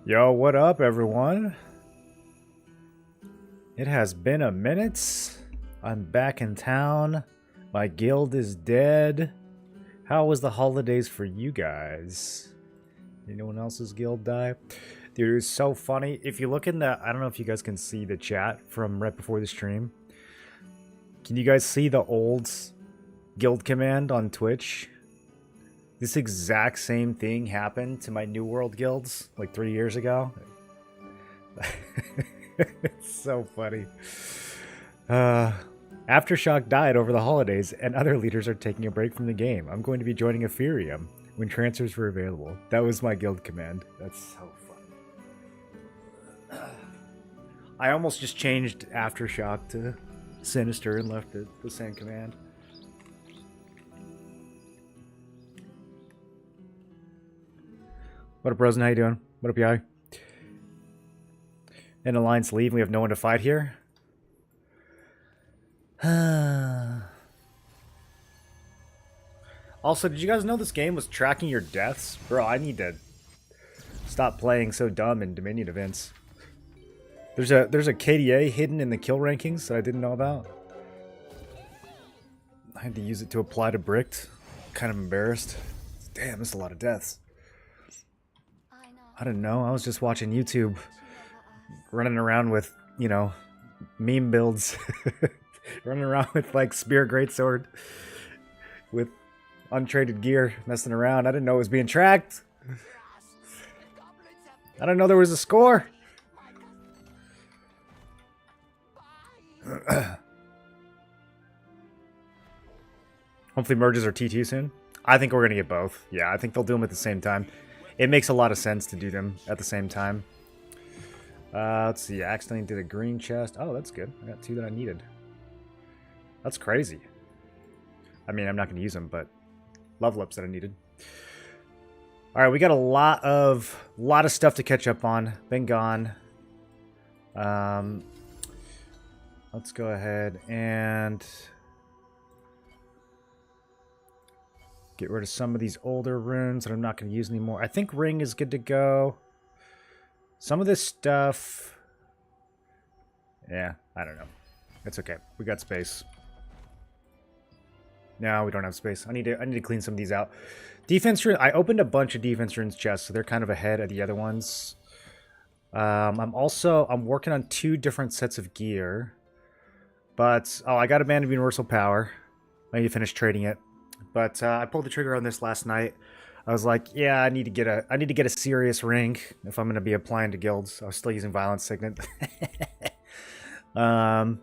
Yo, what up, everyone? It has been a minute. I'm back in town. My guild is dead. How was the holidays for you guys? Anyone else's guild die? Dude, it was so funny. If you look in the... I don't know if you guys can see the chat from right before the stream. Can you guys see the old guild command on Twitch? This exact same thing happened to my New World guilds like 3 years ago. It's so funny. Aftershock died over the holidays, and other leaders are taking a break from the game. I'm going to be joining Ethereum when transfers were available. That was my guild command. That's so funny. I almost just changed Aftershock to Sinister and left it the same command. What up, Rosen? How you doing? What up, Yai? And Alliance leave, and we have no one to fight here. Also, did you guys know this game was tracking your deaths? Bro, I need to stop playing so dumb in Dominion events. There's a KDA hidden in the kill rankings that I didn't know about. I had to use it to apply to Bricked. Kind of embarrassed. Damn, that's a lot of deaths. I didn't know. I was just watching YouTube, running around with, you know, meme builds. Running around with, like, Spear Greatsword. With untraded gear, messing around. I didn't know it was being tracked. I didn't know there was a score. Hopefully merges are T2 soon. I think we're going to get both. Yeah, I think they'll do them at the same time. It makes a lot of sense to do them at the same time. Let's see. I accidentally did a green chest. Oh, that's good. I got 2 that I needed. That's crazy. I mean, I'm not going to use them, but love lips that I needed. All right, we got a lot of stuff to catch up on. Been gone. Let's go ahead and get rid of some of these older runes that I'm not going to use anymore. I think Ring is good to go. Some of this stuff... Yeah, I don't know. It's okay. We got space. No, we don't have space. I need to clean some of these out. Defense rune... I opened a bunch of defense runes chests, so they're kind of ahead of the other ones. I'm working on 2 different sets of gear. But... Oh, I got a Band of Universal Power. I need to finish trading it. But I pulled the trigger on this last night. I was like, yeah, I need to get a serious ring if I'm going to be applying to guilds. I was still using Violent Signet. Yeah,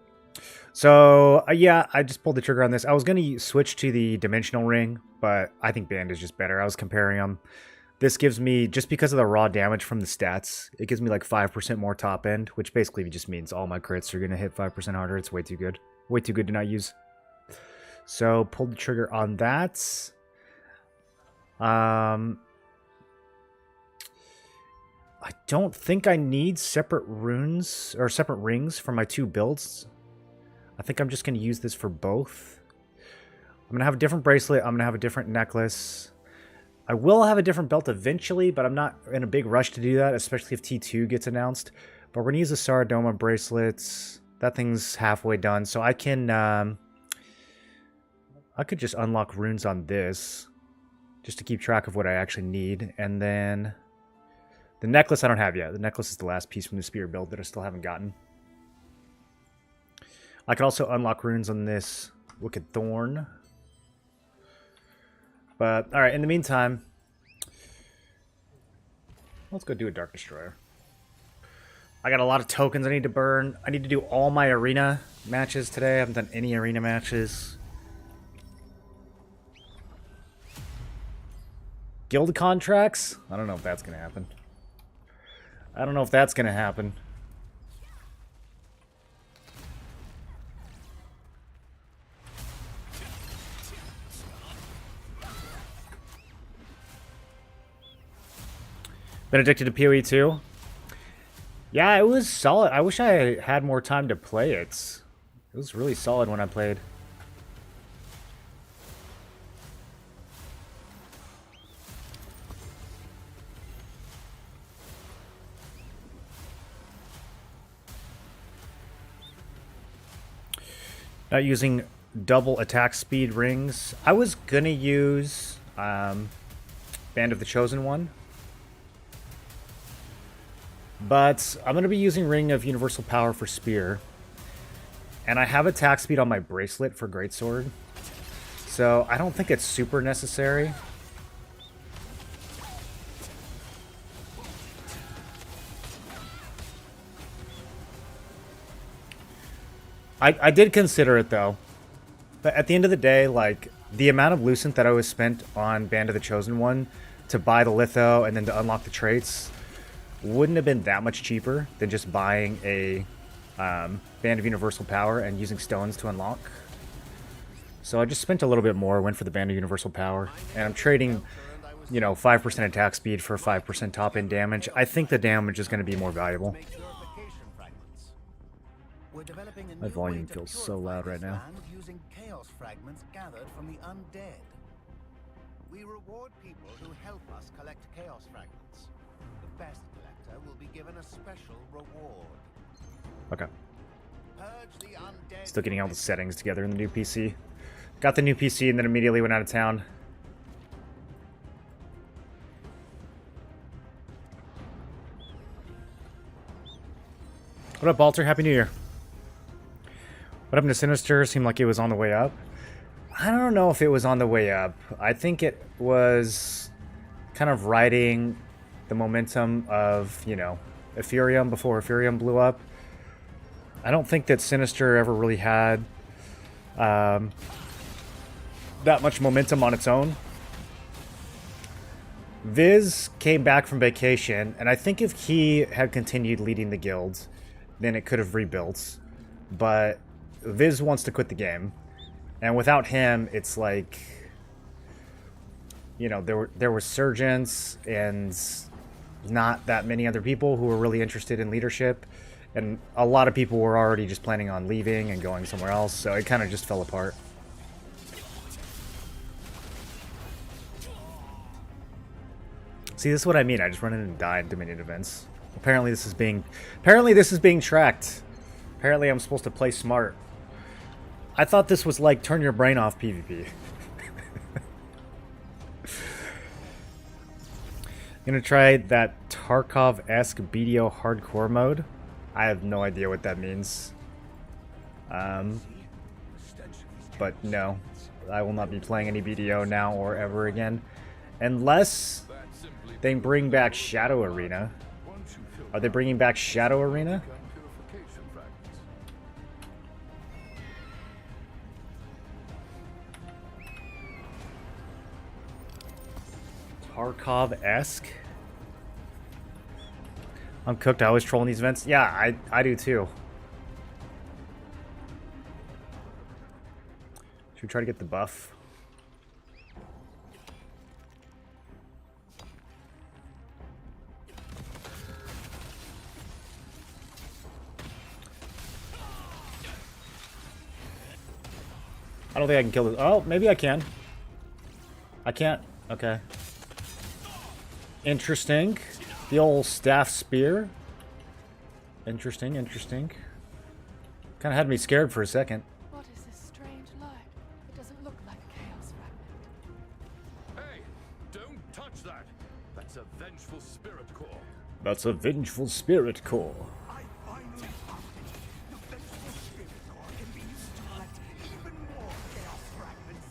I just pulled the trigger on this. I was going to switch to the Dimensional Ring, but I think Band is just better. I was comparing them. This gives me, just because of the raw damage from the stats, it gives me like 5% more top end, which basically just means all my crits are going to hit 5% harder. It's way too good. Way too good to not use. So, pulled the trigger on that. I don't think I need separate runes or separate rings for my 2 builds. I think I'm just going to use this for both. I'm going to have a different bracelet. I'm going to have a different necklace. I will have a different belt eventually, but I'm not in a big rush to do that, especially if T2 gets announced. But we're going to use the Saradoma bracelets. That thing's halfway done, so I can... I could just unlock runes on this, just to keep track of what I actually need. And then the necklace I don't have yet. The necklace is the last piece from the spear build that I still haven't gotten. I could also unlock runes on this Wicked Thorn. But, alright, in the meantime, let's go do a Dark Destroyer. I got a lot of tokens I need to burn. I need to do all my arena matches today. I haven't done any arena matches. Guild contracts? I don't know if that's going to happen. I don't know if that's going to happen. Been addicted to PoE too? Yeah, it was solid. I wish I had more time to play it. It was really solid when I played. Not using double attack speed rings. I was gonna use Band of the Chosen One, but I'm gonna be using Ring of Universal Power for Spear, and I have attack speed on my bracelet for Greatsword, so I don't think it's super necessary. I did consider it though. But at the end of the day, like, the amount of Lucent that I was spent on Band of the Chosen One to buy the Litho and then to unlock the traits wouldn't have been that much cheaper than just buying a Band of Universal Power and using stones to unlock. So I just spent a little bit more, went for the Band of Universal Power, and I'm trading, you know, 5% attack speed for 5% top-end damage. I think the damage is going to be more valuable. My volume feels so loud right now. Using chaos fragments gathered from the undead. We reward people who help us collect chaos fragments. The best collector will be given a special reward. Okay. Purge the undead. Still getting all the settings together in the new PC. Got the new PC and then immediately went out of town. What up, Balter? Happy New Year. What happened to Sinister? Seemed like it was on the way up. I don't know if it was on the way up. I think it was kind of riding the momentum of, you know, Ethereum before Ethereum blew up. I don't think that Sinister ever really had that much momentum on its own. Viz came back from vacation, and I think if he had continued leading the guild, then it could have rebuilt. But Viz wants to quit the game, and without him, it's like, you know, there were Surgeons and not that many other people who were really interested in leadership, and a lot of people were already just planning on leaving and going somewhere else, so it kind of just fell apart. See, this is what I mean. I just run in and die in Dominion events. Apparently this is being tracked. Apparently I'm supposed to play smart. I thought this was like turn your brain off PvP. Gonna try that Tarkov-esque BDO hardcore mode. I have no idea what that means. But no, I will not be playing any BDO now or ever again. Unless they bring back Shadow Arena. Are they bringing back Shadow Arena? Tarkov-esque? I'm cooked. I always troll in these events. Yeah, I do too. Should we try to get the buff? I don't think I can kill this. Oh, maybe I can. I can't. Okay. Interesting. The old staff spear. Interesting, interesting. Kind of had me scared for a second. What is this strange light? It doesn't look like a chaos fragment. Hey, don't touch that. That's a vengeful spirit core. That's a vengeful spirit core. I finally found it. The vengeful spirit core can be used to collect even more chaos fragments.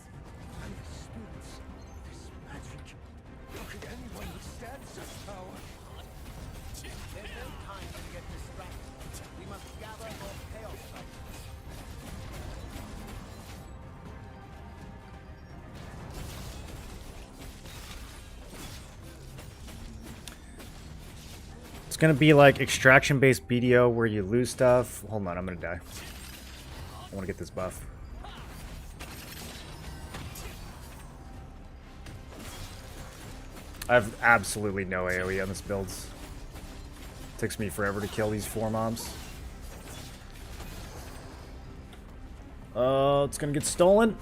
And the spirits of this magic. How could anyone withstand such power? There's no time to get distracted. We must gather more chaos fragments. It's gonna be like extraction-based BDO where you lose stuff. Hold on, I'm gonna die. I want to get this buff. I have absolutely no AoE on this build. Takes me forever to kill these 4 mobs. It's gonna get stolen.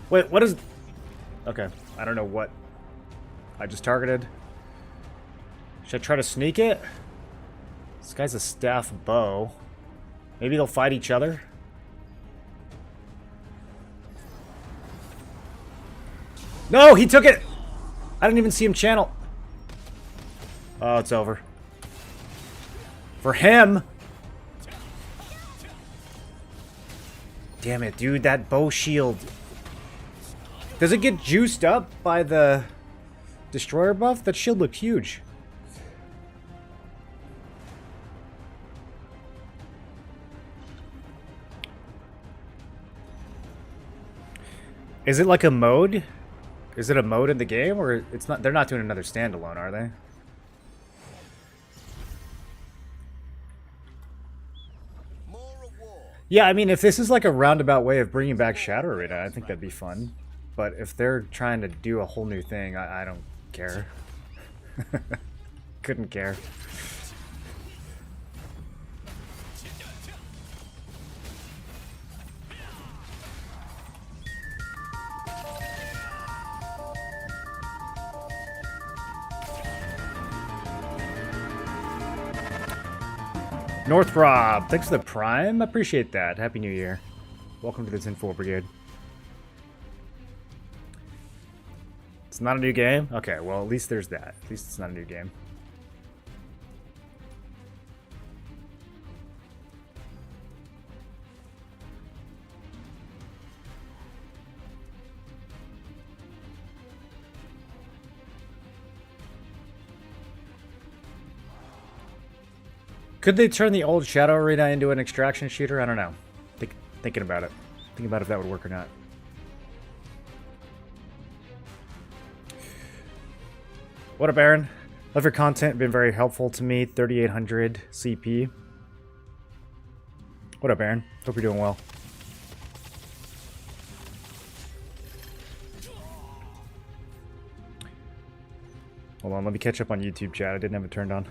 Wait, what is... Okay, I don't know what I just targeted. Should I try to sneak it? This guy's a staff bow. Maybe they'll fight each other. No, he took it! I didn't even see him channel. Oh, it's over. For him! Damn it, dude, that bow shield. Does it get juiced up by the destroyer buff? That shield looked huge. Is it like a mode? Is it a mode in the game, or it's not? They're not doing another standalone, are they? Yeah, I mean, if this is like a roundabout way of bringing back Shadow Arena, I think that'd be fun. But if they're trying to do a whole new thing, I don't care. Couldn't care. North Rob, thanks for the Prime. Appreciate that. Happy New Year. Welcome to the Tinfoil Brigade. It's not a new game? Okay, well, at least there's that. At least it's not a new game. Could they turn the old Shadow Arena into an extraction shooter? I don't know. Thinking about it. Thinking about if that would work or not. What up, Aaron? Love your content. Been very helpful to me. 3800 CP. What up, Aaron? Hope you're doing well. Hold on, let me catch up on YouTube chat. I didn't have it turned on.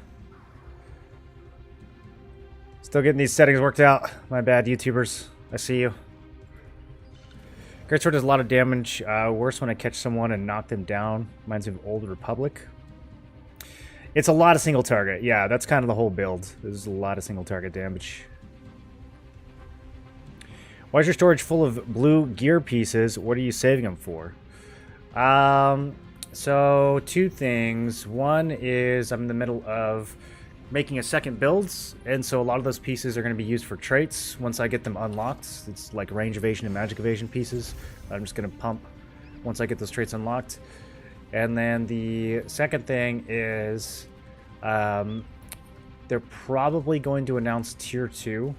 Still getting these settings worked out. My bad, YouTubers. I see you. Greatsword does a lot of damage. Worse when I catch someone and knock them down. Reminds me of Old Republic. It's a lot of single target. Yeah, that's kind of the whole build. There's a lot of single target damage. Why is your storage full of blue gear pieces? What are you saving them for? So, two things. One is I'm in the middle of making a second builds, and so a lot of those pieces are going to be used for traits once I get them unlocked. It's like range evasion and magic evasion pieces. I'm just going to pump once I get those traits unlocked. And then the second thing is they're probably going to announce Tier 2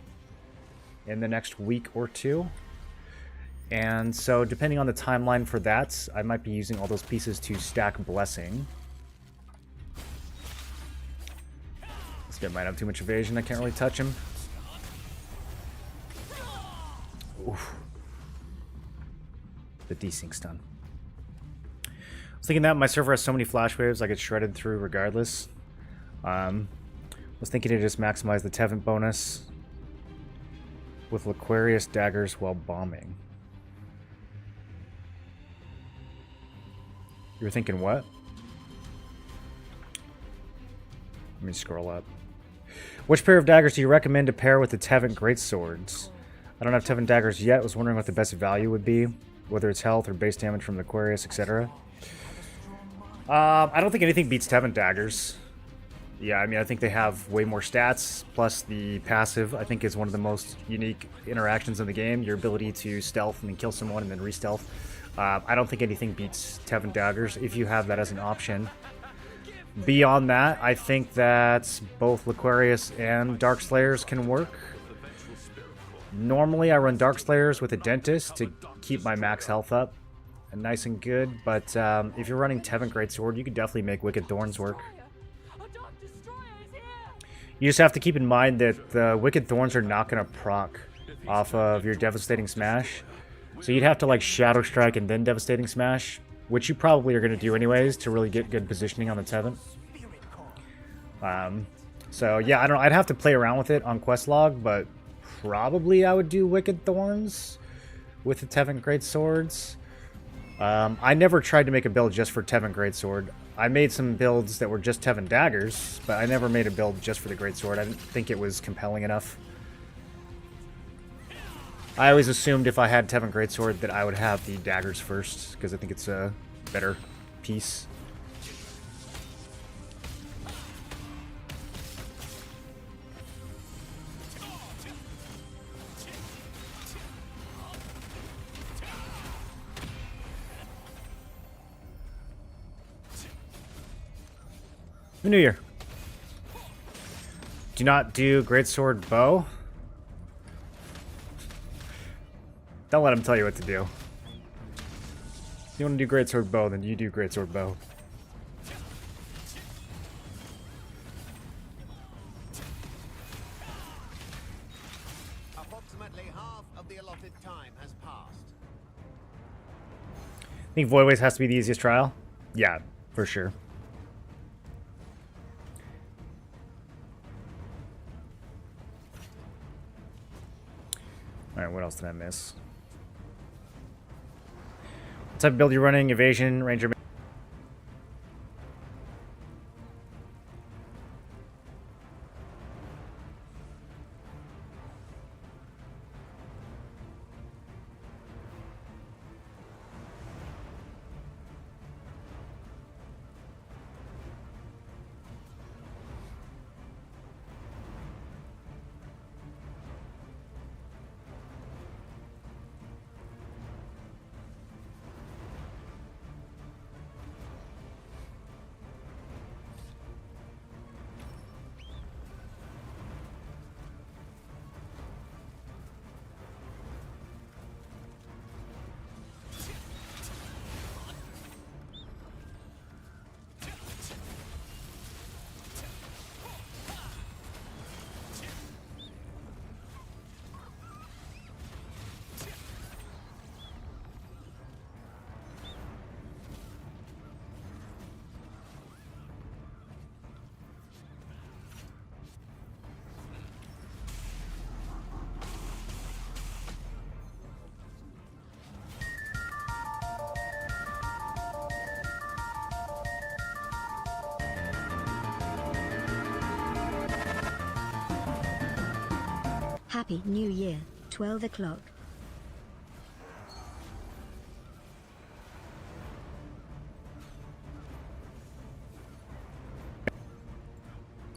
in the next week or two. And so depending on the timeline for that, I might be using all those pieces to stack Blessing. This guy might have too much evasion. I can't really touch him. Oof. The desync stun. I was thinking that my server has so many flash waves I get shredded through regardless. Was thinking to just maximize the Tevent bonus with Laquarius daggers while bombing. You were thinking what? Let me scroll up. Which pair of daggers do you recommend to pair with the Tevent Greatswords? I don't have Tevent daggers yet. Was wondering what the best value would be, whether it's health or base damage from the Aquarius, etc. I don't think anything beats Tevent daggers. Yeah, I mean, I think they have way more stats, plus the passive, I think, is one of the most unique interactions in the game. Your ability to stealth and then kill someone and then re-stealth. I don't think anything beats Tevent daggers if you have that as an option. Beyond that, I think that both Laquarius and Darkslayers can work. Normally, I run Darkslayers with a Dentist to keep my max health up and nice and good, but if you're running Tevent Greatsword, you could definitely make Wicked Thorns work. You just have to keep in mind that the Wicked Thorns are not going to proc off of your Devastating Smash. So you'd have to like Shadow Strike and then Devastating Smash, which you probably are going to do anyways to really get good positioning on the Tevent. So yeah, I don't know. I'd have to play around with it on Questlog, but probably I would do Wicked Thorns with the Tevent Greatswords. I never tried to make a build just for Tevent Greatsword. I made some builds that were just Tevent Daggers, but I never made a build just for the Greatsword. I didn't think it was compelling enough. I always assumed if I had Tevin Greatsword that I would have the daggers first, because I think it's a better piece. New Year. Do not do Greatsword Bow. Don't let him tell you what to do. If you want to do Greatsword Bow, then you do Greatsword Bow. Approximately half of the allotted time has passed. I think Void Waste has to be the easiest trial. Yeah, for sure. Alright, what else did I miss? What type of build you running? Evasion, Ranger... Happy New Year, 12 o'clock.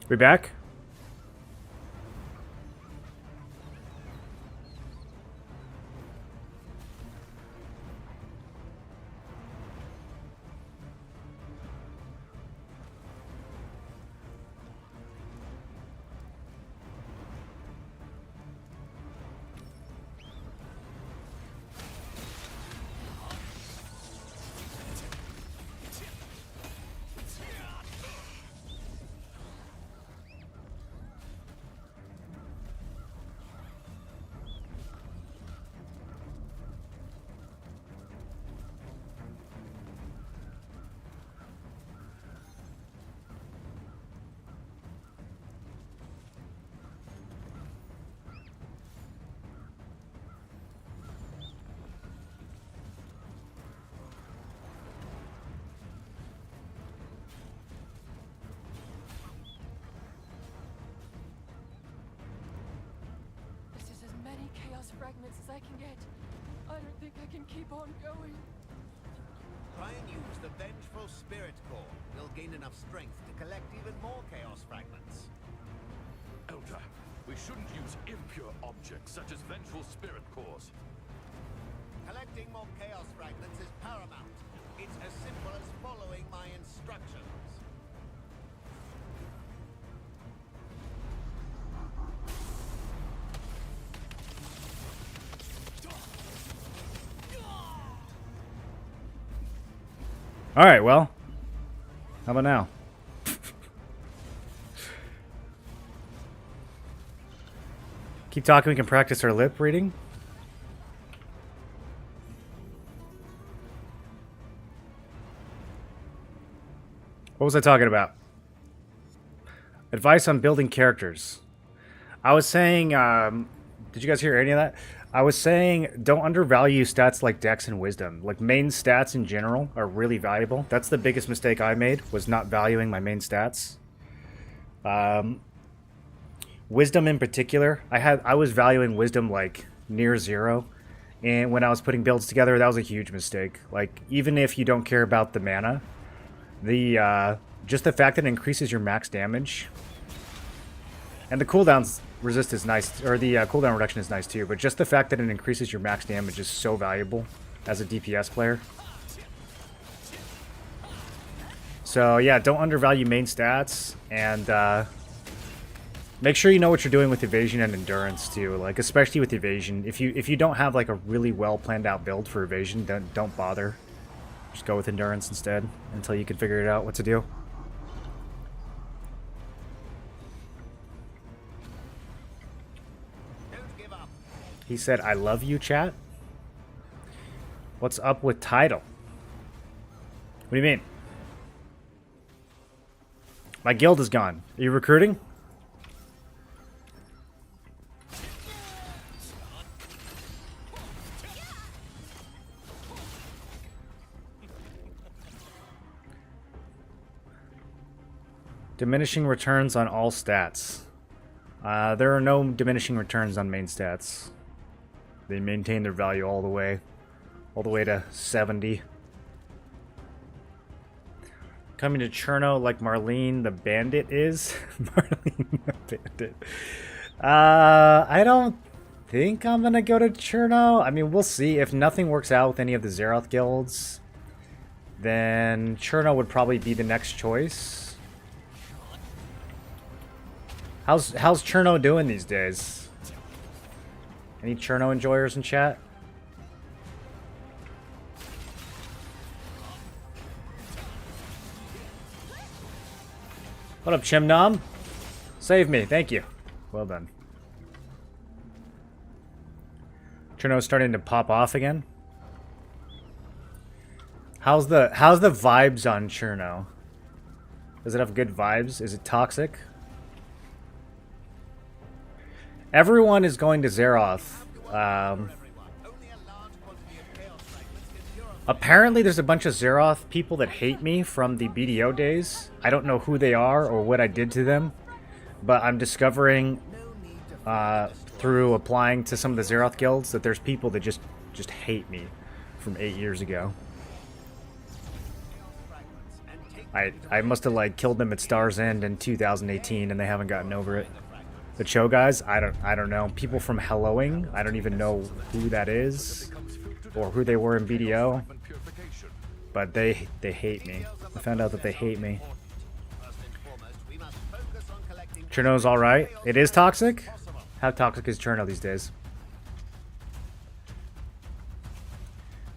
We back? This is as many chaos fragments as I can get. I don't think I can keep on going. Try and use the Vengeful Spirit Core. You'll gain enough strength to collect even more chaos fragments. Elder, we shouldn't use impure objects such as vengeful spirit cores. Collecting more chaos fragments is paramount. It's as simple as following my instructions. Alright, well. How about now? Keep talking, we can practice our lip reading. What was I talking about? Advice on building characters. I was saying, did you guys hear any of that? I was saying, don't undervalue stats like Dex and Wisdom. Like, main stats in general are really valuable. That's the biggest mistake I made, was not valuing my main stats. Wisdom in particular, I was valuing Wisdom like near zero. And when I was putting builds together, that was a huge mistake. Like, even if you don't care about the mana, the just the fact that it increases your max damage, and the cooldown resist is nice, or the cooldown reduction is nice too, but just the fact that it increases your max damage is so valuable as a DPS player. So yeah, don't undervalue main stats, and make sure you know what you're doing with evasion and endurance too. Like, especially with evasion, if you don't have like a really well planned out build for evasion, don't bother. Just go with endurance instead until you can figure it out what to do. He said, "I love you, chat." What's up with title? What do you mean? My guild is gone. Are you recruiting? Diminishing returns on all stats. There are no diminishing returns on main stats. They maintain their value all the way to 70. Coming to Cherno like Marlene the Bandit is. Marlene the Bandit. I don't think I'm gonna go to Cherno. I mean, we'll see. If nothing works out with any of the Zeroth guilds, then Cherno would probably be the next choice. How's Cherno doing these days? Any Cherno enjoyers in chat? What up, Chimnom? Save me, thank you. Well done. Cherno's starting to pop off again. How's the vibes on Cherno? Does it have good vibes? Is it toxic? Everyone is going to Zeroth. Apparently there's a bunch of Zeroth people that hate me from the BDO days. I don't know who they are or what I did to them, but I'm discovering through applying to some of the Zeroth guilds that there's people that just hate me from 8 years ago. I must have like killed them at Star's End in 2018 and they haven't gotten over it. The Cho guys, I don't know. People from Helloing, I don't even know who that is or who they were in BDO, but they hate me. I found out that they hate me. Cherno's all right. It is toxic. How toxic is Cherno these days?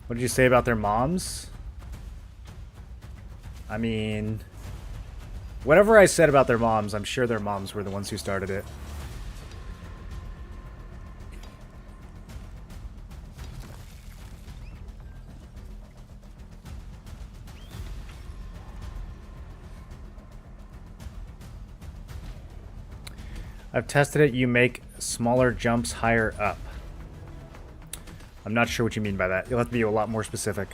What did you say about their moms? I mean, whatever I said about their moms, I'm sure their moms were the ones who started it. I've tested it. You make smaller jumps higher up. I'm not sure what you mean by that. You'll have to be a lot more specific.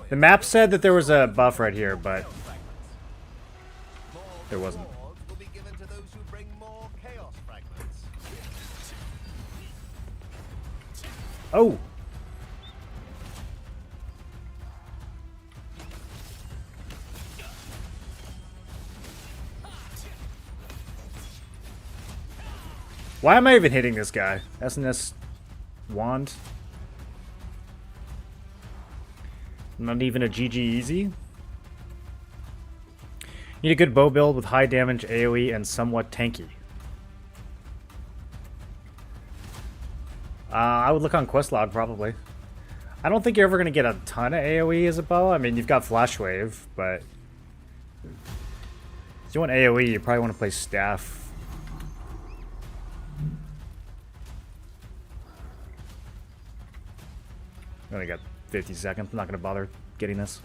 The map said that there was a buff right here, but there wasn't. Oh! Why am I even hitting this guy? SNS wand? Not even a GG easy? Need a good bow build with high damage AoE and somewhat tanky. I would look on Questlog, probably. I don't think you're ever going to get a ton of AoE as a bow. I mean, you've got Flash Wave, but if you want AoE, you probably want to play Staff. I only got 50 seconds. I'm not going to bother getting this.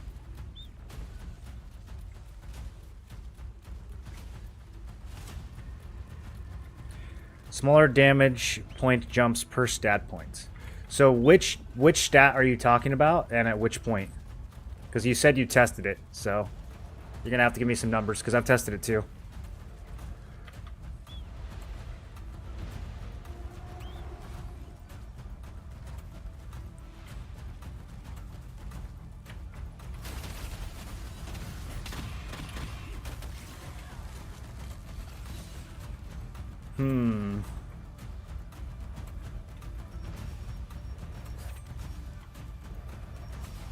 Smaller damage point jumps per stat point. So which stat are you talking about, and at which point? Because you said you tested it, so you're gonna have to give me some numbers because I've tested it too.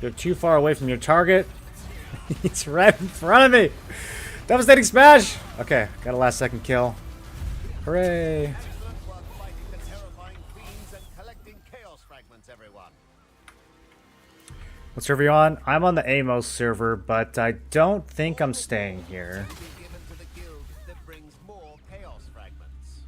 You're too far away from your target. He's right in front of me. Devastating smash. Okay, got a last second kill. Hooray. Excellent work fighting the terrifying fiends and collecting chaos fragments, everyone. What server are you on? I'm on the Amos server, but I don't think I'm staying here. Be given to the guild that brings more chaos fragments.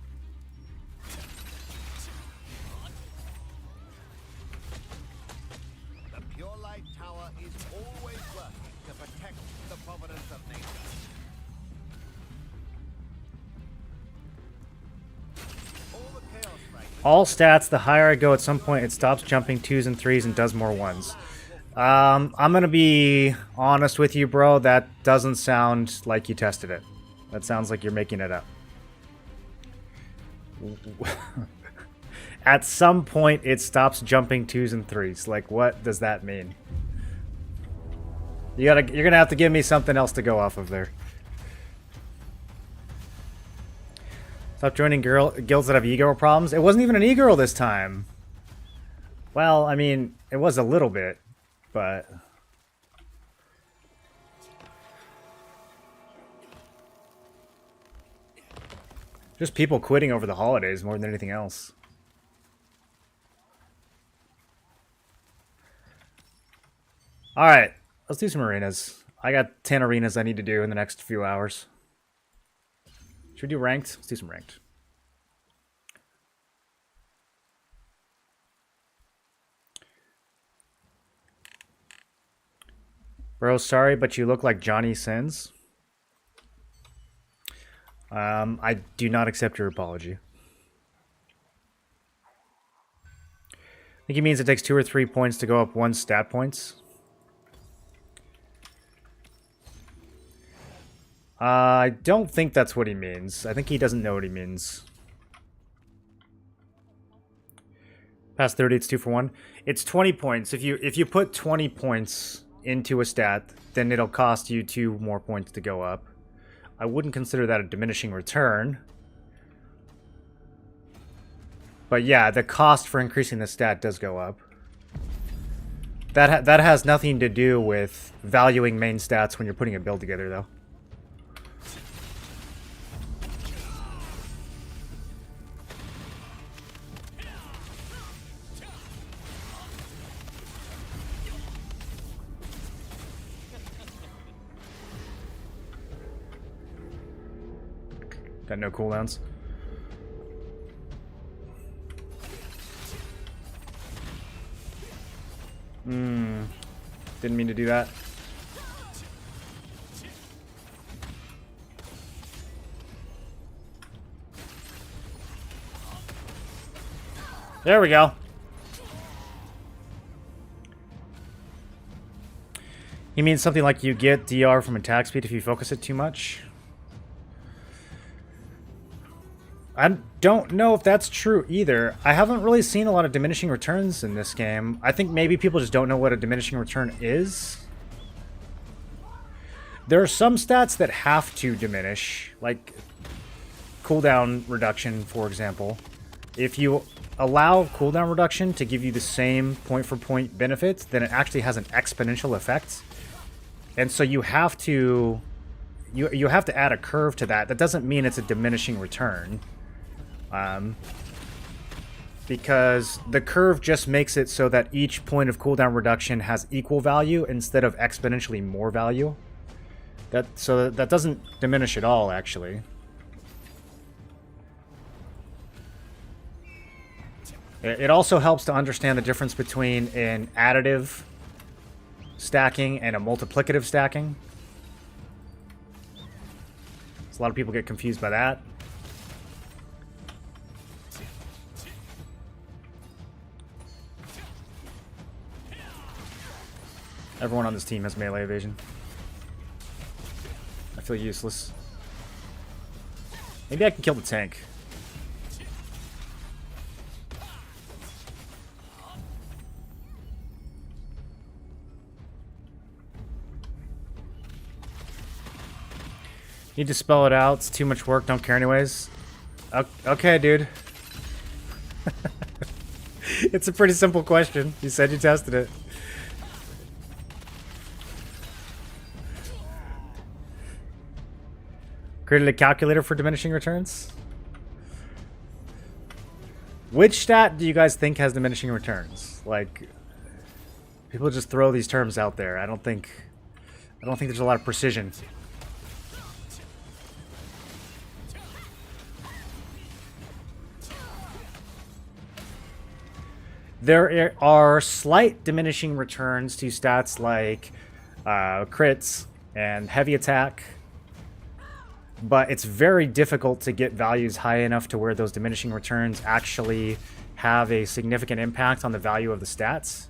The Pure Light Tower is always working to protect the providence of nature. All the chaos fragments. All stats, the higher I go at some point, it stops jumping 2s and 3s and does more 1s. I'm gonna be honest with you, bro. That doesn't sound like you tested it. That sounds like you're making it up. At some point, it stops jumping 2s and 3s. Like, what does that mean? You're gonna have to give me something else to go off of there. Stop joining guilds that have e-girl problems. It wasn't even an e-girl this time. Well, I mean, it was a little bit, but just people quitting over the holidays more than anything else. All right, let's do some arenas. I got 10 arenas I need to do in the next few hours. Should we do ranked? Let's do some ranked. Bro, sorry, but you look like Johnny Sins. I do not accept your apology. I think he means it takes 2 or 3 points to go up 1 stat points. I don't think that's what he means. I think he doesn't know what he means. Past 30, it's 2 for 1. It's 20 points. If you put 20 points into a stat, then it'll cost you 2 more points to go up. I wouldn't consider that a diminishing return. But yeah, the cost for increasing the stat does go up. That has nothing to do with valuing main stats when you're putting a build together, though. Got no cooldowns. Didn't mean to do that. There we go. He means something like you get DR from attack speed if you focus it too much. I don't know if that's true either. I haven't really seen a lot of diminishing returns in this game. I think maybe people just don't know what a diminishing return is. There are some stats that have to diminish, like cooldown reduction, for example. If you allow cooldown reduction to give you the same point-for-point benefit, then it actually has an exponential effect. And so you have to add a curve to that. That doesn't mean it's a diminishing return. Because the curve just makes it so that each point of cooldown reduction has equal value instead of exponentially more value. So that doesn't diminish at all, actually. It also helps to understand the difference between an additive stacking and a multiplicative stacking. So a lot of people get confused by that. Everyone on this team has melee evasion. I feel useless. Maybe I can kill the tank. Need to spell it out. It's too much work. Don't care anyways. Okay, dude. It's a pretty simple question. You said you tested it. Created a calculator for diminishing returns? Which stat do you guys think has diminishing returns? Like, people just throw these terms out there. I don't think there's a lot of precision. There are slight diminishing returns to stats like crits and heavy attack, but it's very difficult to get values high enough to where those diminishing returns actually have a significant impact on the value of the stats.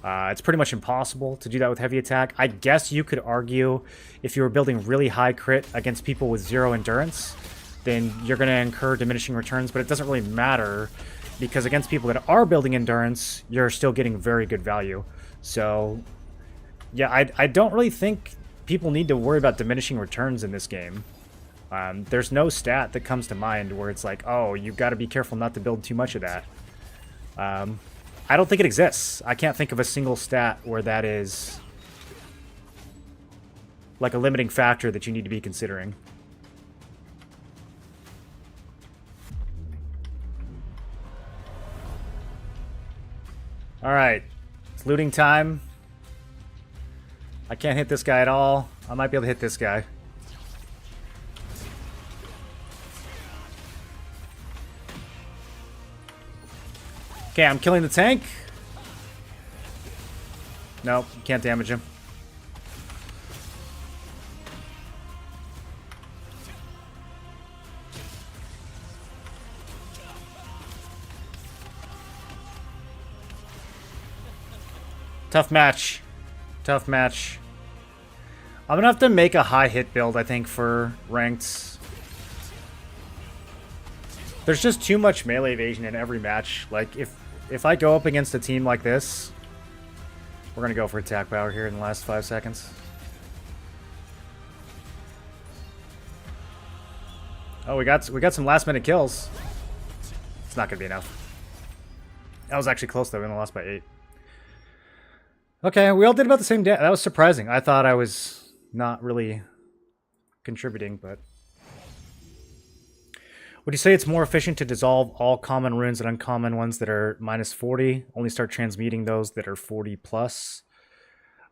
It's pretty much impossible to do that with heavy attack. I guess you could argue if you were building really high crit against people with 0 endurance, then you're going to incur diminishing returns, but it doesn't really matter because against people that are building endurance, you're still getting very good value. So, yeah, I don't really think people need to worry about diminishing returns in this game. There's no stat that comes to mind where it's like, oh, you got to be careful not to build too much of that. I don't think it exists. I can't think of a single stat where that is like a limiting factor that you need to be considering. Alright, it's looting time. I can't hit this guy at all. I might be able to hit this guy. Okay, I'm killing the tank. Nope, can't damage him. Tough match. Tough match. I'm gonna have to make a high hit build, I think, for ranked. There's just too much melee evasion in every match. Like, if I go up against a team like this, we're gonna go for attack power here in the last 5 seconds. Oh, we got some last minute kills. It's not gonna be enough. That was actually close though. We only lost by 8. Okay, we all did about the same damage. That was surprising. I thought I was not really contributing, but... Would you say it's more efficient to dissolve all common runes and uncommon ones that are minus 40? Only start transmuting those that are 40 plus?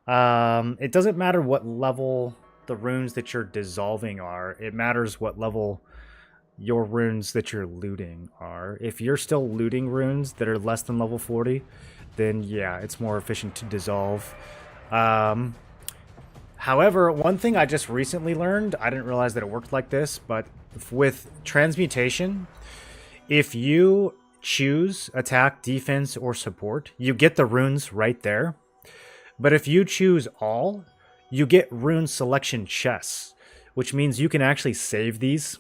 It doesn't matter what level the runes that you're dissolving are. It matters what level your runes that you're looting are. If you're still looting runes that are less than level 40... then yeah, it's more efficient to dissolve. However, one thing I just recently learned, I didn't realize that it worked like this, but with transmutation, if you choose attack, defense, or support, you get the runes right there. But if you choose all, you get rune selection chests, which means you can actually save these.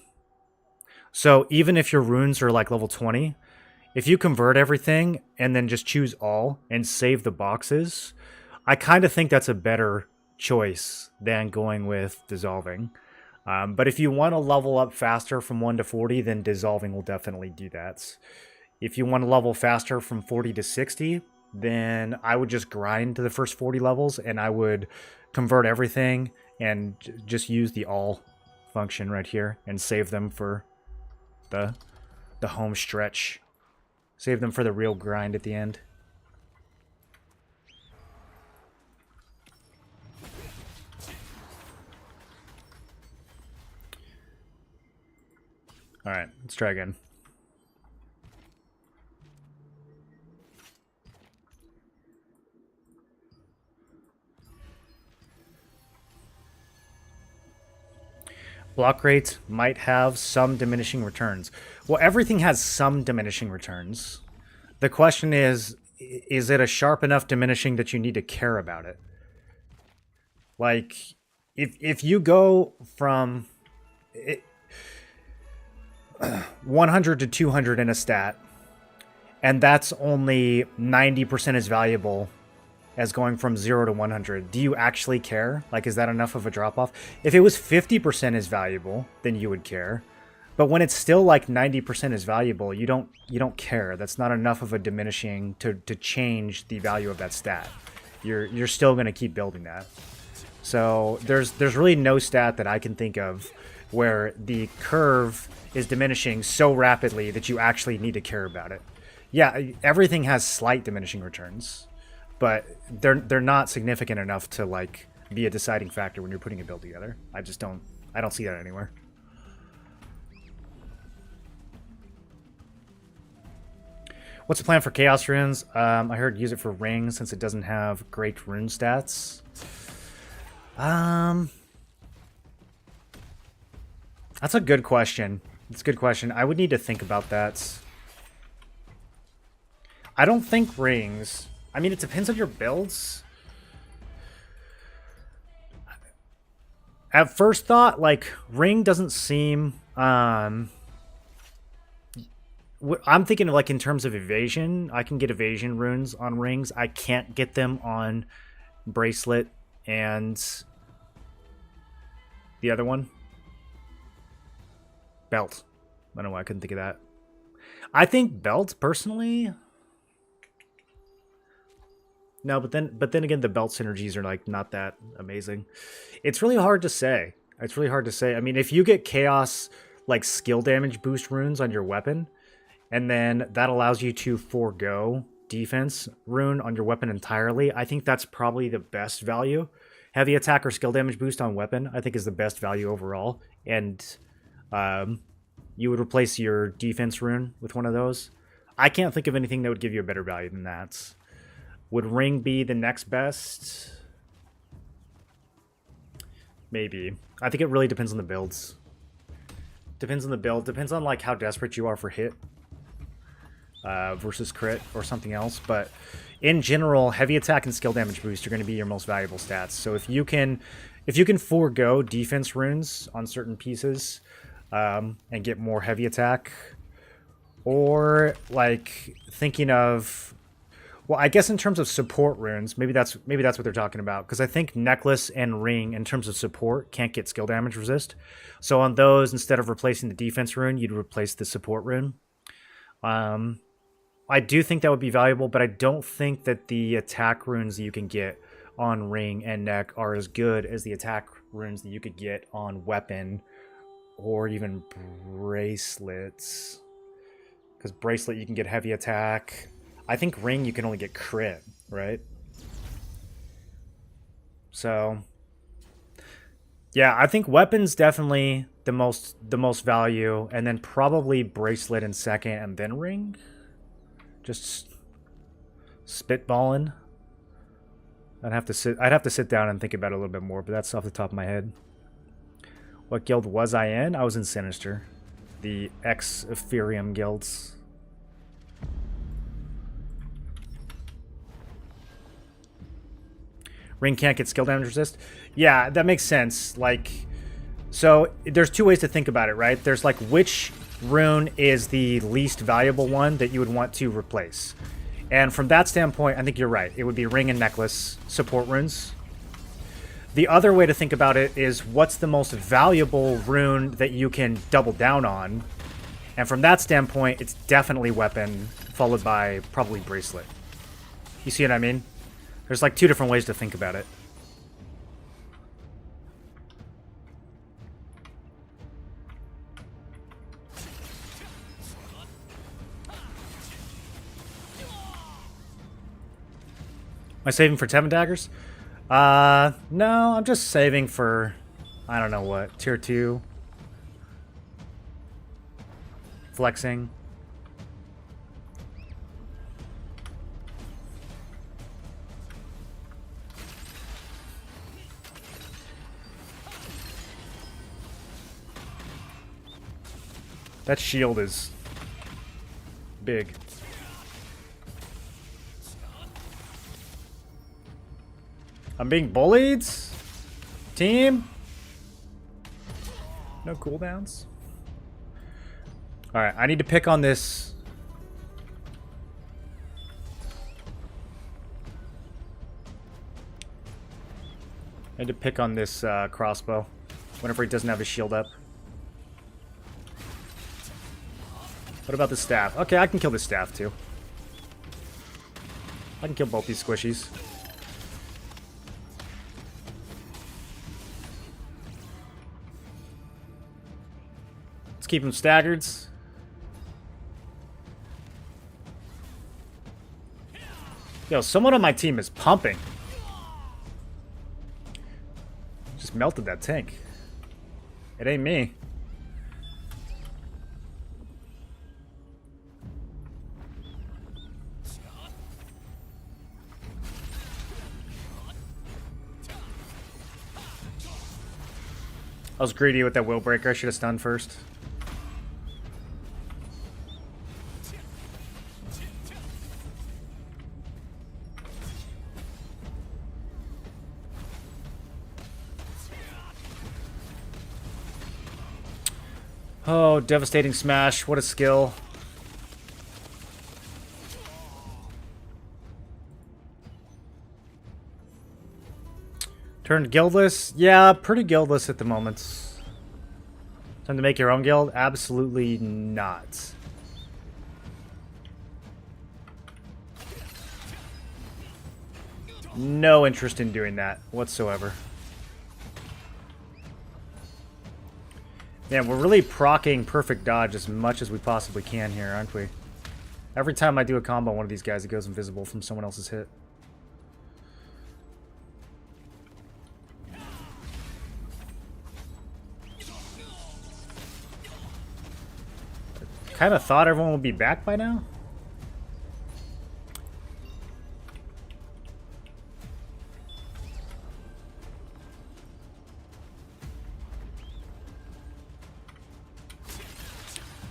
So even if your runes are like level 20, if you convert everything and then just choose all and save the boxes, I kind of think that's a better choice than going with dissolving. But if you want to level up faster from 1 to 40, then dissolving will definitely do that. If you want to level faster from 40 to 60, then I would just grind to the first 40 levels and I would convert everything and just use the all function right here and save them for the home stretch. Save them for the real grind at the end. Alright, let's try again. Block rate might have some diminishing returns. Well, everything has some diminishing returns. The question is it a sharp enough diminishing that you need to care about it? Like, if you go from 100 to 200 in a stat, and that's only 90% as valuable as going from 0 to 100, do you actually care? Like, is that enough of a drop-off? If it was 50% as valuable, then you would care. But when it's still like 90% as valuable, you don't care. That's not enough of a diminishing to change the value of that stat. You're still going to keep building that. So there's really no stat that I can think of where the curve is diminishing so rapidly that you actually need to care about it. Yeah, everything has slight diminishing returns, but they're not significant enough to like be a deciding factor when you're putting a build together. I don't see that anywhere. What's the plan for Chaos Runes? I heard use it for Ring since it doesn't have great rune stats. That's a good question. It's a good question. I would need to think about that. I don't think rings. I mean, it depends on your builds. At first thought, like, ring doesn't seem... I'm thinking of, like, in terms of evasion. I can get evasion runes on rings. I can't get them on bracelet and the other one. Belt. I don't know why I couldn't think of that. I think belt, personally... No, but then again, the belt synergies are like not that amazing. It's really hard to say. It's really hard to say. I mean, if you get chaos like skill damage boost runes on your weapon, and then that allows you to forego defense rune on your weapon entirely, I think that's probably the best value. Heavy attack or skill damage boost on weapon, I think, is the best value overall. And you would replace your defense rune with one of those. I can't think of anything that would give you a better value than that. Would ring be the next best? Maybe. I think it really depends on the builds. Depends on the build. Depends on like how desperate you are for hit versus crit or something else. But in general, heavy attack and skill damage boost are going to be your most valuable stats. So if you can forego defense runes on certain pieces and get more heavy attack, or like thinking of... Well, I guess in terms of support runes, maybe that's what they're talking about. Because I think necklace and ring, in terms of support, can't get skill damage resist. So on those, instead of replacing the defense rune, you'd replace the support rune. I do think that would be valuable, but I don't think that the attack runes that you can get on ring and neck are as good as the attack runes that you could get on weapon or even bracelets. Because bracelet, you can get heavy attack. I think ring you can only get crit, right? So yeah, I think weapons definitely the most value, and then probably bracelet in second, and then ring. Just spitballing. I'd have to sit down and think about it a little bit more, but that's off the top of my head. What guild was I in? I was in Sinister, the ex-Ethereum guilds. Ring can't get skill damage resist. Yeah, that makes sense. Like, so there's two ways to think about it, right? There's like which rune is the least valuable one that you would want to replace. And from that standpoint, I think you're right. It would be ring and necklace support runes. The other way to think about it is what's the most valuable rune that you can double down on. And from that standpoint, it's definitely weapon, followed by probably bracelet. You see what I mean? There's like two different ways to think about it. Am I saving for Tevin daggers? No, I'm just saving for, I don't know what, tier 2. Flexing. That shield is big. I'm being bullied? Team! No cooldowns? Alright, I need to pick on this. I need to pick on this crossbow whenever he doesn't have his shield up. What about the staff? Okay, I can kill the staff too. I can kill both these squishies. Let's keep them staggered. Yo, someone on my team is pumping. Just melted that tank. It ain't me. I was greedy with that will breaker. I should have stunned first. Oh, devastating smash. What a skill. Turned guildless? Yeah, pretty guildless at the moment. Time to make your own guild? Absolutely not. No interest in doing that whatsoever. Yeah, we're really proccing perfect dodge as much as we possibly can here, aren't we? Every time I do a combo on one of these guys, it goes invisible from someone else's hit. Kind of thought everyone would be back by now.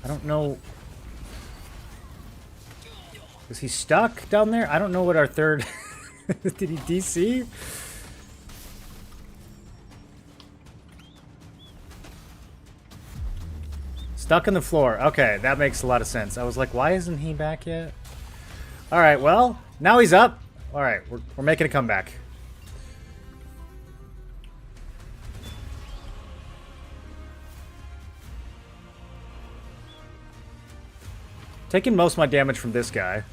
I don't know. Is he stuck down there? I don't know what our third... Did he DC? Stuck in the floor. Okay, that makes a lot of sense. I was like, why isn't he back yet? Alright, well, now he's up. Alright, we're making a comeback. Taking most of my damage from this guy.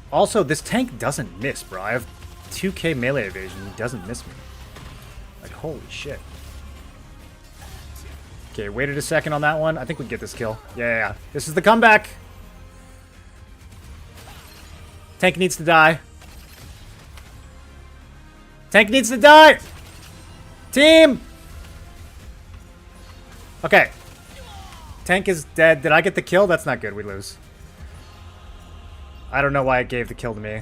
Also, this tank doesn't miss, bro. I have 2k melee evasion. He doesn't miss me. Like, holy shit. Okay, waited a second on that one. I think we get this kill. Yeah. This is the comeback. Tank needs to die. Tank needs to die! Team! Okay. Tank is dead. Did I get the kill? That's not good. We lose. I don't know why it gave the kill to me.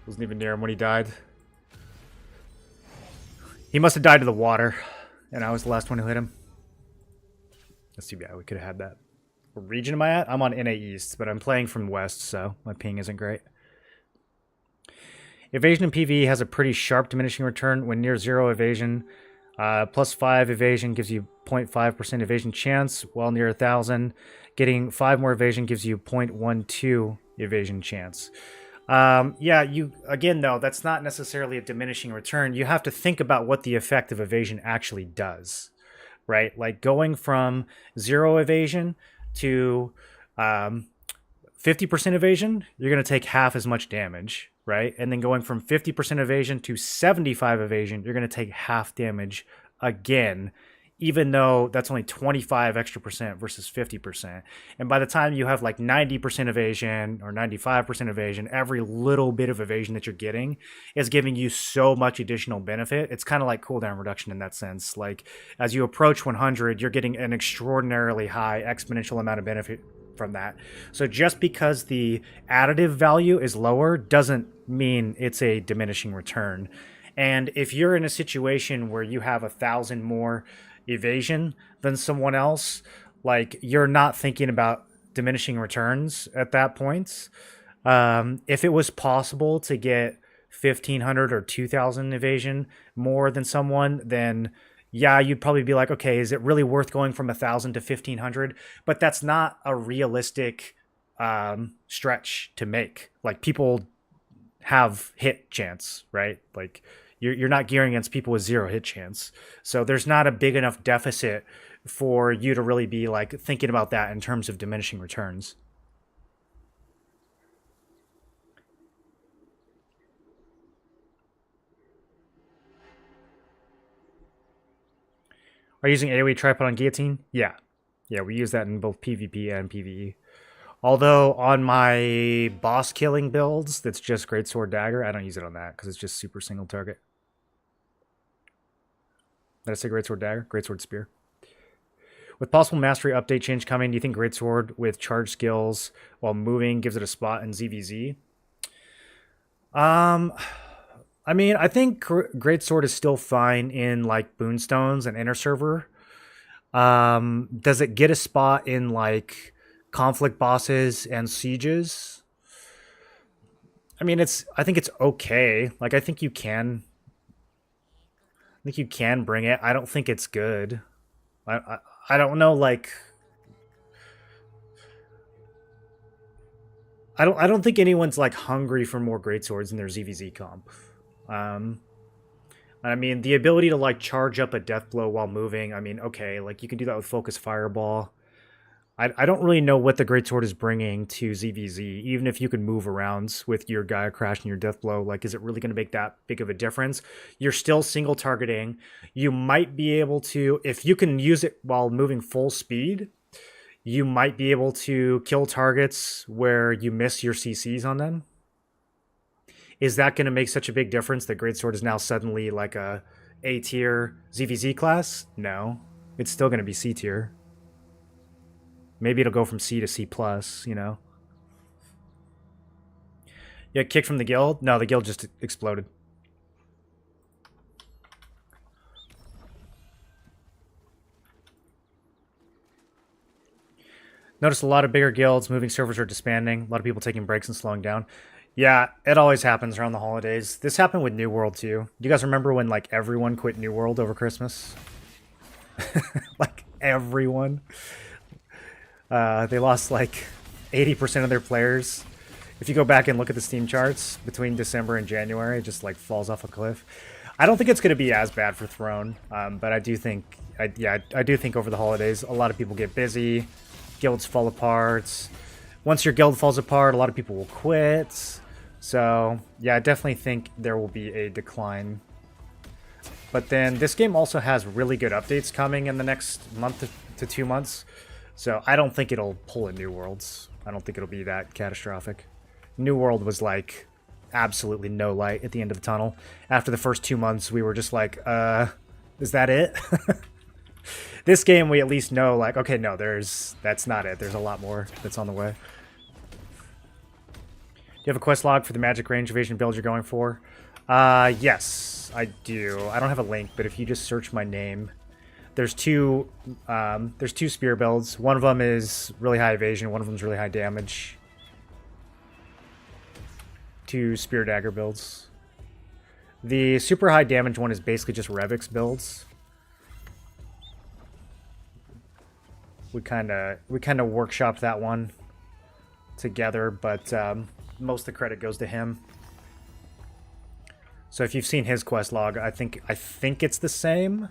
Wasn't even near him when he died. He must have died to the water. And I was the last one who hit him. That's too bad. We could have had that. What region am I at? I'm on NA East, but I'm playing from West, so my ping isn't great. Evasion in PvE has a pretty sharp diminishing return. When near 0 evasion, plus 5 evasion gives you 0.5% evasion chance, while near 1,000, getting 5 more evasion gives you 0.12 evasion chance. Yeah, again though, that's not necessarily a diminishing return. You have to think about what the effect of evasion actually does, right? Like going from 0 evasion to 50% evasion, you're going to take half as much damage, right? And then going from 50% evasion to 75 evasion, you're going to take half damage again, even though that's only 25 extra percent versus 50%. And by the time you have like 90% evasion or 95% evasion, every little bit of evasion that you're getting is giving you so much additional benefit. It's kind of like cooldown reduction in that sense. Like as you approach 100, you're getting an extraordinarily high exponential amount of benefit from that. So just because the additive value is lower doesn't mean it's a diminishing return. And if you're in a situation where you have 1,000 more evasion than someone else, like you're not thinking about diminishing returns at that point. If it was possible to get 1,500 or 2,000 evasion more than someone, then yeah, you'd probably be like, okay, is it really worth going from 1,000 to 1,500? But that's not a realistic stretch to make. Like, people have hit chance, right? Like, you're not gearing against people with 0 hit chance. So there's not a big enough deficit for you to really be like thinking about that in terms of diminishing returns. Are you using AoE tripod on guillotine? Yeah. Yeah, we use that in both PvP and PvE. Although on my boss killing builds, that's just Greatsword Dagger, I don't use it on that because it's just super single target. Did I say Greatsword Dagger? Greatsword Spear. With possible mastery update change coming, do you think Greatsword with charge skills while moving gives it a spot in ZVZ? I mean, I think Greatsword is still fine in like Boonstones and Inner Server. Does it get a spot in like conflict bosses and sieges? I mean, I think it's okay. Like, I think you can bring it. I don't think it's good. I don't know, like, I don't think anyone's like hungry for more greatswords in their ZVZ comp. I mean, the ability to like charge up a death blow while moving, I mean, okay, like you can do that with Focus Fireball. I don't really know what the Greatsword is bringing to ZVZ, even if you can move around with your Gaia Crash and your Death Blow. Like, is it really going to make that big of a difference? You're still single targeting. You might be able to, if you can use it while moving full speed, you might be able to kill targets where you miss your CCs on them. Is that going to make such a big difference that Greatsword is now suddenly like a A-tier ZVZ class? No. It's still going to be C-tier. Maybe it'll go from C to C+, you know? Yeah, kicked from the guild? No, the guild just exploded. Notice a lot of bigger guilds, moving servers are disbanding. A lot of people taking breaks and slowing down. Yeah, it always happens around the holidays. This happened with New World, too. Do you guys remember when, like, everyone quit New World over Christmas? Like, everyone. They lost like 80% of their players. If you go back and look at the Steam charts between December and January, it just like falls off a cliff. I don't think it's going to be as bad for Throne, but I do think, I do think over the holidays, a lot of people get busy, guilds fall apart. Once your guild falls apart, a lot of people will quit. So yeah, I definitely think there will be a decline. But then this game also has really good updates coming in the next month to 2 months. So I don't think it'll pull in New Worlds. I don't think it'll be that catastrophic. New World was like absolutely no light at the end of the tunnel. After the first 2 months, we were just like, is that it? This game, we at least know, like, okay, no, that's not it. There's a lot more that's on the way. Do you have a quest log for the magic range evasion build you're going for? Yes, I do. I don't have a link, but if you just search my name, there's two spear builds. One of them is really high evasion. One of them is really high damage. 2 spear dagger builds. The super high damage one is basically just Revix builds. We kind of workshopped that one together, but most of the credit goes to him. So if you've seen his quest log, I think it's the same.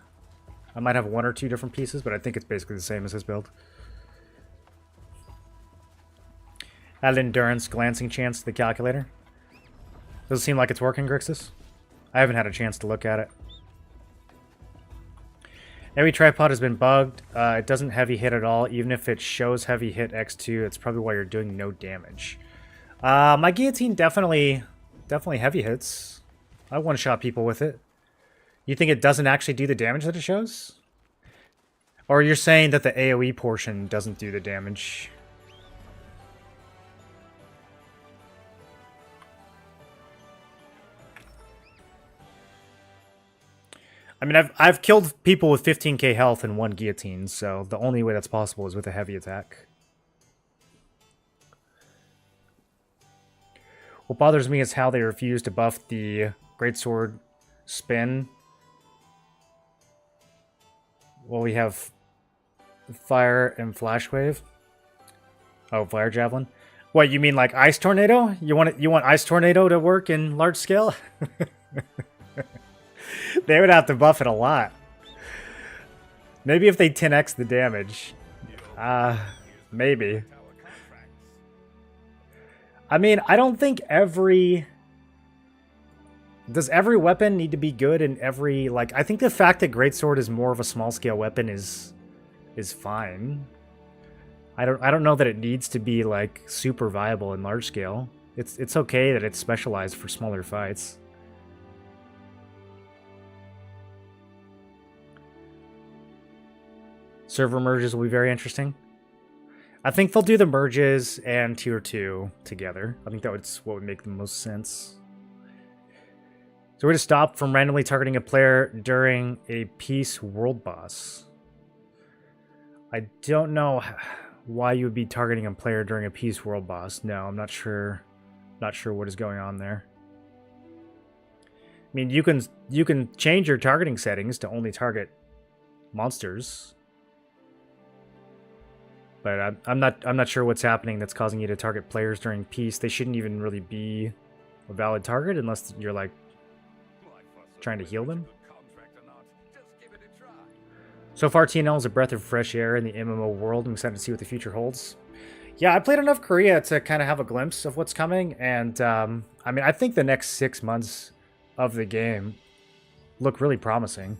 I might have 1 or 2 different pieces, but I think it's basically the same as his build. Add endurance glancing chance to the calculator. Does it seem like it's working, Grixis? I haven't had a chance to look at it. Every tripod has been bugged. It doesn't heavy hit at all. Even if it shows heavy hit X2, it's probably why you're doing no damage. My guillotine definitely heavy hits. I one-shot people with it. You think it doesn't actually do the damage that it shows? Or you're saying that the AoE portion doesn't do the damage? I mean, I've killed people with 15k health and 1 guillotine, so the only way that's possible is with a heavy attack. What bothers me is how they refuse to buff the greatsword spin. Well, we have fire and flash wave. Oh, fire javelin. What, you mean like ice tornado? You want ice tornado to work in large scale? They would have to buff it a lot. Maybe if they 10x the damage. Maybe. I mean, I don't think every... Does every weapon need to be good in every... Like, I think the fact that greatsword is more of a small-scale weapon is fine. I don't know that it needs to be, like, super viable in large scale. It's okay that it's specialized for smaller fights. Server merges will be very interesting. I think they'll do the merges and tier 2 together. I think that's what would make the most sense. So we're going to stop from randomly targeting a player during a peace world boss. I don't know why you would be targeting a player during a peace world boss. No, I'm not sure. Not sure what is going on there. I mean, you can change your targeting settings to only target monsters. But I'm not sure what's happening that's causing you to target players during peace. They shouldn't even really be a valid target unless you're like trying to heal them. So far, TNL is a breath of fresh air in the MMO world. I'm excited to see what the future holds. Yeah, I played enough Korea to kind of have a glimpse of what's coming, and I mean, I think the next 6 months of the game look really promising.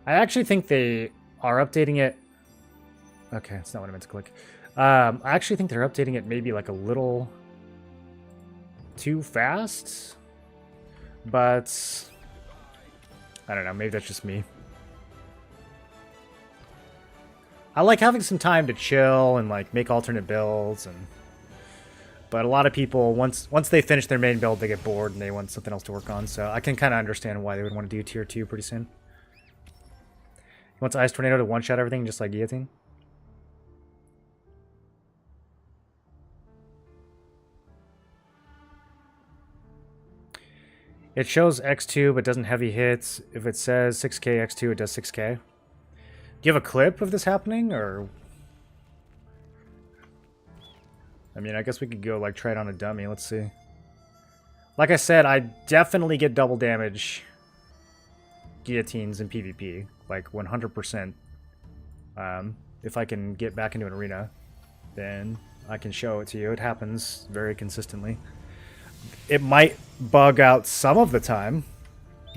I actually think they are updating it. Okay, that's not what I meant to click. I actually think they're updating it maybe like a little too fast. But I don't know, maybe that's just me. I like having some time to chill and like make alternate builds, but a lot of people once they finish their main build, they get bored and they want something else to work on. So I can kind of understand why they would want to do tier 2 pretty soon. He wants Ice Tornado to one-shot everything just like Guillotine. It shows X2 but doesn't heavy hits. If it says 6k X2, it does 6k. Do you have a clip of this happening, or? I mean, I guess we could go like try it on a dummy. Let's see. Like I said, I definitely get double damage guillotines in PvP, like 100%. If I can get back into an arena, then I can show it to you. It happens very consistently. It might bug out some of the time.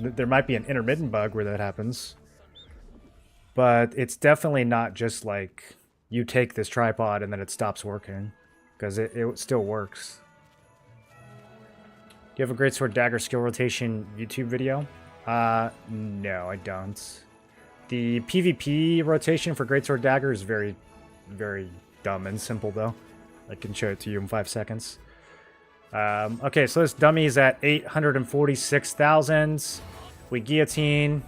There might be an intermittent bug where that happens. But it's definitely not just like you take this tripod and then it stops working. Because it still works. Do you have a Greatsword Dagger skill rotation YouTube video? No, I don't. The PvP rotation for Greatsword Dagger is very, very dumb and simple though. I can show it to you in 5 seconds. Okay, so this dummy is at 846,000. We guillotine.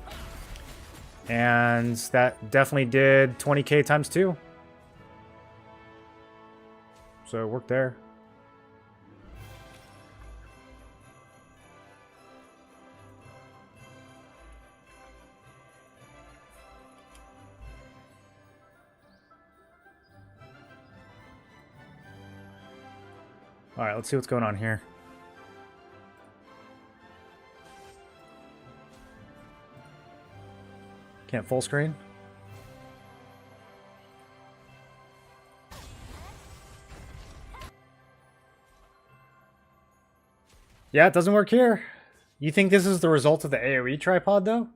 And that definitely did 20k times 2. So it worked there. Alright, let's see what's going on here. Can't full screen? Yeah, it doesn't work here. You think this is the result of the AoE tripod, though?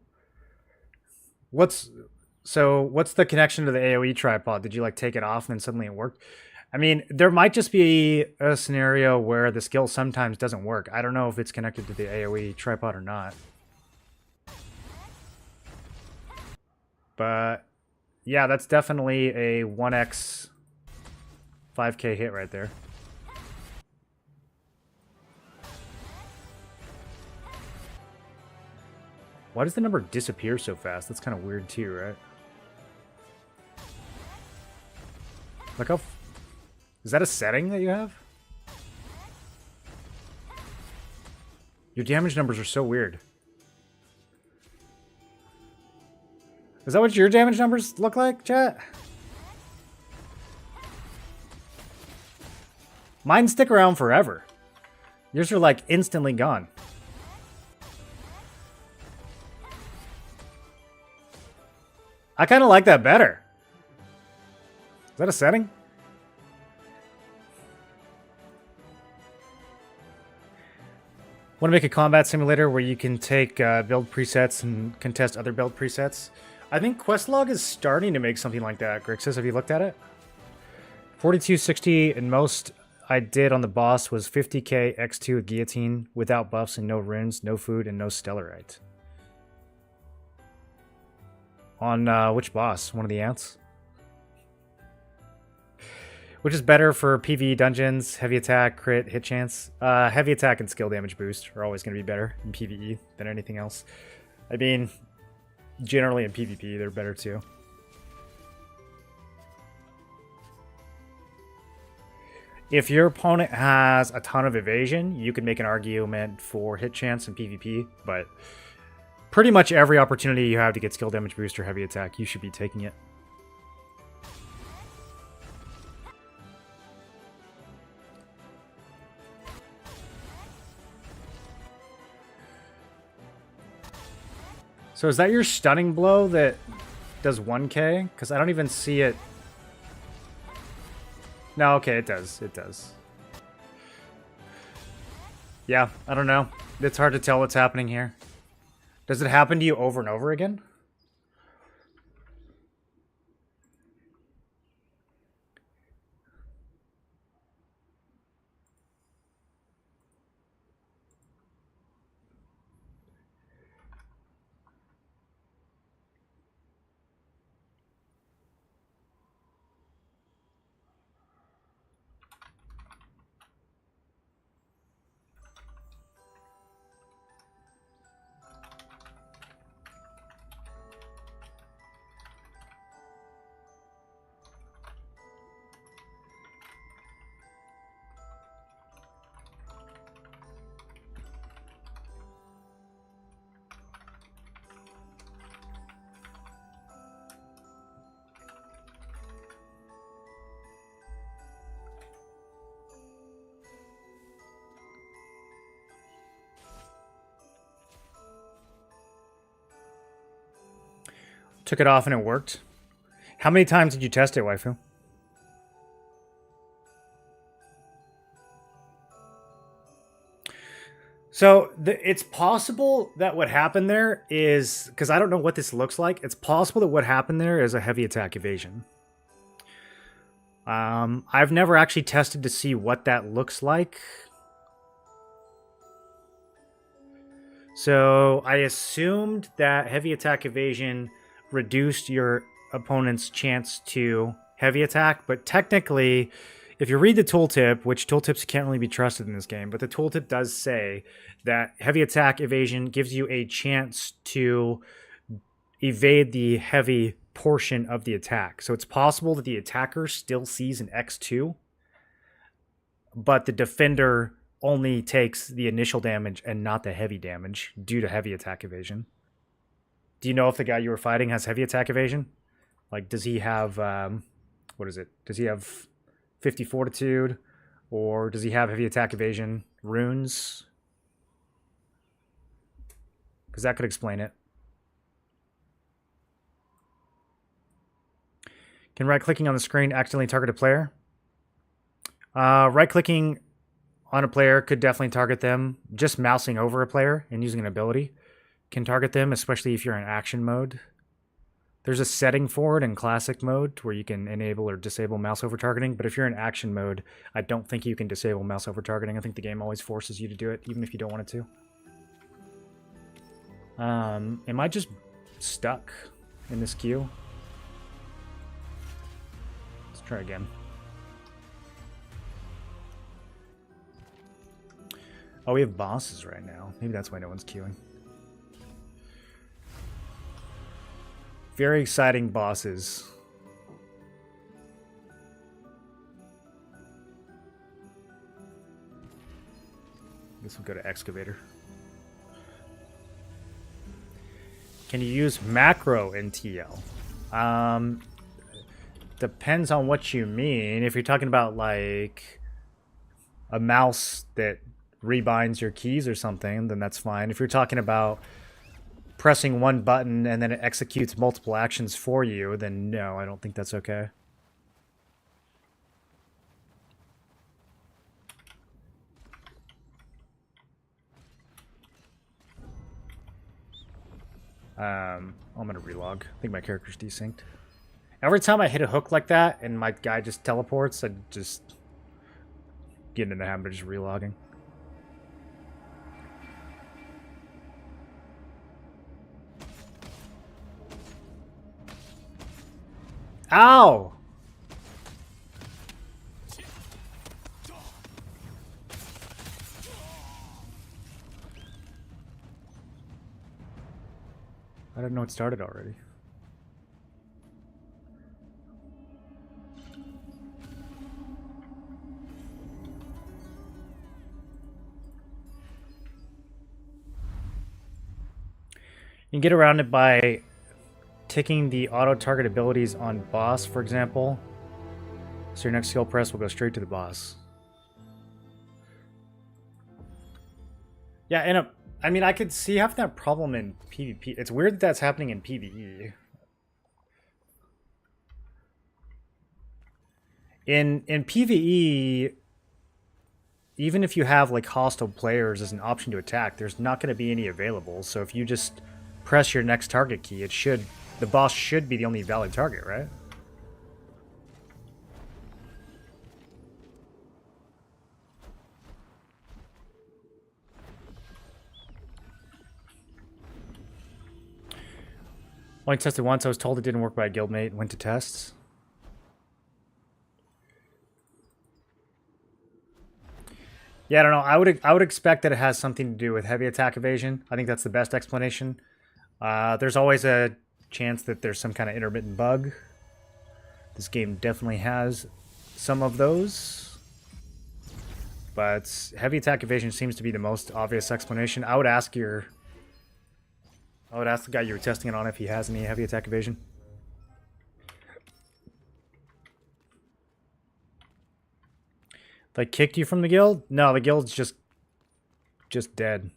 What's the connection to the AoE tripod? Did you, like, take it off and then suddenly it worked? I mean, there might just be a scenario where the skill sometimes doesn't work. I don't know if it's connected to the AoE tripod or not. But, yeah, that's definitely a 1x 5k hit right there. Why does the number disappear so fast? That's kind of weird too, right? Look how... Is that a setting that you have? Your damage numbers are so weird. Is that what your damage numbers look like, chat? Mine stick around forever. Yours are like instantly gone. I kind of like that better. Is that a setting? Want to make a combat simulator where you can take build presets and contest other build presets? I think Questlog is starting to make something like that. Grixis, have you looked at it? 4260 and most I did on the boss was 50k x2 with guillotine without buffs and no runes, no food, and no stellarite. On which boss? One of the ants? Which is better for PvE dungeons, heavy attack, crit, hit chance? Heavy attack and skill damage boost are always going to be better in PvE than anything else. I mean, generally in PvP, they're better too. If your opponent has a ton of evasion, you can make an argument for hit chance in PvP, but pretty much every opportunity you have to get skill damage boost or heavy attack, you should be taking it. So is that your stunning blow that does 1k? Because I don't even see it. No, okay, it does. It does. Yeah, I don't know. It's hard to tell what's happening here. Does it happen to you over and over again? Took it off and it worked. How many times did you test it, waifu? So it's possible that what happened there is, because I don't know what this looks like, it's possible that what happened there is a heavy attack evasion. I've never actually tested to see what that looks like. So I assumed that heavy attack evasion reduced your opponent's chance to heavy attack, but technically, if you read the tooltip, which tooltips can't really be trusted in this game, but the tooltip does say that heavy attack evasion gives you a chance to evade the heavy portion of the attack. So it's possible that the attacker still sees an X2, but the defender only takes the initial damage and not the heavy damage due to heavy attack evasion. Do you know if the guy you were fighting has heavy attack evasion? Like, does he have, what is it? Does he have 50 fortitude? Or does he have heavy attack evasion runes? Because that could explain it. Can right-clicking on the screen accidentally target a player? Right-clicking on a player could definitely target them. Just mousing over a player and using an ability can target them, especially if you're in action mode. There's a setting for it in classic mode where you can enable or disable mouse over targeting, but if you're in action mode, I don't think you can disable mouse over targeting. I think the game always forces you to do it, even if you don't want it to. Am I just stuck in this queue? Let's try again. Oh, we have bosses right now. Maybe that's why no one's queuing. Very exciting bosses. Guess we'll go to excavator. Can you use macro in TL? Depends on what you mean. If you're talking about like a mouse that rebinds your keys or something, then that's fine. If you're talking about pressing one button and then it executes multiple actions for you, then no, I don't think that's okay. I'm gonna relog. I think my character's desynced. Every time I hit a hook like that and my guy just teleports, I just get into the habit of just relogging. Ow! I didn't know it started already. You can get around it by ticking the auto-target abilities on boss, for example. So your next skill press will go straight to the boss. Yeah, and I mean, I could see having that problem in PvP. It's weird that that's happening in PvE. In PvE, even if you have like hostile players as an option to attack, there's not going to be any available. So if you just press your next target key, the boss should be the only valid target, right? Only tested once. I was told it didn't work by a guildmate. Went to tests. Yeah, I don't know. I would expect that it has something to do with heavy attack evasion. I think that's the best explanation. There's always a chance that there's some kind of intermittent bug. This game definitely has some of those. But heavy attack evasion seems to be the most obvious explanation. I would ask the guy you were testing it on if he has any heavy attack evasion. They kicked you from the guild? No, the guild's just dead.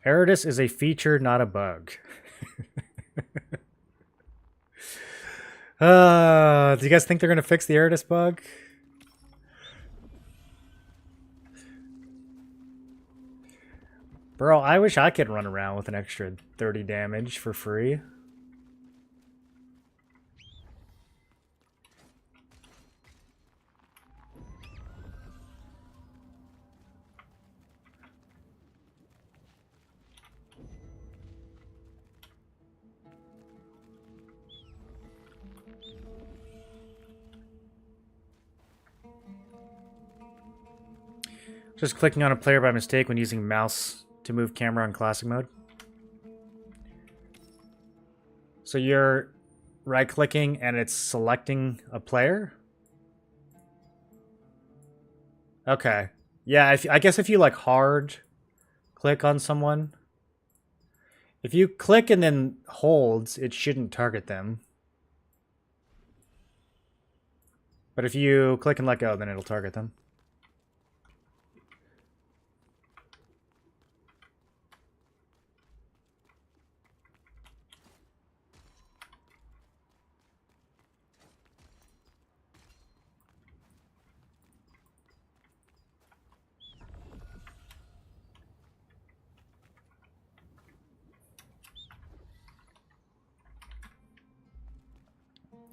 Eridus is a feature, not a bug. Do you guys think they're going to fix the Eridus bug? Bro, I wish I could run around with an extra 30 damage for free. Just clicking on a player by mistake when using mouse to move camera in classic mode. So you're right-clicking and it's selecting a player? Okay. Yeah, I guess if you like hard click on someone, if you click and then holds, it shouldn't target them. But if you click and let go, then it'll target them.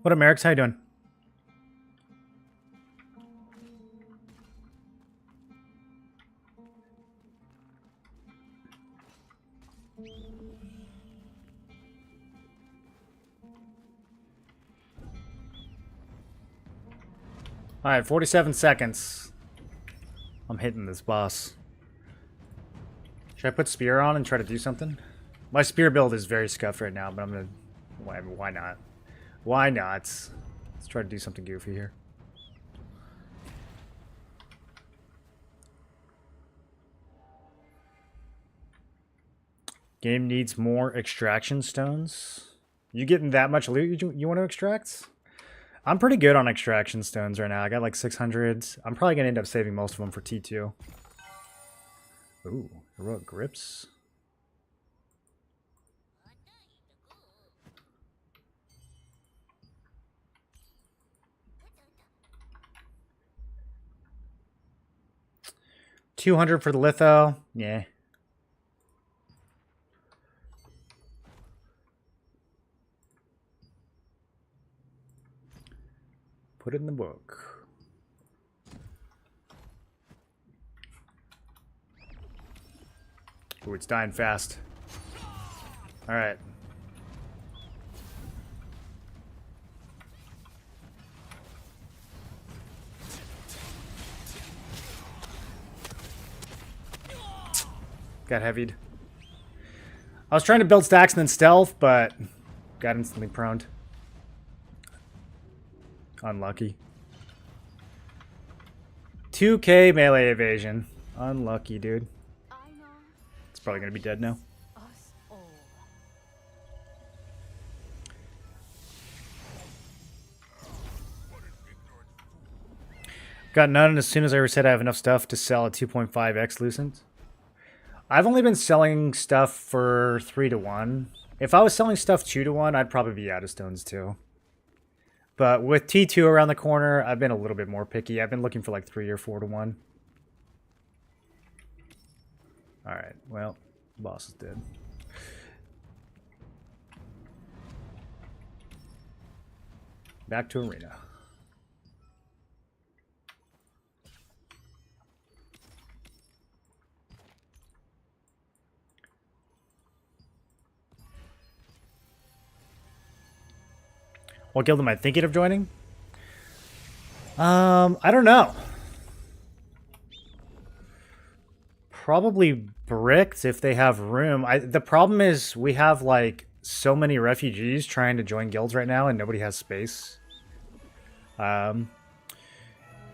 What up, Merrick? How you doing? Alright, 47 seconds. I'm hitting this boss. Should I put spear on and try to do something? My spear build is very scuffed right now, but I'm gonna... Why not? Why not? Let's try to do something goofy here. Game needs more extraction stones. You getting that much loot you want to extract? I'm pretty good on extraction stones right now. I got like 600. I'm probably going to end up saving most of them for T2. Ooh, heroic grips. $200 for the litho. Yeah. Put it in the book. Ooh, it's dying fast. Alright. Got heavied. I was trying to build stacks and then stealth, but got instantly proned. Unlucky. 2k melee evasion. Unlucky, dude. It's probably gonna be dead now. Got none as soon as I reset I have enough stuff to sell a 2.5x Lucent. I've only been selling stuff for 3 to 1. If I was selling stuff 2 to 1, I'd probably be out of stones too. But with T2 around the corner, I've been a little bit more picky. I've been looking for like 3 or 4 to 1. Alright, well, boss is dead. Back to arena. What guild am I thinking of joining? I don't know. Probably Bricked if they have room. The problem is we have like so many refugees trying to join guilds right now and nobody has space.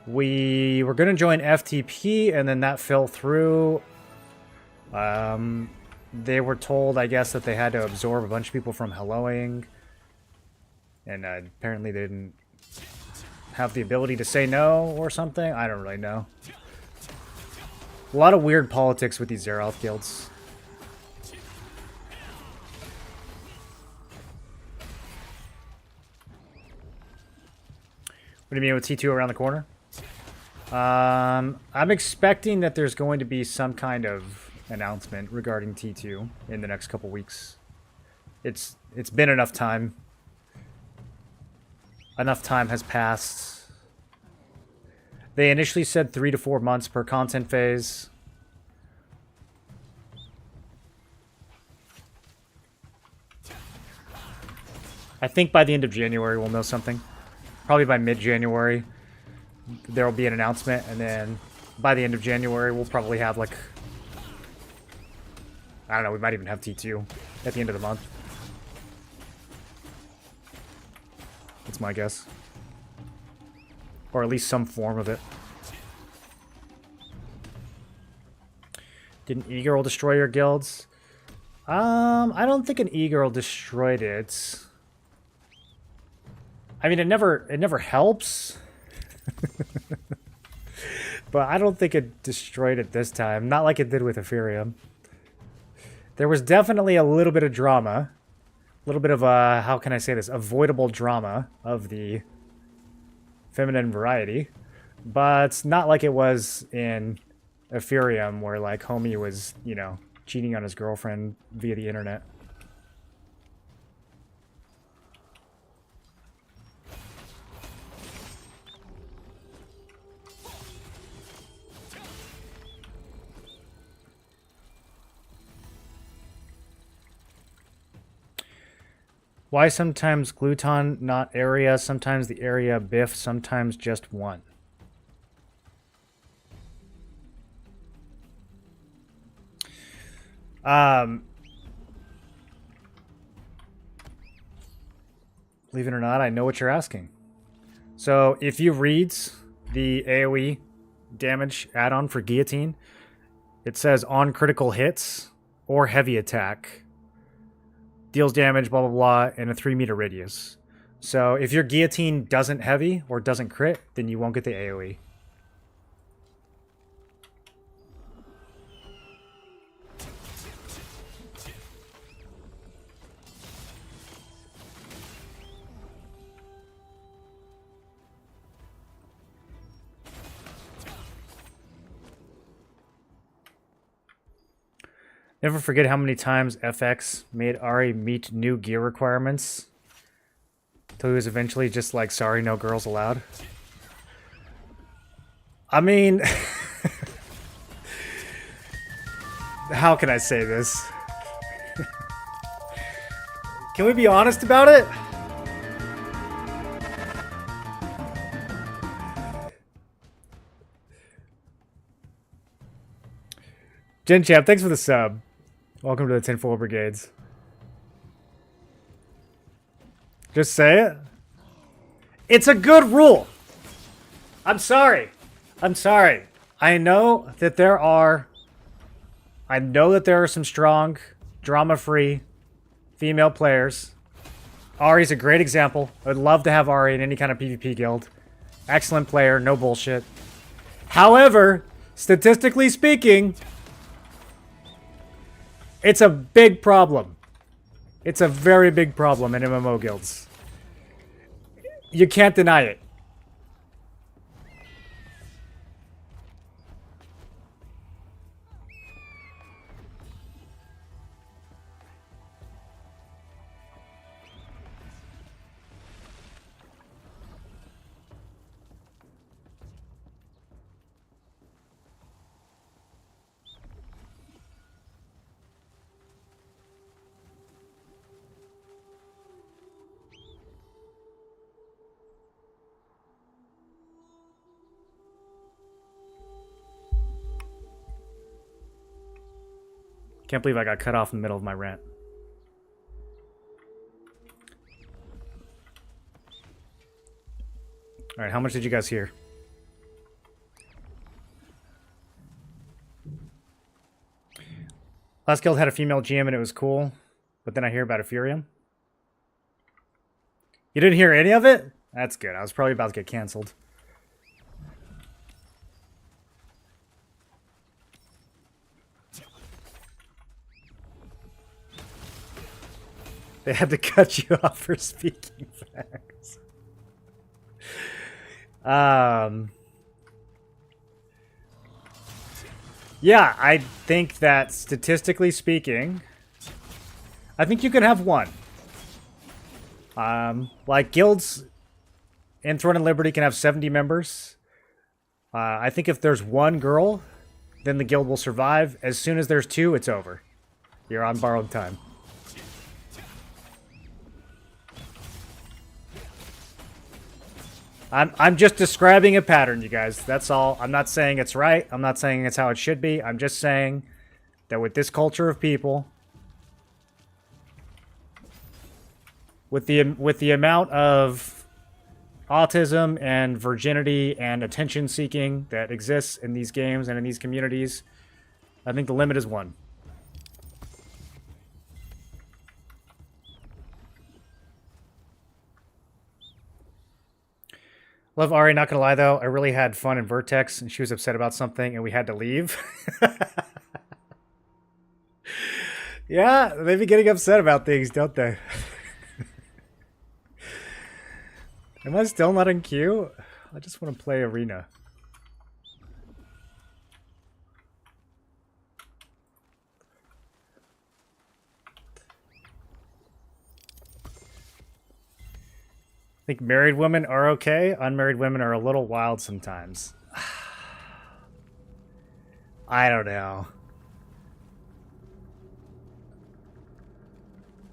We were going to join FTP and then that fell through. They were told, I guess, that they had to absorb a bunch of people from Helloing. And apparently they didn't have the ability to say no or something. I don't really know. A lot of weird politics with these Zeroth guilds. What do you mean with T2 around the corner? I'm expecting that there's going to be some kind of announcement regarding T2 in the next couple weeks. It's been enough time. Enough time has passed. They initially said 3 to 4 months per content phase. I think by the end of January we'll know something. Probably by mid-January there will be an announcement, and then by the end of January we'll probably have like... I don't know, we might even have T2 at the end of the month. That's my guess. Or at least some form of it. Did an e-girl destroy your guilds? I don't think an e-girl destroyed it. I mean, it never helps. But I don't think it destroyed it this time. Not like it did with Ethereum. There was definitely a little bit of drama. A little bit of how can I say this? Avoidable drama of the feminine variety. But not like it was in Ethereum where like homie was, you know, cheating on his girlfriend via the internet. Why sometimes gluton, not area, sometimes the area biff, sometimes just one? Believe it or not, I know what you're asking. So if you read the AoE damage add-on for Guillotine, it says on critical hits or heavy attack, deals damage, blah, blah, blah, in a 3-meter radius. So if your Guillotine doesn't heavy or doesn't crit, then you won't get the AoE. Never forget how many times FX made Ari meet new gear requirements till he was eventually just like, sorry, no girls allowed. I mean, how can I say this? Can we be honest about it? Gen Champ, thanks for the sub. Welcome to the Tinfoil Brigades. Just say it. It's a good rule. I'm sorry. I'm sorry. I know that there are some strong, drama-free female players. Ari's a great example. I would love to have Ari in any kind of PvP guild. Excellent player, no bullshit. However, statistically speaking, it's a big problem. It's a very big problem in MMO guilds. You can't deny it. Can't believe I got cut off in the middle of my rant. Alright, how much did you guys hear? Last guild had a female GM and it was cool, but then I hear about a Furium. You didn't hear any of it? That's good. I was probably about to get canceled. They had to cut you off for speaking facts. Yeah, I think that statistically speaking, I think you can have one. Like guilds in Throne and Liberty can have 70 members. I think if there's one girl, then the guild will survive. As soon as there's two, it's over. You're on borrowed time. I'm just describing a pattern, you guys. That's all. I'm not saying it's right. I'm not saying it's how it should be. I'm just saying that with this culture of people, with the amount of autism and virginity and attention seeking that exists in these games and in these communities, I think the limit is one. Love Ari, not gonna lie though, I really had fun in Vertex and she was upset about something and we had to leave. Yeah, they be getting upset about things, don't they? Am I still not in queue? I just want to play Arena. I think married women are okay. Unmarried women are a little wild sometimes. I don't know.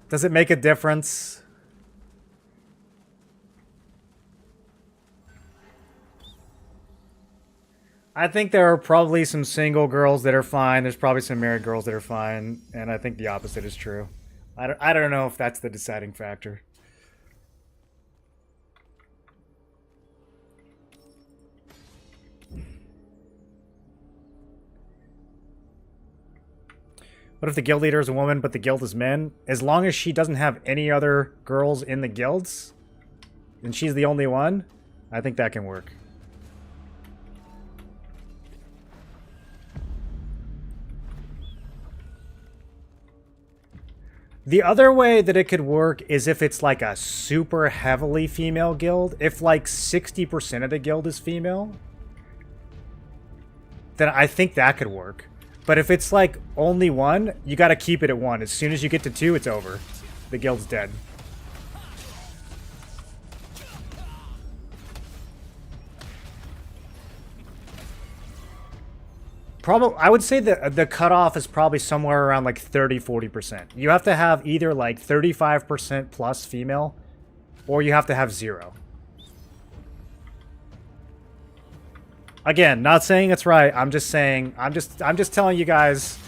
Does it make a difference? I think there are probably some single girls that are fine. There's probably some married girls that are fine. And I think the opposite is true. I don't know if that's the deciding factor. What if the guild leader is a woman, but the guild is men? As long as she doesn't have any other girls in the guilds, and she's the only one, I think that can work. The other way that it could work is if it's like a super heavily female guild. If like 60% of the guild is female, then I think that could work. But if it's like only one, you gotta keep it at one. As soon as you get to two, it's over. The guild's dead. Probably, I would say that the cutoff is probably somewhere around like 30-40%. You have to have either like 35% plus female, or you have to have 0. Again, not saying it's right. I'm just saying, I'm just telling you guys,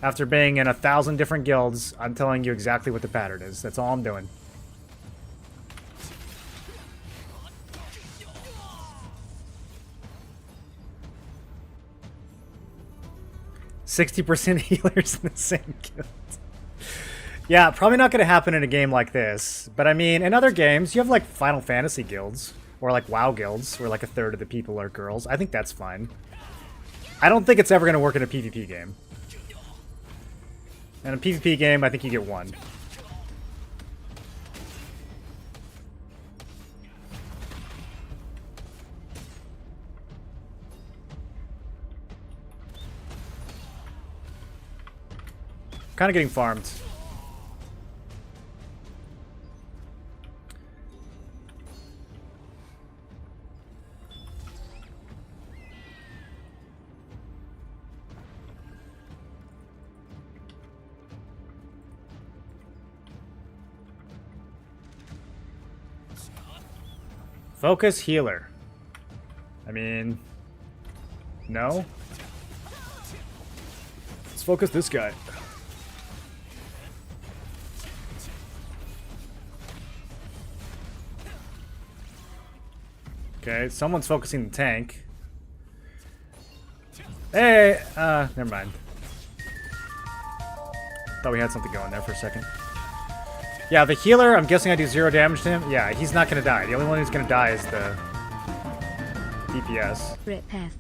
after being in 1,000 different guilds, I'm telling you exactly what the pattern is. That's all I'm doing. "60% healers in the same guild." Yeah, probably not going to happen in a game like this. But I mean, in other games, you have like Final Fantasy guilds. Or like WoW guilds, where like a third of the people are girls. I think that's fine. I don't think it's ever going to work in a PvP game. In a PvP game, I think you get one. Kind of getting farmed. Focus healer. I mean, no. Let's focus this guy. Okay, someone's focusing the tank. Hey, never mind. Thought we had something going there for a second. Yeah, the healer, I'm guessing I do 0 damage to him. Yeah, he's not going to die. The only one who's going to die is the DPS. Repeth.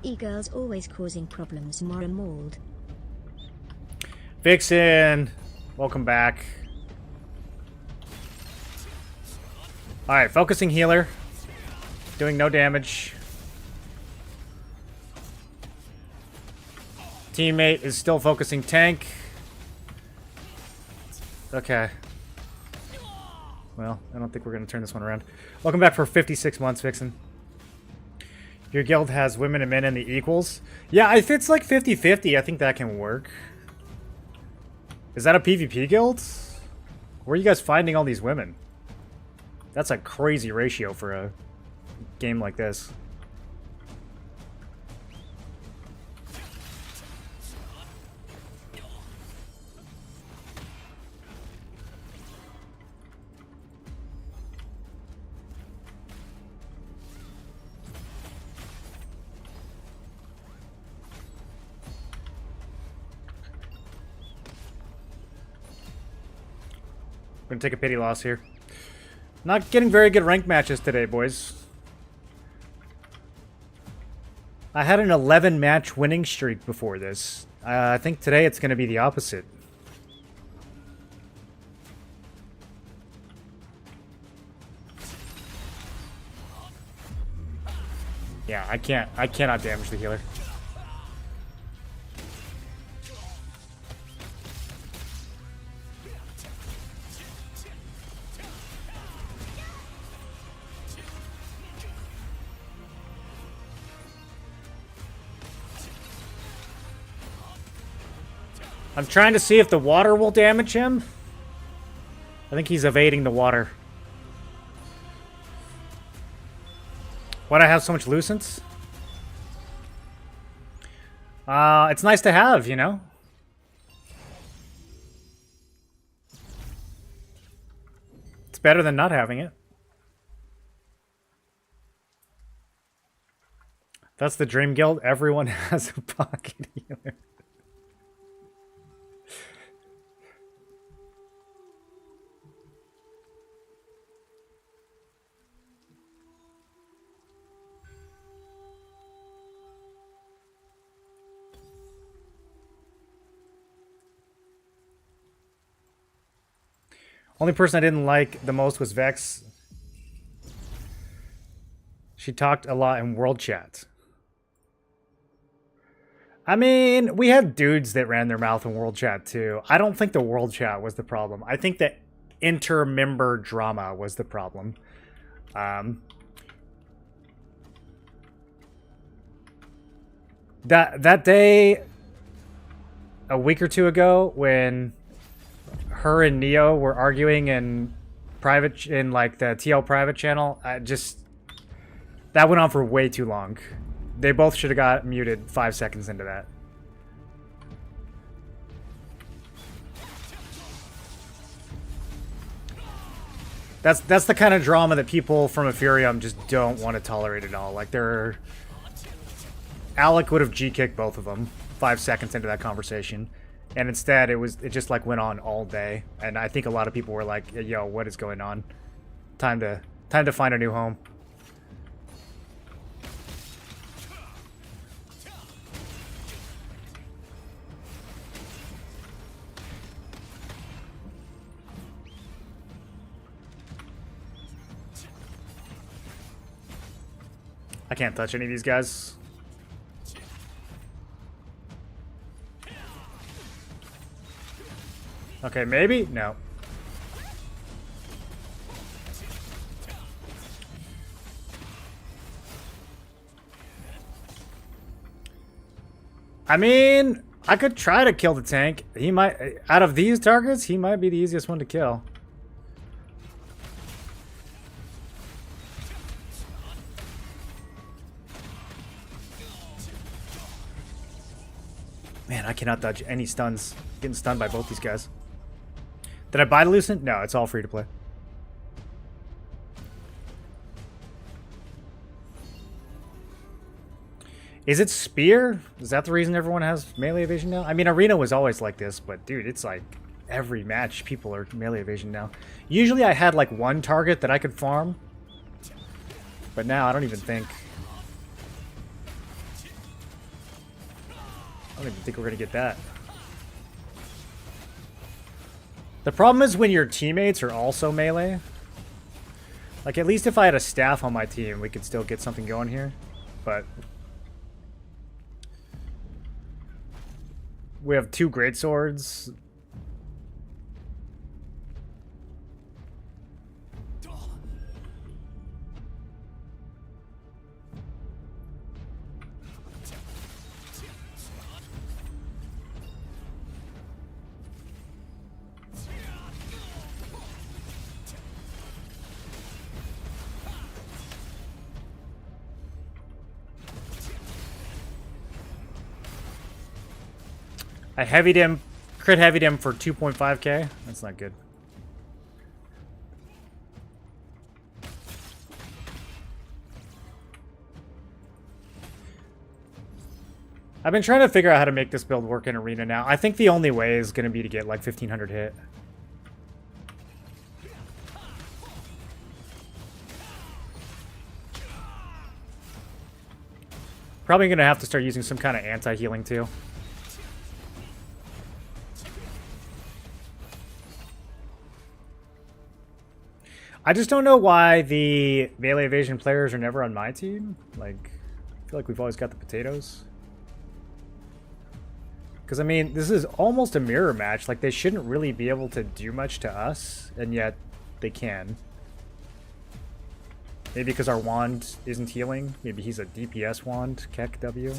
E-girls always causing problems. Mora Mauled. Vixen, welcome back. Alright, focusing healer. Doing no damage. Teammate is still focusing tank. Okay. Well, I don't think we're going to turn this one around. Welcome back for 56 months, Vixen. Your guild has women and men in the equals. Yeah, if it's like 50-50, I think that can work. Is that a PvP guild? Where are you guys finding all these women? That's a crazy ratio for a game like this. We're gonna take a pity loss here. Not getting very good rank matches today, boys. I had an 11 match winning streak before this. I think today it's gonna be the opposite. Yeah, I cannot damage the healer. I'm trying to see if the water will damage him. I think he's evading the water. Why'd I have so much Lucence? It's nice to have, you know? It's better than not having it. That's the dream guild. Everyone has a pocket healer. Only person I didn't like the most was Vex. She talked a lot in world chat. I mean, we had dudes that ran their mouth in world chat too. I don't think the world chat was the problem. I think that inter-member drama was the problem. That day, a week or two ago, when her and Neo were arguing in private, in like the TL private channel, that went on for way too long. They both should have got muted 5 seconds into that. That's the kind of drama that people from Ethereum just don't want to tolerate at all. Like, Alec would have G-kicked both of them 5 seconds into that conversation. And instead, it just like went on all day. And I think a lot of people were like, yo, what is going on? Time to find a new home. I can't touch any of these guys. Okay, maybe? No. I mean, I could try to kill the tank. He might, out of these targets, he might be the easiest one to kill. Man, I cannot dodge any stuns. Getting stunned by both these guys. Did I buy the Lucent? No, it's all free to play. Is it Spear? Is that the reason everyone has melee evasion now? I mean, Arena was always like this, but dude, it's like every match people are melee evasion now. Usually I had like one target that I could farm. But now I don't even think... I don't even think we're going to get that. The problem is when your teammates are also melee. Like, at least if I had a staff on my team, we could still get something going here. But... we have 2 greatswords. I heavied him, crit heavied him for 2.5k. That's not good. I've been trying to figure out how to make this build work in Arena now. I think the only way is going to be to get like 1500 hit. Probably going to have to start using some kind of anti-healing too. I just don't know why the melee evasion players are never on my team. Like, I feel like we've always got the potatoes. Because, I mean, this is almost a mirror match. Like, they shouldn't really be able to do much to us, and yet they can. Maybe because our wand isn't healing. Maybe he's a DPS wand, Keck W.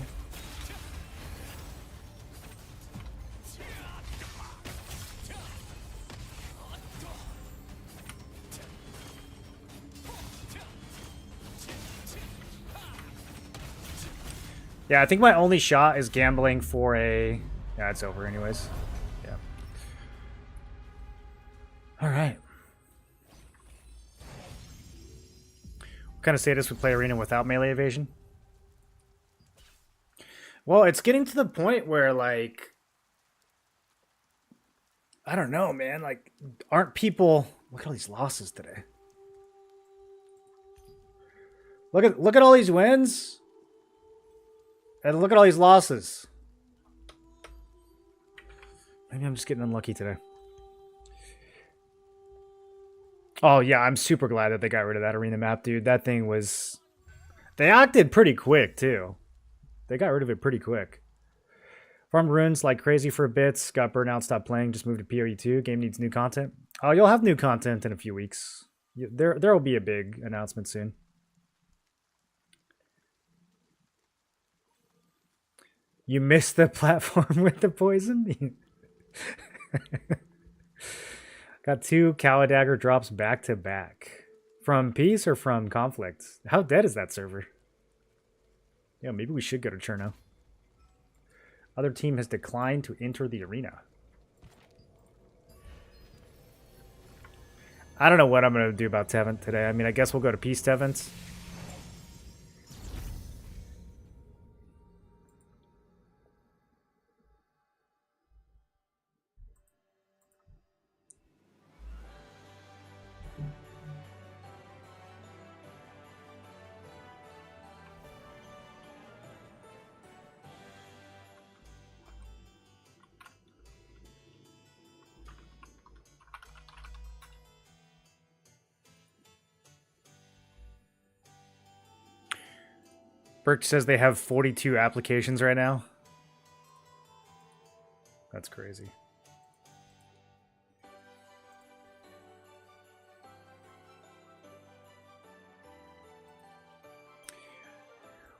Yeah, I think my only shot is gambling for a... yeah, it's over anyways. Yeah. Alright. What kind of status would play Arena without melee evasion? Well, it's getting to the point where, like... I don't know, man. Like, aren't people... look at all these losses today. Look at all these wins. And look at all these losses. Maybe I'm just getting unlucky today. Oh yeah, I'm super glad that they got rid of that arena map, dude. That thing was... They acted pretty quick, too. They got rid of it pretty quick. Farmed runes like crazy for a bit. Got burnt out, stopped playing, just moved to PoE 2. Game needs new content. Oh, you'll have new content in a few weeks. There will be a big announcement soon. You missed the platform with the poison? Got 2 Kaladagger drops back to back. From Peace or from Conflict? How dead is that server? Yeah, maybe we should go to Cherno. Other team has declined to enter the arena. I don't know what I'm going to do about Tevent today. I mean, I guess we'll go to Peace Tevent. Burke says they have 42 applications right now. That's crazy.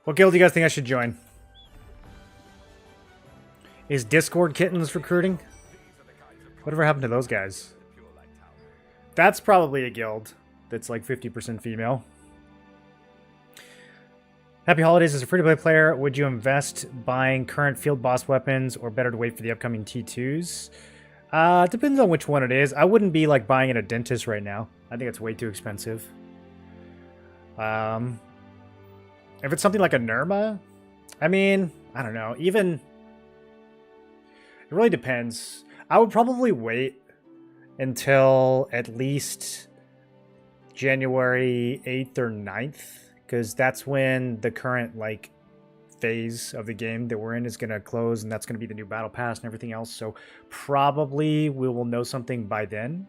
What guild do you guys think I should join? Is Discord Kittens recruiting? Whatever happened to those guys? That's probably a guild that's like 50% female. Happy Holidays. As a free-to-play player, would you invest buying current field boss weapons or better to wait for the upcoming T2s? Depends on which one it is. I wouldn't be like buying at a dentist right now. I think it's way too expensive. If it's something like a Nirma, I mean, I don't know. Even... It really depends. I would probably wait until at least January 8th or 9th. Because that's when the current, like, phase of the game that we're in is going to close, and that's going to be the new battle pass and everything else. So probably we will know something by then.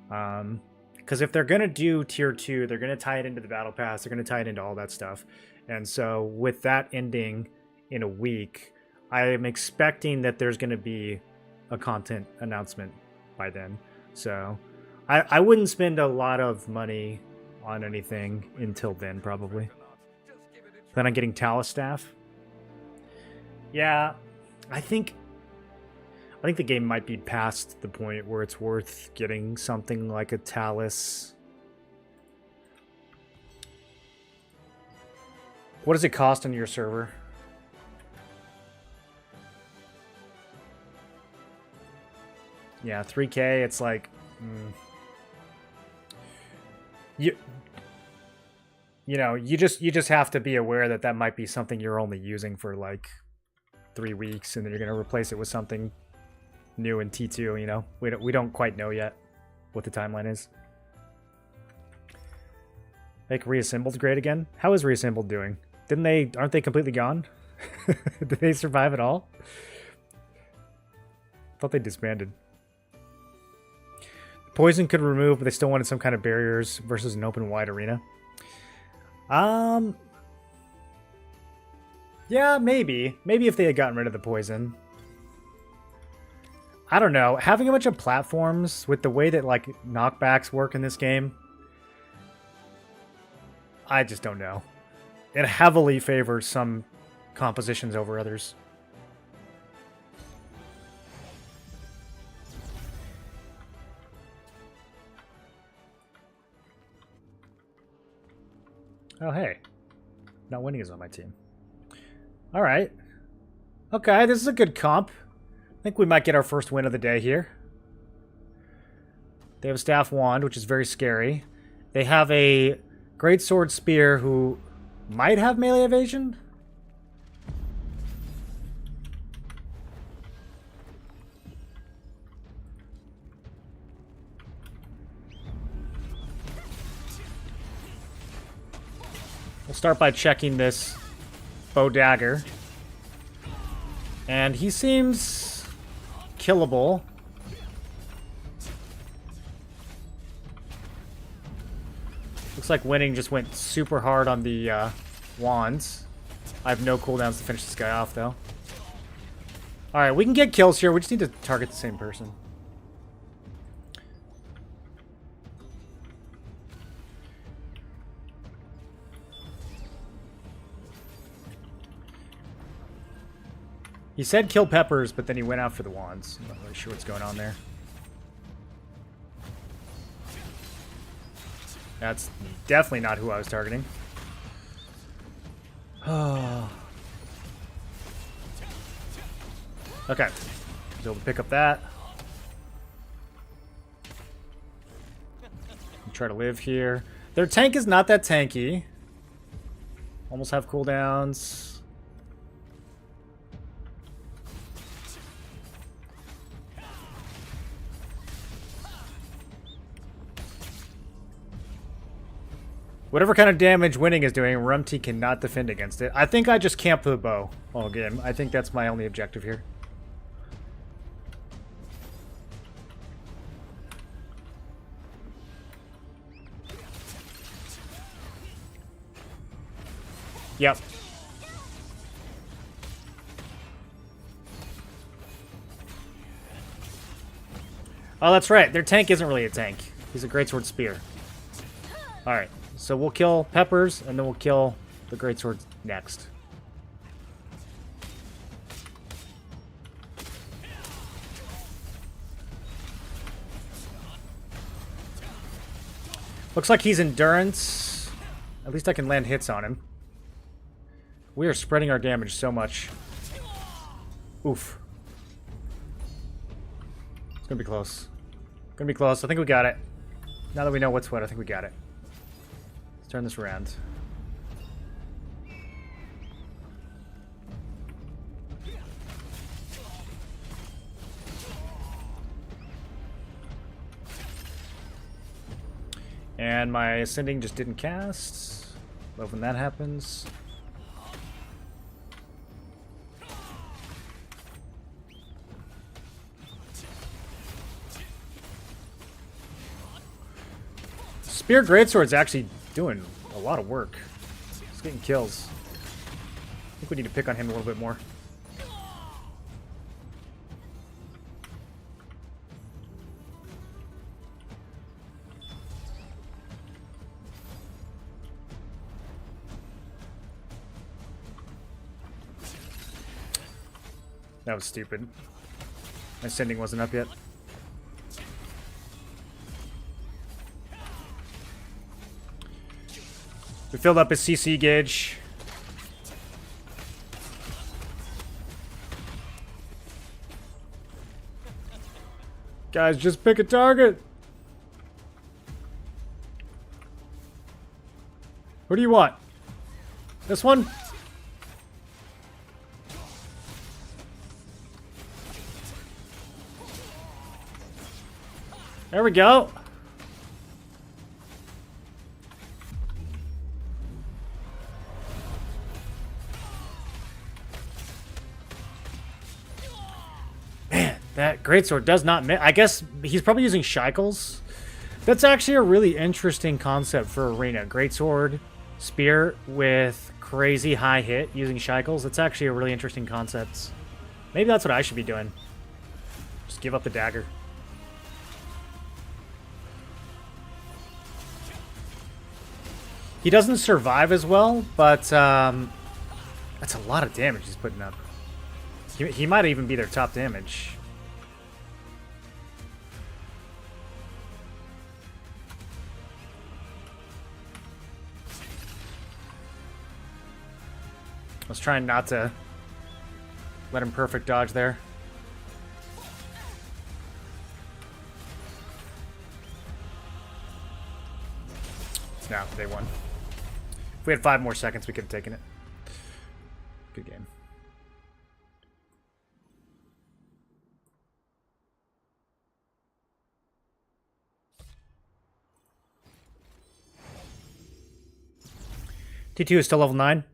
Because if they're going to do Tier 2, they're going to tie it into the battle pass. They're going to tie it into all that stuff. And so with that ending in a week, I am expecting that there's going to be a content announcement by then. So I wouldn't spend a lot of money on anything until then, probably. Then I'm getting Talus Staff. Yeah, I think the game might be past the point where it's worth getting something like a Talus. What does it cost on your server? Yeah, 3K, it's like... You know, you just have to be aware that that might be something you're only using for like 3 weeks, and then you're gonna replace it with something new in T2. You know, we don't quite know yet what the timeline is. Make Reassembled great again. How is Reassembled doing? Aren't they completely gone? Did they survive at all? Thought they disbanded. Poison could remove, but they still wanted some kind of barriers versus an open wide arena. Yeah, maybe. Maybe if they had gotten rid of the poison. I don't know. Having a bunch of platforms with the way that, like, knockbacks work in this game, I just don't know. It heavily favors some compositions over others. Oh, hey. Not winning is on my team. Alright. Okay, this is a good comp. I think we might get our first win of the day here. They have a Staff Wand, which is very scary. They have a Great Sword Spear who might have melee evasion? We'll start by checking this bow dagger. And he seems killable. Looks like winning just went super hard on the wands. I have no cooldowns to finish this guy off, though. Alright, we can get kills here. We just need to target the same person. He said kill Peppers, but then he went out for the wands. I'm not really sure what's going on there. That's definitely not who I was targeting. Okay. So we'll pick up that. Try to live here. Their tank is not that tanky. Almost have cooldowns. Whatever kind of damage winning is doing, Rumty cannot defend against it. I think I just camp the bow all game. I think that's my only objective here. Yep. Oh, that's right. Their tank isn't really a tank. He's a greatsword spear. Alright. So we'll kill Peppers, and then we'll kill the greatsword next. Looks like he's endurance. At least I can land hits on him. We are spreading our damage so much. Oof. It's gonna be close. Gonna be close. I think we got it. Now that we know what's what, I think we got it. Let's turn this around. And my ascending just didn't cast. Love when that happens. Spear Greatsword's actually doing a lot of work. He's getting kills. I think we need to pick on him a little bit more. That was stupid. My sending wasn't up yet. We filled up his CC gauge. Guys, just pick a target. Who do you want? This one? There we go. Man, that greatsword does not miss. I guess he's probably using Shackles. That's actually a really interesting concept for Arena. Greatsword, spear with crazy high hit using Shackles. That's actually a really interesting concept. Maybe that's what I should be doing. Just give up the dagger. He doesn't survive as well, but that's a lot of damage he's putting up. He might even be their top damage. I was trying not to let him perfect dodge there. Now, they won. If we had 5 more seconds, we could have taken it. Good game. T2 is still level 9?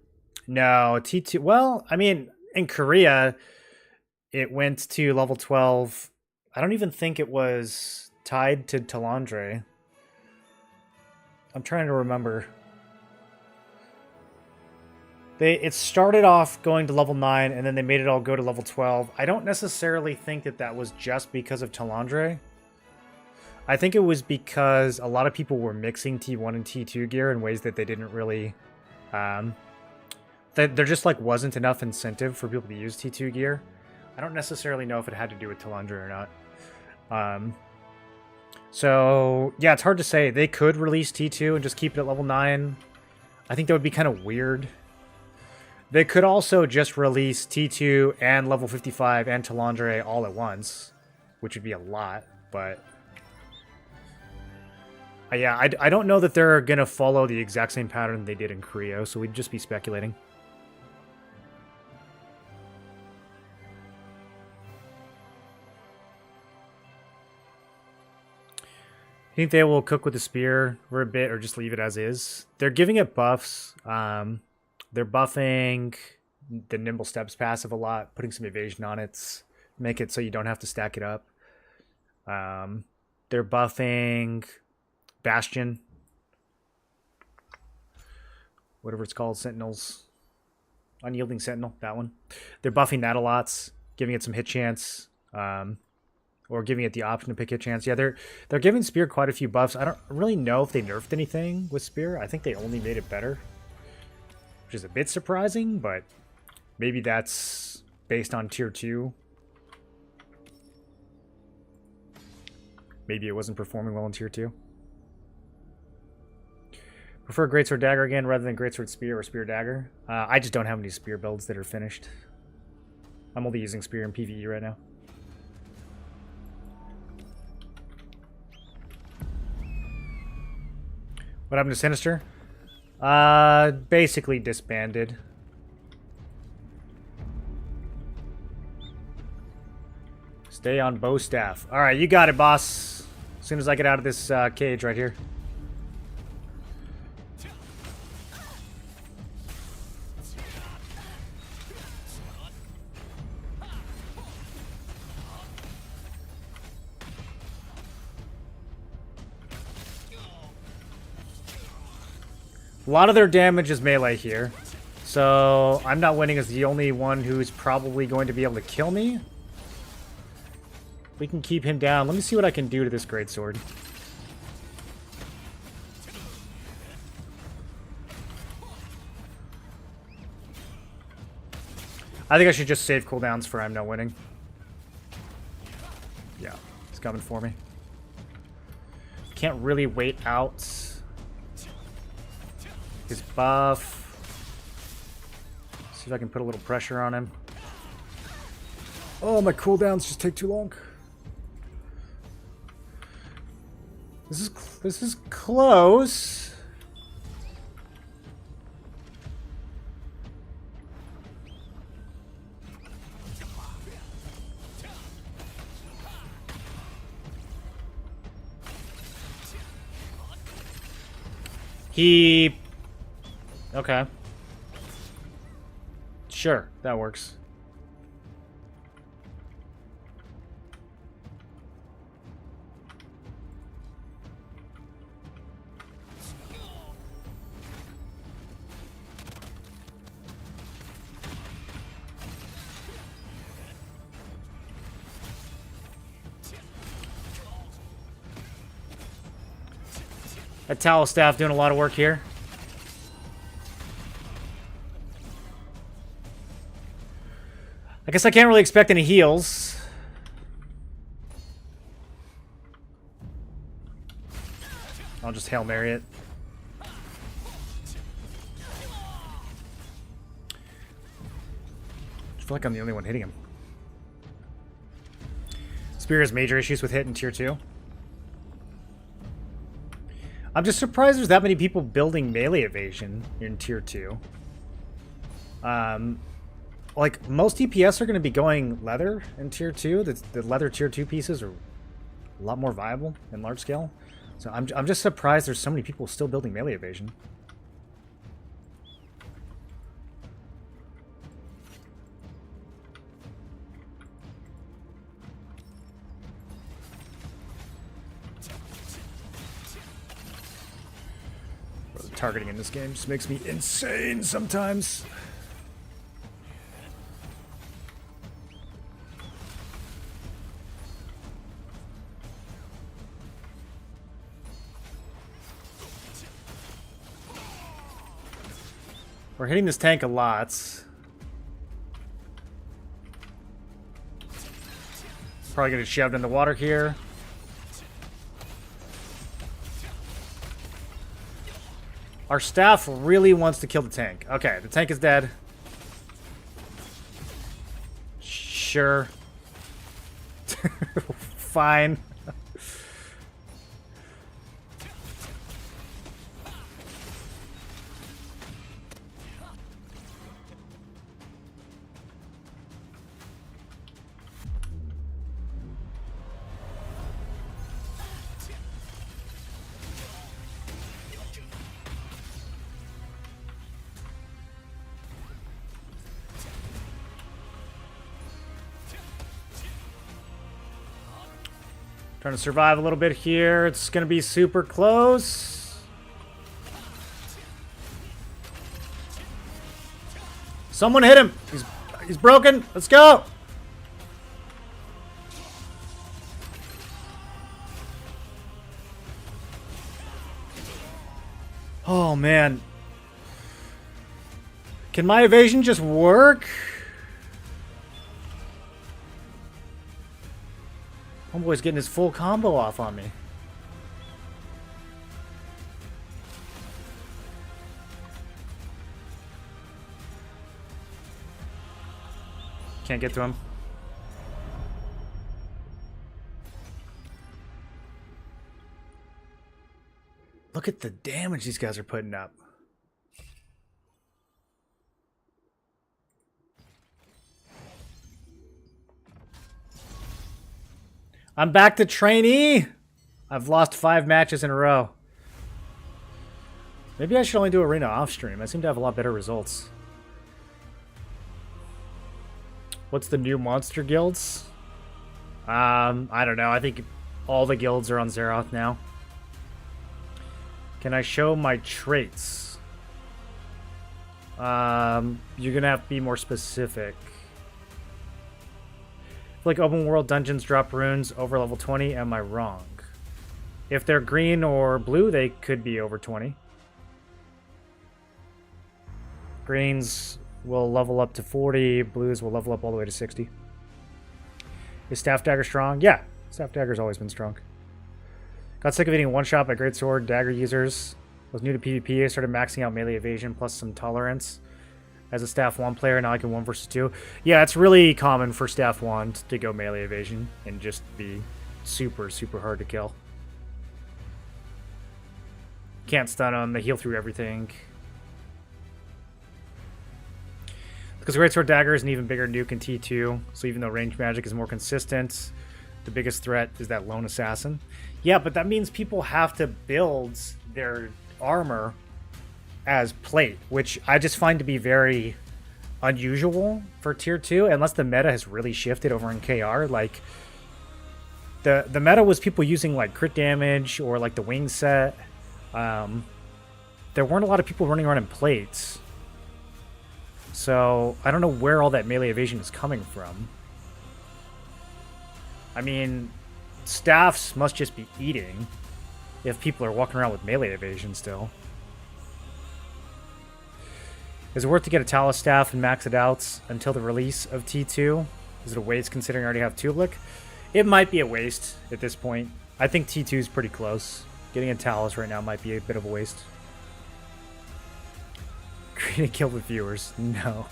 No, T2... Well, I mean, in Korea, it went to level 12. I don't even think it was tied to Talandre. I'm trying to remember. It started off going to level 9, and then they made it all go to level 12. I don't necessarily think that that was just because of Talandre. I think it was because a lot of people were mixing T1 and T2 gear in ways that they didn't really... that there just like wasn't enough incentive for people to use T2 gear. I don't necessarily know if it had to do with Talandre or not. So, yeah, it's hard to say. They could release T2 and just keep it at level 9. I think that would be kind of weird. They could also just release T2 and level 55 and Talandre all at once, which would be a lot, but... yeah, I don't know that they're going to follow the exact same pattern they did in Creo, so we'd just be speculating. I think they will cook with the spear for a bit or just leave it as is. They're giving it buffs. They're buffing the Nimble Steps passive a lot, putting some evasion on it, make it so you don't have to stack it up. They're buffing Bastion, whatever it's called, Sentinels, Unyielding Sentinel, that one. They're buffing that a lot, giving it some hit chance, or giving it the option to pick hit chance. Yeah, they're giving Spear quite a few buffs. I don't really know if they nerfed anything with Spear. I think they only made it better, which is a bit surprising, but maybe that's based on tier 2. Maybe it wasn't performing well in tier 2. Prefer Greatsword Dagger again rather than Greatsword Spear or Spear Dagger. I just don't have any Spear builds that are finished. I'm only using Spear in PvE right now. What happened to Sinister? Basically disbanded. Stay on bow staff. Alright, you got it, boss. As soon as I get out of this cage right here. A lot of their damage is melee here, so I'm not winning as the only one who's probably going to be able to kill me. We can keep him down. Let me see what I can do to this greatsword. I think I should just save cooldowns for I'm not winning. Yeah, he's coming for me. Can't really wait out his buff. See if I can put a little pressure on him. Oh, my cooldowns just take too long. This is close. Okay. Sure, that works. That Towel Staff doing a lot of work here. I guess I can't really expect any heals. I'll just Hail Mary it. I feel like I'm the only one hitting him. Spear has major issues with hit in tier 2. I'm just surprised there's that many people building melee evasion in tier 2. Like, most DPS are going to be going leather in tier 2. The leather tier 2 pieces are a lot more viable in large scale. So I'm just surprised there's so many people still building melee evasion. targeting in this game just makes me insane sometimes. We're hitting this tank a lot. Probably gonna get shoved in the water here. Our staff really wants to kill the tank. Okay, the tank is dead. Sure. Fine. Trying to survive a little bit here. It's going to be super close. Someone hit him. He's broken. Let's go. Oh, man. Can my evasion just work? Homeboy's getting his full combo off on me. Can't get to him. Look at the damage these guys are putting up. I'm back to trainee. I've lost 5 matches in a row. Maybe I should only do arena off stream. I seem to have a lot better results. What's the new monster guilds? I don't know. I think all the guilds are on Zeroth now. Can I show my traits? You're gonna have to be more specific. Like open world dungeons drop runes over level 20, am I wrong? If they're green or blue, they could be over 20. Greens will level up to 40, blues will level up all the way to 60. Is Staff Dagger strong? Yeah, Staff Dagger's always been strong. Got sick of eating one shot by Greatsword Dagger users. Was new to PvP, I started maxing out melee evasion plus some tolerance. As a Staff Wand player, now I can 1 versus 2. Yeah, it's really common for Staff Wand to go melee evasion and just be super, super hard to kill. Can't stun them, they heal through everything. Because Greatsword Dagger is an even bigger nuke in T2, so even though range magic is more consistent, the biggest threat is that lone assassin. Yeah, but that means people have to build their armor as plate, which I just find to be very unusual for tier 2, unless the meta has really shifted over in KR. Like the meta was people using like crit damage or like the wing set. There weren't a lot of people running around in plates, so I don't know where all that melee evasion is coming from. I mean, staffs must just be eating if people are walking around with melee evasion still. Is it worth to get a Talus staff and max it out until the release of T2? Is it a waste considering I already have Tublik? It might be a waste at this point. I think T2 is pretty close. Getting a Talus right now might be a bit of a waste. Create a kill with viewers. No.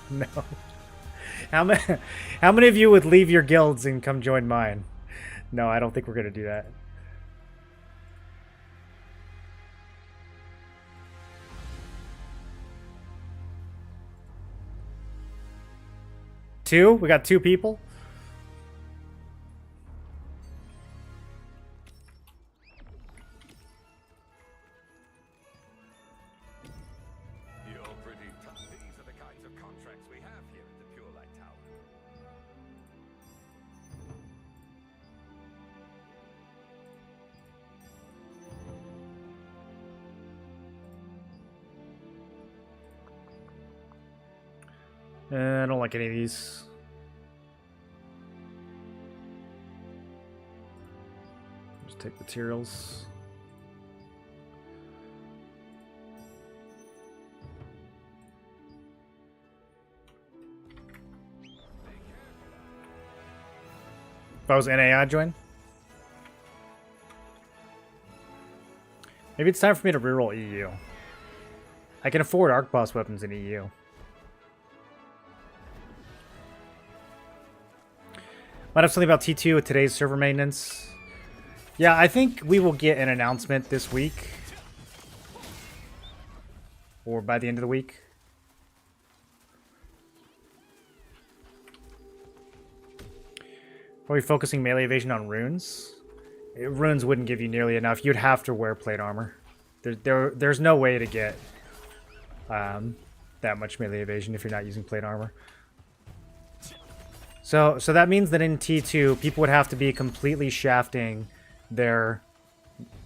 No. How many of you would leave your guilds and come join mine? No, I don't think we're going to do that. Two? We got 2 people? You're pretty tough. These are the kinds of contracts we have here at the Pure Light Tower. I don't like any of these. Just take materials. If I was NA, I'd join. Maybe it's time for me to reroll EU. I can afford Arc Boss weapons in EU. Might have something about T2 with today's server maintenance. Yeah, I think we will get an announcement this week. Or by the end of the week. Are we focusing melee evasion on runes? Runes wouldn't give you nearly enough. You'd have to wear plate armor. There's no way to get that much melee evasion if you're not using plate armor. So that means that in T2, people would have to be completely shafting their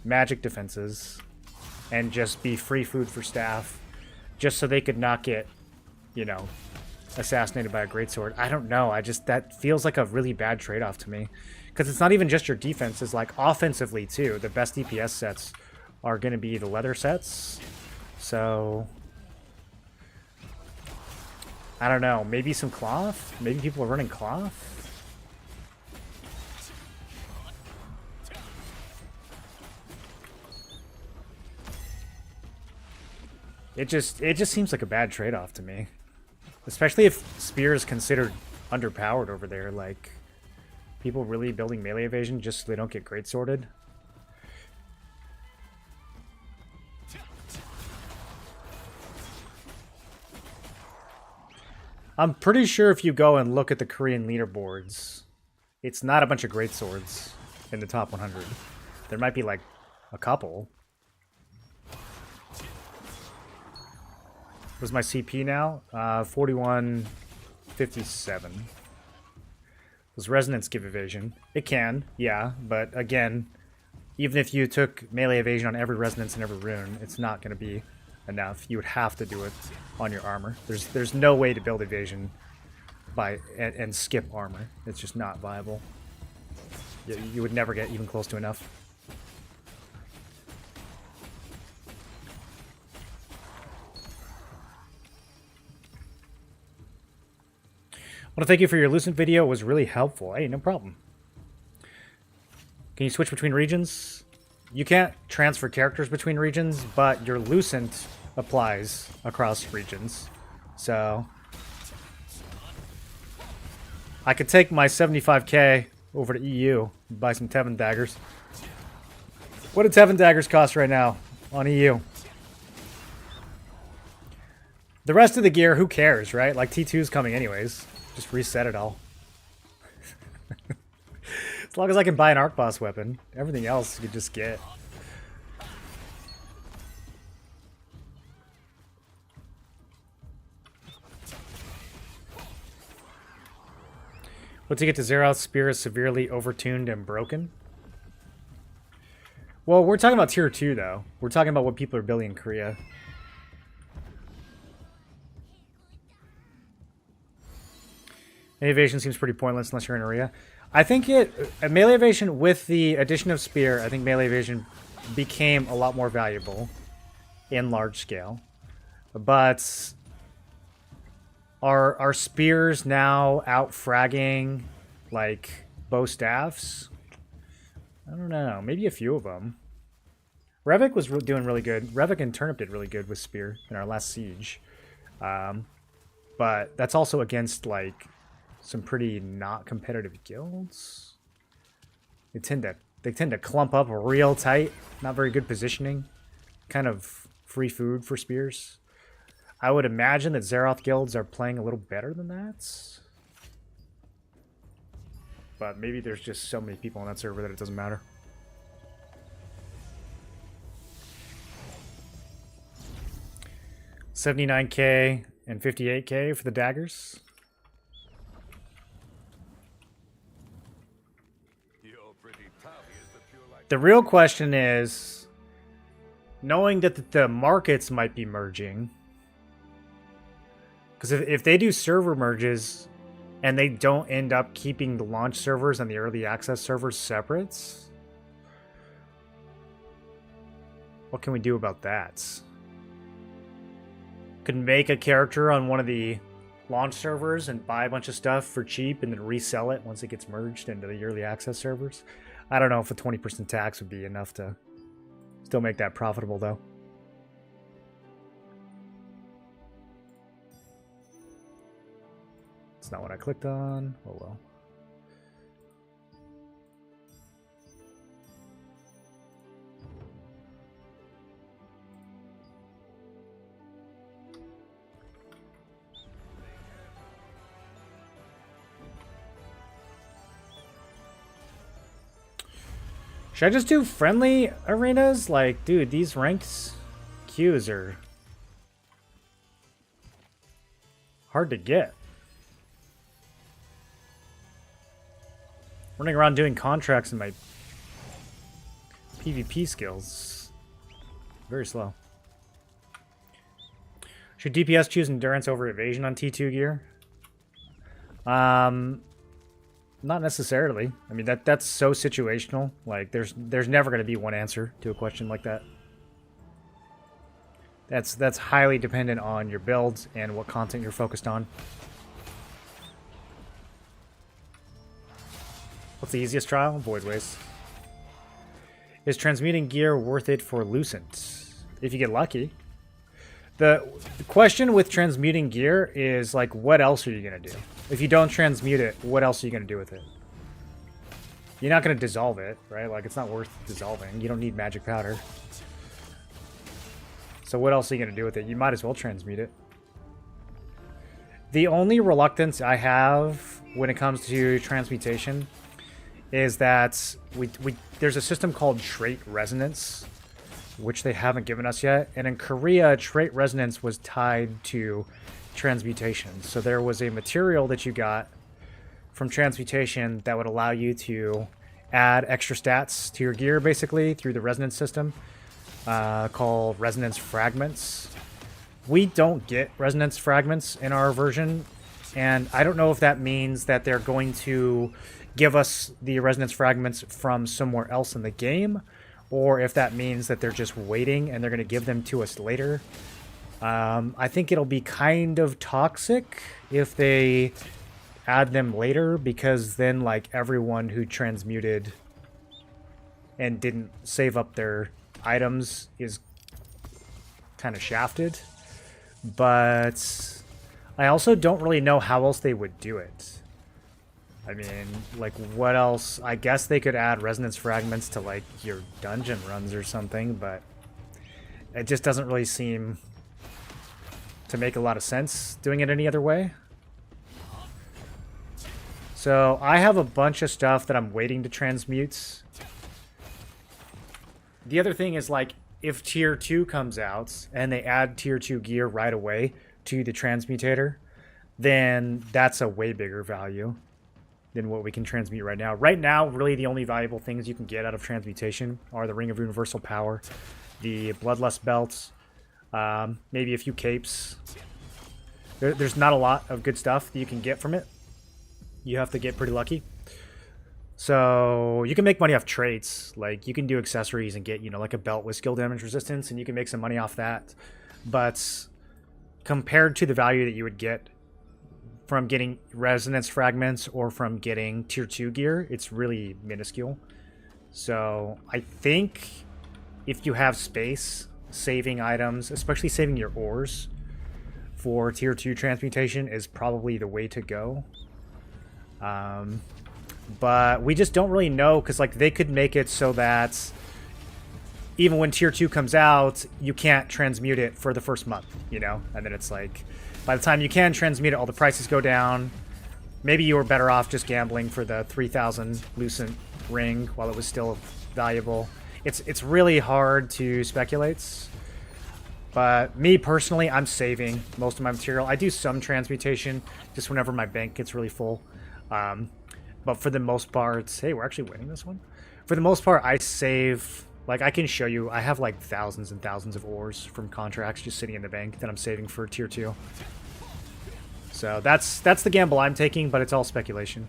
magic defenses and just be free food for staff just so they could not get, you know, assassinated by a greatsword. I don't know. That feels like a really bad trade-off to me. Because it's not even just your defense. It's like offensively, too. The best DPS sets are going to be the leather sets. So I don't know. Maybe some cloth? Maybe people are running cloth? It just seems like a bad trade-off to me. Especially if Spear is considered underpowered over there. Like, people really building melee evasion just so they don't get greatsworded. I'm pretty sure if you go and look at the Korean leaderboards, it's not a bunch of greatswords in the top 100. There might be like a couple. What's my CP now? 4157. Does resonance give evasion? It can, yeah, but again, even if you took melee evasion on every resonance and every rune, it's not going to be enough. You would have to do it on your armor. There's no way to build evasion and skip armor. It's just not viable. You would never get even close to enough. I want to thank you for your Lucent video. It was really helpful. Hey, no problem. Can you switch between regions? You can't transfer characters between regions, but your Lucent applies across regions. So I could take my 75k over to EU and buy some Tevin daggers. What do Tevin daggers cost right now on EU? The rest of the gear, who cares, right? Like T2's coming anyways. Just reset it all. As long as I can buy an Arc Boss weapon, everything else you can just get. Once you get to Zeroth's Spear is severely overtuned and broken. Well, we're talking about tier 2 though. We're talking about what people are building in Korea. Evasion seems pretty pointless unless you're in Area. I think melee evasion with the addition of Spear, I think melee evasion became a lot more valuable in large scale. But are spears now out fragging like bow staffs? I don't know. Maybe a few of them. Revik was doing really good. Revik and Turnip did really good with Spear in our last siege. But that's also against like some pretty not competitive guilds. They tend to clump up real tight. Not very good positioning. Kind of free food for spears. I would imagine that Zeroth guilds are playing a little better than that. But maybe there's just so many people on that server that it doesn't matter. $79k and $58k for the daggers. The real question is, knowing that the markets might be merging, Because if they do server merges and they don't end up keeping the launch servers and the early access servers separate, what can we do about that? Could make a character on one of the launch servers and buy a bunch of stuff for cheap and then resell it once it gets merged into the early access servers. I don't know if a 20% tax would be enough to still make that profitable, though. It's not what I clicked on. Oh well. Should I just do friendly arenas? Like, dude, these ranked queues are hard to get. Running around doing contracts in my PvP skills. Very slow. Should DPS choose endurance over evasion on T2 gear? Not necessarily. I mean, that's so situational. Like, there's never going to be one answer to a question like that. That's highly dependent on your builds and what content you're focused on. What's the easiest trial? Void Waste. Is transmuting gear worth it for Lucent? If you get lucky. The question with transmuting gear is, like, what else are you going to do? If you don't transmute it, what else are you going to do with it? You're not going to dissolve it, right? Like, it's not worth dissolving. You don't need magic powder. So what else are you going to do with it? You might as well transmute it. The only reluctance I have when it comes to transmutation is that there's a system called trait resonance, which they haven't given us yet. And in Korea, trait resonance was tied to transmutation. So there was a material that you got from transmutation that would allow you to add extra stats to your gear, basically, through the resonance system, called resonance fragments. We don't get resonance fragments in our version, and I don't know if that means that they're going to give us the resonance fragments from somewhere else in the game, or if that means that they're just waiting and they're going to give them to us later. I think it'll be kind of toxic if they add them later, because then, like, everyone who transmuted and didn't save up their items is kind of shafted. But I also don't really know how else they would do it. I mean, like, what else? I guess they could add resonance fragments to, like, your dungeon runs or something, but it just doesn't really seem to make a lot of sense doing it any other way. So I have a bunch of stuff that I'm waiting to transmute. The other thing is, like, if tier 2 comes out and they add tier 2 gear right away to the transmutator, then that's a way bigger value than what we can transmute right now. Right now, really the only valuable things you can get out of transmutation are the Ring of Universal Power, the Bloodlust belts, maybe a few capes. There's not a lot of good stuff that you can get from it. You have to get pretty lucky. So you can make money off traits. Like, you can do accessories and get, you know, like a belt with skill damage resistance, and you can make some money off that. But compared to the value that you would get from getting resonance fragments or from getting tier 2 gear, it's really minuscule. So I think if you have space, saving items, especially saving your ores for tier 2 transmutation, is probably the way to go. But we just don't really know, because, like, they could make it so that even when tier 2 comes out, you can't transmute it for the first month, you know? And then it's like, by the time you can transmute it, all the prices go down. Maybe you were better off just gambling for the 3,000 Lucent ring while it was still valuable. It's really hard to speculate. But me personally, I'm saving most of my material. I do some transmutation just whenever my bank gets really full. But for the most part, hey, we're actually winning this one. For the most part, I save, like, I can show you, I have like thousands and thousands of ores from contracts just sitting in the bank that I'm saving for tier 2. So that's the gamble I'm taking, but it's all speculation.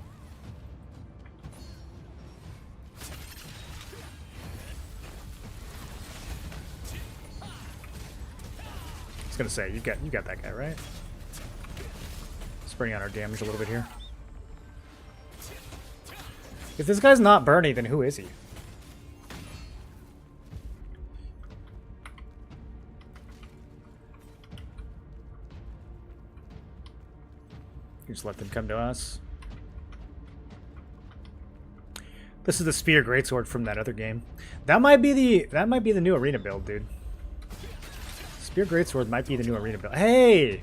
I was gonna say, you got that guy, right? Let's bring out our damage a little bit here. If this guy's not Bernie, then who is he? Just let them come to us. This is the Spear Greatsword from that other game. That might be the new arena build, dude. Spear Greatsword might be the new arena build. Hey!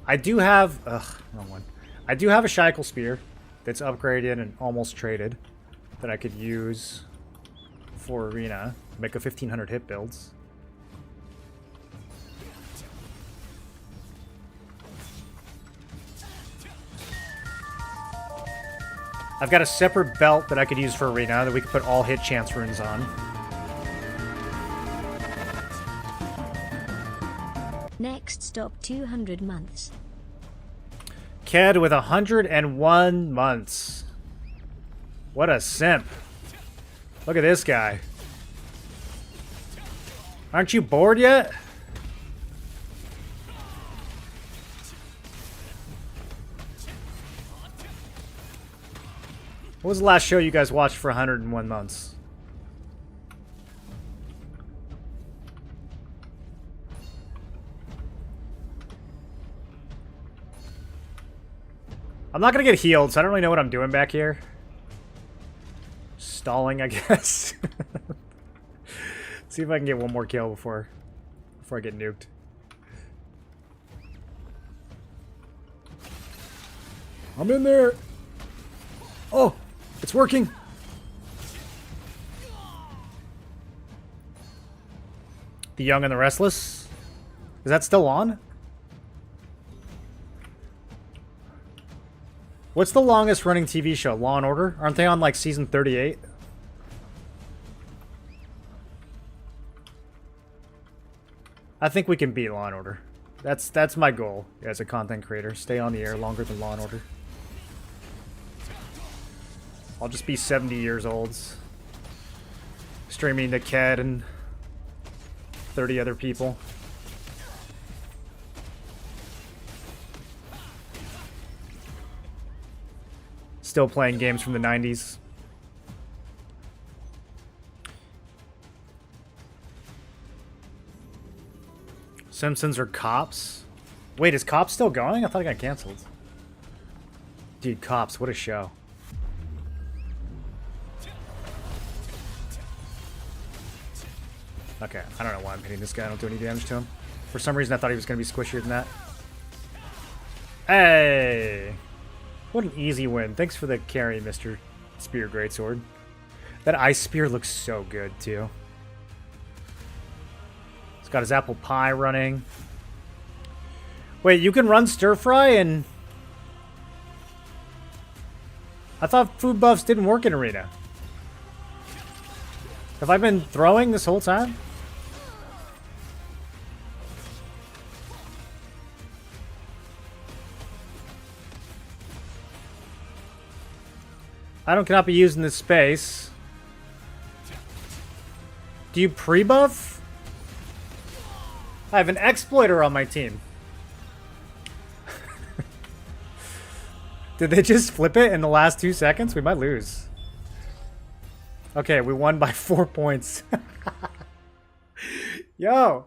I do have wrong one. I do have a Shackle Spear that's upgraded and almost traded that I could use for arena. Make a 1500 hit builds. I've got a separate belt that I could use for arena that we could put all hit chance runes on. Next stop 200 months. Ked with 101 months. What a simp. Look at this guy. Aren't you bored yet? What was the last show you guys watched for 101 months? I'm not gonna get healed, so I don't really know what I'm doing back here. Stalling, I guess. See if I can get one more kill before I get nuked. I'm in there. Oh, it's working. The Young and the Restless. Is that still on? What's the longest running TV show? Law and Order? Aren't they on like season 38? I think we can beat Law and Order. That's my goal as a content creator. Stay on the air longer than Law and Order. I'll just be 70 years old. Streaming to Ked and 30 other people. Still playing games from the 90s. Simpsons or Cops? Wait, is Cops still going? I thought it got canceled. Dude, Cops, what a show. Okay, I don't know why I'm hitting this guy. I don't do any damage to him. For some reason, I thought he was going to be squishier than that. Hey! What an easy win. Thanks for the carry, Mr. Spear Greatsword. That Ice Spear looks so good, too. He's got his apple pie running. Wait, you can run Stir Fry and... I thought food buffs didn't work in Arena. Have I been throwing this whole time? Item cannot be used in this space. Do you pre-buff? I have an exploiter on my team. Did they just flip it in the last 2 seconds? We might lose. Okay, we won by 4 points. Yo!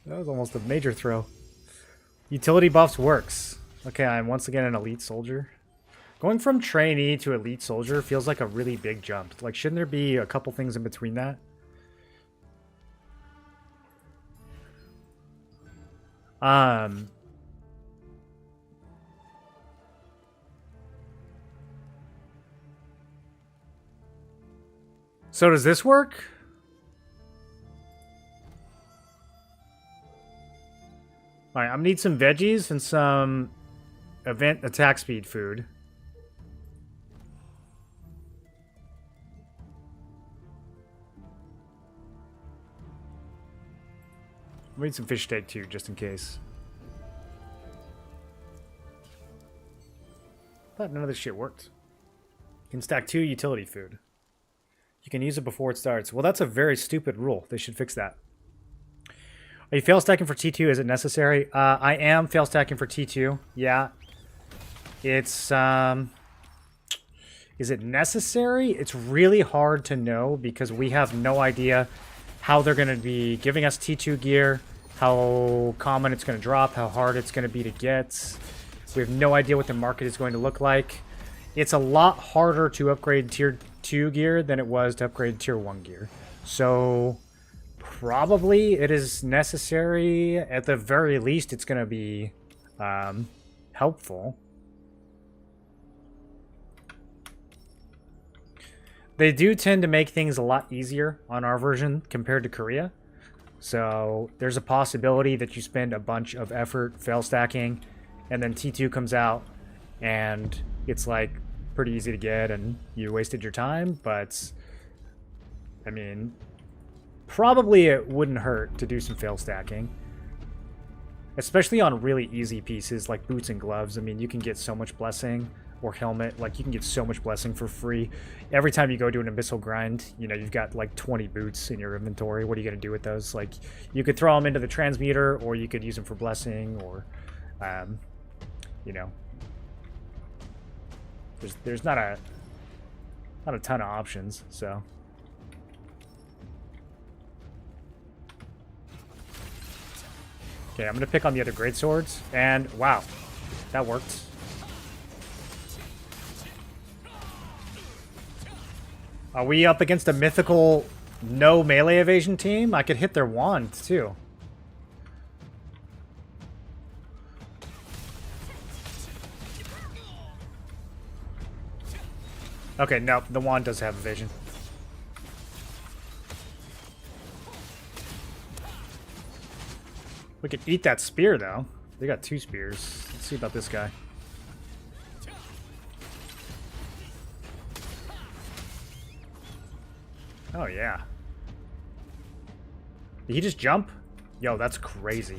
That was almost a major throw. Utility buffs works. Okay, I'm once again an elite soldier. Going from trainee to elite soldier feels like a really big jump. Like, shouldn't there be a couple things in between that? So does this work? Alright, I'm gonna need some veggies and some event attack speed food. We need some fish steak too, just in case. Thought none of this shit worked. You can stack 2 utility food. You can use it before it starts. Well, that's a very stupid rule. They should fix that. Are you fail stacking for T2? Is it necessary? I am fail stacking for T2. Yeah. It's, is it necessary? It's really hard to know because we have no idea how they're going to be giving us T2 gear, how common it's going to drop, how hard it's going to be to get. We have no idea what the market is going to look like. It's a lot harder to upgrade tier 2 gear than it was to upgrade tier 1 gear. So probably it is necessary. At the very least, it's going to be helpful. They do tend to make things a lot easier on our version compared to Korea. So there's a possibility that you spend a bunch of effort fail stacking, and then T2 comes out, and it's like pretty easy to get, and you wasted your time. But I mean, probably it wouldn't hurt to do some fail stacking, especially on really easy pieces like boots and gloves. I mean, you can get so much blessing. Or helmet, like you can get so much blessing for free. Every time you go do an abyssal grind, you know, you've got like 20 boots in your inventory. What are you going to do with those? Like, you could throw them into the transmuter, or you could use them for blessing, or, you know, there's not a ton of options, so. Okay, I'm going to pick on the other greatswords, and wow, that worked. Are we up against a mythical no melee evasion team? I could hit their wand, too. Okay, no, the wand does have evasion. We could eat that spear, though. They got 2 spears. Let's see about this guy. Oh, yeah. Did he just jump? Yo, that's crazy.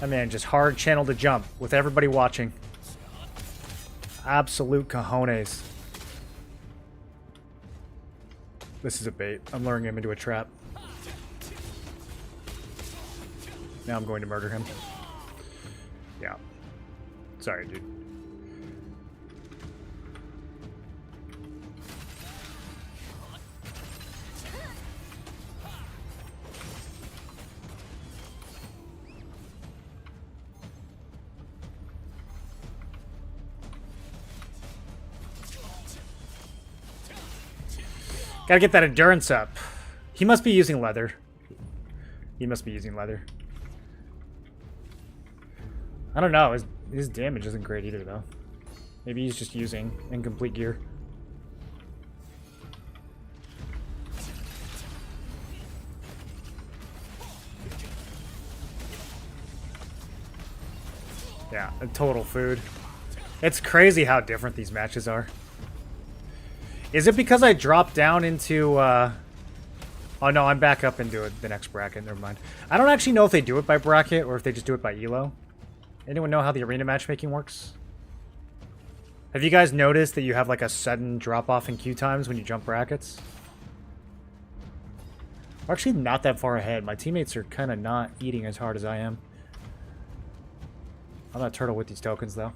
That man just hard channel to jump with everybody watching. Absolute cojones. This is a bait. I'm luring him into a trap. Now I'm going to murder him. Yeah. Sorry, dude. Gotta get that endurance up. He must be using leather. He must be using leather. I don't know. His damage isn't great either, though. Maybe he's just using incomplete gear. Yeah, a total food. It's crazy how different these matches are. Is it because I dropped down into... Oh no, I'm back up into the next bracket. Never mind. I don't actually know if they do it by bracket or if they just do it by elo. Anyone know how the arena matchmaking works? Have you guys noticed that you have like a sudden drop-off in queue times when you jump brackets? We're actually not that far ahead. My teammates are kind of not eating as hard as I am. I'm not turtle with these tokens, though.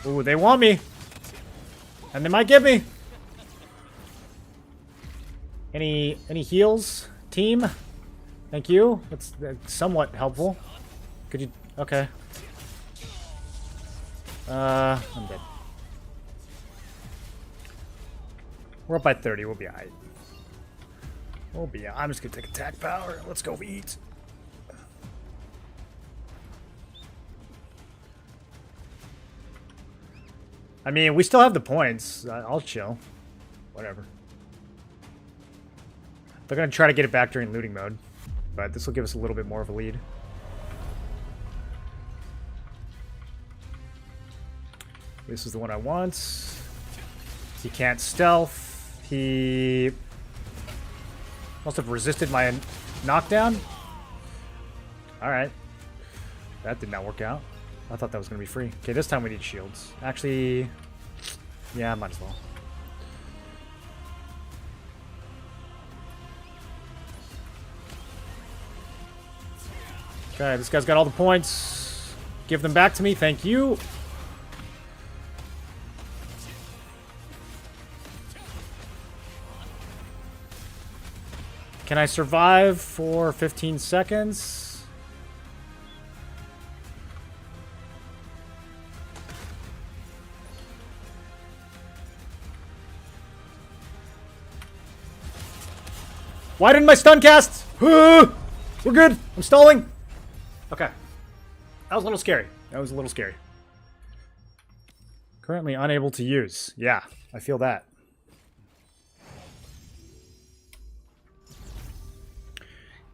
Ooh, they want me! And they might get me. Any heals, team? Thank you. That's somewhat helpful. Could you? Okay. I'm dead. We're up by 30. We'll be alright. We'll be. I'm just gonna take attack power. Let's go eat. I mean, we still have the points. I'll chill. Whatever. They're going to try to get it back during looting mode, but this will give us a little bit more of a lead. This is the one I want. He can't stealth. He must have resisted my knockdown. Alright. That did not work out. I thought that was going to be free. Okay, this time we need shields. Actually, yeah, might as well. Okay, this guy's got all the points. Give them back to me, thank you. Can I survive for 15 seconds? Why didn't my stun cast? We're good. I'm stalling. Okay. That was a little scary. That was a little scary. Currently unable to use. Yeah, I feel that.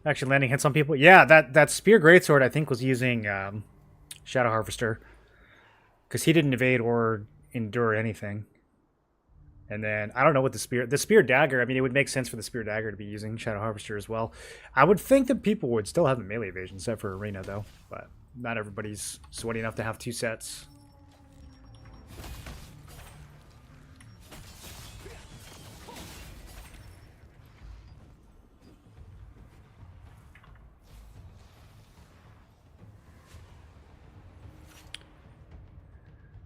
Actually landing hits on people. Yeah, that Spear Greatsword I think was using Shadow Harvester. Because he didn't evade or endure anything. And then, I don't know what the Spear Dagger, I mean, it would make sense for the Spear Dagger to be using Shadow Harvester as well. I would think that people would still have the melee evasion set for Arena, though. But not everybody's sweaty enough to have 2 sets.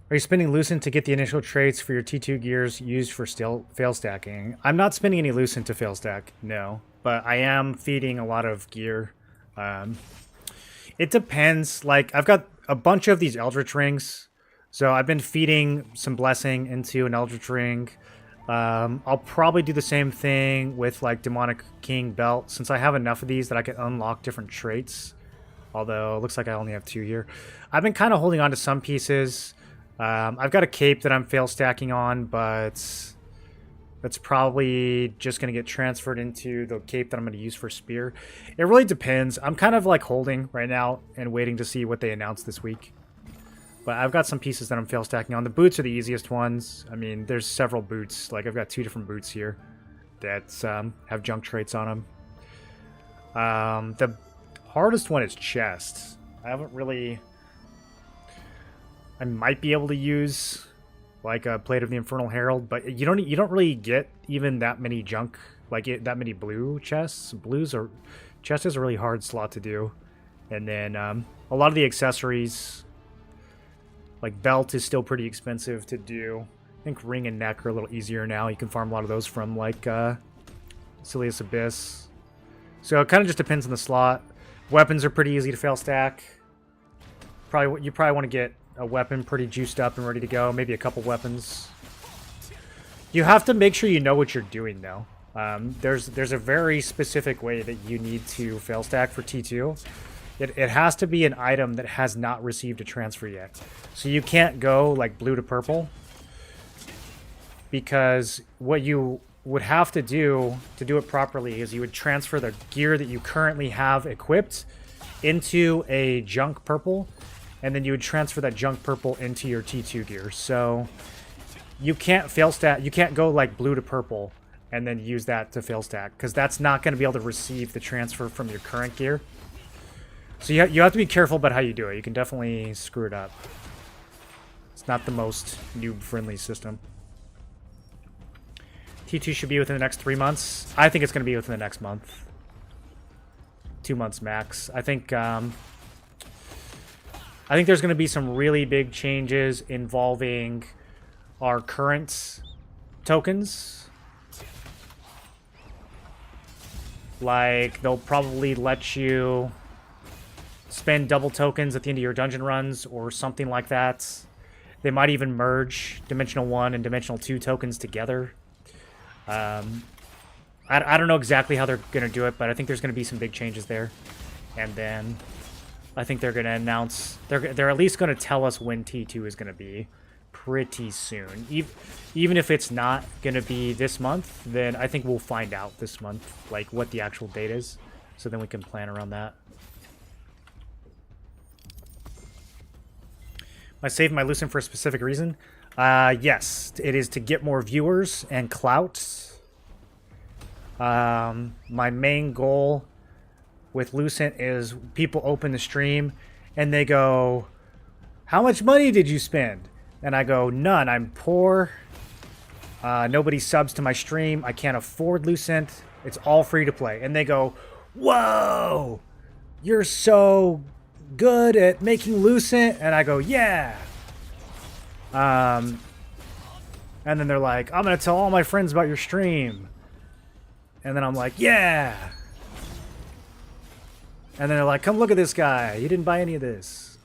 Are you spending Lucent to get the initial traits for your T2 gears used for fail stacking? I'm not spending any Lucent to fail stack, no. But I am feeding a lot of gear. It depends. Like, I've got a bunch of these Eldritch Rings. So I've been feeding some Blessing into an Eldritch Ring. I'll probably do the same thing with, like, Demonic King Belt. Since I have enough of these that I can unlock different traits. Although, it looks like I only have 2 here. I've been kind of holding on to some pieces. I've got a cape that I'm fail stacking on, but that's probably just going to get transferred into the cape that I'm going to use for Spear. It really depends. I'm kind of like holding right now and waiting to see what they announce this week. But I've got some pieces that I'm fail stacking on. The boots are the easiest ones. I mean, there's several boots. Like, I've got 2 different boots here that have junk traits on them. The hardest one is chest. I haven't really... I might be able to use like a Plate of the Infernal Herald, but you don't really get even that many junk, like that many blue chests. Chest is a really hard slot to do. And then a lot of the accessories, like belt is still pretty expensive to do. I think ring and neck are a little easier now. You can farm a lot of those from like Silius Abyss. So it kind of just depends on the slot. Weapons are pretty easy to fail stack. You probably want to get a weapon pretty juiced up and ready to go. Maybe a couple weapons. You have to make sure you know what you're doing, though. There's a very specific way that you need to fail stack for T2. It has to be an item that has not received a transfer yet. So you can't go like blue to purple. Because what you would have to do it properly is you would transfer the gear that you currently have equipped into a junk purple. And then you would transfer that junk purple into your T2 gear. So you can't fail stack. You can't go like blue to purple and then use that to fail stack, because that's not going to be able to receive the transfer from your current gear. So you have to be careful about how you do it. You can definitely screw it up. It's not the most noob-friendly system. T2 should be within the next 3 months. I think it's going to be within the next month. 2 months max. I think there's going to be some really big changes involving our current tokens. Like, they'll probably let you spend double tokens at the end of your dungeon runs or something like that. They might even merge Dimensional 1 and Dimensional 2 tokens together. I don't know exactly how they're going to do it, but I think there's going to be some big changes there. And then I think they're going to announce... They're at least going to tell us when T2 is going to be pretty soon. Even if it's not going to be this month, then I think we'll find out this month, like, what the actual date is. So then we can plan around that. I saved my Lucent for a specific reason. Yes, it is to get more viewers and clout. My main goal with Lucent is people open the stream and they go, "How much money did you spend?" And I go, "None. I'm poor. Nobody subs to my stream. I can't afford Lucent. It's all free to play." And they go, "Whoa, you're so good at making Lucent." And I go, "Yeah." And then they're like, "I'm gonna tell all my friends about your stream." And then I'm like, "Yeah." And then they're like, "Come look at this guy. He didn't buy any of this."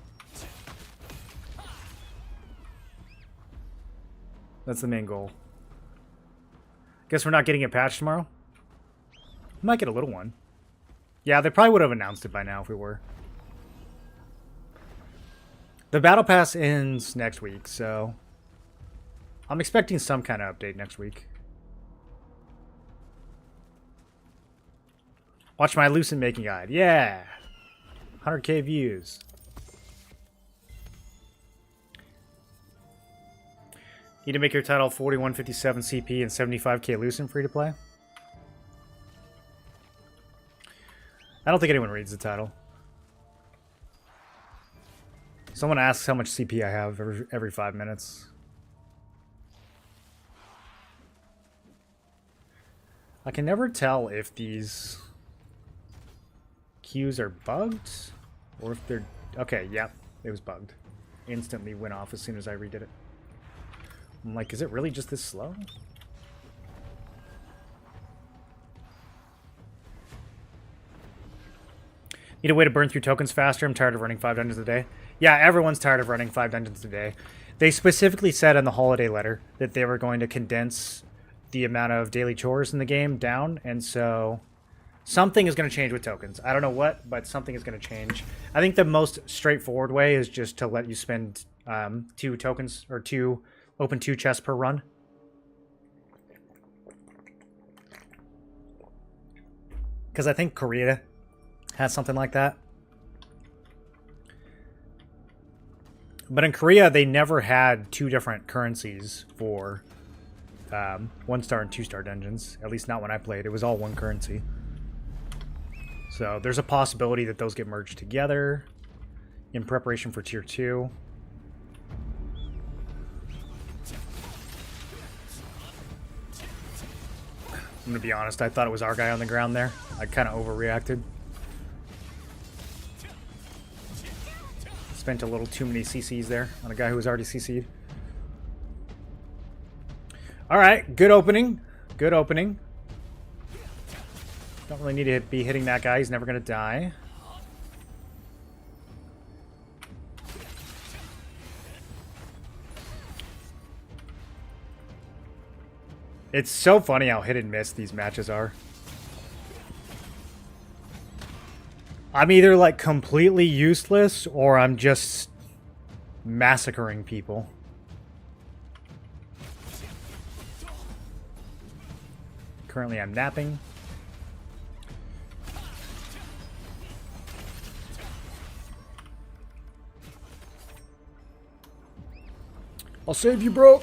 That's the main goal. Guess we're not getting a patch tomorrow? We might get a little one. Yeah, they probably would have announced it by now if we were. The Battle Pass ends next week, so I'm expecting some kind of update next week. Watch my Lucent making guide. Yeah! 100k views. Need to make your title 4157 CP and 75k Lucent free to play? I don't think anyone reads the title. Someone asks how much CP I have every 5 minutes. I can never tell if these queues are bugged or if they're... Okay, yep, it was bugged. Instantly went off as soon as I redid it. I'm like, is it really just this slow? Need a way to burn through tokens faster. I'm tired of running 5 dungeons a day. Yeah, everyone's tired of running 5 dungeons a day. They specifically said in the holiday letter that they were going to condense the amount of daily chores in the game down, and so something is going to change with tokens. I don't know what, but something is going to change. I think the most straightforward way is just to let you spend 2 tokens, or open 2 chests per run. Because I think Korea has something like that. But in Korea, they never had 2 different currencies for 1-star and 2-star dungeons. At least not when I played. It was all one currency. So there's a possibility that those get merged together in preparation for Tier 2. I'm going to be honest, I thought it was our guy on the ground there. I kind of overreacted. Spent a little too many CCs there on a guy who was already CC'd. Alright, good opening. Good opening. Don't really need to be hitting that guy. He's never going to die. It's so funny how hit and miss these matches are. I'm either like completely useless or I'm just massacring people. Currently I'm napping. I'll save you, bro.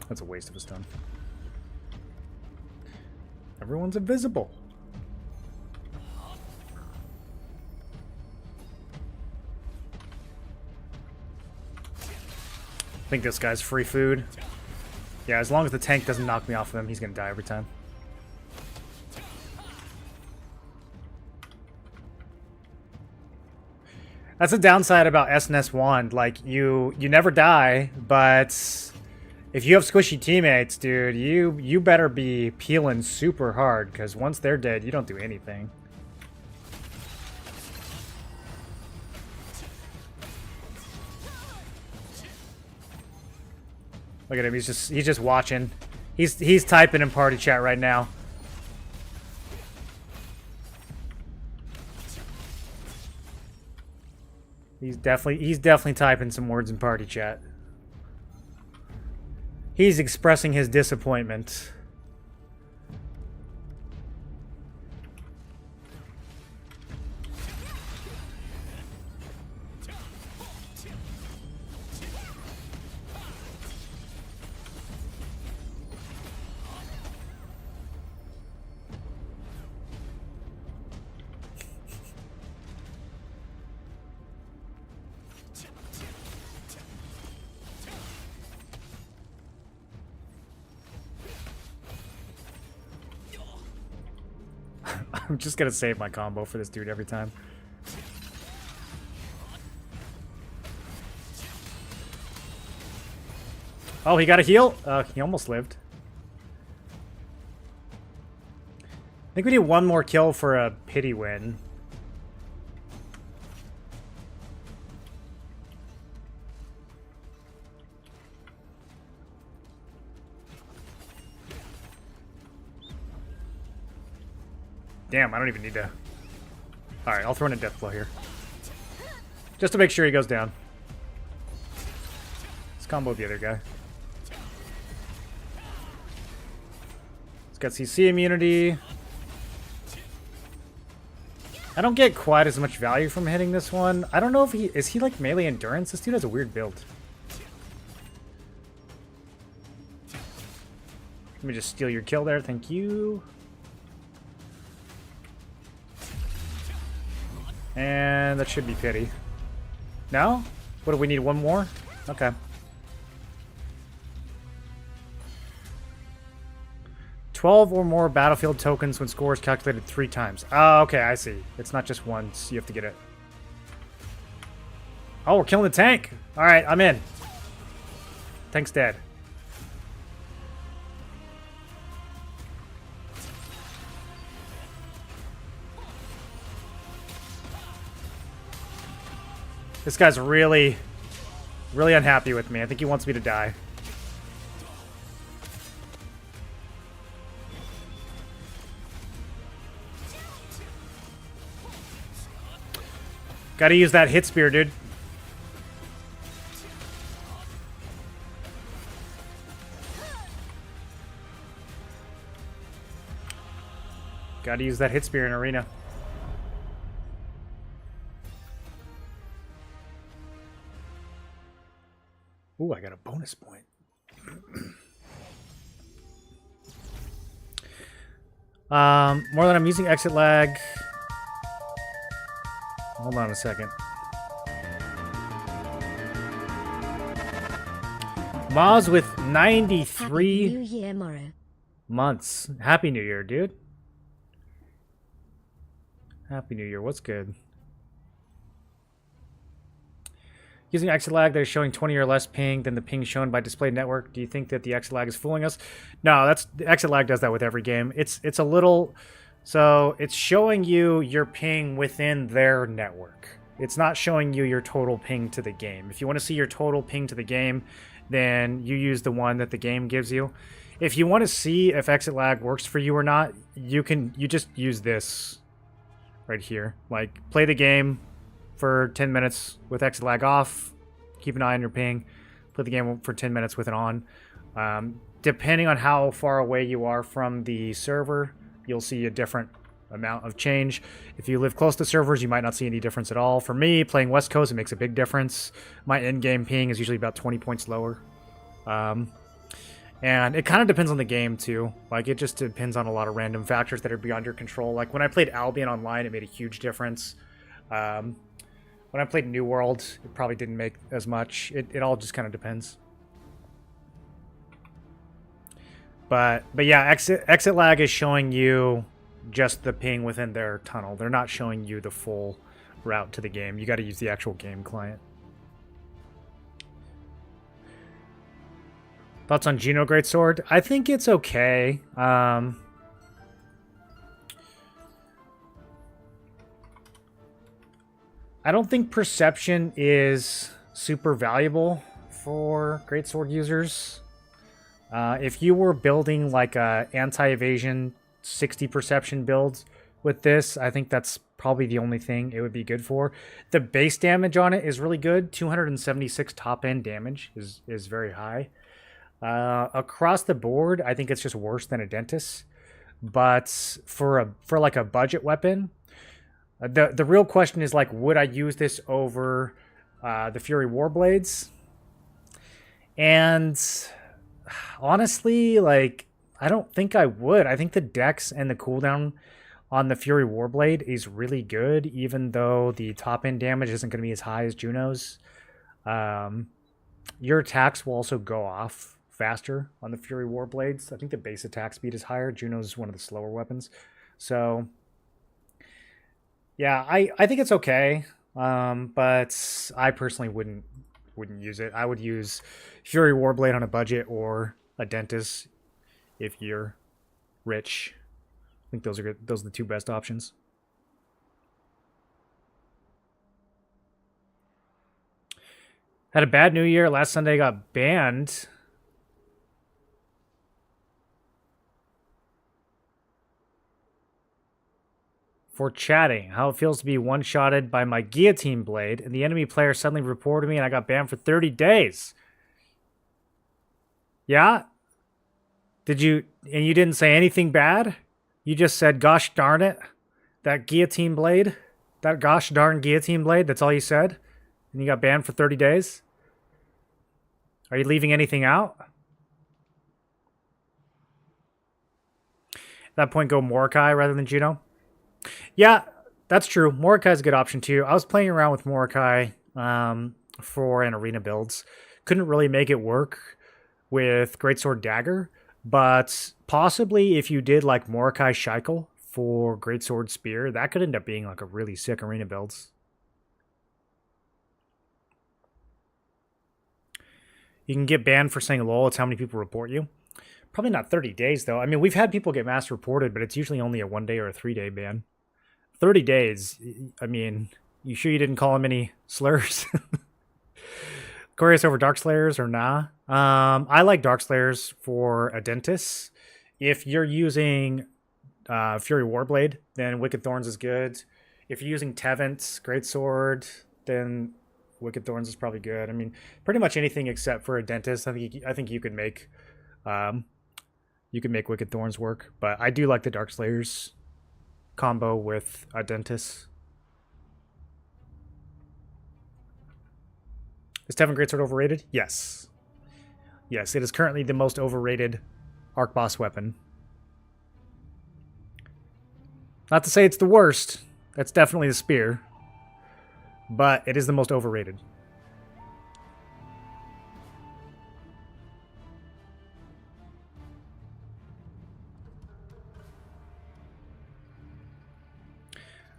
That's a waste of a stun. Everyone's invisible. I think this guy's free food. Yeah, as long as the tank doesn't knock me off of him, he's gonna die every time. That's the downside about SNS Wand. Like, you never die, but if you have squishy teammates, dude, you better be peeling super hard, because once they're dead, you don't do anything. Look at him, he's just watching. He's typing in party chat right now. He's definitely typing some words in party chat. He's expressing his disappointment. I'm just gonna save my combo for this dude every time. Oh, he got a heal? He almost lived. I think we need one more kill for a pity win. Damn, I don't even need to... Alright, I'll throw in a death blow here. Just to make sure he goes down. Let's combo the other guy. He's got CC immunity. I don't get quite as much value from hitting this one. I don't know if he... Is he like melee endurance? This dude has a weird build. Let me just steal your kill there, thank you. And that should be pity. No? What do we need? One more? Okay. 12 or more battlefield tokens when score is calculated 3 times. Oh, okay, I see. It's not just once. You have to get it. Oh, we're killing the tank. All right, I'm in. Tank's dead. This guy's really unhappy with me. I think he wants me to die. Gotta use that hit spear, dude. Gotta use that hit spear in arena. Ooh, I got a bonus point. More than I'm using exit lag. Hold on a second. Moz with 93 Happy New Year, Morrow. months. Happy New Year, dude. Happy New Year. What's good? Using exit lag that is showing 20 or less ping than the ping shown by display network. Do you think that the exit lag is fooling us? No, that's the exit lag does that with every game. It's a little, so it's showing you your ping within their network. It's not showing you your total ping to the game. If you want to see your total ping to the game, then you use the one that the game gives you. If you want to see if exit lag works for you or not, you just use this right here. Like, play the game for 10 minutes with exit lag off, keep an eye on your ping, play the game for 10 minutes with it on. Depending on how far away you are from the server, you'll see a different amount of change. If you live close to servers, you might not see any difference at all. For me, playing West Coast, it makes a big difference. My in-game ping is usually about 20 points lower. And it kind of depends on the game too. Like, it just depends on a lot of random factors that are beyond your control. Like, when I played Albion online, it made a huge difference. When I played New World, it probably didn't make as much. It all just kind of depends. But yeah, exit lag is showing you just the ping within their tunnel. They're not showing you the full route to the game. You got to use the actual game client. Thoughts on Geno Greatsword? I think it's okay. I don't think perception is super valuable for Greatsword users. If you were building like a anti-evasion 60 perception build with this, I think that's probably the only thing it would be good for. The base damage on it is really good. 276 top end damage is very high. Across the board, I think it's just worse than a Dentist. But for like a budget weapon, the real question is like, would I use this over the Fury Warblades? And honestly, like, I don't think I would. I think the dex and the cooldown on the Fury Warblade is really good, even though the top end damage isn't going to be as high as Juno's. Your attacks will also go off faster on the Fury Warblades. I think the base attack speed is higher. Juno's one of the slower weapons. So, yeah, I think it's okay, but I personally wouldn't use it. I would use Fury Warblade on a budget or a Dentist if you're rich. I think those are good. Those are the two best options. Had a bad New Year. Last Sunday got banned. For chatting. How it feels to be one-shotted by my guillotine blade, and the enemy player suddenly reported me and I got banned for 30 days. Yeah? And you didn't say anything bad? You just said, gosh darn it, that guillotine blade, that gosh darn guillotine blade, that's all you said? And you got banned for 30 days? Are you leaving anything out? At that point, go Mordecai rather than Juno. Yeah, that's true. Mordecai is a good option too. I was playing around with Mordecai for an arena builds. Couldn't really make it work with Greatsword Dagger, but possibly if you did like Mordecai Scheikel for Greatsword Spear, that could end up being like a really sick arena builds. You can get banned for saying lol. It's how many people report you. Probably not 30 days though. I mean, we've had people get mass reported, but it's usually only a 1 day or a 3 day ban. 30 days, I mean, you sure you didn't call him any slurs? Glorious over Darkslayers or nah? I like Darkslayers for a Dentist. If you're using Fury Warblade, then Wicked Thorns is good. If you're using Tevant's Greatsword, then Wicked Thorns is probably good. I mean, pretty much anything except for a Dentist. I think you could make Wicked Thorns work. But I do like the Darkslayers combo with a Dentist. Is Tevant Greatsword overrated? Yes. Yes, it is currently the most overrated Arc Boss weapon. Not to say it's the worst. That's definitely the spear. But it is the most overrated.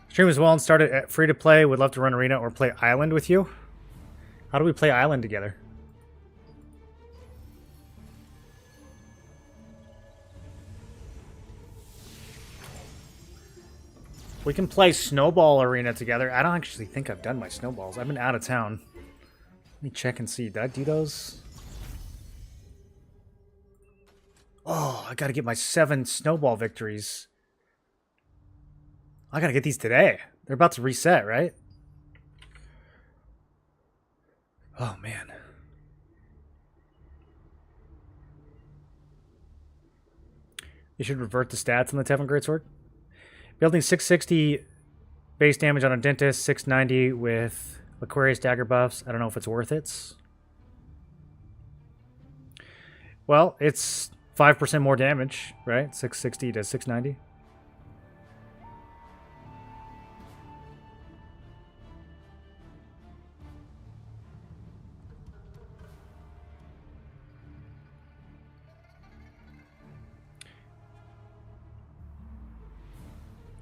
Stream as well and started at free to play. Would love to run arena or play island with you. How do we play island together? We can play snowball arena together. I don't actually think I've done my snowballs. I've been out of town. Let me check and see. Did I do those? Oh, I gotta get my 7 snowball victories. I gotta get these today. They're about to reset, right? Oh, man. You should revert the stats on the Tevant Greatsword. Building 660 base damage on a Dentist, 690 with Aquarius Dagger buffs. I don't know if it's worth it. Well, it's 5% more damage, right? 660 to 690.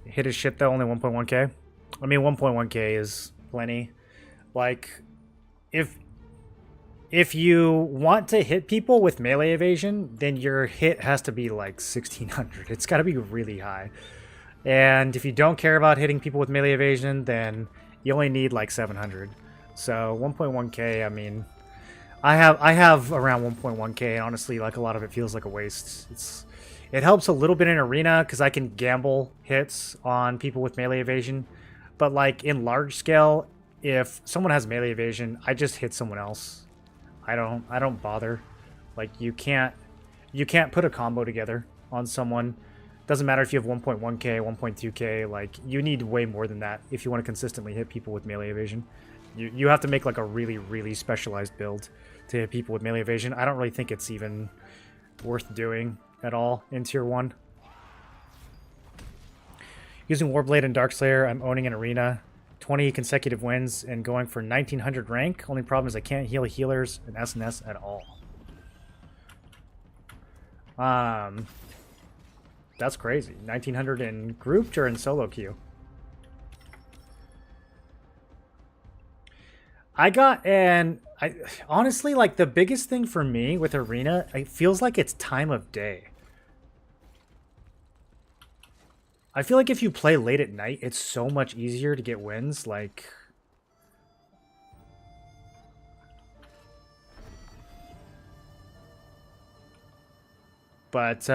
Hit his shit though, only 1.1k. I mean, 1.1k is plenty. Like, if you want to hit people with melee evasion, then your hit has to be like 1600. It's got to be really high. And if you don't care about hitting people with melee evasion, then you only need like 700. So 1.1k, I mean, I have around 1.1k, and honestly, like a lot of it feels like a waste. It helps a little bit in arena because I can gamble hits on people with melee evasion, But like in large scale, if someone has melee evasion, I just hit someone else. I don't bother. Like you can't put a combo together on someone. Doesn't matter if you have 1.1k, 1.2k, like you need way more than that if you want to consistently hit people with melee evasion. You have to make like a really, really specialized build to hit people with melee evasion. I don't really think it's even worth doing at all in tier 1. Using Warblade and Darkslayer, I'm owning an arena. 20 consecutive wins and going for 1900 rank. Only problem is I can't heal healers and SNS at all. That's crazy. 1900 in grouped or in solo queue? Honestly, like the biggest thing for me with arena, it feels like it's time of day. I feel like if you play late at night, it's so much easier to get wins. Like, but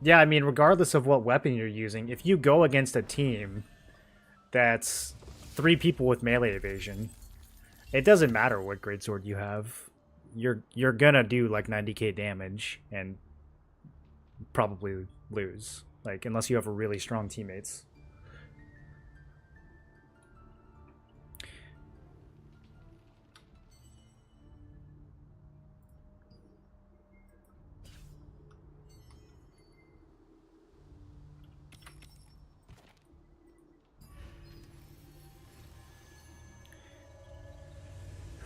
yeah, I mean, regardless of what weapon you're using, if you go against a team that's 3 people with melee evasion, it doesn't matter what greatsword you have. You're gonna do like 90k damage and probably lose. Like, unless you have really strong teammates.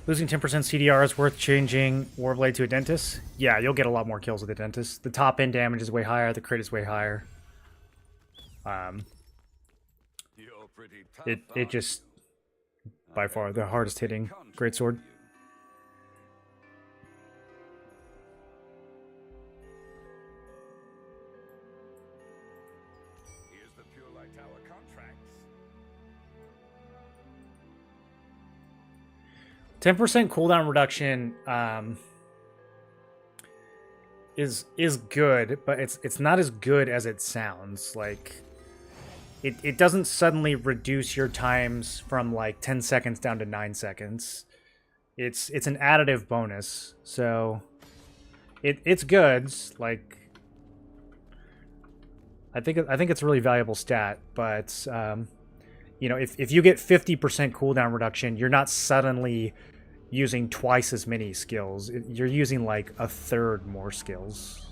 Losing 10% CDR is worth changing Warblade to a Dentist? Yeah, you'll get a lot more kills with the Dentist. The top end damage is way higher, the crit is way higher. It just by far the hardest hitting greatsword. Here's the Pure Light Tower contracts. 10% cooldown reduction is good, but it's not as good as it sounds. Like it doesn't suddenly reduce your times from like 10 seconds down to 9 seconds. It's an additive bonus, so it's good. Like I think it's a really valuable stat, but you know, if you get 50% cooldown reduction, you're not suddenly using twice as many skills. You're using like a third more skills.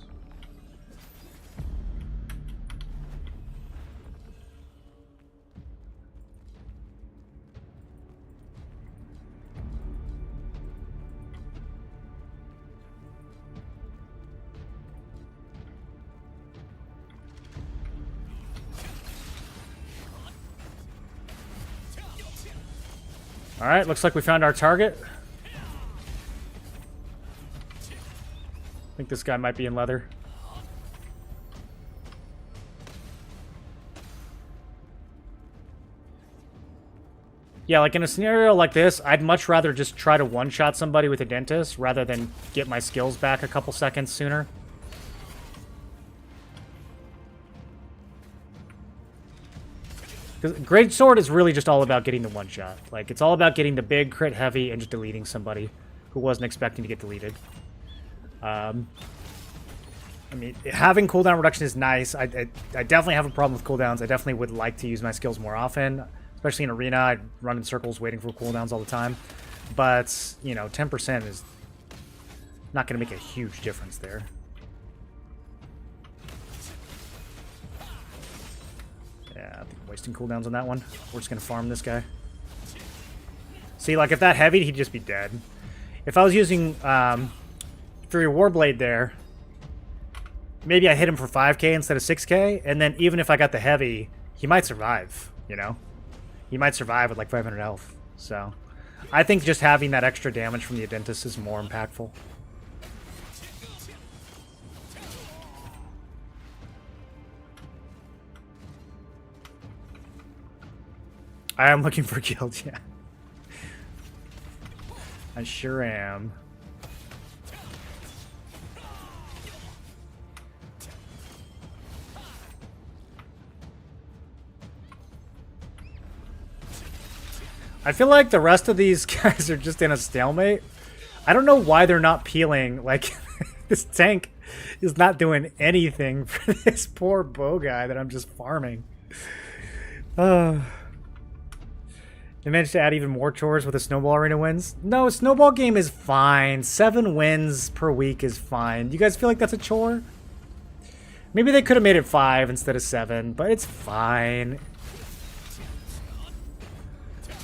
All right, looks like we found our target. I think this guy might be in leather. Yeah, like in a scenario like this, I'd much rather just try to one-shot somebody with a Dentist rather than get my skills back a couple seconds sooner. Because Greatsword is really just all about getting the one-shot. Like, it's all about getting the big crit heavy and just deleting somebody who wasn't expecting to get deleted. I mean, having cooldown reduction is nice. I definitely have a problem with cooldowns. I definitely would like to use my skills more often. Especially in Arena, I'd run in circles waiting for cooldowns all the time. But, you know, 10% is not going to make a huge difference there. Yeah, I think I'm wasting cooldowns on that one. We're just going to farm this guy. See, like, if that heavied, he'd just be dead. If I was using Fury Warblade there, maybe I hit him for 5k instead of 6k, and then even if I got the heavy, he might survive, you know? He might survive with like 500 health. So, I think just having that extra damage from the Dentist is more impactful. I am looking for guild, yeah. I sure am. I feel like the rest of these guys are just in a stalemate. I don't know why they're not peeling. Like, this tank is not doing anything for this poor bow guy that I'm just farming. They managed to add even more chores with the Snowball Arena wins. No, Snowball game is fine. 7 wins per week is fine. Do you guys feel like that's a chore? Maybe they could have made it 5 instead of 7, but it's fine.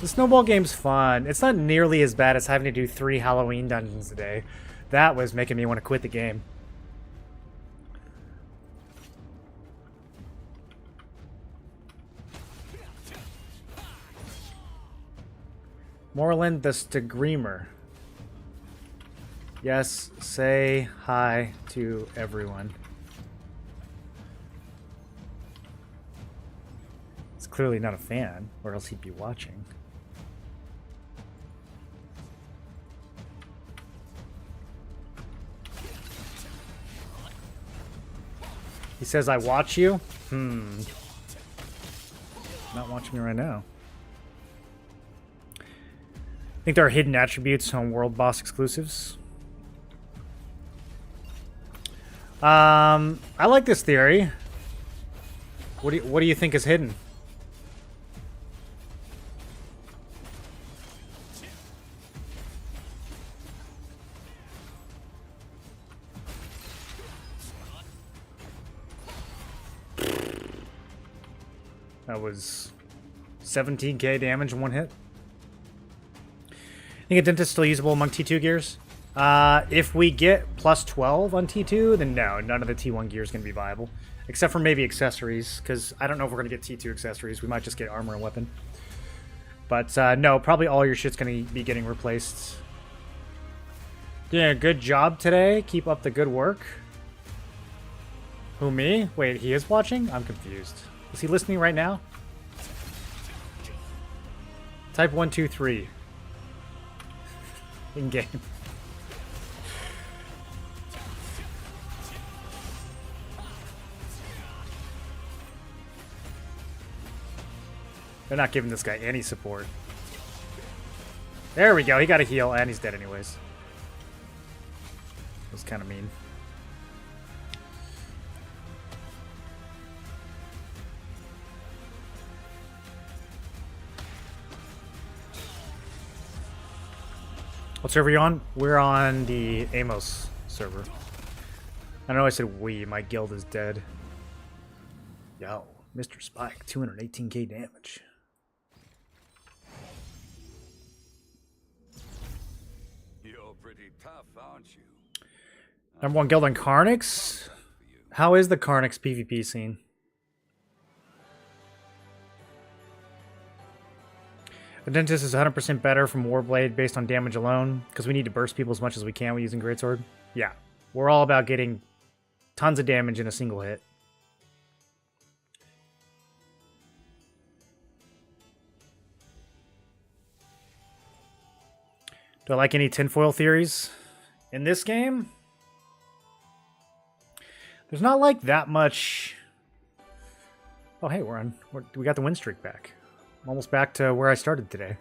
The Snowball game's fun. It's not nearly as bad as having to do 3 Halloween dungeons a day. That was making me want to quit the game. Moreland the Stagreamer. Yes, say hi to everyone. He's clearly not a fan, or else he'd be watching. He says, I watch you? Not watching me right now. I think there are hidden attributes on World Boss exclusives. I like this theory. What do you think is hidden? That was 17k damage in one hit. I think a dentist still usable among T2 gears. If we get plus 12 on T2, then no, none of the T1 gear is going to be viable. Except for maybe accessories, because I don't know if we're going to get T2 accessories. We might just get armor and weapon. But no, probably all your shit's going to be getting replaced. Doing a good job today. Keep up the good work. Who, me? Wait, he is watching? I'm confused. Is he listening right now? Type 1, 2, 3. In game. They're not giving this guy any support. There we go. He got a heal, and he's dead anyways. That was kind of mean. What server are you on? We're on the Amos server. I know I said we. My guild is dead. Yo, Mr. Spike, 218k damage. You're pretty tough, aren't you? Number 1 guild on Carnix? How is the Carnix PvP scene? The Dentist is 100% better from Warblade based on damage alone, because we need to burst people as much as we can with using Greatsword. Yeah, we're all about getting tons of damage in a single hit. Do I like any tinfoil theories in this game? There's not like that much. Oh, hey, we got the win streak back. I'm almost back to where I started today.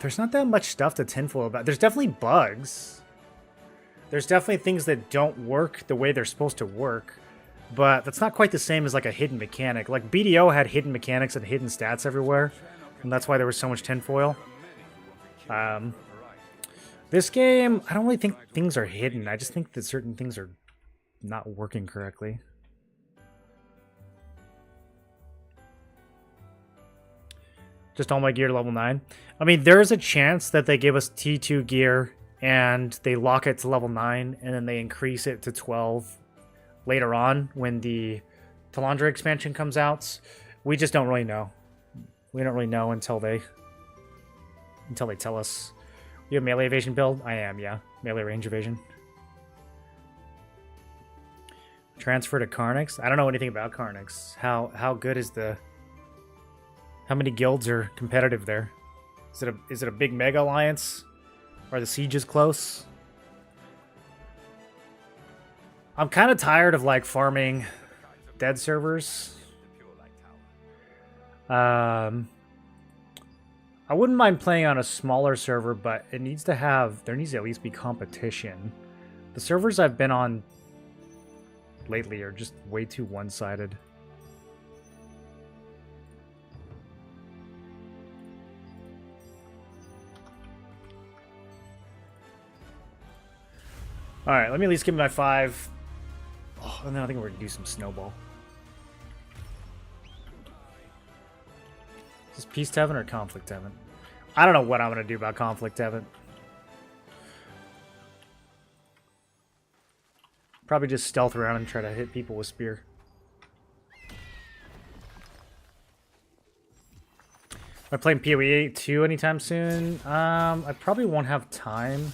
There's not that much stuff to tinfoil about. There's definitely bugs. There's definitely things that don't work the way they're supposed to work. But that's not quite the same as like a hidden mechanic. Like BDO had hidden mechanics and hidden stats everywhere. And that's why there was so much tinfoil. This game, I don't really think things are hidden. I just think that certain things are not working correctly. Just all my gear to level 9. I mean, there's a chance that they give us T2 gear and they lock it to level 9 and then they increase it to 12 later on when the Talandra expansion comes out. We just don't really know. We don't really know until they tell us. You have melee evasion build? I am, yeah. Melee range evasion. Transfer to Carnix? I don't know anything about Carnix. How good is the... How many guilds are competitive there? Is it a big mega alliance? Are the sieges close? I'm kind of tired of like farming dead servers. I wouldn't mind playing on a smaller server, but it needs to have, there needs to at least be competition. The servers I've been on lately are just way too one-sided. Alright, let me at least give me my 5. Oh, and then I think we're going to do some snowball. Is this Peace Heaven or Conflict Heaven? I don't know what I'm going to do about Conflict Heaven. Probably just stealth around and try to hit people with spear. Am I playing PoE 2 anytime soon? I probably won't have time.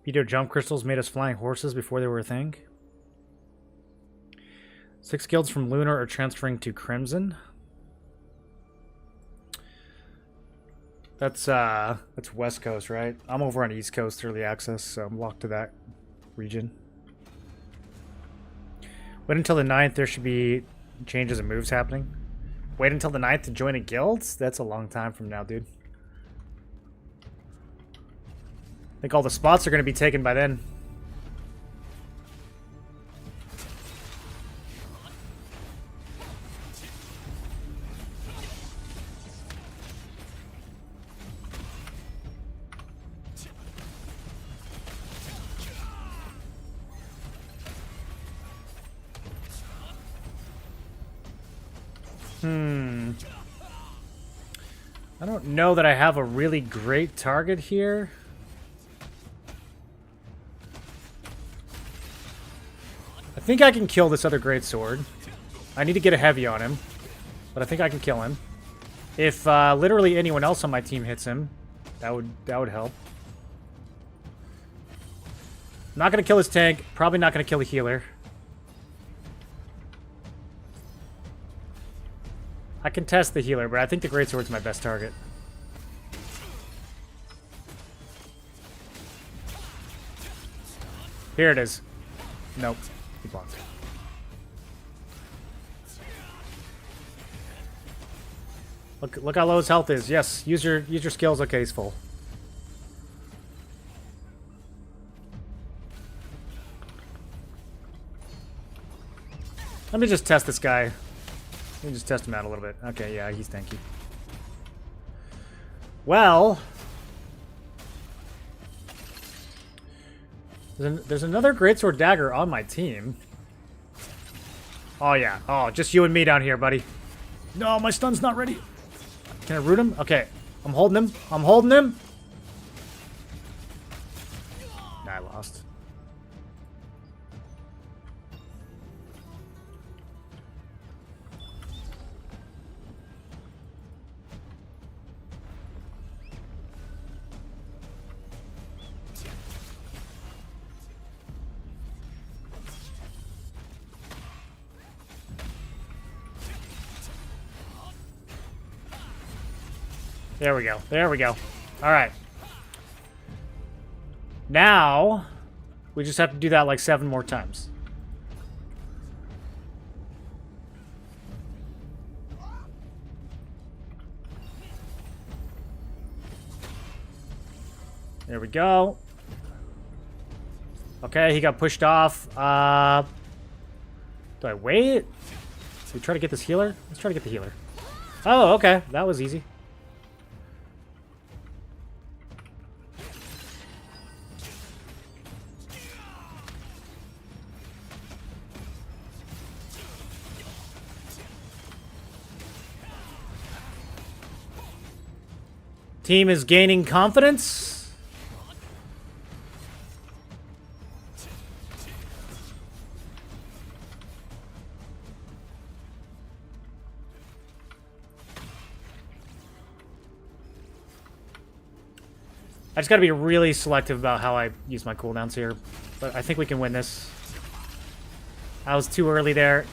Vito jump crystals made us flying horses before they were a thing. 6 guilds from Lunar are transferring to Crimson. That's West Coast, right? I'm over on East Coast early access, so I'm locked to that region. Wait until the 9th, there should be changes and moves happening. Wait until the 9th to join a guild? That's a long time from now, dude. I think all the spots are going to be taken by then. I don't know that I have a really great target here. I think I can kill this other great sword. I need to get a heavy on him, but I think I can kill him. If literally anyone else on my team hits him, that would help. Not gonna kill his tank. Probably not gonna kill the healer. I can test the healer, but I think the greatsword's my best target. Here it is. Nope. He blocked. Look how low his health is. Yes, use your skills. Okay, he's full. Let me just test this guy. Let me just test him out a little bit. Okay, yeah, he's tanky. Well, there's another greatsword dagger on my team. Oh yeah. Oh, just you and me down here, buddy. No, my stun's not ready. Can I root him? Okay, I'm holding him. I'm holding him. Nah, I lost. There we go. There we go. All right. Now, we just have to do that like 7 more times. There we go. Okay, he got pushed off. Do I wait? Should we try to get this healer? Let's try to get the healer. Oh, okay. That was easy. Team is gaining confidence. I just gotta be really selective about how I use my cooldowns here. But I think we can win this. I was too early there.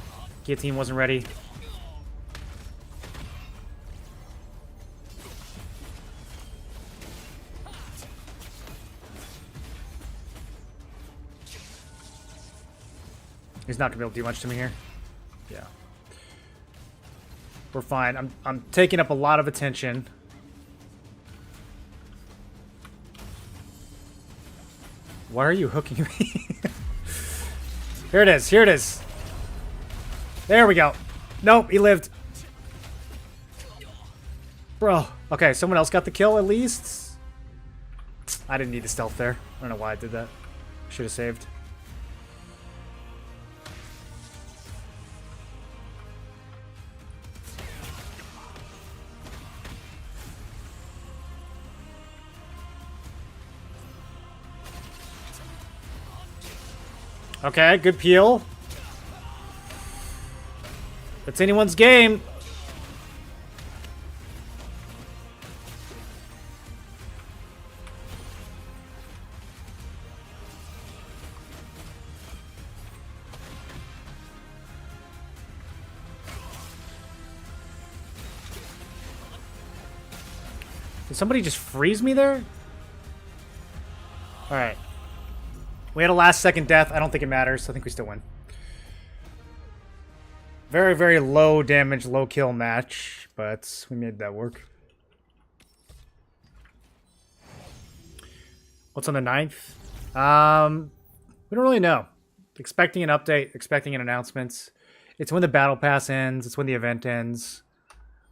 Guillotine wasn't ready. He's not gonna be able to do much to me here. Yeah. We're fine. I'm taking up a lot of attention. Why are you hooking me? Here it is. Here it is. There we go. Nope, he lived. Bro. Okay, someone else got the kill at least. I didn't need the stealth there. I don't know why I did that. Should have saved. Okay, good peel. It's anyone's game. Did somebody just freeze me there? Alright. We had a last second death. I don't think it matters. I think we still win. Very, very low damage, low kill match, but we made that work. What's on the 9th? We don't really know. Expecting an update, expecting an announcement. It's when the battle pass ends, it's when the event ends.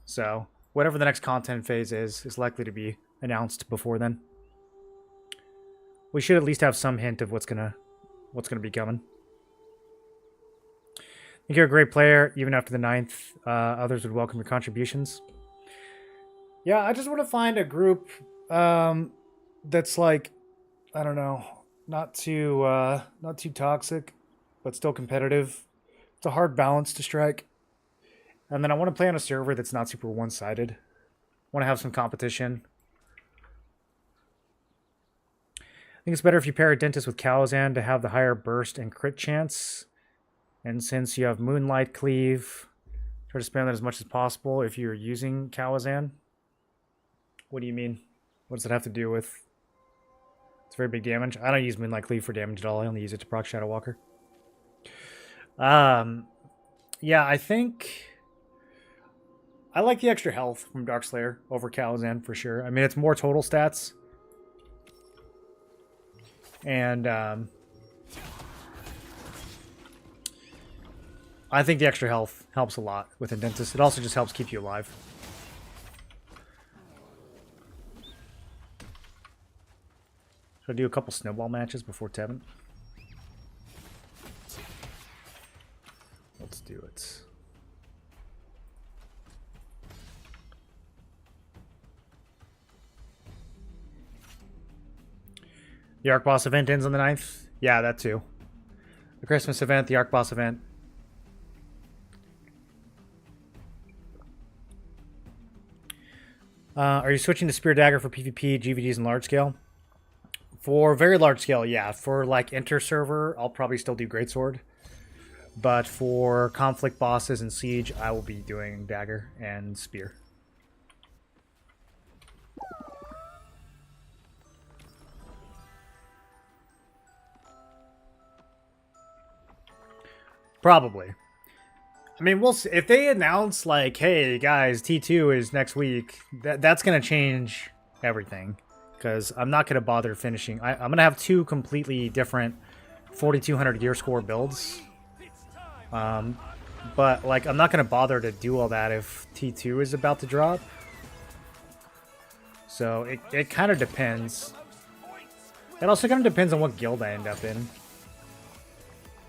So, whatever the next content phase is likely to be announced before then. We should at least have some hint of what's gonna be coming. I think you're a great player, even after the 9th. Others would welcome your contributions. Yeah, I just want to find a group that's like, I don't know, not too toxic, but still competitive. It's a hard balance to strike. And then I want to play on a server that's not super one-sided. I want to have some competition. I think it's better if you pair a Dentist with Karazhan to have the higher burst and crit chance. And since you have Moonlight Cleave, try to spam that as much as possible if you're using Karazhan. What do you mean? What does it have to do with? It's very big damage. I don't use Moonlight Cleave for damage at all. I only use it to proc Shadow Walker. Yeah, I think I like the extra health from Darkslayer over Karazhan for sure. I mean, it's more total stats. And I think the extra health helps a lot with Dentist. It also just helps keep you alive. Should I do a couple snowball matches before Tevin? Let's do it. The Arc Boss event ends on the 9th? Yeah, that too. The Christmas event, the Arc Boss event. Are you switching to Spear Dagger for PvP, GVDs, and large scale? For very large scale, yeah. For like Enter server, I'll probably still do Greatsword. But for conflict bosses and Siege, I will be doing Dagger and Spear. Probably. I mean, we'll see. If they announce, like, hey, guys, T2 is next week, that's going to change everything. Because I'm not going to bother finishing. I'm going to have two completely different 4,200 gear score builds. But, like, I'm not going to bother to do all that if T2 is about to drop. So, it kind of depends. It also kind of depends on what guild I end up in.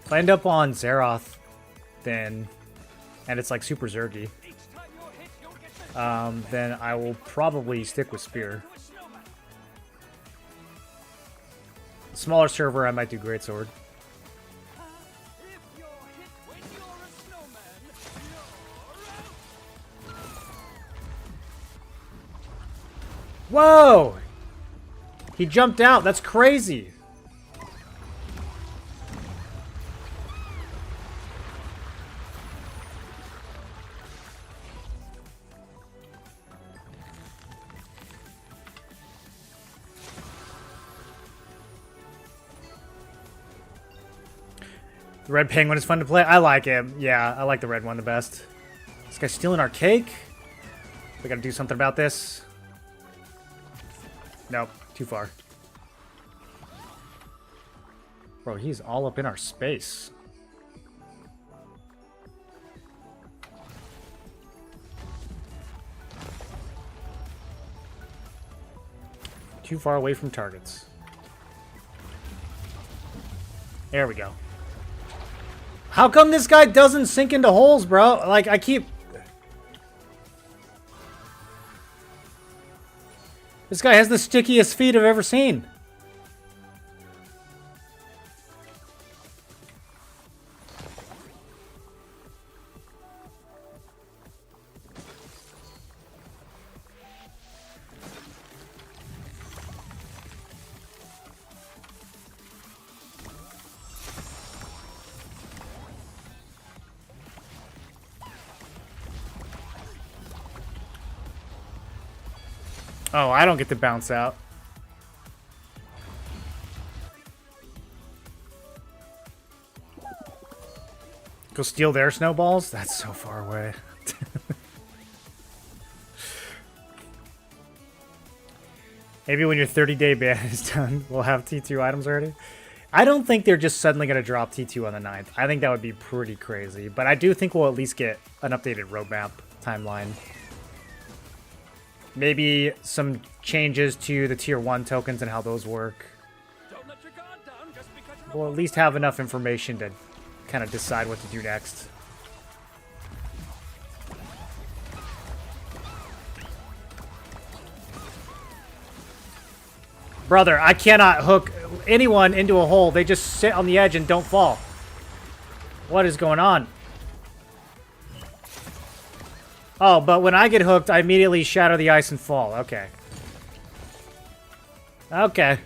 If I end up on Zeroth, then, and it's like super Zergy, then I will probably stick with Spear. Smaller server, I might do Greatsword. Whoa! He jumped out. That's crazy. The red penguin is fun to play. I like him. Yeah, I like the red one the best. This guy's stealing our cake. We gotta do something about this. Nope, too far. Bro, he's all up in our space. Too far away from targets. There we go. How come this guy doesn't sink into holes, bro? Like, I keep... This guy has the stickiest feet I've ever seen. Oh, I don't get to bounce out. Go steal their snowballs? That's so far away. Maybe when your 30-day ban is done, we'll have T2 items already. I don't think they're just suddenly going to drop T2 on the 9th. I think that would be pretty crazy. But I do think we'll at least get an updated roadmap timeline. Maybe some changes to the tier 1 tokens and how those work. Don't let your guard down just because you're We'll at least have enough information to kind of decide what to do next. Brother, I cannot hook anyone into a hole. They just sit on the edge and don't fall. What is going on? Oh, but when I get hooked, I immediately shatter the ice and fall. Okay. Okay.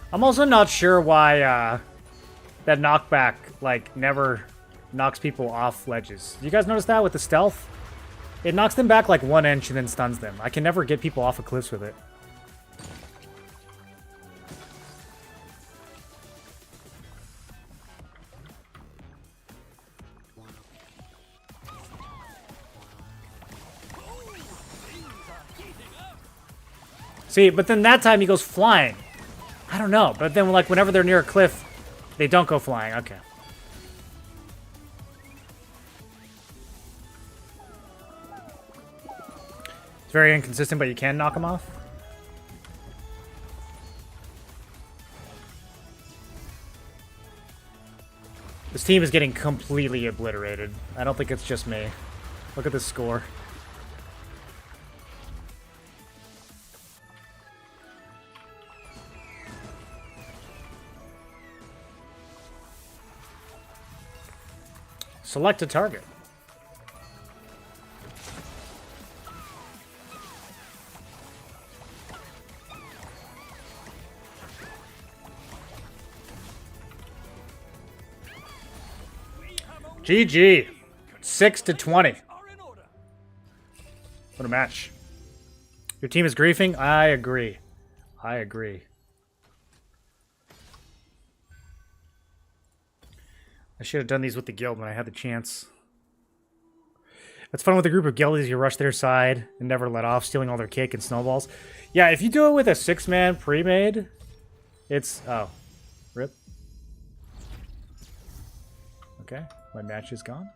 I'm also not sure why that knockback, like, never knocks people off ledges. You guys notice that with the stealth? It knocks them back like 1 inch and then stuns them. I can never get people off of cliffs with it. See, but then that time he goes flying. I don't know, but then like whenever they're near a cliff, they don't go flying. Okay. It's very inconsistent, but you can knock them off. This team is getting completely obliterated. I don't think it's just me. Look at this score. Select a target. GG. 6-20. What a match. Your team is griefing? I agree. I agree. I should have done these with the guild when I had the chance. It's fun with a group of guildies. You rush their side and never let off, stealing all their cake and snowballs. Yeah, if you do it with a 6-man pre-made, it's... Oh. Rip. Okay, my match is gone.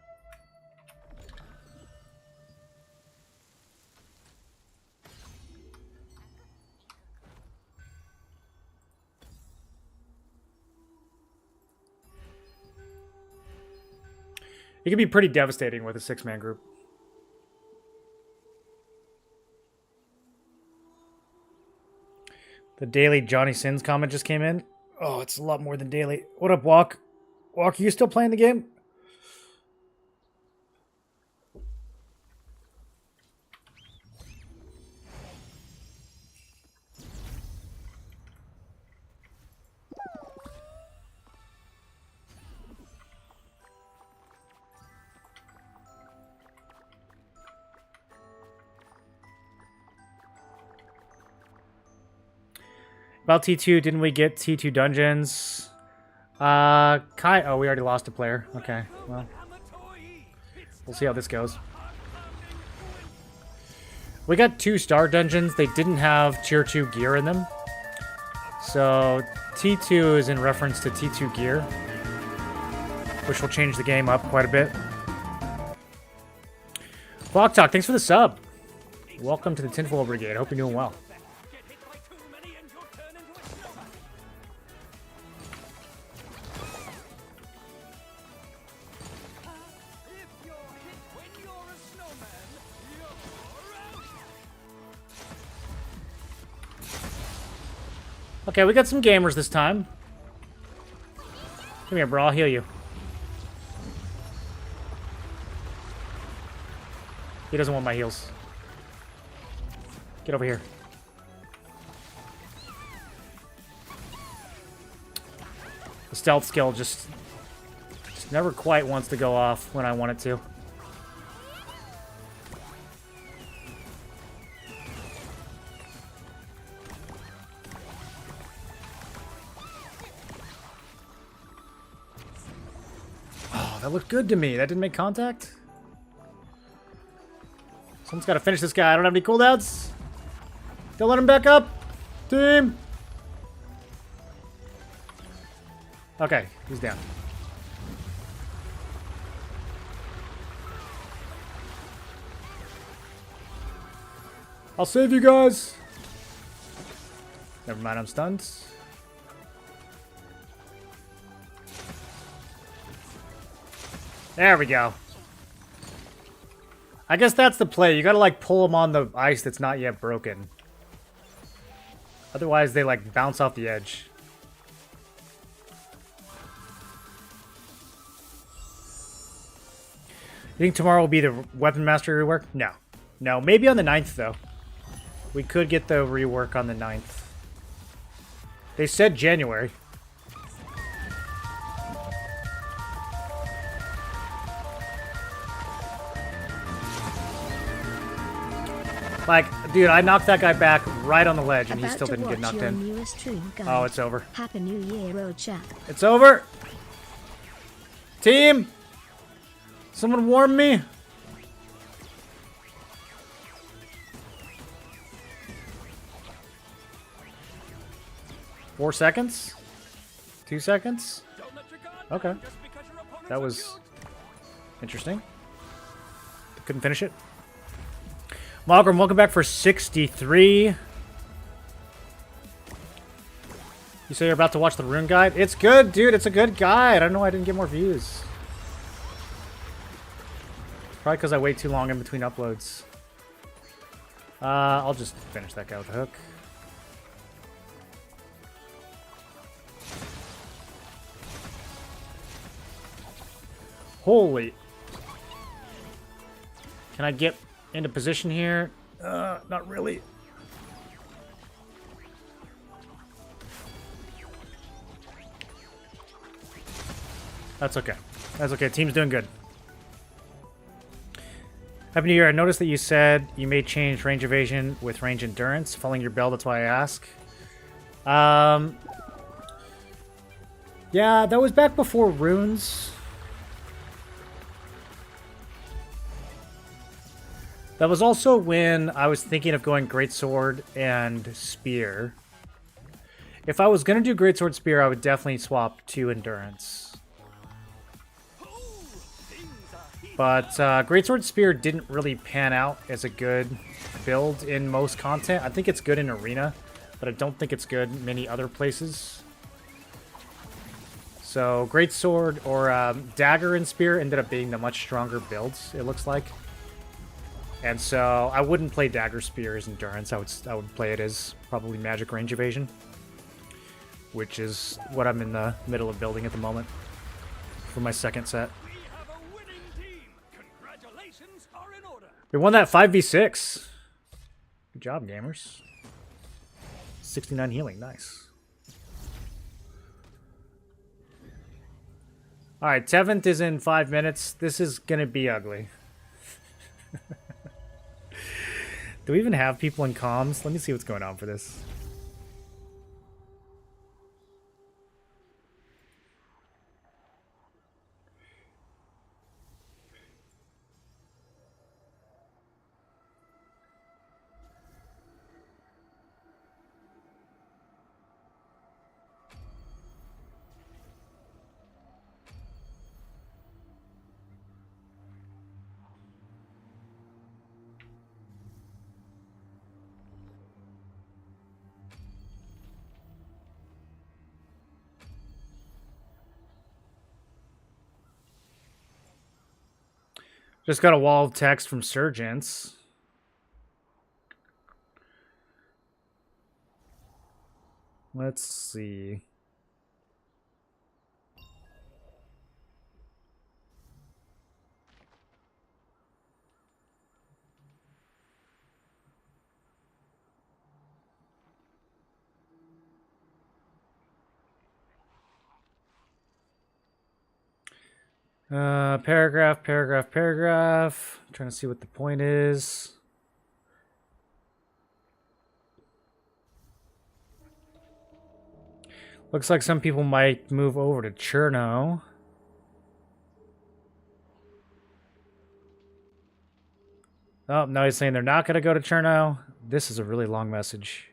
It can be pretty devastating with a 6-man group. The daily Johnny Sins comment just came in. Oh, it's a lot more than daily. What up, Walk? Walk, are you still playing the game? About T2, didn't we get T2 dungeons? Kai. Oh, we already lost a player. Okay, well, we'll see how this goes. We got 2-star dungeons. They didn't have tier 2 gear in them. So T2 is in reference to T2 gear, which will change the game up quite a bit. Clock Talk, thanks for the sub. Welcome to the Tinfoil Brigade. Hope you're doing well. Okay, we got some gamers this time. Come here, bro. I'll heal you. He doesn't want my heals. Get over here. The stealth skill just never quite wants to go off when I want it to. Oh, that looked good to me. That didn't make contact? Someone's got to finish this guy. I don't have any cooldowns. Don't let him back up. Team. Okay, he's down. I'll save you guys. Never mind, I'm stunned. There we go. I guess that's the play. You gotta, like, pull them on the ice that's not yet broken. Otherwise, they, like, bounce off the edge. You think tomorrow will be the Weapon Master rework? No. No, maybe on the 9th, though. We could get the rework on the 9th. They said January. Like, dude, I knocked that guy back right on the ledge, and he still didn't get knocked in. Oh, it's over. Happy New Year, old chap. It's over. Team, someone warn me. Four seconds? 2 seconds? Okay. That was interesting. Couldn't finish it. Malcolm, welcome back for 63. You say you're about to watch the Rune Guide? It's good, dude. It's a good guide. I don't know why I didn't get more views. Probably because I wait too long in between uploads. I'll just finish that guy with a hook. Holy. Can I get into position here? Not really. That's okay. That's okay. Team's doing good. Happy New Year. I noticed that you said you may change range evasion with range endurance. Following your bell, that's why I ask. Yeah, that was back before runes. That was also when I was thinking of going Greatsword and Spear. If I was going to do Greatsword Spear, I would definitely swap to Endurance. But Greatsword Spear didn't really pan out as a good build in most content. I think it's good in Arena, but I don't think it's good in many other places. So Greatsword or Dagger and Spear ended up being the much stronger builds, it looks like. And so I wouldn't play Dagger Spear as Endurance. I would play it as probably Magic Range Evasion, which is what I'm in the middle of building at the moment for my second set. We won that 5v6. Good job, gamers. 69 healing, nice. Alright, Tevent is in 5 minutes. This is gonna be ugly. Do we even have people in comms? Let me see what's going on for this. Just got a wall of text from Surgeons. Let's see. Paragraph. I'm trying to see what the point is. Looks like some people might move over to Cherno. Oh, no, he's saying they're not going to go to Cherno. This is a really long message.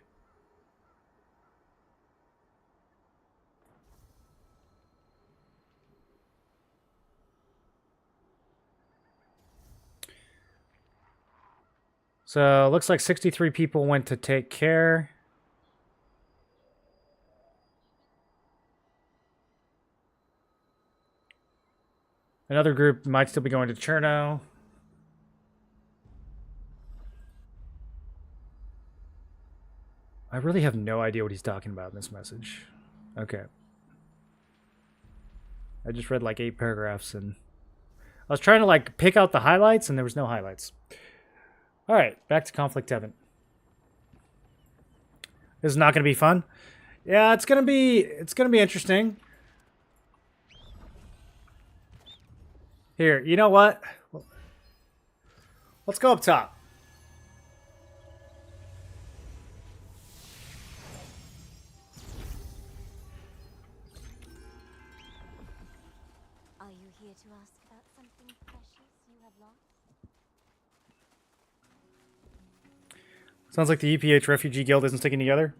So, looks like 63 people went to take care. Another group might still be going to Cherno. I really have no idea what he's talking about in this message. Okay. I just read like 8 paragraphs and I was trying to like pick out the highlights and there was no highlights. All right, back to Conflict Heaven. This is not going to be fun. Yeah, it's going to be interesting. Here, you know what? Let's go up top. Are you here to ask about something precious you have lost? Sounds like the EPH Refugee Guild isn't sticking together.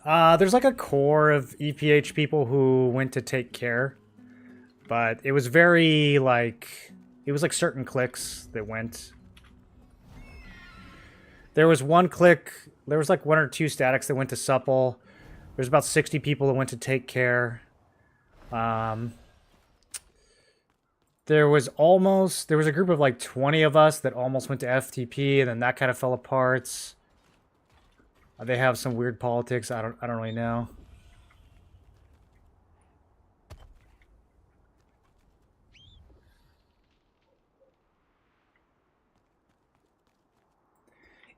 There's like a core of EPH people who went to take care. But it was very, like... It was like certain cliques that went. There was one clique... There was like 1 or 2 statics that went to Supple. There's about 60 people that went to take care. There was a group of like 20 of us that almost went to FTP, and then that kind of fell apart. They have some weird politics. I don't really know.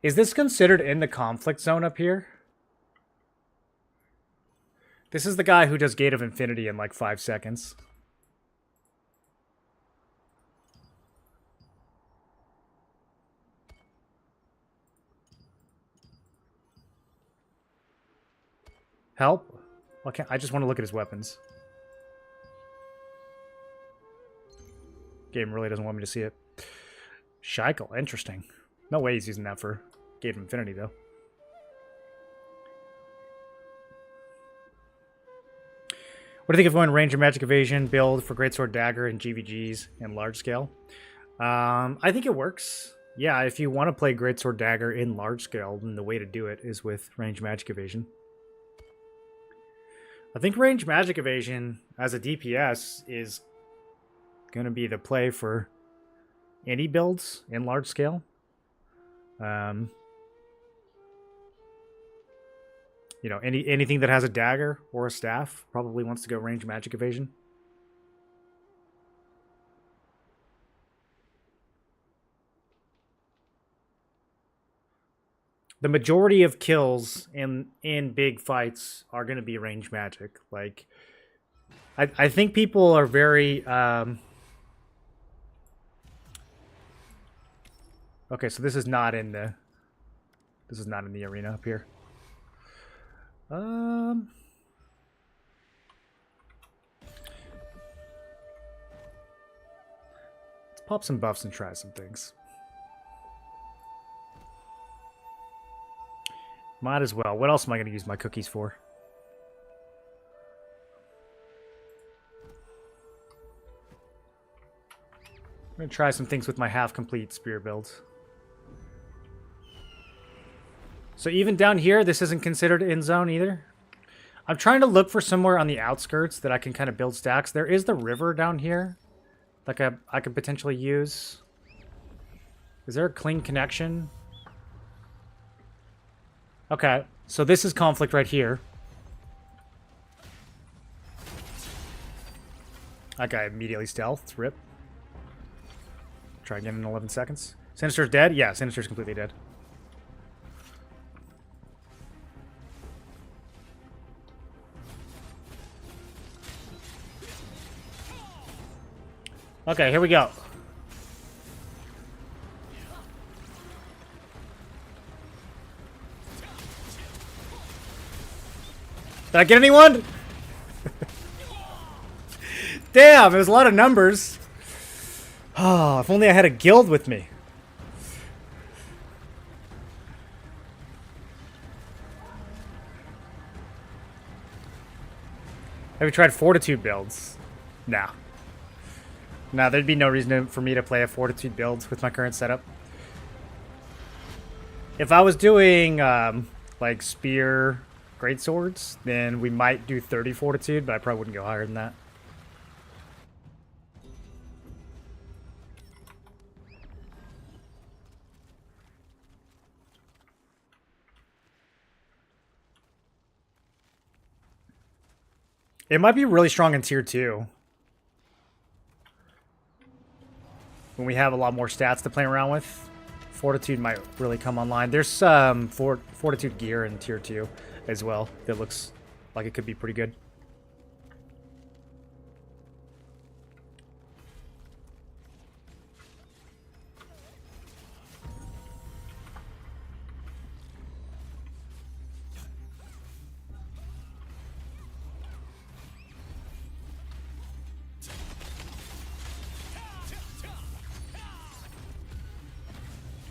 Is this considered in the conflict zone up here? This is the guy who does Gate of Infinity in like 5 seconds. Help? Okay, I just want to look at his weapons. Game really doesn't want me to see it. Scheikel, interesting. No way he's using that for Gate of Infinity, though. What do you think of going Ranger Magic Evasion build for Greatsword Dagger and GVGs and large scale? I think it works. Yeah, if you want to play Greatsword Dagger in large scale, then the way to do it is with Range Magic Evasion. I think Range Magic Evasion as a DPS is going to be the play for any builds in large scale. You know, anything that has a dagger or a staff probably wants to go Range Magic Evasion. The majority of kills in big fights are going to be range magic. Like, I think people are very... Okay, so this is not in the... This is not in the arena up here. Let's pop some buffs and try some things. Might as well. What else am I going to use my cookies for? I'm going to try some things with my half-complete spear build. So even down here, this isn't considered in zone either. I'm trying to look for somewhere on the outskirts that I can kind of build stacks. There is the river down here. like I could potentially use? Is there a clean connection? Okay, so this is conflict right here. That guy immediately stealthed. Rip. Try again in 11 seconds. Sinister's dead? Yeah, Sinister's completely dead. Okay, here we go. Did I get anyone? Damn, it was a lot of numbers. Oh, if only I had a guild with me. Have you tried Fortitude builds? Nah. Nah, there'd be no reason for me to play a Fortitude build with my current setup. If I was doing, like, Spear Greatswords, then we might do 30 Fortitude, but I probably wouldn't go higher than that. It might be really strong in tier 2. When we have a lot more stats to play around with, Fortitude might really come online. There's some Fortitude gear in tier 2 as well that looks like it could be pretty good.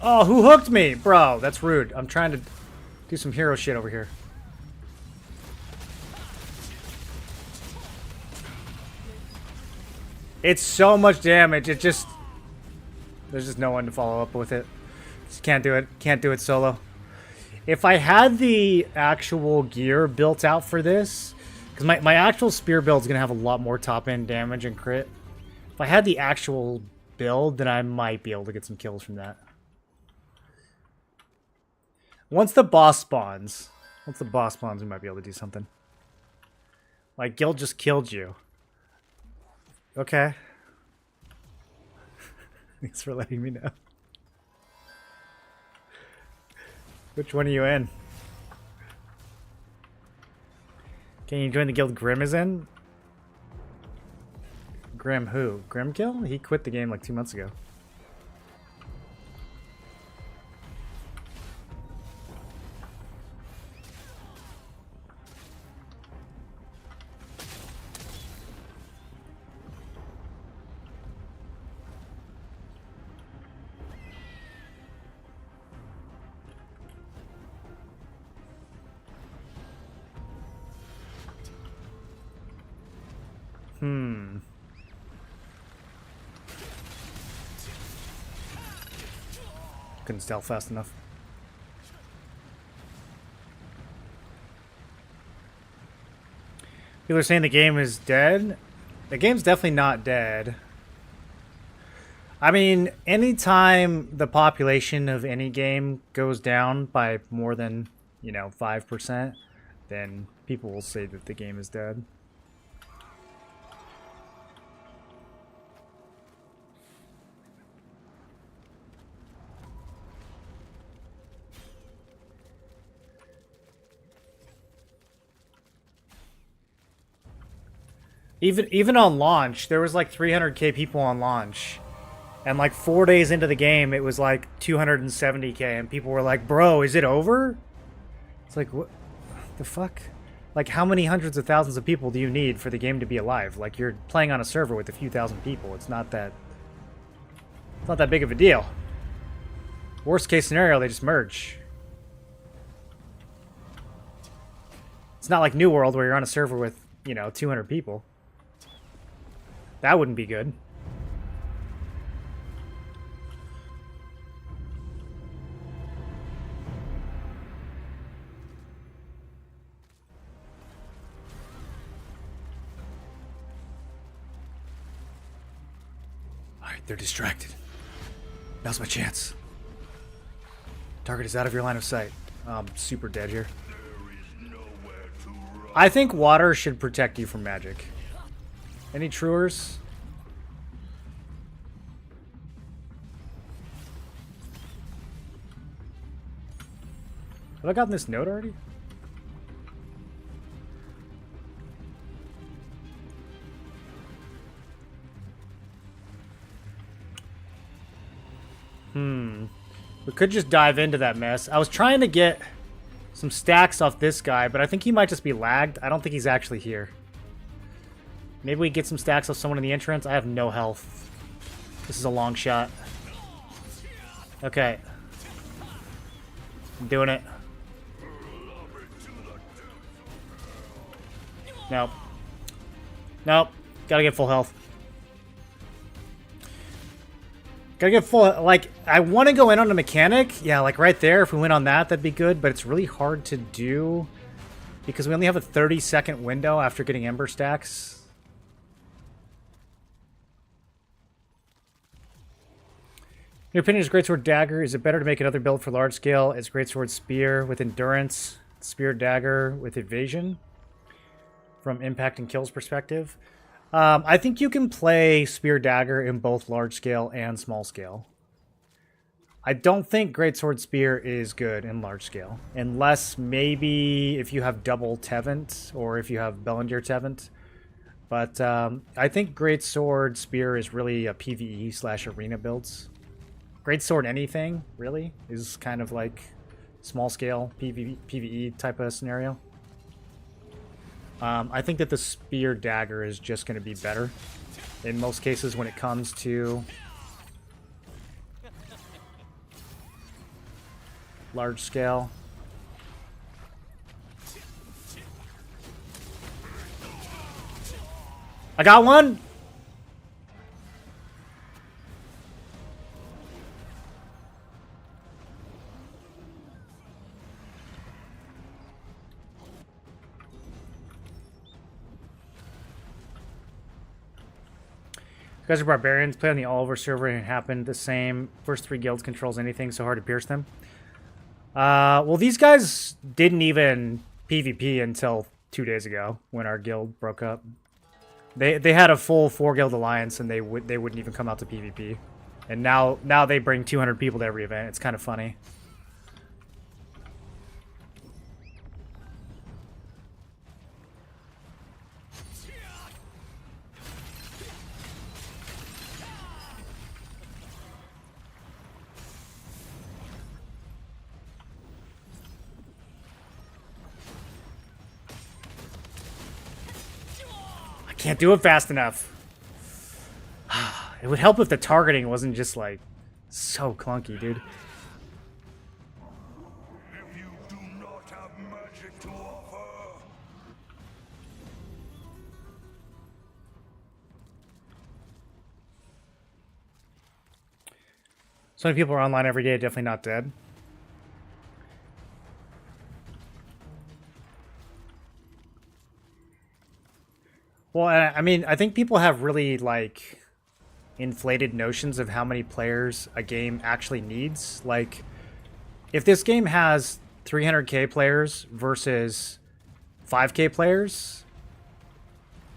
Oh, who hooked me? Bro, that's rude. I'm trying to do some hero shit over here. It's so much damage. It just... There's just no one to follow up with it. Just can't do it. Can't do it solo. If I had the actual gear built out for this... Because my actual spear build is going to have a lot more top-end damage and crit. If I had the actual build, then I might be able to get some kills from that. Once the boss spawns, we might be able to do something. Like, guild just killed you. Okay. Thanks for letting me know. Which one are you in? Can you join the guild Grim is in? Grim who? Grimkill? He quit the game like 2 months ago. Couldn't stealth fast enough. People are saying the game is dead. The game's definitely not dead. I mean, anytime the population of any game goes down by more than, 5%, then people will say that the game is dead. Even on launch, there was like 300k people on launch. And like 4 days into the game, it was like 270k. And people were like, bro, is it over? It's like, what the fuck? Like, how many hundreds of thousands of people do you need for the game to be alive? Like, you're playing on a server with a few thousand people. It's not that big of a deal. Worst case scenario, they just merge. It's not like New World where you're on a server with, 200 people. That wouldn't be good. They're distracted. Now's my chance. Target is out of your line of sight. I'm super dead here. I think water should protect you from magic. Any truers? Have I gotten this note already? We could just dive into that mess. I was trying to get some stacks off this guy, but I think he might just be lagged. I don't think he's actually here. Maybe we get some stacks off someone in the entrance. I have no health. This is a long shot. Okay. I'm doing it. Nope. Nope. Gotta get full health. Gotta get full, like, I want to go in on a mechanic. Yeah, like right there, if we went on that, that'd be good, but it's really hard to do because we only have a 30-second window after getting Ember stacks. In your opinion, is Greatsword Dagger, is it better to make another build for large scale? Is Greatsword Spear with Endurance, Spear Dagger with Evasion? From impact and kills perspective? I think you can play Spear Dagger in both large scale and small scale. I don't think Greatsword Spear is good in large scale. Unless maybe if you have double Tevent or if you have Bellendir Tevent. But I think Greatsword Spear is really a PvE/arena builds. Greatsword anything, really, is kind of like small scale PvE type of scenario. I think that the Spear Dagger is just going to be better in most cases when it comes to large scale. I got one! You guys are barbarians. Play on the Oliver server and it happened the same. First 3 guilds controls anything, so hard to pierce them. Well, these guys didn't even PvP until 2 days ago when our guild broke up. They had a full 4-guild alliance and they wouldn't even come out to PvP. And now they bring 200 people to every event. It's kind of funny. Can't do it fast enough. It would help if the targeting wasn't just like so clunky, dude. If you do not have magic to offer. So many people are online every day, definitely not dead. Well, I mean, I think people have really, like, inflated notions of how many players a game actually needs. Like, if this game has 300k players versus 5k players,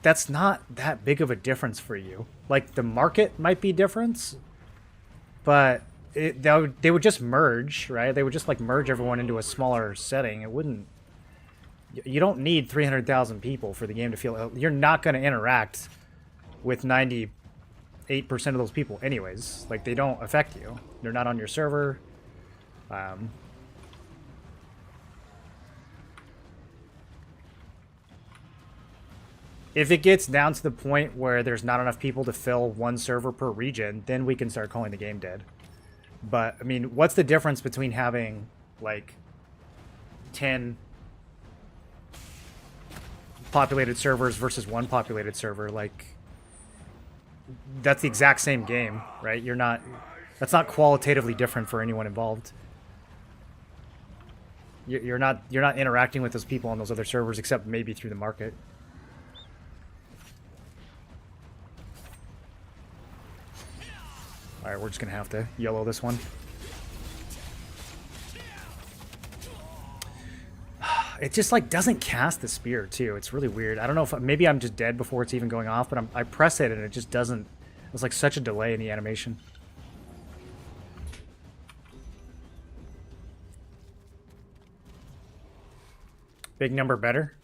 that's not that big of a difference for you. Like, the market might be different, but they would just merge, right? They would just, like, merge everyone into a smaller setting. It wouldn't... You don't need 300,000 people for the game to feel... You're not going to interact with 98% of those people anyways. Like, they don't affect you. They're not on your server. If it gets down to the point where there's not enough people to fill one server per region, then we can start calling the game dead. But, I mean, what's the difference between having, like, 10... populated servers versus 1 populated server? Like, that's the exact same game, right? You're not... That's not qualitatively different for anyone involved. You're not interacting with those people on those other servers except maybe through the market. Alright, we're just gonna have to yellow this one. It just like doesn't cast the spear too. It's really weird. I don't know if maybe I'm just dead before it's even going off, but I press it and it just doesn't. It's like such a delay in the animation. Big number better.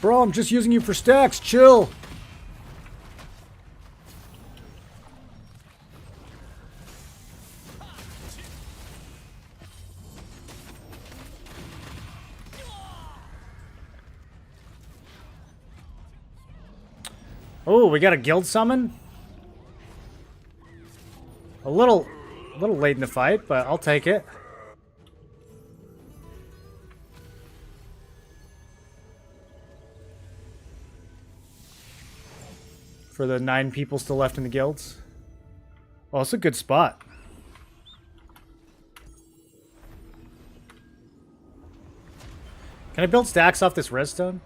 Bro, I'm just using you for stacks. Chill. Oh, we got a guild summon? A little late in the fight, but I'll take it. For the 9 people still left in the guilds. Well, it's a good spot. Can I build stacks off this redstone?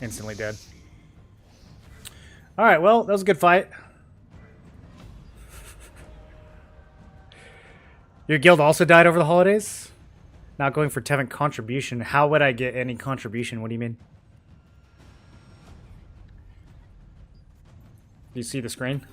Instantly dead. Alright, well, that was a good fight. Your guild also died over the holidays? Not going for Tevin contribution. How would I get any contribution? What do you mean? Do you see the screen?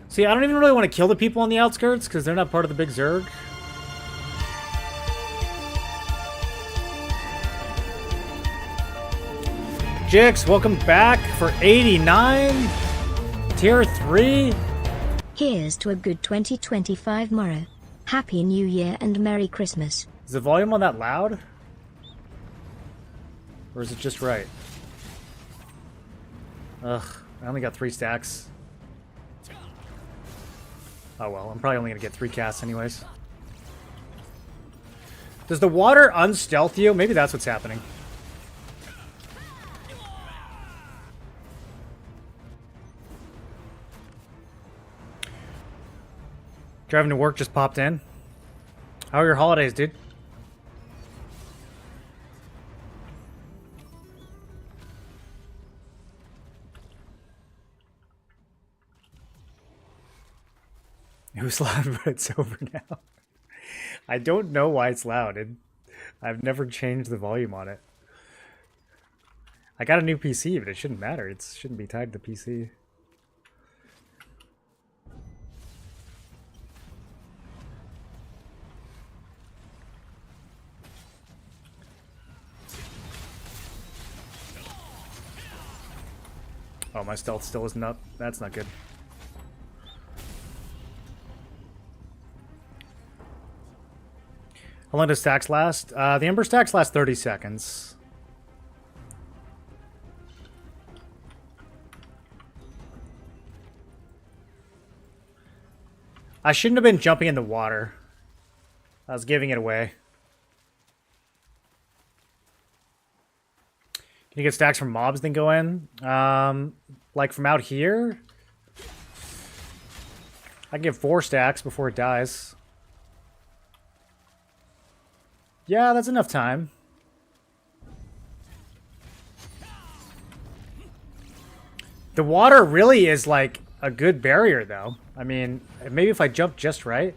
See, I don't even really want to kill the people on the outskirts because they're not part of the big Zerg. Jix, welcome back for 89. Tier 3. Here's to a good 2025 morrow. Happy New Year and Merry Christmas. Is the volume on that loud? Or is it just right? Ugh, I only got 3 stacks. Oh well, I'm probably only gonna get 3 casts anyways. Does the water unstealth you? Maybe that's what's happening. Driving to work just popped in. How are your holidays, dude? It was loud, but it's over now. I don't know why it's loud. I've never changed the volume on it. I got a new PC, but it shouldn't matter. It shouldn't be tied to the PC. Oh, my stealth still isn't up. That's not good. How long does stacks last? The Ember stacks last 30 seconds. I shouldn't have been jumping in the water. I was giving it away. Can you get stacks from mobs then go in? Like from out here? I can get 4 stacks before it dies. Yeah, that's enough time. The water really is like a good barrier, though. I mean, maybe if I jump just right.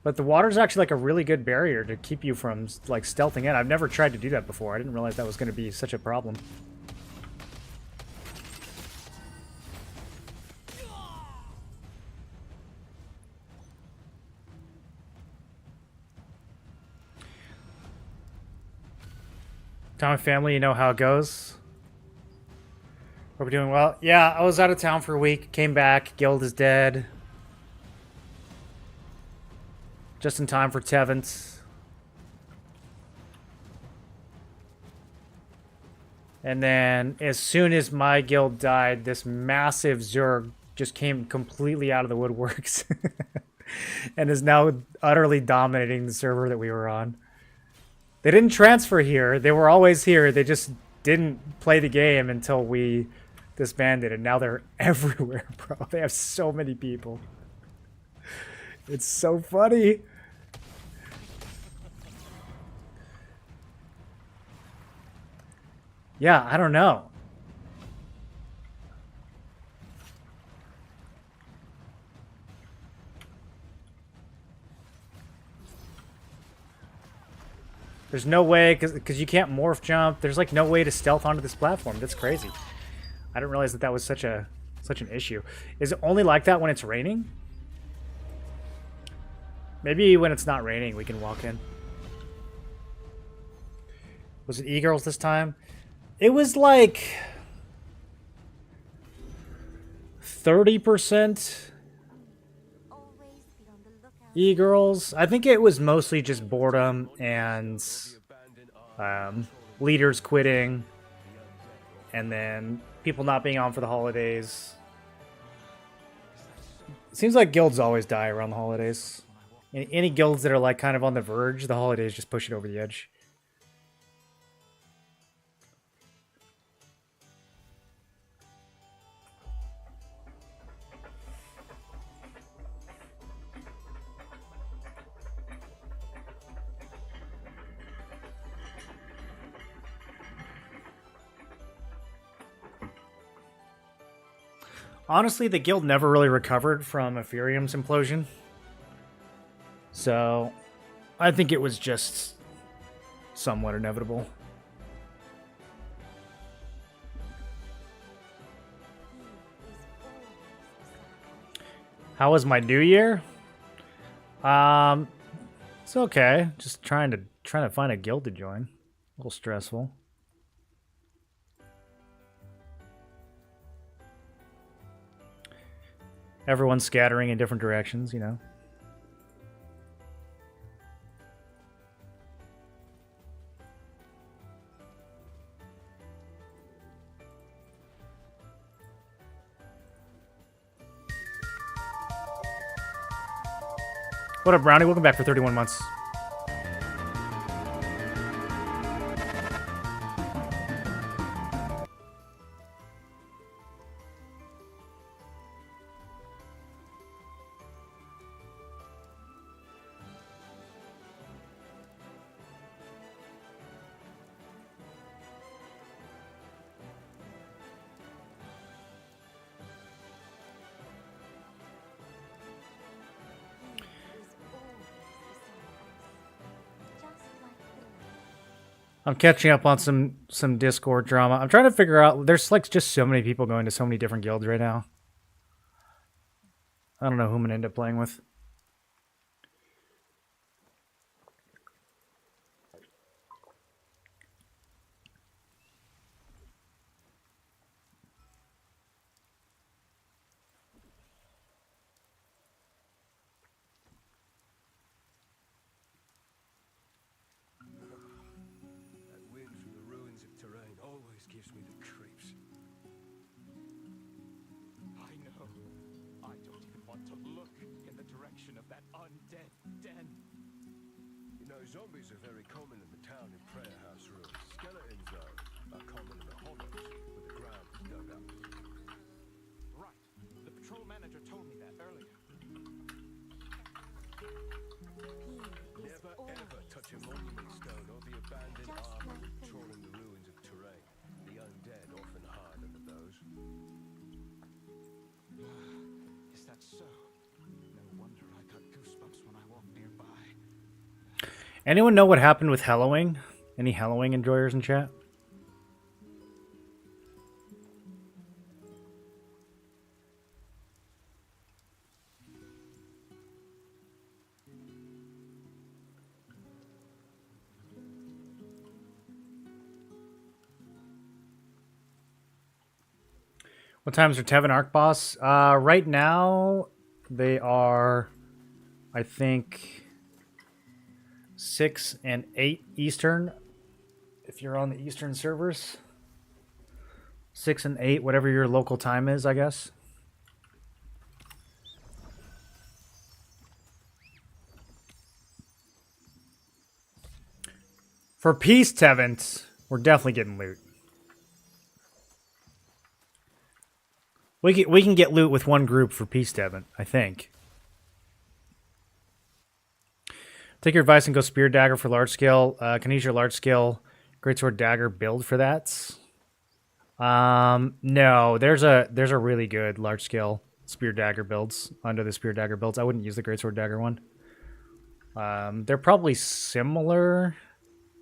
But the water's actually like a really good barrier to keep you from like stealthing in. I've never tried to do that before. I didn't realize that was going to be such a problem. Town and family, you know how it goes. Are we doing well? Yeah, I was out of town for a week. Came back. Guild is dead. Just in time for Tevent. And then, as soon as my guild died, this massive Zerg just came completely out of the woodworks. And is now utterly dominating the server that we were on. They didn't transfer here. They were always here. They just didn't play the game until we disbanded. And now they're everywhere, bro. They have so many people. It's so funny. Yeah, I don't know. There's no way, because you can't morph jump. There's like no way to stealth onto this platform. That's crazy. I didn't realize that that was such an issue. Is it only like that when it's raining? Maybe when it's not raining, we can walk in. Was it e-girls this time? It was like 30% e-girls. I think it was mostly just boredom and leaders quitting, and then people not being on for the holidays. It seems like guilds always die around the holidays. Any guilds that are like kind of on the verge, the holidays just push it over the edge. Honestly, the guild never really recovered from Ethereum's implosion. So, I think it was just somewhat inevitable. How was my new year? It's okay. Just trying to find a guild to join. A little stressful. Everyone's scattering in different directions, you know. What up, Brownie? Welcome back for 31 months. I'm catching up on some Discord drama. I'm trying to figure out. There's like just so many people going to so many different guilds right now. I don't know who I'm gonna end up playing with. Zombies are very common in the town in Prayer House ruins. Skeletons, though, are common in the hollows where the ground is dug up. Right. The patrol manager told me that earlier. Never ever touch a monument stone or the abandoned armor trawling the ruins of terrain. The undead often hide under Anyone know what happened with Halloween? Any Halloween enjoyers in chat? What times are Tev and Arc Boss? Right now, they are, I think, 6 and 8 Eastern. If you're on the Eastern servers. 6 and 8, whatever your local time is, I guess. For Peace Tevent, we're definitely getting loot. We can get loot with one group for Peace Tevent, I think. Take your advice and go Spear Dagger for large scale. Can I use your large scale Greatsword Dagger build for that? No, there's a really good large scale Spear Dagger builds under the Spear Dagger builds. I wouldn't use the Greatsword Dagger one. They're probably similar,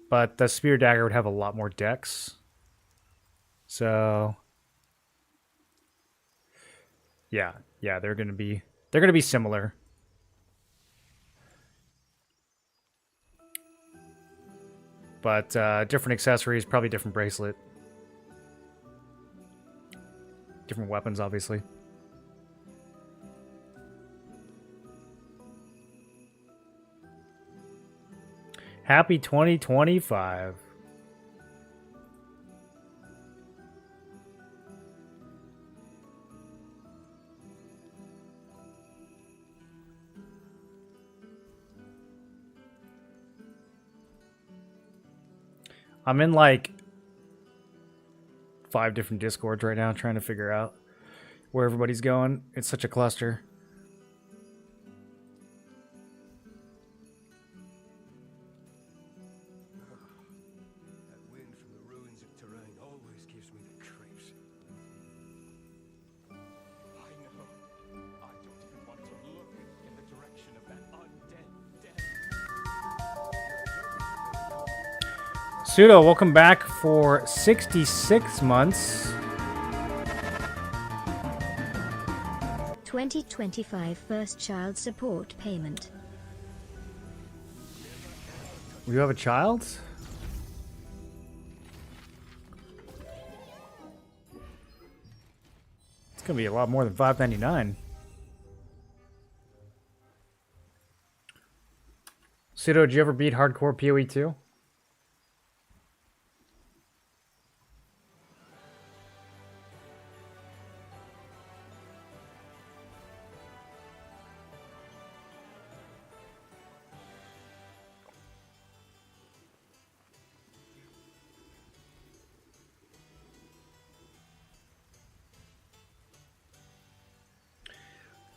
but the Spear Dagger would have a lot more dex. So yeah, they're gonna be similar. But different accessories, probably different bracelet. Different weapons, obviously. Happy 2025. I'm in like 5 different Discords right now trying to figure out where everybody's going. It's such a cluster. That wind from the ruins of Terrain always gives me the creeps. I know. I don't even want to look in the direction of that undead death. Pseudo, welcome back for 66 months. 2025 first child support payment. You have a child? It's gonna be a lot more than $5.99. Pseudo, did you ever beat hardcore PoE 2?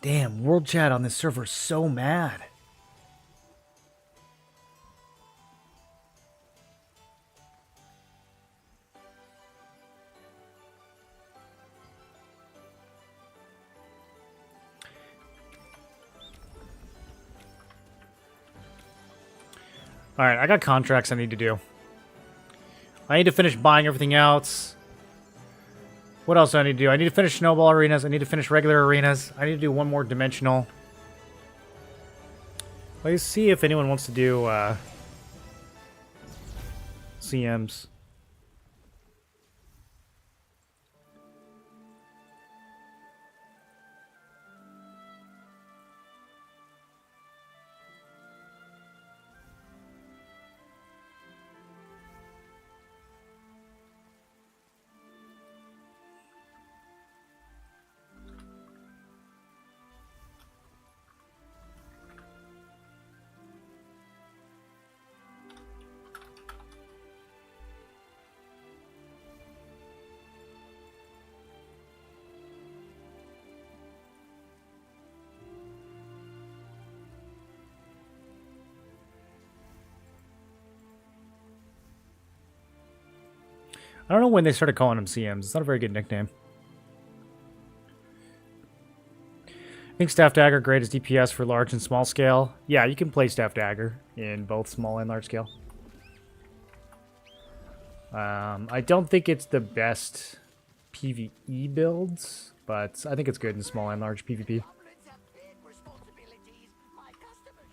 Damn, world chat on this server is so mad. Alright, I got contracts I need to do. I need to finish buying everything else. What else do I need to do? I need to finish snowball arenas. I need to finish regular arenas. I need to do one more dimensional. Let's see if anyone wants to do CMs. I don't know when they started calling them CMs. It's not a very good nickname. I think Staff Dagger great as DPS for large and small scale. Yeah, you can play Staff Dagger in both small and large scale. I don't think it's the best PvE builds, but I think it's good in small and large PvP. Goblins have big responsibilities. My customers.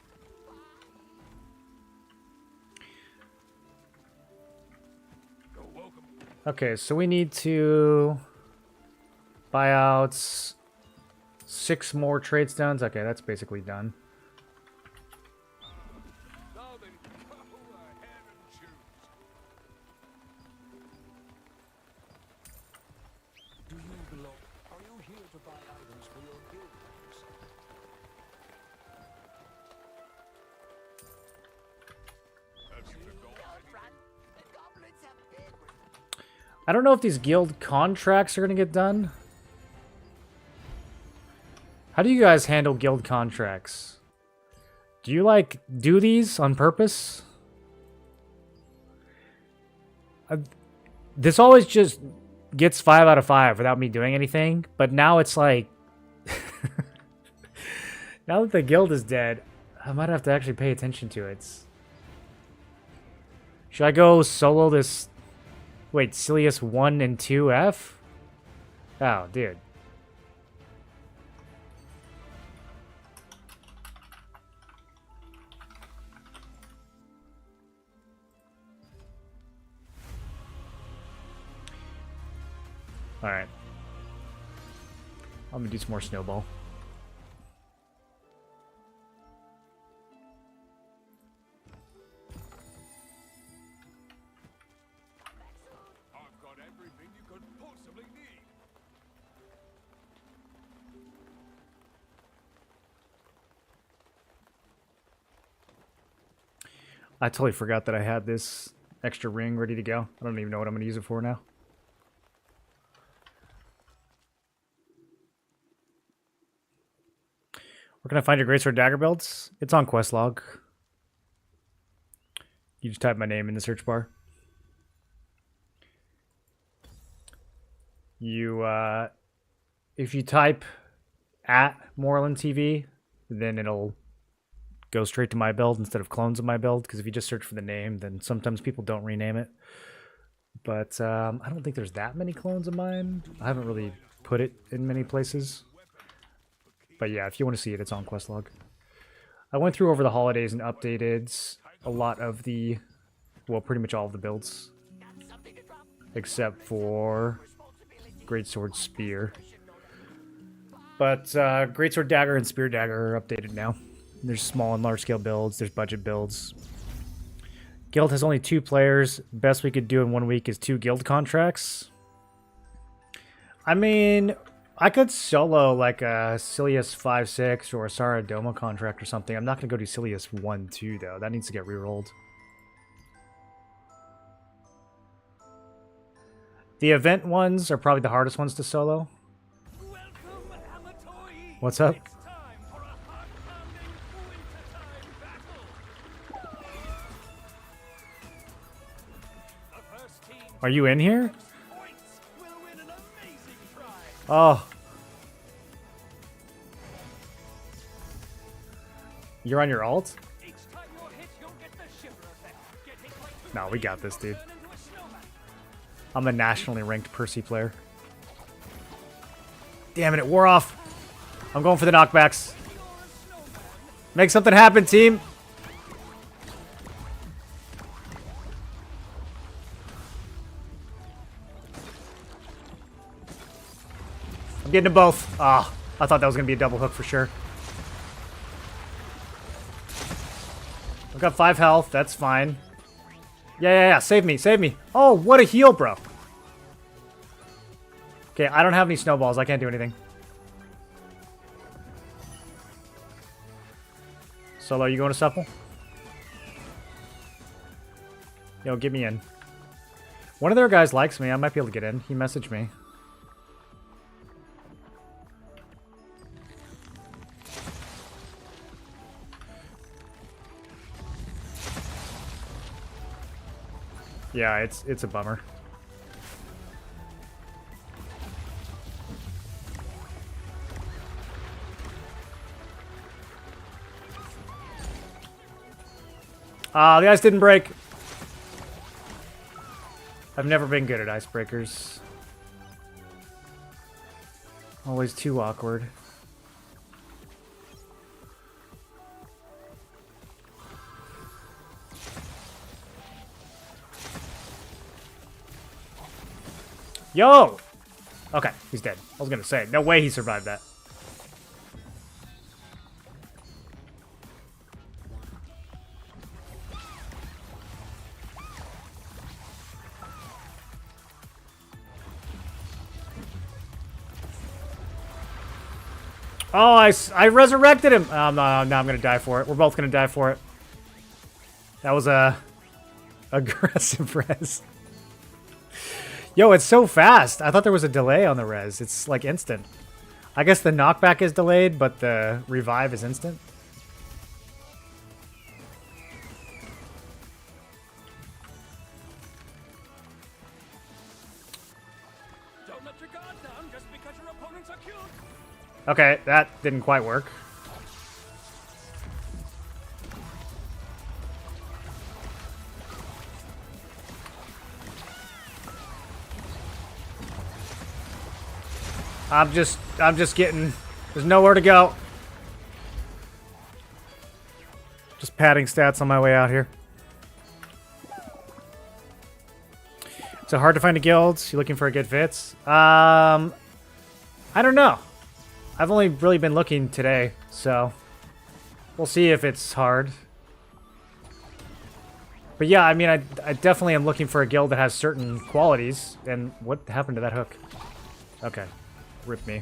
You're welcome. Okay, so we need to buy out 6 more trade stones. Okay, that's basically done. Now then, go ahead and choose. Do you belong? Are you here to buy items for your guilds? Have you the gold? The goblins have big I don't know if these guild contracts are going to get done. How do you guys handle guild contracts? Do you, like, do these on purpose? This always just gets 5 out of 5 without me doing anything, but now it's like... now that the guild is dead, I might have to actually pay attention to it. Should I go solo this... Wait, Silius 1 and 2F? Oh, dude. Alright. I'm gonna do some more snowball. I've got everything you could possibly need. I totally forgot that I had this extra ring ready to go. I don't even know what I'm gonna use it for now. Where can I find your Greatsword Dagger builds? It's on Questlog. You just type my name in the search bar. You, if you type at Moreland TV, then it'll go straight to my build instead of clones of my build, because if you just search for the name, then sometimes people don't rename it. But I don't think there's that many clones of mine. I haven't really put it in many places. But yeah, if you want to see it, it's on Questlog. I went through over the holidays and updated a lot of the, well, pretty much all of the builds. Except for Greatsword Spear. But Greatsword Dagger and Spear Dagger are updated now. There's small and large scale builds, there's budget builds. Guild has only 2 players. Best we could do in 1 week is 2 guild contracts. I mean... I could solo like a Silius 5-6 or a Saradoma contract or something. I'm not going to go do Silius 1-2 though. That needs to get rerolled. The event ones are probably the hardest ones to solo. What's up? Are you in here? Oh. You're on your ult? No, we got this, dude. I'm a nationally ranked Percy player. Damn it, it wore off. I'm going for the knockbacks. Make something happen, team. I'm getting them both. Ah, I thought that was going to be a double hook for sure. I've got 5 health. That's fine. Yeah. Save me. Save me. Oh, what a heal, bro. Okay, I don't have any snowballs. I can't do anything. Solo, you going to supple? Yo, get me in. One of their guys likes me. I might be able to get in. He messaged me. Yeah, it's a bummer. Ah, the ice didn't break. I've never been good at icebreakers. Always too awkward. Yo! Okay, he's dead. I was gonna say, no way he survived that. Oh, I resurrected him! No, I'm gonna die for it. We're both gonna die for it. That was a aggressive res. Yo, it's so fast. I thought there was a delay on the res. It's like instant. I guess the knockback is delayed, but the revive is instant. Don't let your guard down just because your opponents are cute. Okay, that didn't quite work. I'm just getting, there's nowhere to go. Just padding stats on my way out here. So hard to find a guild. You looking for a good fits? I don't know. I've only really been looking today, so we'll see if it's hard. But yeah, I mean, I definitely am looking for a guild that has certain qualities. And what happened to that hook? Okay. Rip me.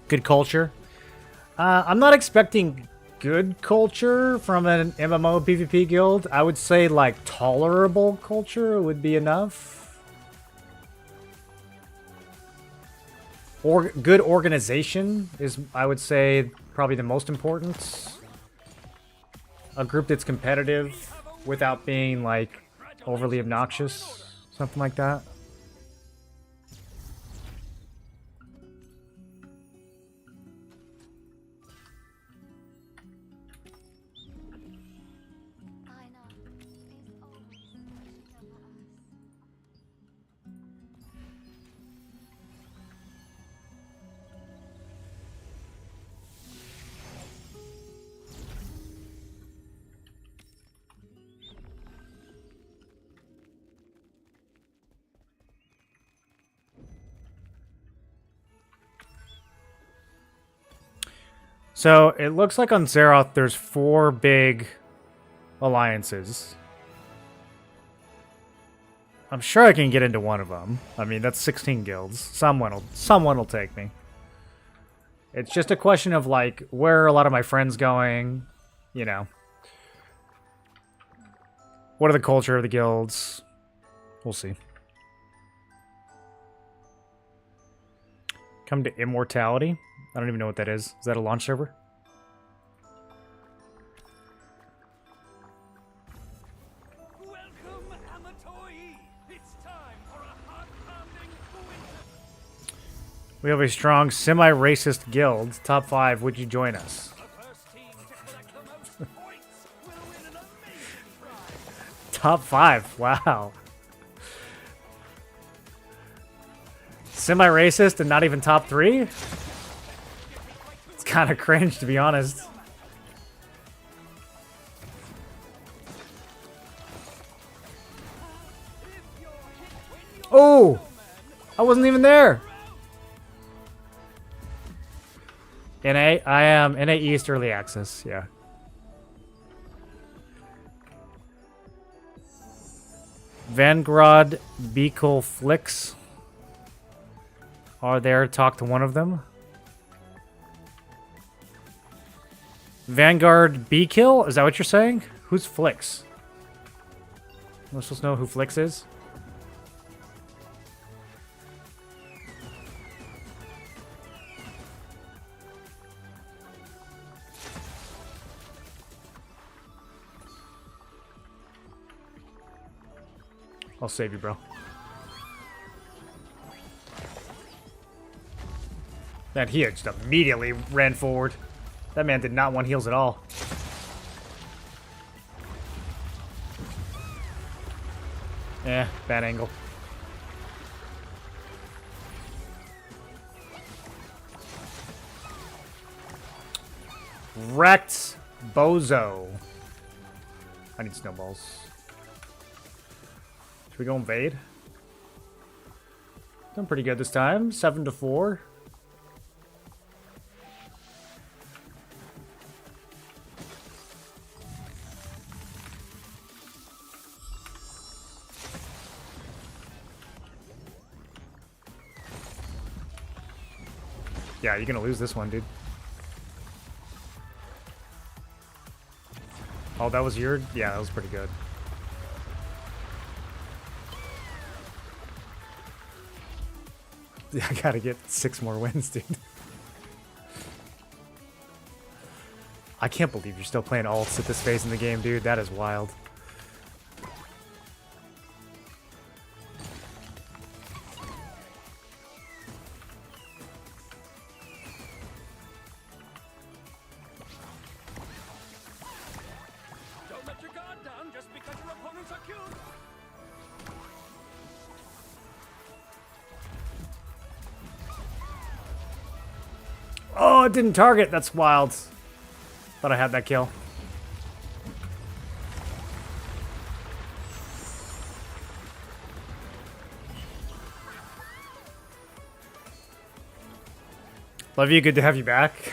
Good culture. I'm not expecting good culture from an MMO PvP guild. I would say like tolerable culture would be enough. Or good organization is, I would say, probably the most important. A group that's competitive without being like overly obnoxious, something like that. I know. It's always watching over us. So it looks like on Zeroth there's 4 big alliances. I'm sure I can get into one of them. I mean, that's 16 guilds. Someone will take me. It's just a question of like where are a lot of my friends going, you know. What are the culture of the guilds? We'll see. Come to Immortality. I don't even know what that is. Is that a launch server? Welcome, Amatoi. It's time for a heart-pounding winter. We have a strong semi-racist guild. Top 5, would you join us? The first team to collect the most points will win an amazing prize. Top 5, wow. Semi-racist and not even top 3? It's kind of cringe, to be honest. Oh! I wasn't even there! NA? I am NA East Early Access, yeah. Vanguard Beacle Flicks are there. Talk to one of them. Vanguard B-Kill? Is that what you're saying? Who's Flicks? Am I supposed to know who Flicks is? I'll save you, bro. Man, he just immediately ran forward. That man did not want heals at all. Eh, bad angle. Wrecked Bozo. I need snowballs. Should we go invade? Done pretty good this time. 7-4. Yeah, you're gonna lose this one, dude. Oh, that was your... Yeah, that was pretty good. Yeah, I gotta get 6 more wins, dude. I can't believe you're still playing ults at this phase in the game, dude. That is wild. Don't let your guard down just because your opponents are cute. Oh, it didn't target. That's wild. Thought I had that kill. Love you. Good to have you back.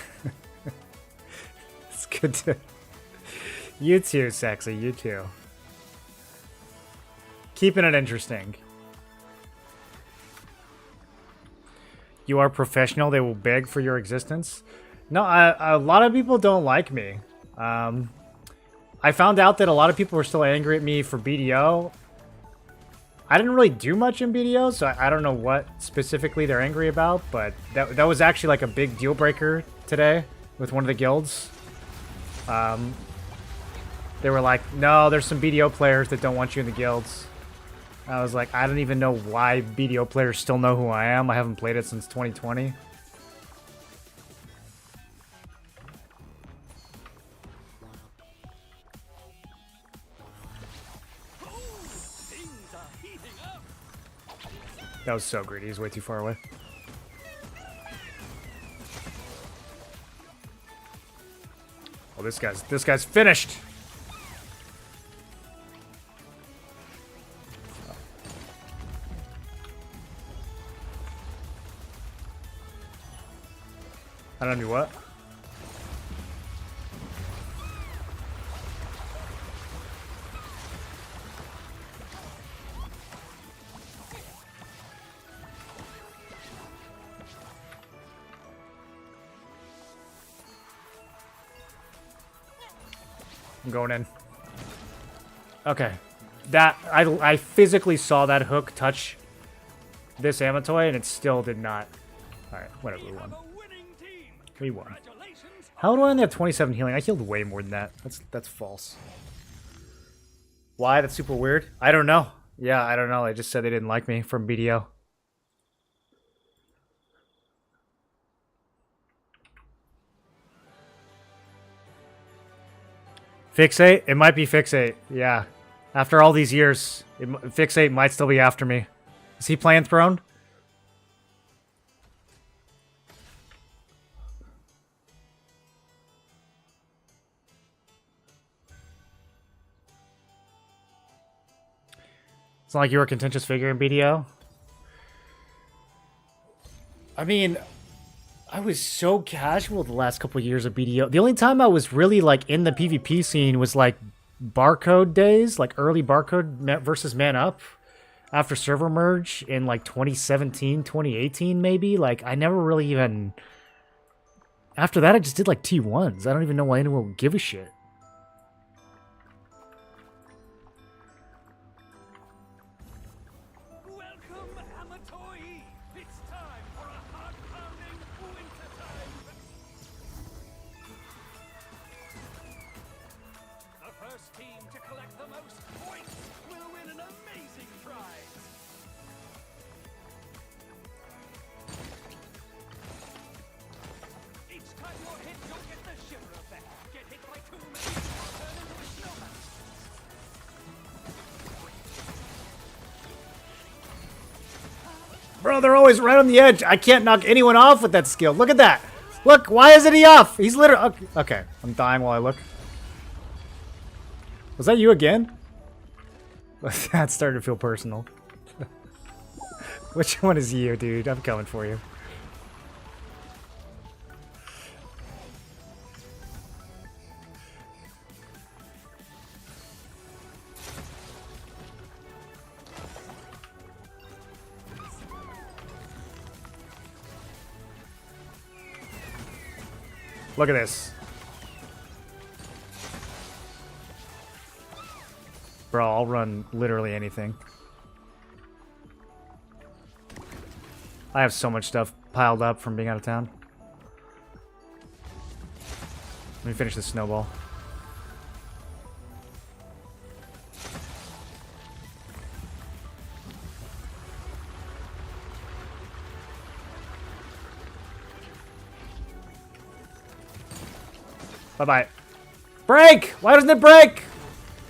It's good to... You too, sexy. You too. Keeping it interesting. You are professional. They will beg for your existence. No, a lot of people don't like me. I found out that a lot of people were still angry at me for BDO. I didn't really do much in BDO, so I don't know what specifically they're angry about, but that was actually like a big deal breaker today with one of the guilds. They were like, no, there's some BDO players that don't want you in the guilds. I was like, I don't even know why BDO players still know who I am. I haven't played it since 2020. That was so greedy. He's way too far away. Oh, this guy's finished. I don't know what. I'm going in. Okay. That I physically saw that hook touch this Amatoy and it still did not. Alright, whatever, we won. We won. How do I only have 27 healing? I healed way more than that. That's false. Why? That's super weird. I don't know. Yeah, I don't know. They just said they didn't like me from BDO. Fixate? It might be Fixate. Yeah. After all these years, Fixate might still be after me. Is he playing Throne? It's not like you were a contentious figure in BDO. I mean, I was so casual the last couple of years of BDO. The only time I was really like in the PvP scene was like Barcode days, like early Barcode versus Man Up after server merge in like 2017, 2018 maybe. Like I never really even... After that I just did like T1s. I don't even know why anyone would give a shit. No, they're always right on the edge. I can't knock anyone off with that skill. Look at that. Look, why isn't he off? He's literally... Okay, I'm dying while I look. Was that you again? That started to feel personal. Which one is you, dude? I'm coming for you. Look at this. Bro, I'll run literally anything. I have so much stuff piled up from being out of town. Let me finish this snowball. Bye-bye. Break! Why doesn't it break?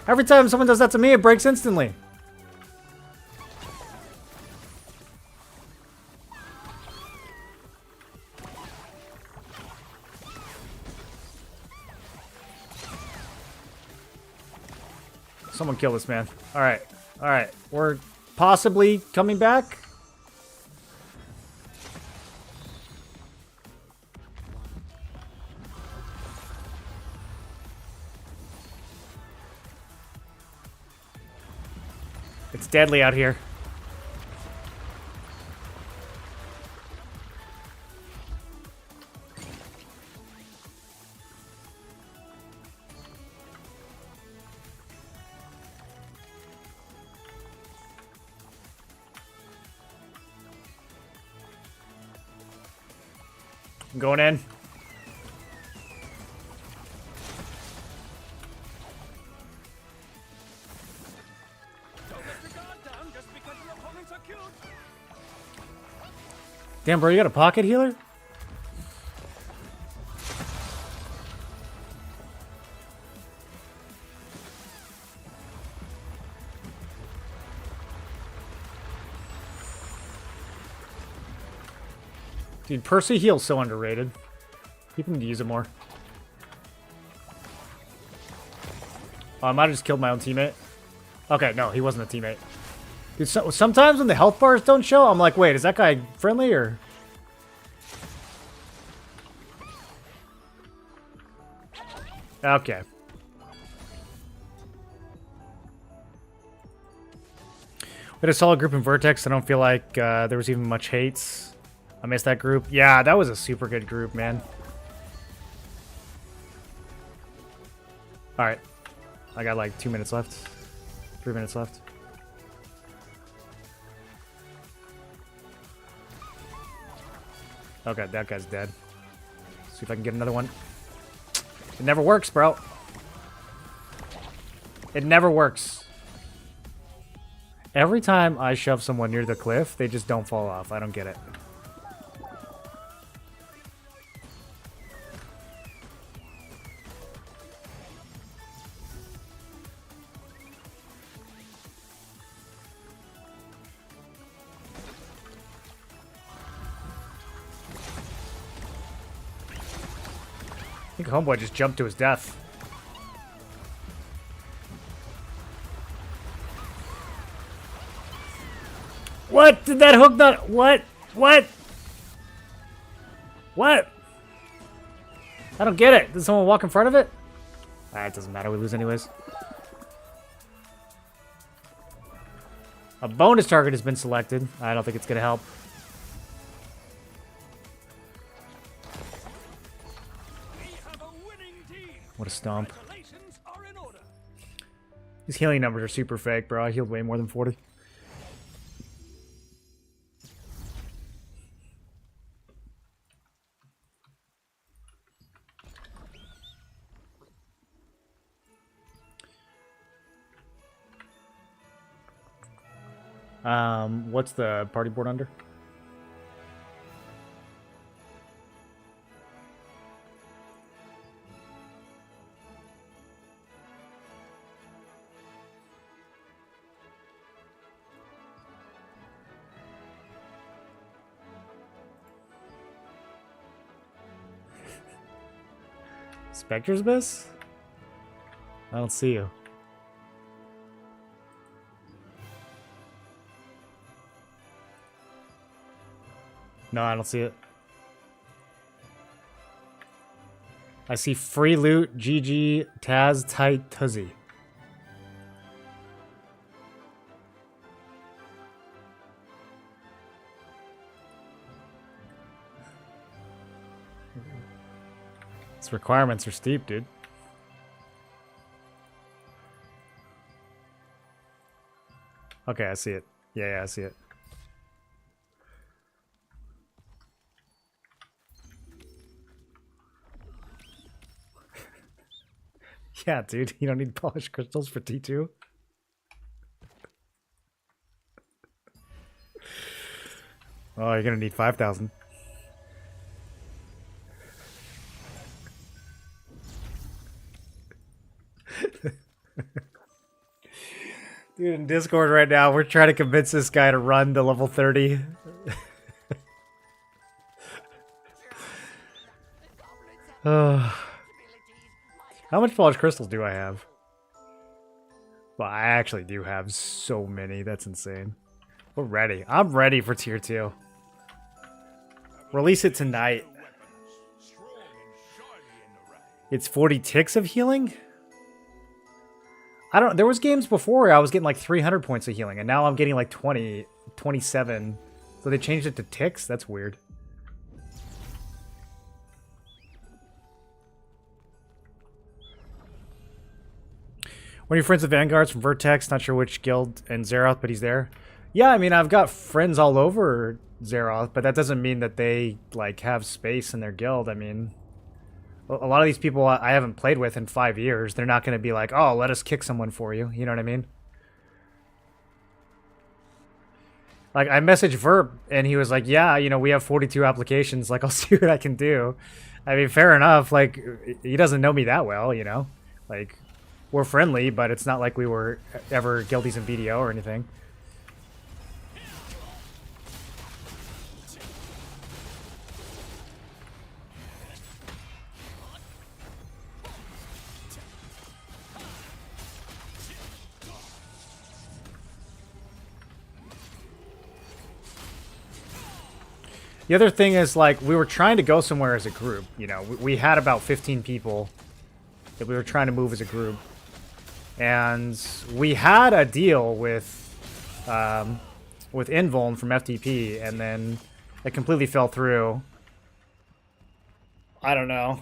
Every time someone does that to me, it breaks instantly. Someone kill this man. Alright. Alright. We're possibly coming back. It's deadly out here. I'm going in. Damn, bro, you got a pocket healer? Dude, Percy heal's so underrated. People need to use it more. Oh, I might have just killed my own teammate. Okay, no, he wasn't a teammate. Dude, sometimes when the health bars don't show, I'm like, wait, is that guy friendly or... Okay. We had a solid group in Vertex. I don't feel like there was even much hates. I missed that group. Yeah, that was a super good group, man. Alright. I got like 2 minutes left. 3 minutes left. Okay, that guy's dead. See if I can get another one. It never works, bro. It never works. Every time I shove someone near the cliff, they just don't fall off. I don't get it. I think Homeboy just jumped to his death. What? Did that hook not... What? What? What? I don't get it. Did someone walk in front of it? Ah, it doesn't matter. We lose anyways. A bonus target has been selected. I don't think it's going to help. What a stomp. These healing numbers are super fake, bro. I healed way more than 40. What's the party board under? Spectre's Abyss? I don't see you. No, I don't see it. I see Free Loot, GG, Taz, Tight, Tuzzy. Its requirements are steep, dude. Okay, I see it. Yeah, I see it. Yeah, dude, you don't need polished crystals for T2. Oh, you're gonna need 5,000. Dude, in Discord right now, we're trying to convince this guy to run to level 30. How much polished crystals do I have? Well, I actually do have so many. That's insane. We're ready. I'm ready for tier 2. Release it tonight. It's 40 ticks of healing? I don't. There was games before where I was getting like 300 points of healing, and now I'm getting like 20, 27. So they changed it to ticks? That's weird. One of your friends with Vanguards from Vertex, not sure which guild, and Zeroth, but he's there. Yeah, I mean, I've got friends all over Zeroth, but that doesn't mean that they, like, have space in their guild. I mean, a lot of these people I haven't played with in 5 years, they're not going to be like, oh, let us kick someone for you. You know what I mean? Like, I messaged Verb, and he was like, yeah, you know, we have 42 applications. Like, I'll see what I can do. I mean, fair enough. Like, he doesn't know me that well, you know? Like, we're friendly, but it's not like we were ever guildies in BDO or anything. The other thing is, like, we were trying to go somewhere as a group, you know. We had about 15 people that we were trying to move as a group. And we had a deal with Invuln from FTP, and then it completely fell through. I don't know.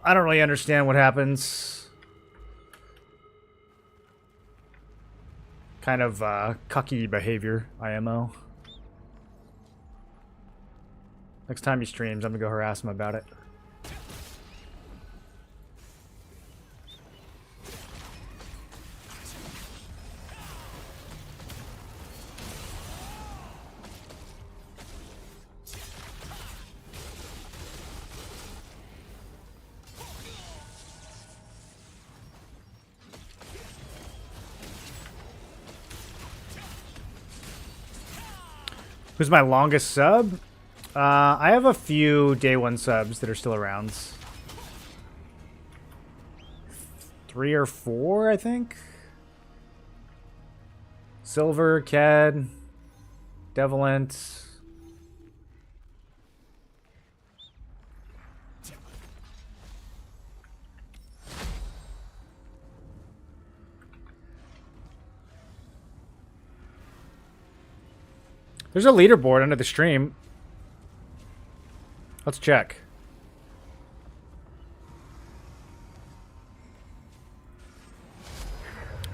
I don't really understand what happens. Kind of cucky behavior, IMO. Next time he streams, I'm gonna go harass him about it. Who's my longest sub? I have a few day 1 subs that are still around. 3 or 4, I think. Silver, Cad, Devilent. There's a leaderboard under the stream. Let's check.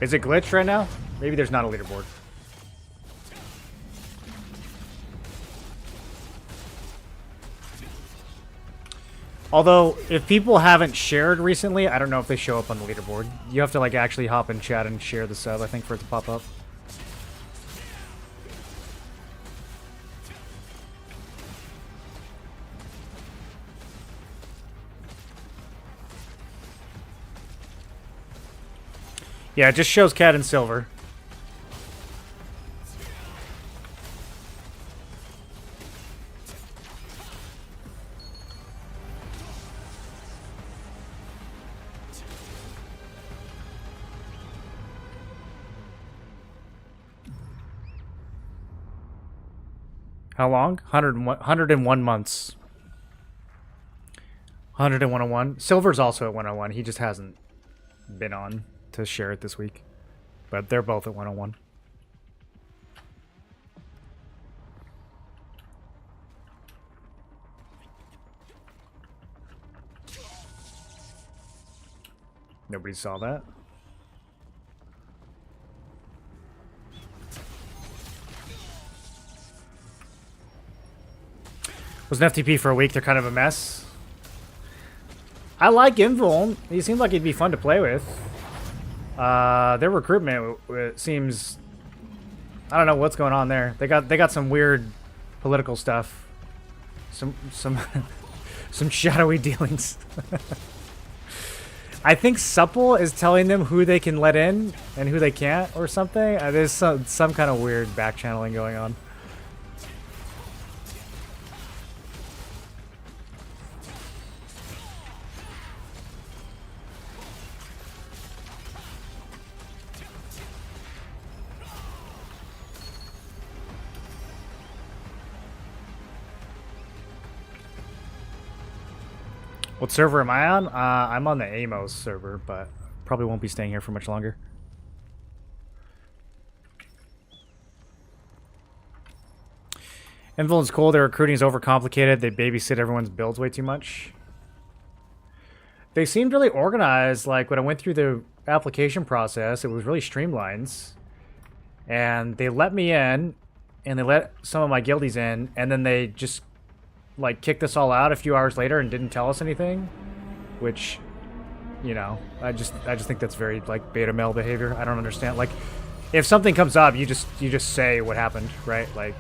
Is it glitched right now? Maybe there's not a leaderboard. Although, if people haven't shared recently, I don't know if they show up on the leaderboard. You have to, like, actually hop in chat and share the sub, I think, for it to pop up. Yeah, it just shows Cat and Silver. How long? 101 months. 100 and 101. Silver's also at 101. He just hasn't been on to share it this week. But they're both at 101. Nobody saw that. Was an FTP for a week. They're kind of a mess. I like Invuln. He seems like he'd be fun to play with. Their recruitment, it seems, I don't know what's going on there. They got some weird political stuff. Some some shadowy dealings. I think Supple is telling them who they can let in and who they can't or something. There's some kind of weird back channeling going on. What server am I on? I'm on the Amos server, but probably won't be staying here for much longer. Invuln's cool. Their recruiting is overcomplicated. They babysit everyone's builds way too much. They seemed really organized. Like when I went through the application process, it was really streamlined. And they let me in, and they let some of my guildies in, and then they just like kicked us all out a few hours later and didn't tell us anything, which, you know, I just think that's very like beta male behavior. I don't understand. Like, if something comes up, you just say what happened, right? Like,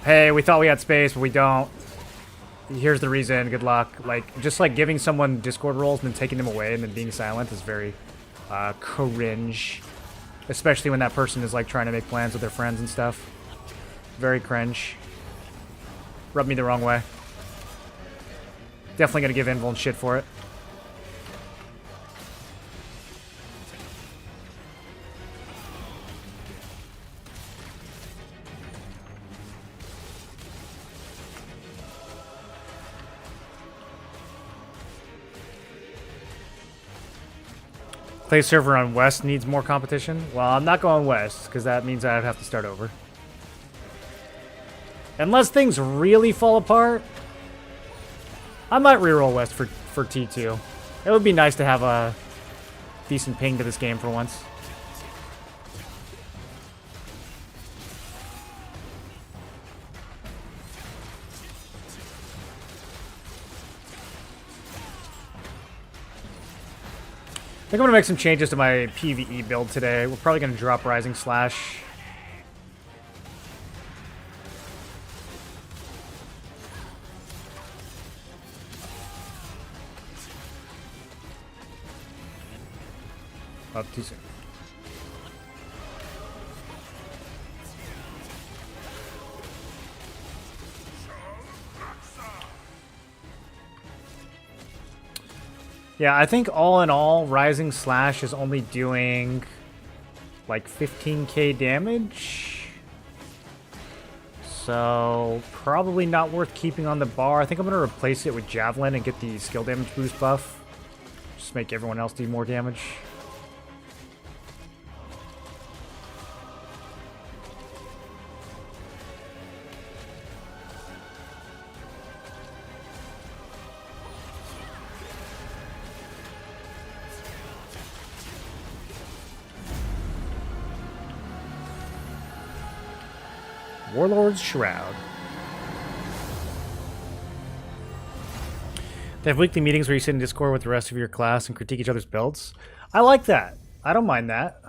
hey, we thought we had space, but we don't. Here's the reason. Good luck. Like, just like giving someone Discord roles and then taking them away and then being silent is very cringe, especially when that person is like trying to make plans with their friends and stuff. Very cringe. Rubbed me the wrong way. Definitely gonna give Invuln shit for it. Play server on West needs more competition. Well, I'm not going West because that means I'd have to start over. Unless things really fall apart, I might reroll West for T2. It would be nice to have a decent ping to this game for once. I think I'm going to make some changes to my PvE build today. We're probably going to drop Rising Slash. Up too soon. Yeah, I think all in all, Rising Slash is only doing like 15k damage. So probably not worth keeping on the bar. I think I'm going to replace it with Javelin and get the skill damage boost buff. Just make everyone else do more damage. Warlord's Shroud. They have weekly meetings where you sit in Discord with the rest of your class and critique each other's builds. I like that. I don't mind that.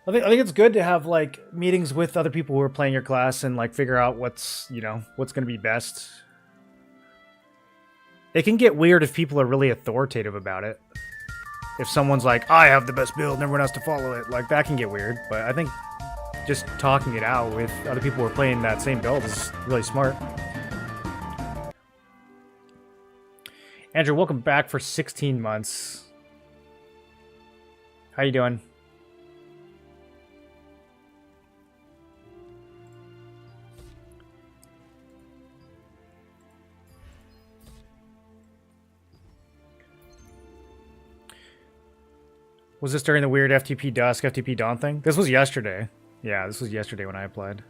I think it's good to have like meetings with other people who are playing your class and like figure out what's, you know, what's going to be best. It can get weird if people are really authoritative about it. If someone's like, I have the best build and everyone has to follow it, like that can get weird. But I think just talking it out with other people who are playing that same build is really smart. Andrew, welcome back for 16 months. How you doing? Was this during the weird FTP Dusk, FTP Dawn thing? This was yesterday. Yeah, this was yesterday when I applied.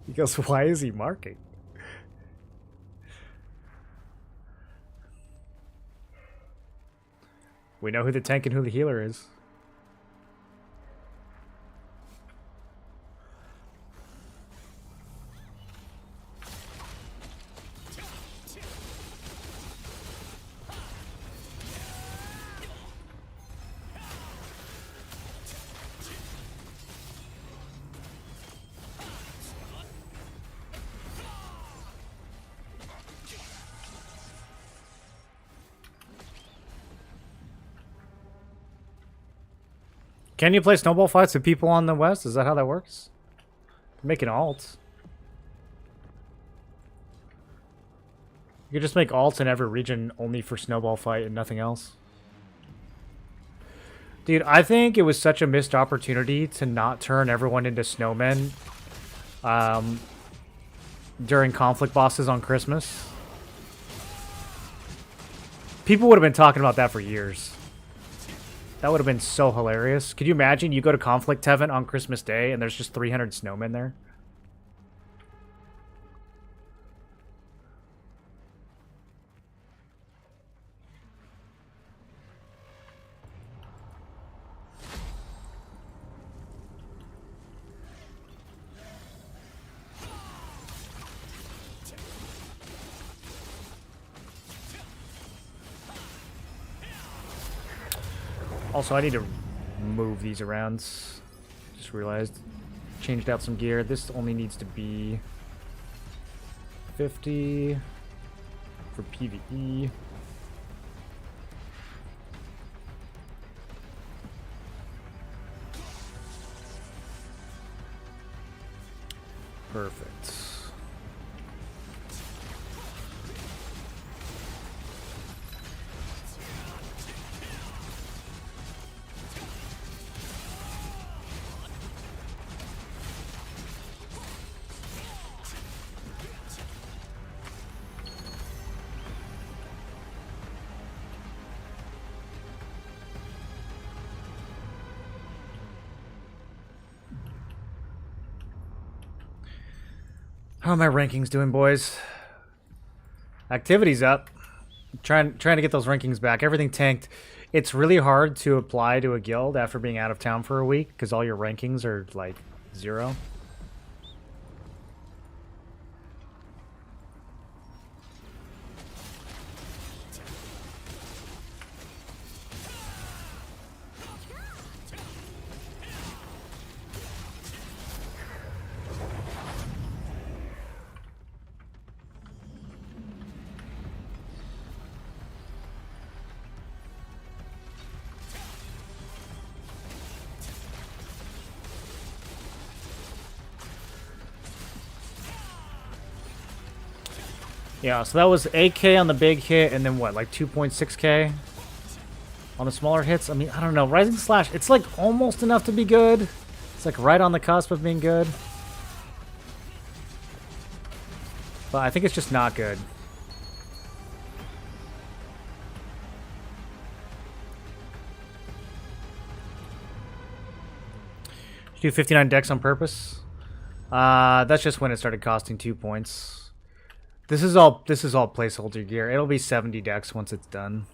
He goes, why is he marking? We know who the tank and who the healer is. Can you play snowball fights with people on the west? Is that how that works? Make an alt. You could just make alts in every region only for snowball fight and nothing else. Dude, I think it was such a missed opportunity to not turn everyone into snowmen during conflict bosses on Christmas. People would have been talking about that for years. That would have been so hilarious. Could you imagine you go to Conflict Heaven on Christmas Day and there's just 300 snowmen there? Also, I need to move these around. Just realized. Changed out some gear. This only needs to be 50 for PvE. Perfect. How are my rankings doing, boys? Activity's up. Trying to get those rankings back. Everything tanked. It's really hard to apply to a guild after being out of town for a week because all your rankings are like 0. Yeah, so that was 8k on the big hit, and then what, like 2.6k on the smaller hits? I mean, I don't know. Rising Slash, it's like almost enough to be good. It's like right on the cusp of being good. But I think it's just not good. Did you do 59 decks on purpose? That's just when it started costing 2 points. This is all placeholder gear. It'll be 70 decks once it's done.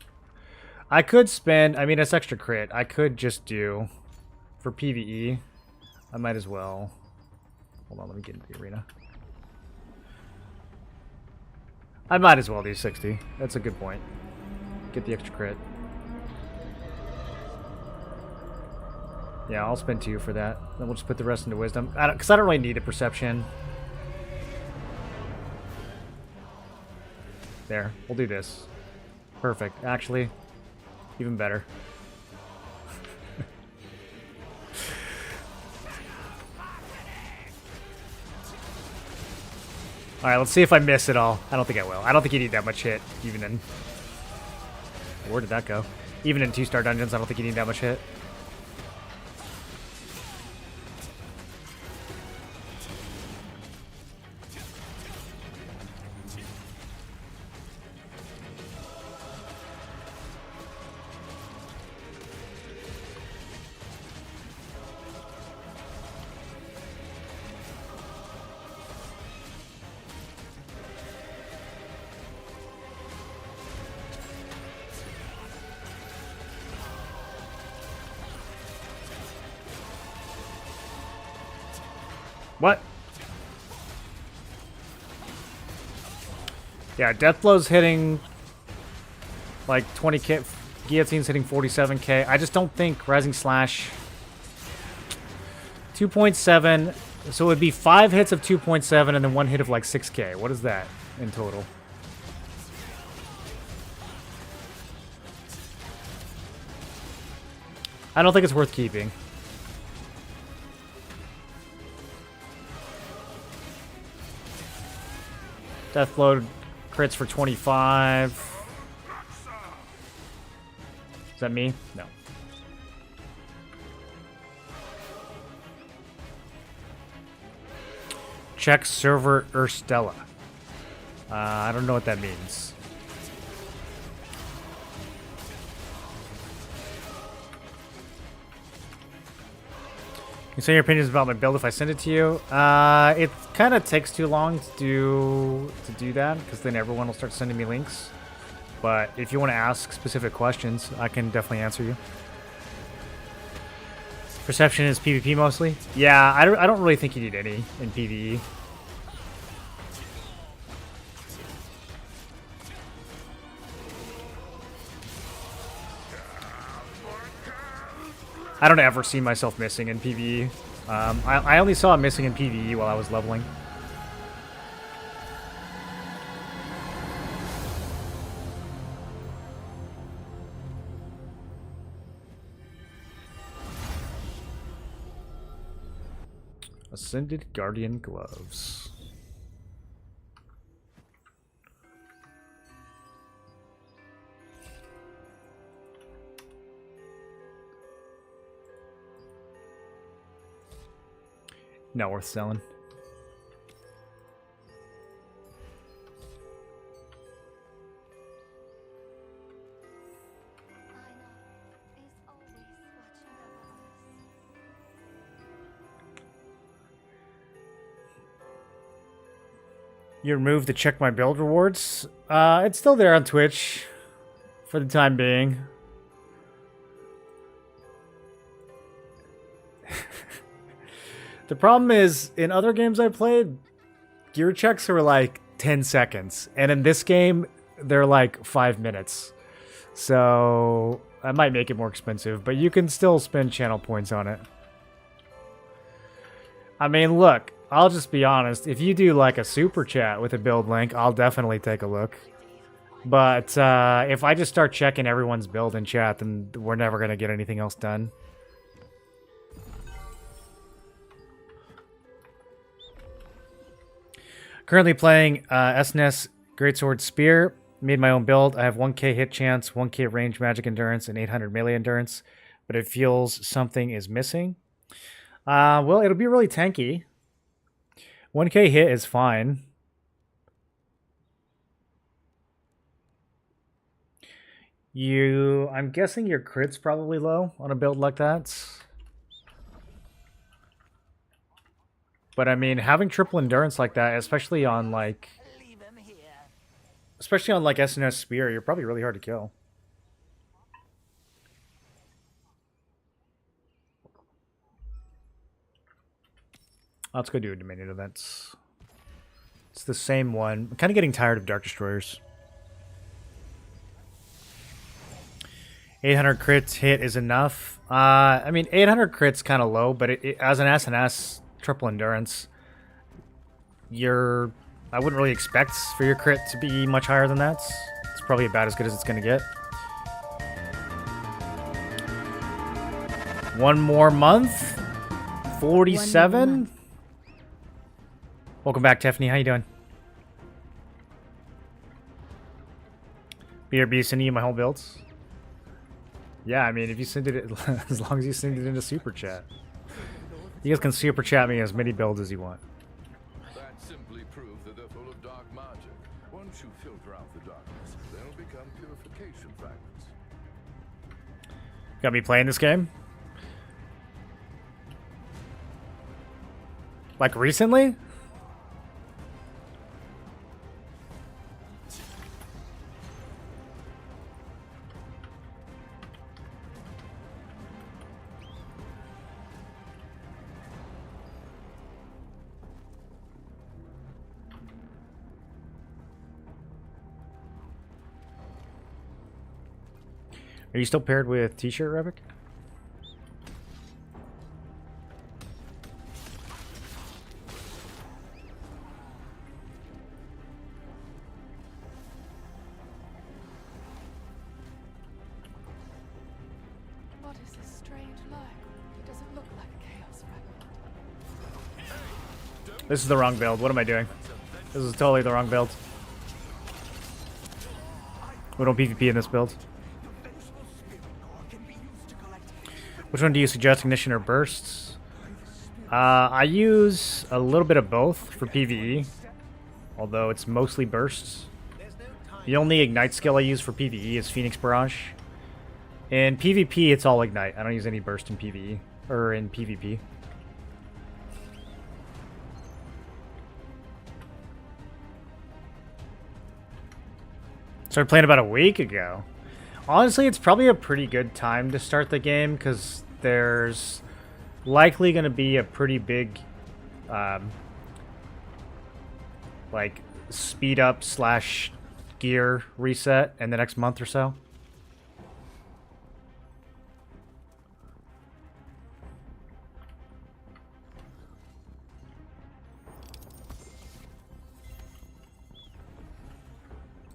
I could spend, I mean, it's extra crit. I could just do, for PvE, I might as well. Hold on, let me get into the arena. I might as well do 60. That's a good point. Get the extra crit. Yeah, I'll spend 2 for that. Then we'll just put the rest into wisdom. Because I don't really need a perception. There, we'll do this. Perfect. Actually, even better. Alright, let's see if I miss it all. I don't think I will. I don't think you need that much hit, even in... Where did that go? Even in 2-star dungeons, I don't think you need that much hit. What? Yeah, Deathblow's hitting like 20k. Guillotine's hitting 47k. I just don't think Rising Slash 2.7. So it would be 5 hits of 2.7 and then 1 hit of like 6k. What is that in total? I don't think it's worth keeping. Deathblow crits for 25. Is that me? No. Check server Urstella. I don't know what that means. You say your opinions about my build if I send it to you. It kind of takes too long to do that because then everyone will start sending me links. But if you want to ask specific questions, I can definitely answer you. Perception is PvP mostly. Yeah, I don't really think you need any in PvE. I don't ever see myself missing in PvE. I only saw it missing in PvE while I was leveling. Ascended Guardian Gloves. Not worth selling. You removed the check my build rewards? It's still there on Twitch for the time being. The problem is, in other games I played, gear checks are like 10 seconds. And in this game, they're like 5 minutes. So, I might make it more expensive, but you can still spend channel points on it. I mean, look, I'll just be honest. If you do like a super chat with a build link, I'll definitely take a look. But if I just start checking everyone's build in chat, then we're never going to get anything else done. Currently playing SNS Greatsword Spear. Made my own build. I have 1k hit chance, 1k range magic endurance, and 800 melee endurance. But it feels something is missing. Well, it'll be really tanky. 1k hit is fine. I'm guessing your crit's probably low on a build like that. But I mean, having triple endurance like that, especially on like SNS Spear, you're probably really hard to kill. Let's go do a Dominion events. It's the same one. I'm kind of getting tired of Dark Destroyers. 800 crits hit is enough. I mean, 800 crits kind of low, but as an SNS triple endurance, I wouldn't really expect for your crit to be much higher than that. It's probably about as good as it's going to get. One more month. 47. Welcome back, Tiffany. How you doing? BRB sending you my whole builds. Yeah, I mean, if you send it, as long as you send it into super chat, you guys can super chat me as many builds as you want. That simply proves that they're full of dark magic. Once you filter out the darkness, they'll become purification fragments. Got me playing this game? Like recently? Are you still paired with T-shirt, Revic? What is this strange light? It doesn't look like a chaos fragment. This is the wrong build. What am I doing? This is totally the wrong build. We don't PvP in this build. The vengeful spirit core can be used to collect Which one do you suggest, Ignition or Bursts? I use a little bit of both for PvE, although it's mostly Bursts. The only Ignite skill I use for PvE is Phoenix Barrage. In PvP, it's all Ignite. I don't use any Burst in PvE, or in PvP. Started playing about a week ago. Honestly, it's probably a pretty good time to start the game, because there's likely going to be a pretty big like speed up / gear reset in the next month or so.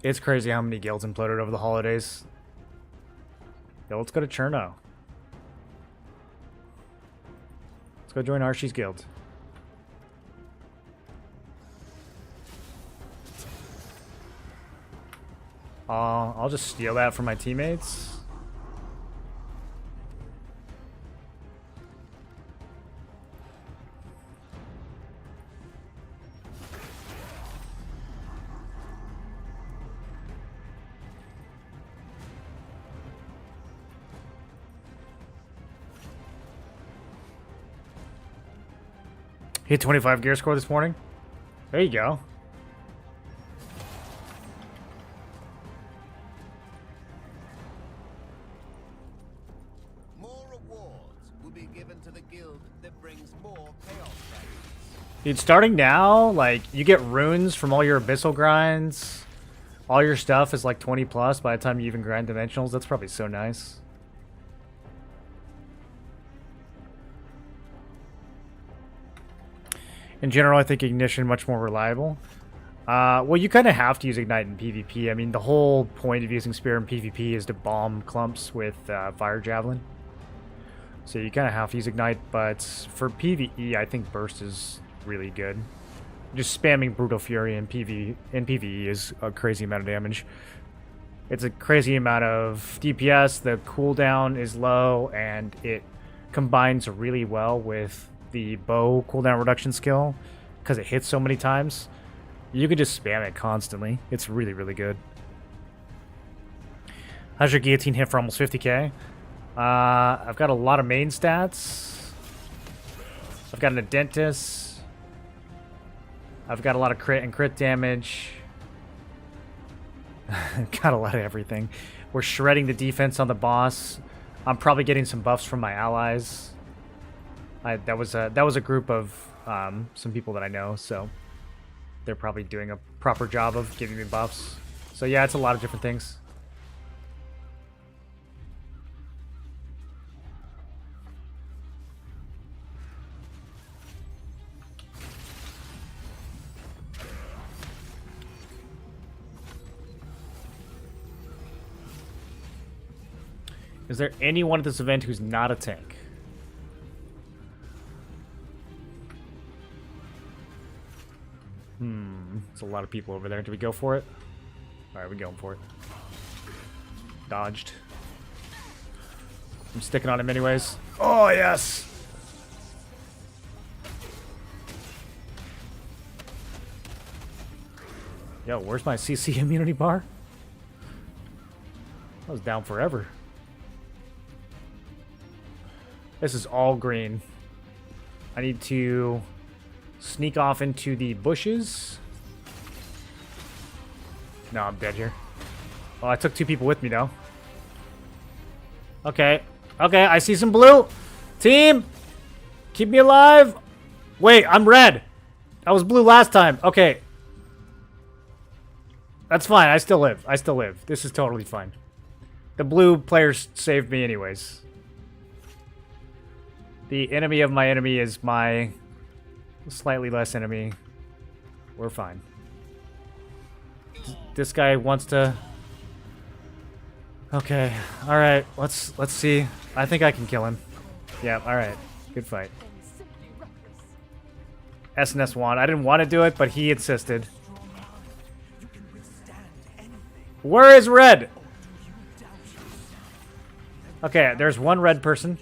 It's crazy how many guilds imploded over the holidays. Yo, let's go to Cherno. Let's go join Archie's guild. I'll just steal that from my teammates. Hit 25 gear score this morning. There you go. More rewards will be given to the guild that brings more chaos fragments. Dude, starting now, like, you get runes from all your abyssal grinds. All your stuff is like 20 plus by the time you even grind dimensionals. That's probably so nice. In general, I think Ignition much more reliable. Well, you kind of have to use Ignite in PvP. I mean, the whole point of using Spear in PvP is to bomb clumps with Fire Javelin. So you kind of have to use Ignite, but for PvE, I think Burst is really good. Just spamming Brutal Fury in PvE is a crazy amount of damage. It's a crazy amount of DPS, the cooldown is low, and it combines really well with the bow cooldown reduction skill because it hits so many times. You can just spam it constantly. It's really, really good. How's your guillotine hit for almost 50k? I've got a lot of main stats. I've got an Adentis. I've got a lot of crit and crit damage. Got a lot of everything. We're shredding the defense on the boss. I'm probably getting some buffs from my allies. That was a group of some people that I know, so they're probably doing a proper job of giving me buffs. So yeah, it's a lot of different things. Is there anyone at this event who's not a tank? There's a lot of people over there. Do we go for it? Alright, we're going for it. Dodged. I'm sticking on him anyways. Oh, yes! Yo, where's my CC immunity bar? I was down forever. This is all green. I need to sneak off into the bushes. No, I'm dead here. Oh, I took 2 people with me, though. Okay. Okay, I see some blue. Team! Keep me alive. Wait, I'm red. I was blue last time. Okay. That's fine. I still live. I still live. This is totally fine. The blue players saved me anyways. The enemy of my enemy is my slightly less enemy. We're fine. This guy wants to... Okay. Alright. Let's see. I think I can kill him. Yeah, alright. Good fight. SNS won. I didn't want to do it, but he insisted. Where is red? Okay, there's one red person.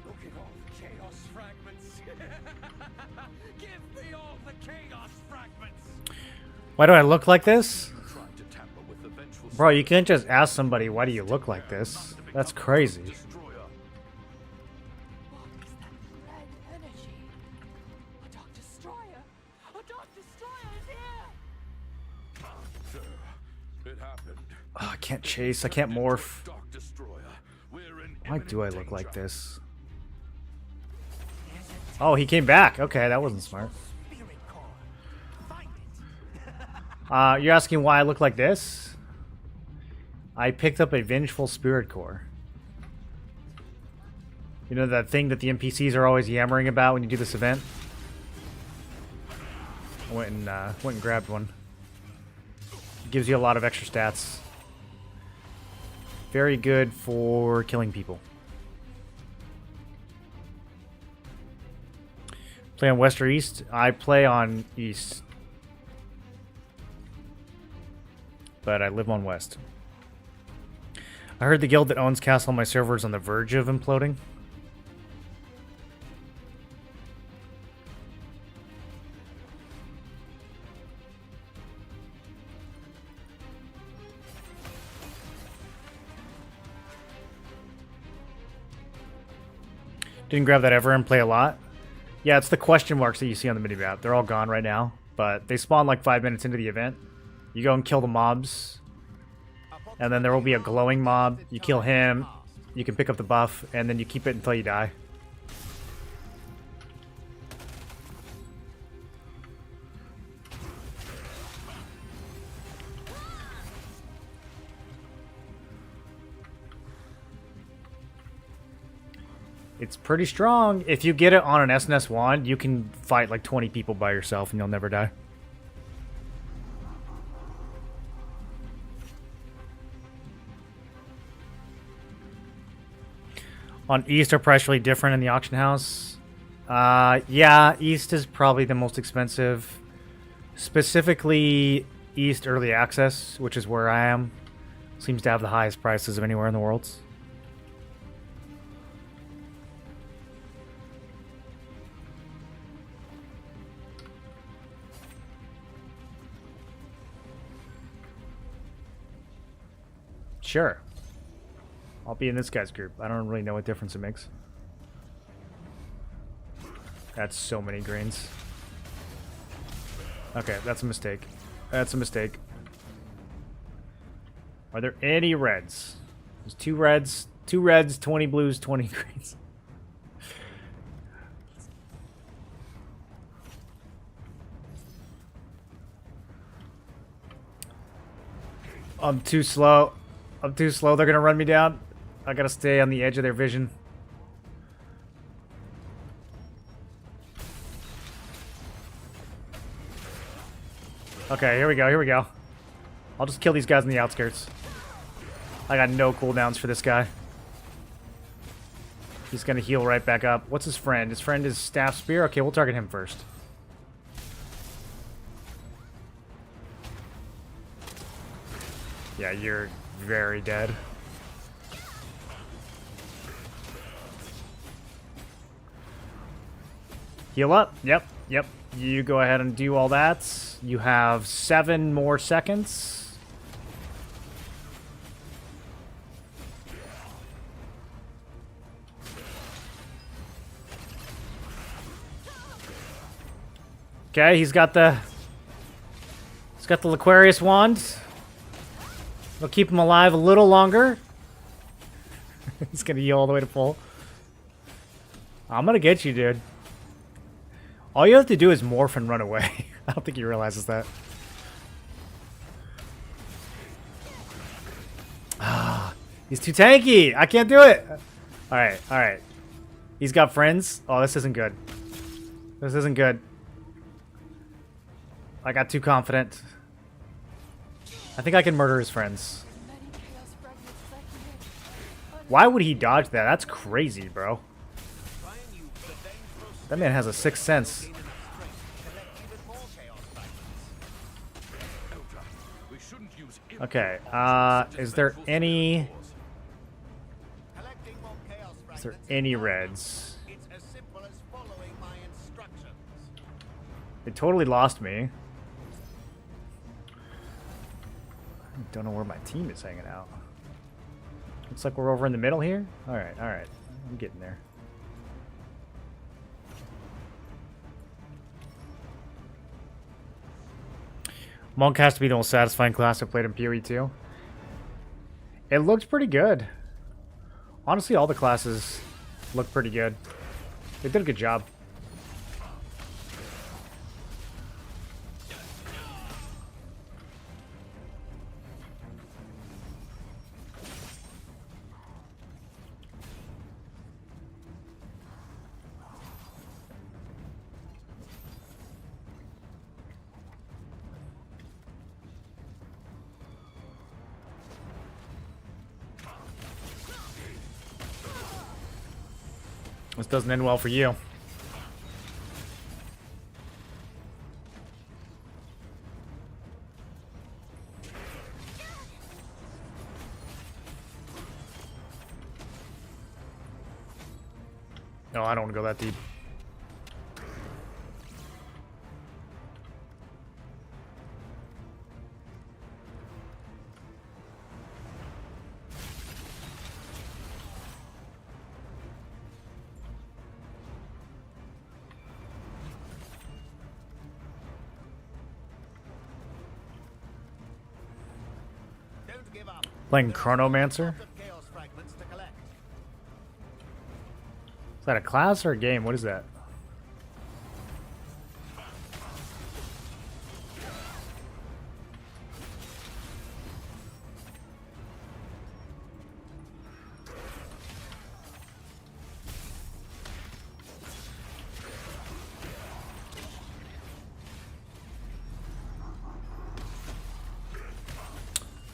Look at all the chaos fragments. Give me all the chaos fragments. Why do I look like this? Trying to tamper with the vengeful Bro, you can't just ask somebody, why do you look like this? That's crazy. destroyer. What is that red energy? A Dark Destroyer! A Dark Destroyer is here! Sir, it happened. Oh, I can't chase, I can't morph. Dark Destroyer. We're in Why do I imminent look like danger. this? Oh, he came back. Okay, that wasn't smart. Spirit core. Find it. You're asking why I look like this? I picked up a Vengeful Spirit Core. You know that thing that the NPCs are always yammering about when you do this event? I went and grabbed one. It gives you a lot of extra stats. Very good for killing people. Play on West or East? I play on East. But I live on West. I heard the guild that owns Castle on my server is on the verge of imploding. Didn't grab that ever and play a lot. Yeah, it's the question marks that you see on the minimap. They're all gone right now, but they spawn like 5 minutes into the event. You go and kill the mobs, and then there will be a glowing mob. You kill him, you can pick up the buff, and then you keep it until you die. It's pretty strong. If you get it on an SNS wand, you can fight like 20 people by yourself and you'll never die. On East, are price really different in the auction house? Yeah, East is probably the most expensive. Specifically, East Early Access, which is where I am, seems to have the highest prices of anywhere in the world. Sure. I'll be in this guy's group. I don't really know what difference it makes. That's so many greens. Okay, that's a mistake. That's a mistake. Are there any reds? There's 2 reds, 20 blues, 20 greens. I'm too slow. I'm too slow. They're gonna run me down. I gotta stay on the edge of their vision. Okay, here we go. Here we go. I'll just kill these guys on the outskirts. I got no cooldowns for this guy. He's gonna heal right back up. What's his friend? His friend is Staff Spear? Okay, we'll target him first. Yeah, you're very dead. Heal up. Yep, yep. You go ahead and do all that. You have 7 more seconds. Okay, he's got the Laquarius wand. It'll keep him alive a little longer. He's gonna heal all the way to full. I'm gonna get you, dude. All you have to do is morph and run away. I don't think he realizes that. Ah, he's too tanky. I can't do it. All right, all right. He's got friends. Oh, this isn't good. This isn't good. I got too confident. I think I can murder his friends. Many chaos fragments left here. Why would he dodge that? That's crazy, bro. Try and use the dangerous That man has a sixth sense. gain enough strength to collect even more chaos fragments. Eldra, we shouldn't use Okay, such as is there vengeful any... force. Collecting more chaos Is there fragments any not reds? enough. It's as simple as following my instructions. They totally lost me. I don't know where my team is hanging out. Looks like we're over in the middle here. Alright, alright. I'm getting there. Monk has to be the most satisfying class I played in PoE 2. It looked pretty good. Honestly, all the classes look pretty good. They did a good job. This doesn't end well for you. No, I don't want to go that deep. Don't give up. Playing There are Chronomancer? lots of chaos fragments to collect. Is that a class or a game? What is that?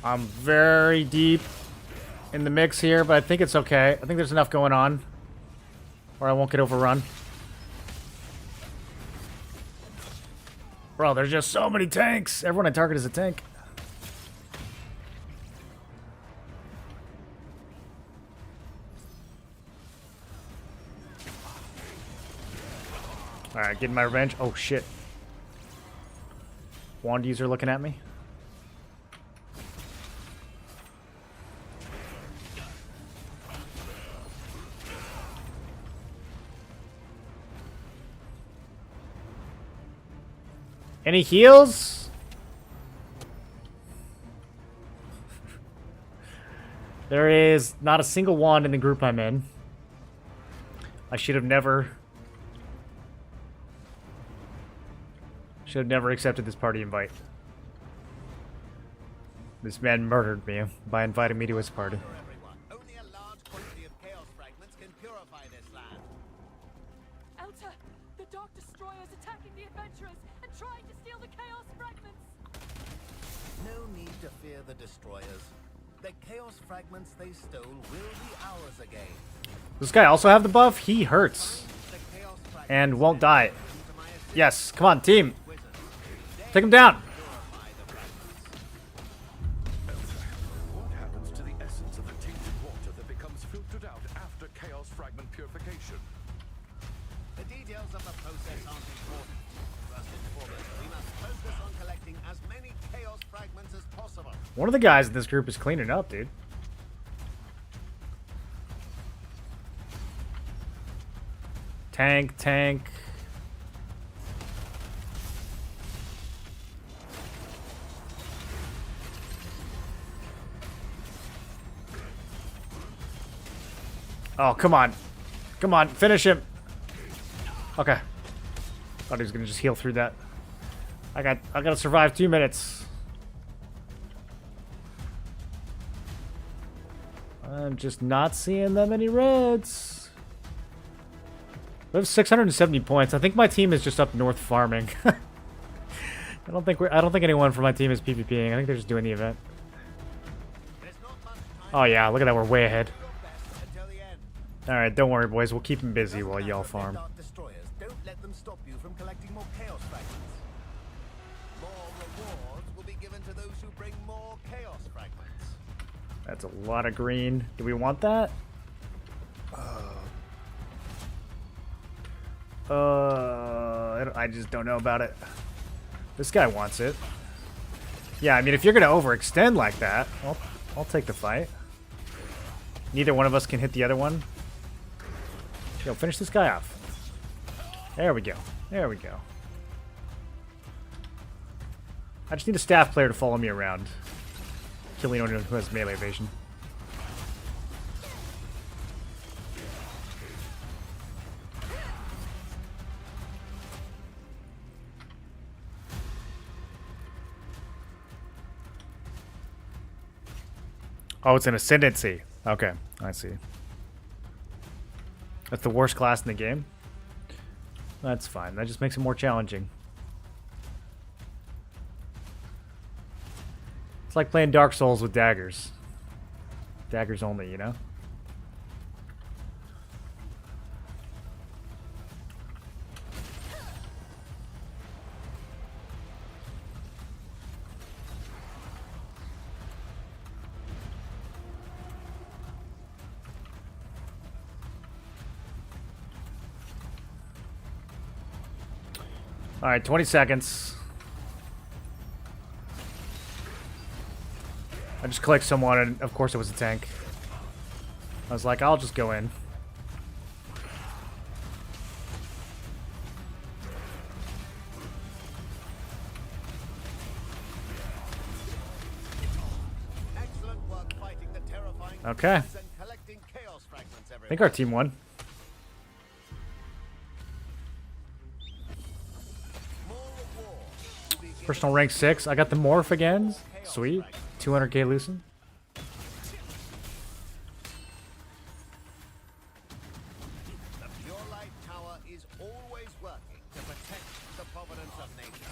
I'm very deep in the mix here, but I think it's okay. I think there's enough going on, or I won't get overrun. Bro, there's just so many tanks. Everyone I target is a tank. Alright, getting my revenge. Oh, shit. Wand user looking at me. Any heals? There is not a single wand in the group I'm in. I should have never accepted this party invite. This man murdered me by inviting me to his party. For everyone. Only a large quantity of chaos fragments can purify this land. Elta, the Dark Destroyer is attacking the adventurers and trying to steal the chaos fragments. No need to fear the destroyers. The chaos fragments they stole will be ours again. Does this guy also have the buff? He hurts. The chaos fragments And won't die. to my assist Yes, come on, team. wizards. Take him down. Purify the fragments. What happens to the essence of the tainted water that becomes filtered out after chaos fragment purification? The details of the process aren't important. First and foremost, we must focus on collecting as many chaos fragments as possible. One of the guys in this group is cleaning up, dude. Tank, tank. Oh, come on. Come on, finish him. Okay. Thought he was gonna just heal through that. I gotta survive 2 minutes. I'm just not seeing that many reds. We have 670 points. I think my team is just up north farming. I don't think anyone from my team is PvPing. I think they're just doing the event. There's not much time Oh yeah, look at that, we're way ahead. to do your best until the end. Alright, don't worry boys, we'll keep them busy Doesn't while matter y'all if they're farm. dark destroyers. Don't let them stop you from collecting more chaos fragments. More rewards will be given to those who bring more chaos fragments. That's a lot of green. Do we want that? I just don't know about it. This guy wants it. Yeah, I mean, if you're gonna overextend like that, I'll take the fight. Neither one of us can hit the other one. Yo, finish this guy off. There we go. There we go. I just need a staff player to follow me around. Killing anyone who has melee evasion. Oh, it's an ascendancy. Okay, I see. That's the worst class in the game? That's fine. That just makes it more challenging. It's like playing Dark Souls with daggers. Daggers only, you know? Alright, 20 seconds. I just clicked someone, and of course it was a tank. I was like, I'll just go in. Excellent work fighting the terrifying Okay. beasts and collecting chaos fragments I everywhere. think our team won. More rewards will be given Personal rank 6. I got the morph again. Sweet. 200k loosen. The Pure Light Tower is always working to protect the provenance of nature.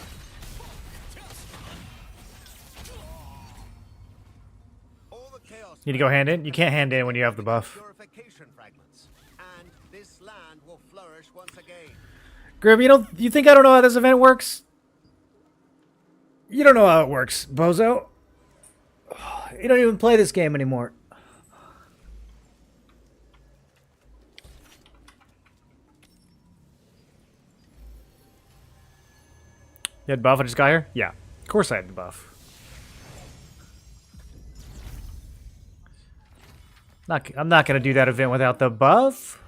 All the chaos Need to go hand in? You can't hand in when you have the buff. purification fragments, and this land will flourish once again. Grim, you think I don't know how this event works? You don't know how it works, bozo. You don't even play this game anymore. You had buff I just got here? Yeah. Of course I had the buff. I'm not gonna do that event without the buff.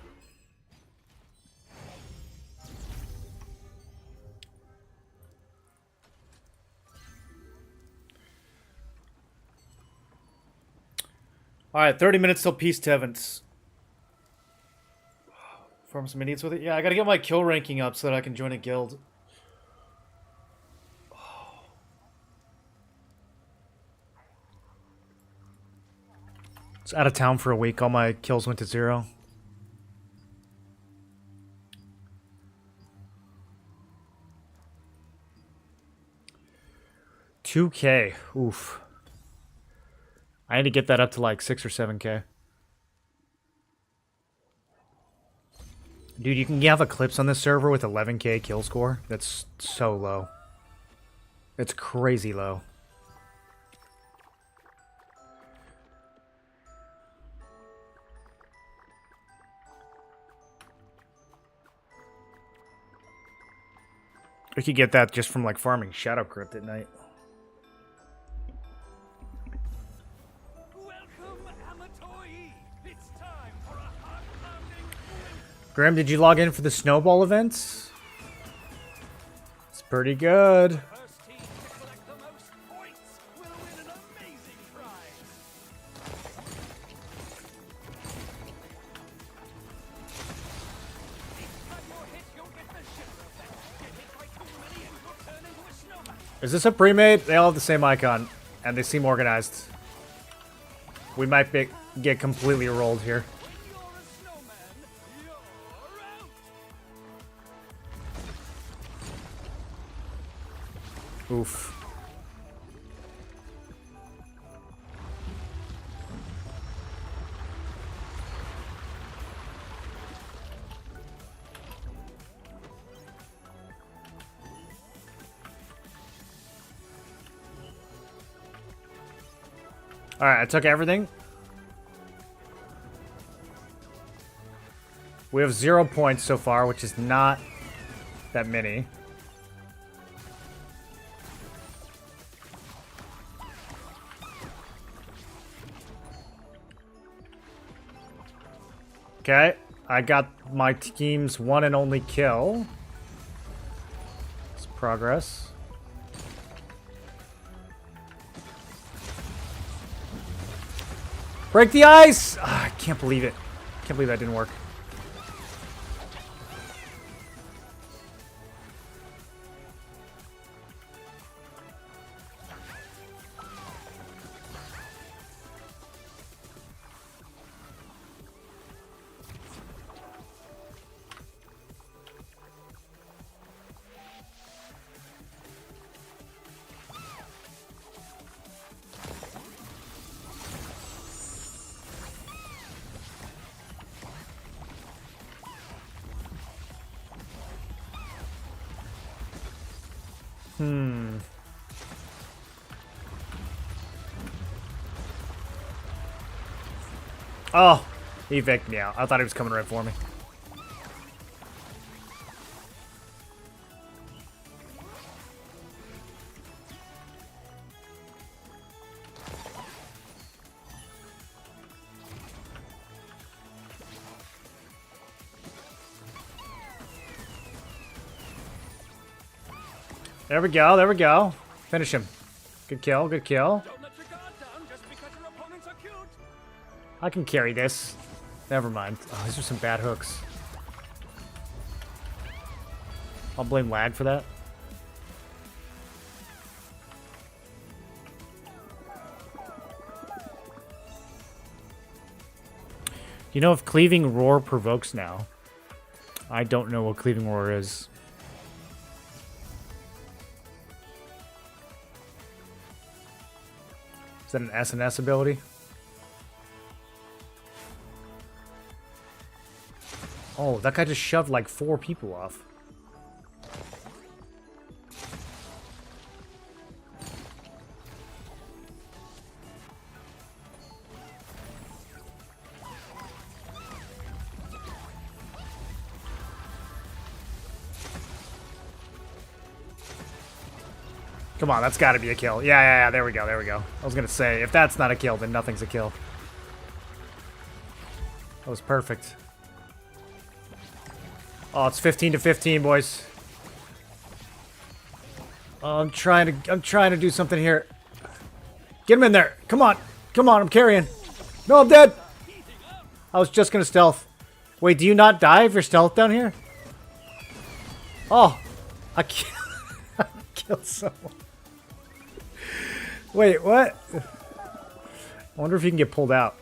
Alright, 30 minutes till Peace Tevens. Form some idiots with it? Yeah, I gotta get my kill ranking up so that I can join a guild. It's out of town for a week. All my kills went to 0. 2K. Oof. I need to get that up to like 6 or 7K. Dude, you can have Eclipse on this server with 11K kill score. That's so low. It's crazy low. We could get that just from like farming Shadow Crypt at night. Welcome, Amatoi. It's time for a heart-pounding win. Graham, did you log in for the snowball events? It's pretty good. First team to collect the most points will win an amazing prize. Each time you're hit, you'll get the shiver effect. Get hit by too many and you'll turn into a snowman. Is this a pre-made? They all have the same icon, and they seem organized. We might get completely rolled here. When you're a snowman, you're out. Oof. Alright, I took everything. We have 0 points so far, which is not that many. Okay, I got my team's one and only kill. It's progress. Break the ice! Ah, I can't believe it. Can't believe that didn't work. Oh, he evicted me out. I thought he was coming right for me. There we go, there we go. Finish him. Good kill, good kill. Don't let your guard down just because your opponents are cute. I can carry this. Never mind. Oh, these are some bad hooks. I'll blame lag for that. You know if Cleaving Roar provokes now? I don't know what Cleaving Roar is. Is that an SNS ability? Oh, that guy just shoved like 4 people off. Come on, that's got to be a kill. Yeah, there we go, there we go. I was going to say, if that's not a kill, then nothing's a kill. That was perfect. Oh, it's 15 to 15, boys. Oh, I'm trying to do something here. Get him in there. Come on. Come on, I'm carrying. No, I'm dead. I was just going to stealth. Wait, do you not die if you're stealth down here? Oh, I killed someone. Wait, what? I wonder if you can get pulled out.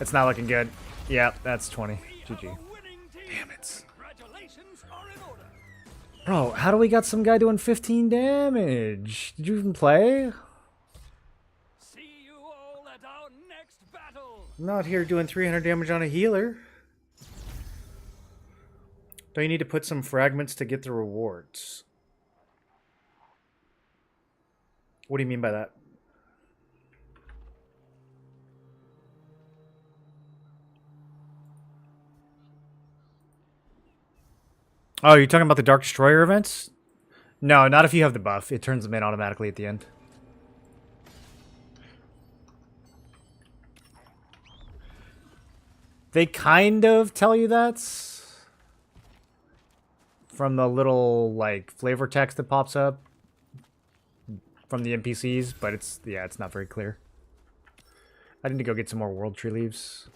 It's not looking good. Yeah, that's 20. GG. Damn it. Congratulations are in order. Bro, how do we got some guy doing 15 damage? Did you even play? See you all at our next battle. I'm not here doing 300 damage on a healer. Don't you need to put some fragments to get the rewards? What do you mean by that? Oh, you're talking about the Dark Destroyer events? No, not if you have the buff. It turns them in automatically at the end. They kind of tell you that from the little like flavor text that pops up from the NPCs, but it's not very clear. I need to go get some more World Tree leaves.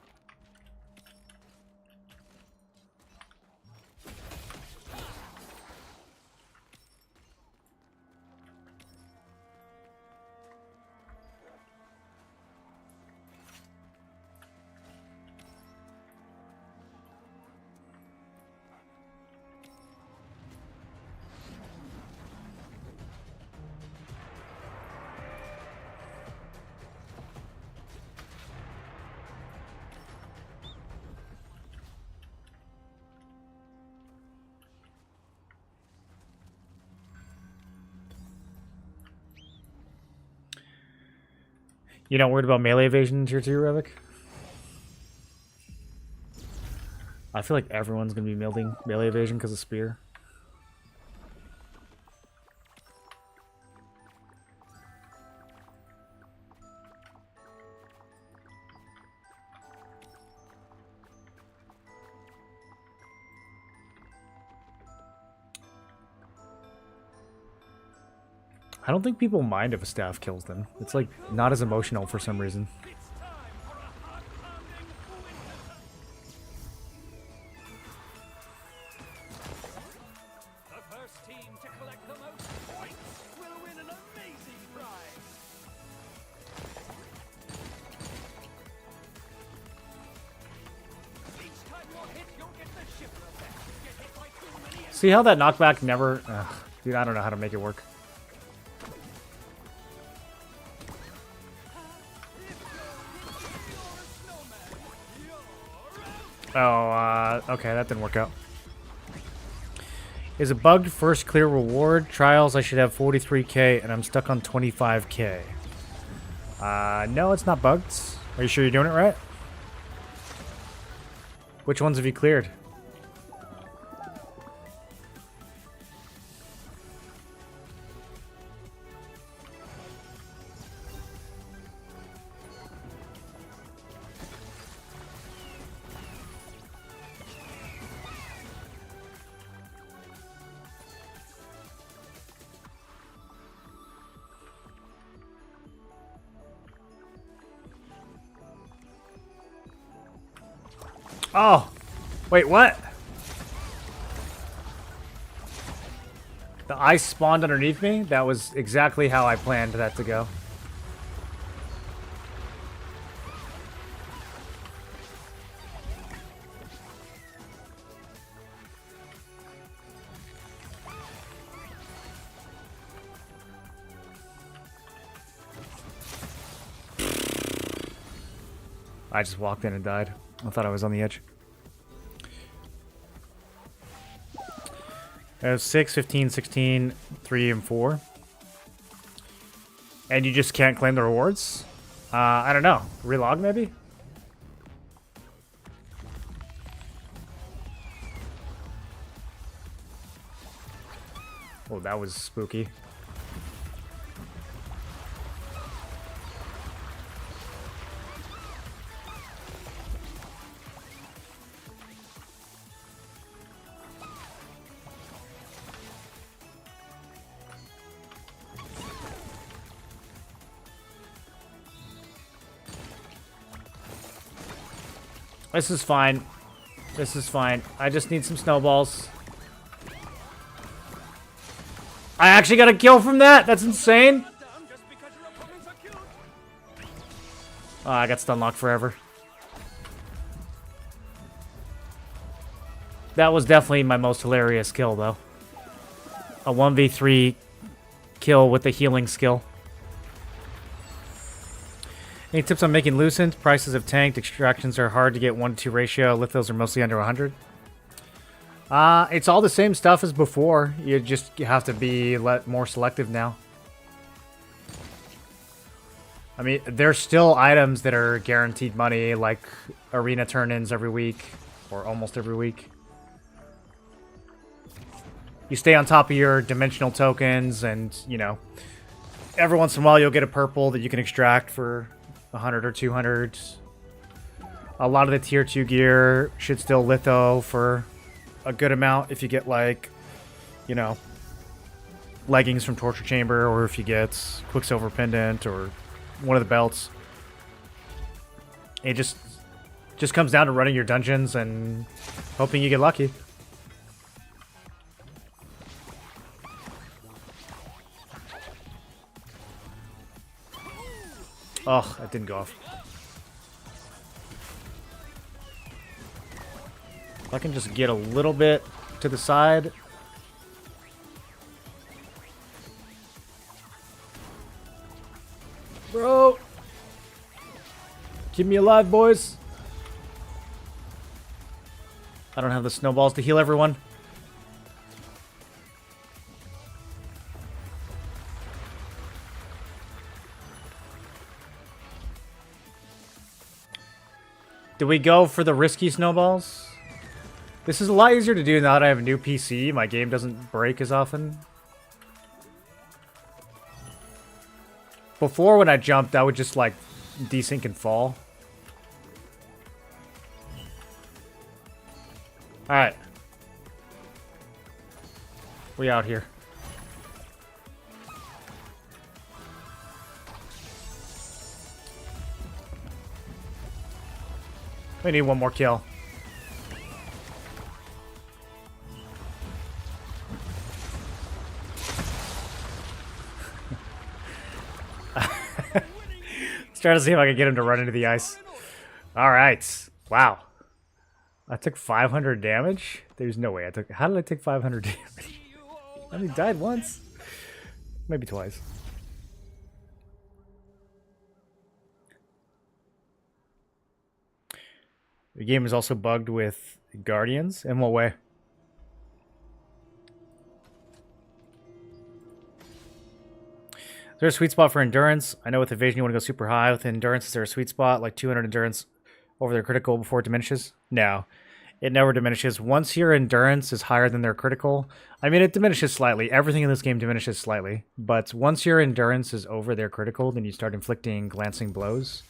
You not worried about melee evasion in tier 2, Revik? I feel like everyone's going to be building melee evasion because of spear. I don't think people mind if a staff kills them. It's like not as emotional for some reason. It's time for a heart-pounding winter. The first team to collect the most points will win an amazing prize. Each time you're hit, you'll get the shiver effect. Get hit by too many. See how that knockback never... dude, I don't know how to make it work. Oh, okay, that didn't work out. Is a bugged first clear reward? Trials, I should have 43k, and I'm stuck on 25k. No, it's not bugged. Are you sure you're doing it right? Which ones have you cleared? Oh! Wait, what? The ice spawned underneath me? That was exactly how I planned that to go. I just walked in and died. I thought I was on the edge. I have 6, 15, 16, 3, and 4. And you just can't claim the rewards? I don't know. Relog maybe? Oh, that was spooky. This is fine. This is fine. I just need some snowballs. I actually got a kill from that? That's insane. Oh, I got stun locked forever. That was definitely my most hilarious kill, though. A 1v3 kill with the healing skill. Any tips on making Lucent? Prices have tanked. Extractions are hard to get 1-2 ratio. Lithos are mostly under 100. It's all the same stuff as before. You just have to be more selective now. I mean, there's still items that are guaranteed money, like arena turn-ins every week, or almost every week. You stay on top of your dimensional tokens, and, you know, every once in a while you'll get a purple that you can extract for 100 or 200. A lot of the tier 2 gear should still litho for a good amount if you get, like, you know, leggings from Torture Chamber, or if you get Quicksilver Pendant, or one of the belts. It just comes down to running your dungeons and hoping you get lucky. Oh, that didn't go off. If I can just get a little bit to the side. Bro! Keep me alive, boys! I don't have the snowballs to heal everyone. Do we go for the risky snowballs? This is a lot easier to do now that I have a new PC. My game doesn't break as often. Before, when I jumped, I would just, like, desync and fall. Alright. We out here. We need one more kill. Let's try to see if I can get him to run into the ice. Alright. Wow. I took 500 damage? There's no way I took... How did I take 500 damage? I only died once. Maybe twice. The game is also bugged with Guardians. In what way? Is there a sweet spot for endurance? I know with evasion you want to go super high. With endurance, is there a sweet spot? Like 200 endurance over their critical before it diminishes? No. It never diminishes. Once your endurance is higher than their critical, I mean, it diminishes slightly. Everything in this game diminishes slightly. But once your endurance is over their critical, then you start inflicting glancing blows.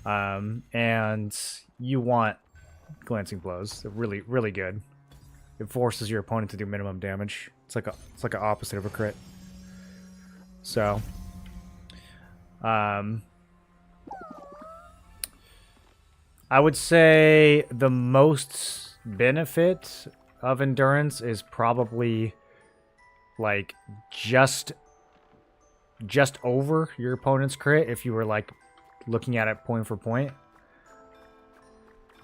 And you want glancing blows. They're really, really good. It forces your opponent to do minimum damage. It's like an opposite of a crit. So, I would say the most benefit of endurance is probably like just over your opponent's crit if you were like looking at it point for point.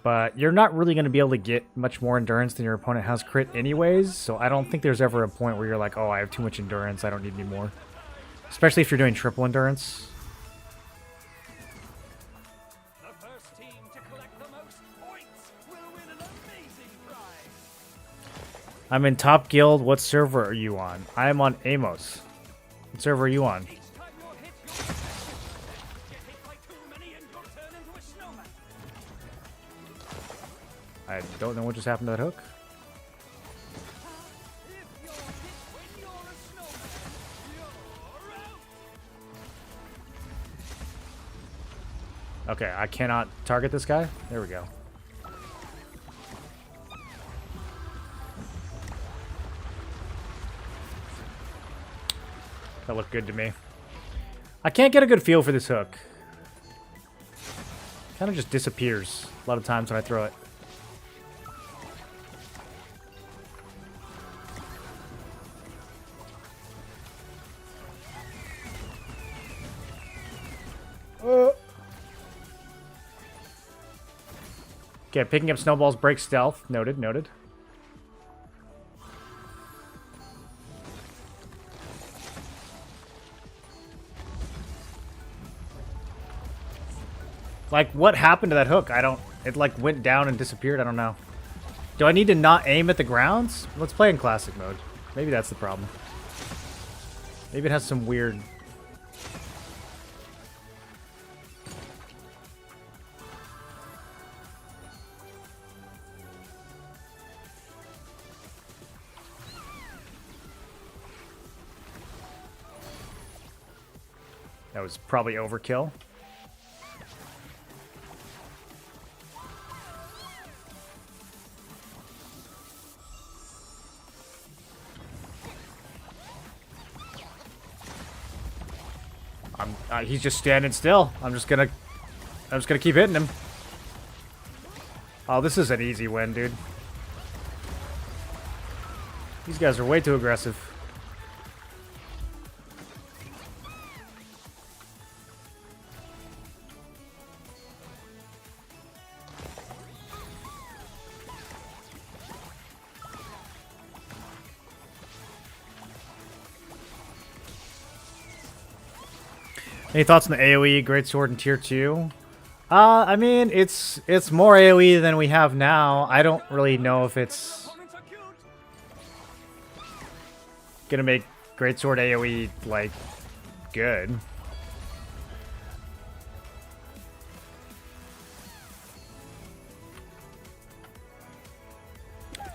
But you're not really going to be able to get much more endurance than your opponent has crit anyways, so I don't think there's ever a point where you're like, oh, I have too much endurance, I don't need any more. Especially if you're doing triple endurance. The first team to collect the most points will win an amazing prize. I'm in Top Guild. What server are you on? I am on Amos. What server are you on? Each time you're hit, get hit by too many and you'll turn into a snowman. I don't know what just happened to that hook. If you're hit when you're a snowman, you're out. Okay, I cannot target this guy. There we go. That looked good to me. I can't get a good feel for this hook. Kind of just disappears a lot of times when I throw it. Okay, picking up snowballs breaks stealth. Noted, noted. Like, what happened to that hook? I don't... It, like, went down and disappeared. I don't know. Do I need to not aim at the grounds? Let's play in classic mode. Maybe that's the problem. Maybe it has some weird... That was probably overkill. He's just standing still. I'm just gonna keep hitting him. Oh, this is an easy win, dude. These guys are way too aggressive. Any thoughts on the AoE Greatsword in Tier 2? I mean, it's more AoE than we have now. I don't really know if it's gonna make Greatsword AoE, like, good.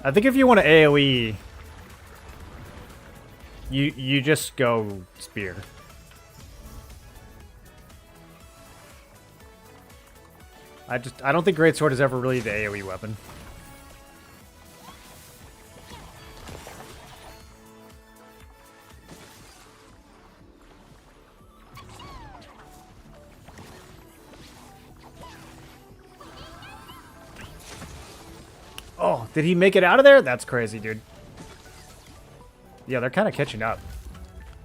I think if you want to AoE, you just go Spear. I don't think Greatsword is ever really the AoE weapon. Oh, did he make it out of there? That's crazy, dude. Yeah, they're kind of catching up.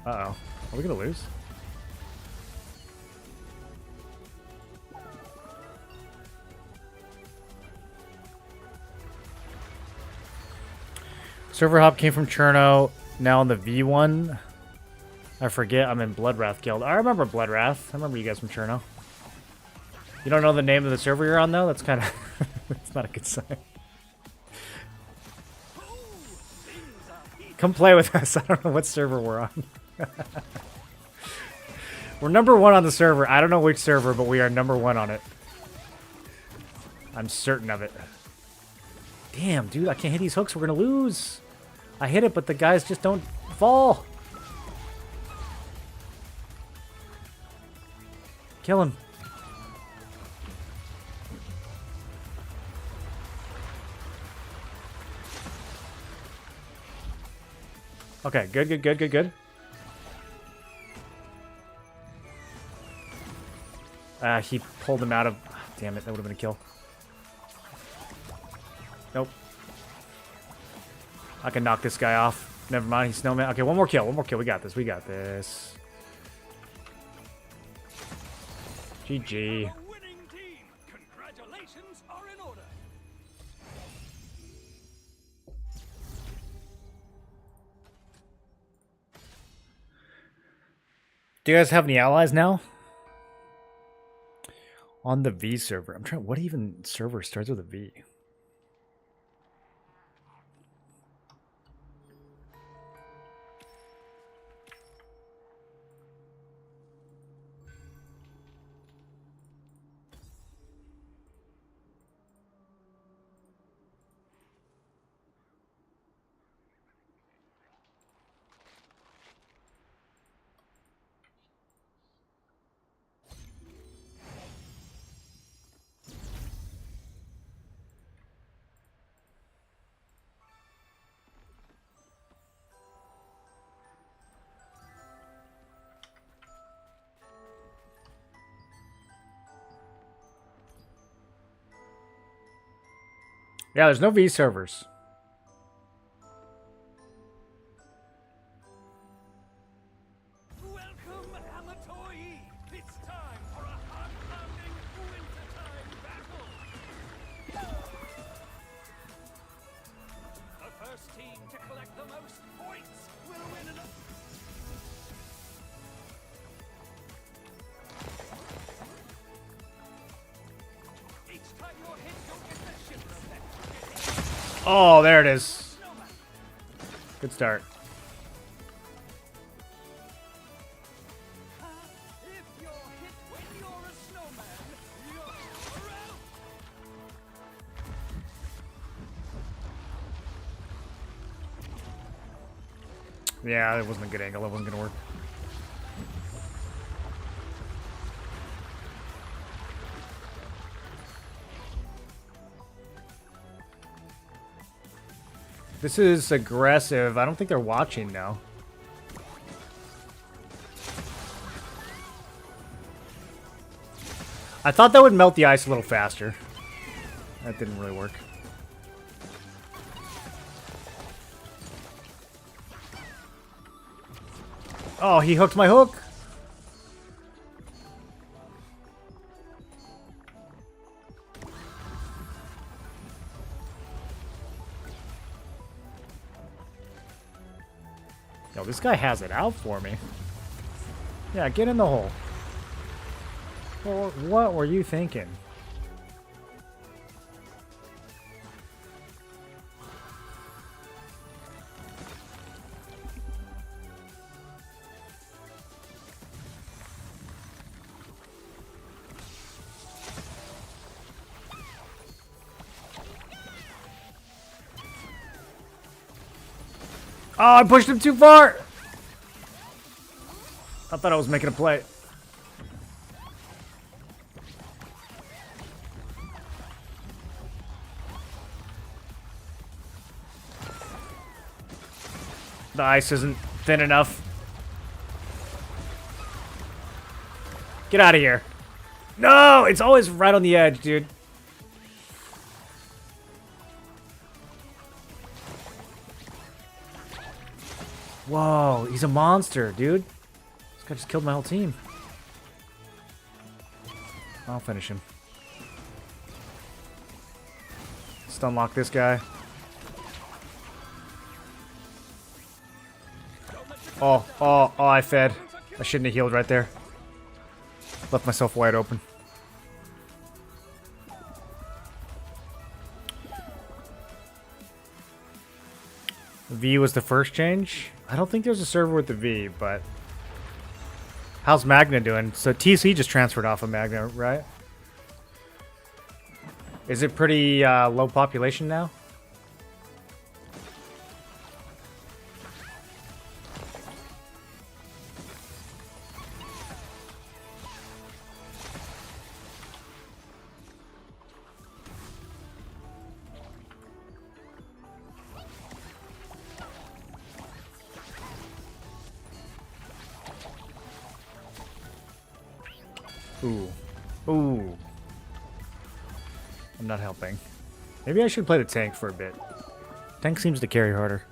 Uh-oh. Are we gonna lose? Server hop came from Cherno, now on the V1. I forget, I'm in Bloodwrath Guild. I remember Bloodwrath. I remember you guys from Cherno. You don't know the name of the server you're on, though? That's kind of... that's not a good sign. Come play with us. I don't know what server we're on. We're #1 on the server. I don't know which server, but we are #1 on it. I'm certain of it. Damn, dude, I can't hit these hooks. We're going to lose. I hit it, but the guys just don't fall. Kill him. Okay, good. He pulled him out of... Damn it, that would have been a kill. Nope. I can knock this guy off. Never mind, he's snowman. Okay, one more kill. We got this. GG. Congratulations are in order. Do you guys have any allies now? On the V server. I'm trying... What even server starts with a V? Yeah, there's no V servers. Welcome, Amatoi. It's time for a heart-pounding wintertime battle. The first team to collect the most points will win an... Oh, there it is. Good start. If you're hit when you're a snowman, you're out. Yeah, it wasn't a good angle. It wasn't gonna work. This is aggressive. I don't think they're watching now. I thought that would melt the ice a little faster. That didn't really work. Oh, he hooked my hook. Yo, this guy has it out for me. Yeah, get in the hole. Well, what were you thinking? Oh, I pushed him too far! I thought I was making a play. The ice isn't thin enough. Get out of here. No, it's always right on the edge, dude. Whoa, he's a monster, dude. This guy just killed my whole team. I'll finish him. Stun lock this guy. Oh, I fed. I shouldn't have healed right there. Left myself wide open. V was the first change. I don't think there's a server with the V, but... How's Magna doing? So TC just transferred off of Magna, right? Is it pretty low population now? Ooh. Ooh. I'm not helping. Maybe I should play the tank for a bit. Tank seems to carry harder.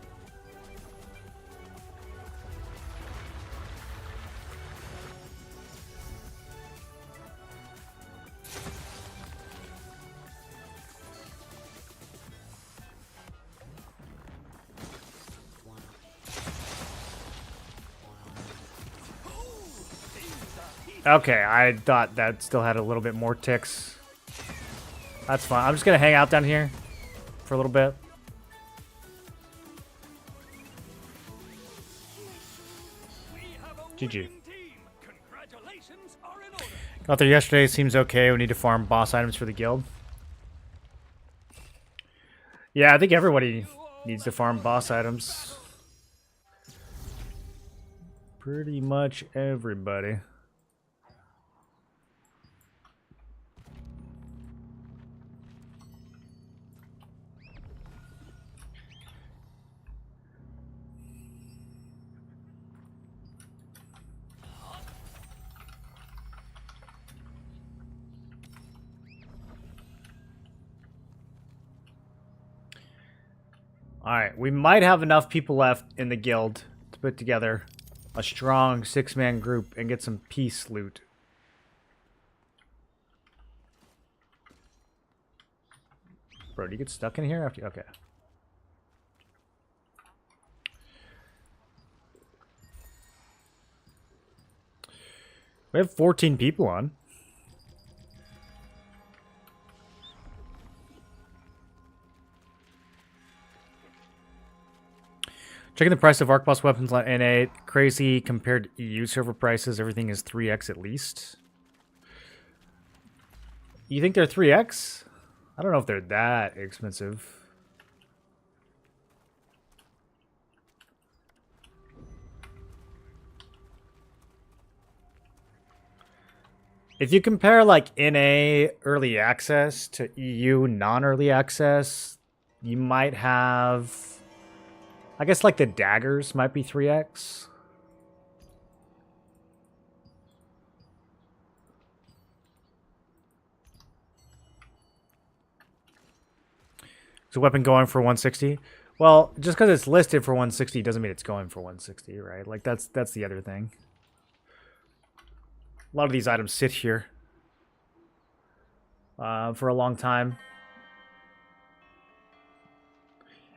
Okay, I thought that still had a little bit more ticks. That's fine. I'm just gonna hang out down here for a little bit. GG. Got there yesterday. Seems okay. We need to farm boss items for the guild. Yeah, I think everybody needs to farm boss items. Pretty much everybody. Alright, we might have enough people left in the guild to put together a strong 6-man group and get some peace loot. Bro, do you get stuck in here after? Okay. We have 14 people on. Checking the price of Arc Boss weapons on NA. Crazy compared to EU server prices. Everything is 3x at least. You think they're 3x? I don't know if they're that expensive. If you compare like NA early access to EU non-early access, you might have, I guess like the daggers might be 3x. Is a weapon going for 160? Well, just because it's listed for 160 doesn't mean it's going for 160, right? Like that's the other thing. A lot of these items sit here for a long time.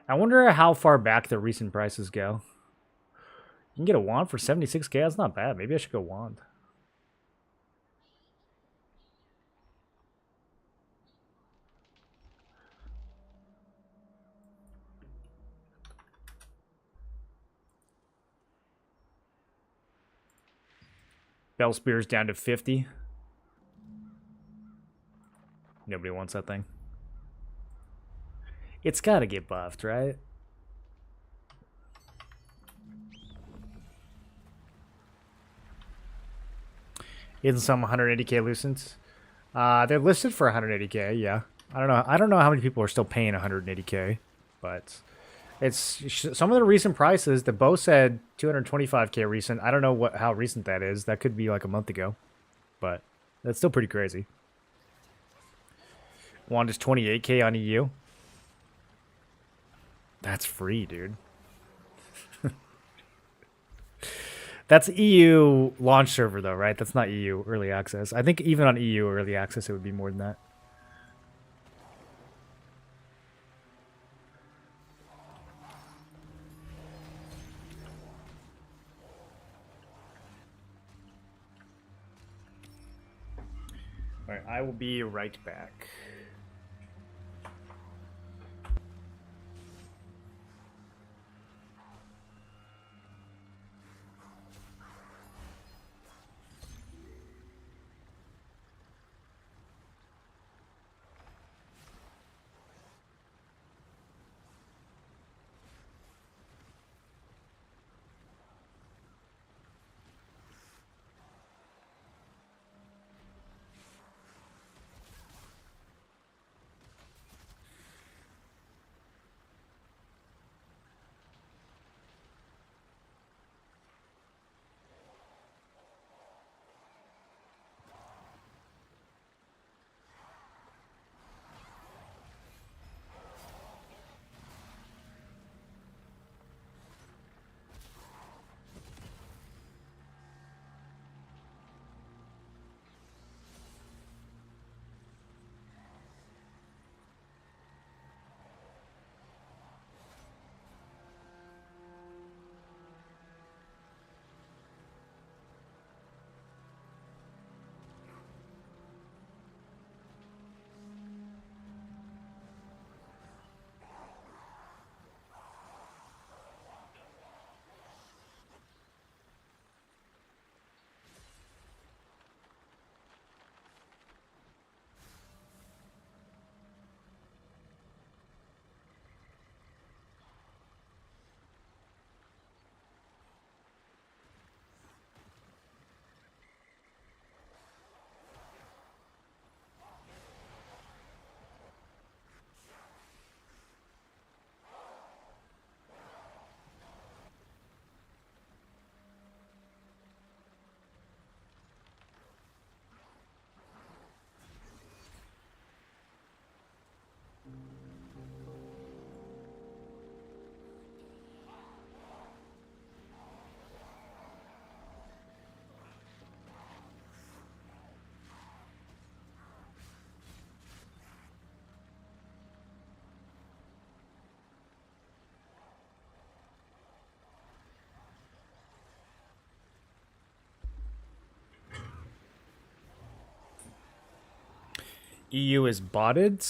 I wonder how far back the recent prices go. You can get a wand for 76k. That's not bad. Maybe I should go wand. Bell Spear's down to 50. Nobody wants that thing. It's got to get buffed, right? Isn't some 180k Lucents? They're listed for 180k, yeah. I don't know how many people are still paying 180k, but it's some of the recent prices. The bow said 225k recent. I don't know how recent that is. That could be like a month ago, but that's still pretty crazy. Wand is 28k on EU. That's free, dude. That's EU launch server though, right? That's not EU early access. I think even on EU early access it would be more than that. All right, I will be right back. EU is botted.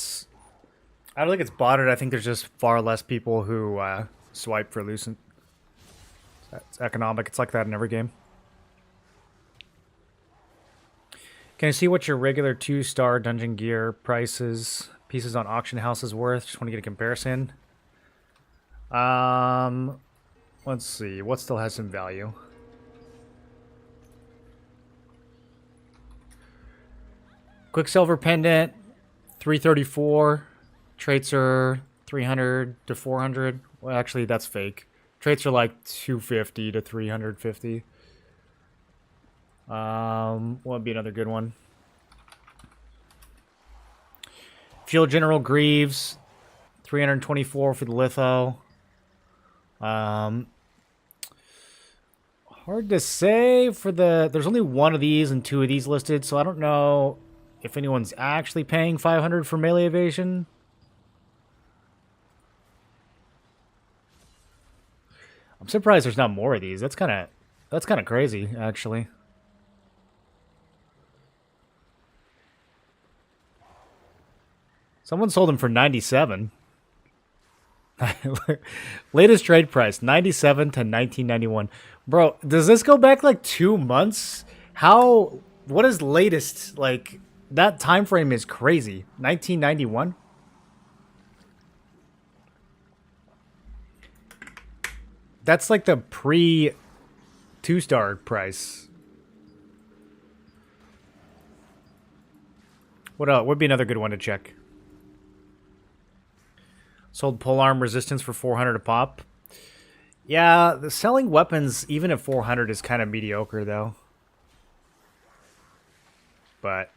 I don't think it's botted. I think there's just far less people who swipe for Lucent. It's economic. It's like that in every game. Can I see what your regular 2-star dungeon gear prices, pieces on auction house is worth? Just want to get a comparison. Let's see. What still has some value? Quicksilver pendant, 334. Traits are 300 to 400. Well, actually, that's fake. Traits are like 250 to 350. What would be another good one? Field General Greaves, 324 for the litho. Hard to say for the... There's only one of these and two of these listed, so I don't know if anyone's actually paying 500 for melee evasion. I'm surprised there's not more of these. That's kind of crazy, actually. Someone sold them for 97. Latest trade price, 97 to 1991. Bro, does this go back like 2 months? What is latest? Like, that time frame is crazy. 1991? That's like the pre 2-star price. What else? Would be another good one to check. Sold polearm resistance for 400 a pop. Yeah, the selling weapons even at 400 is kind of mediocre though. But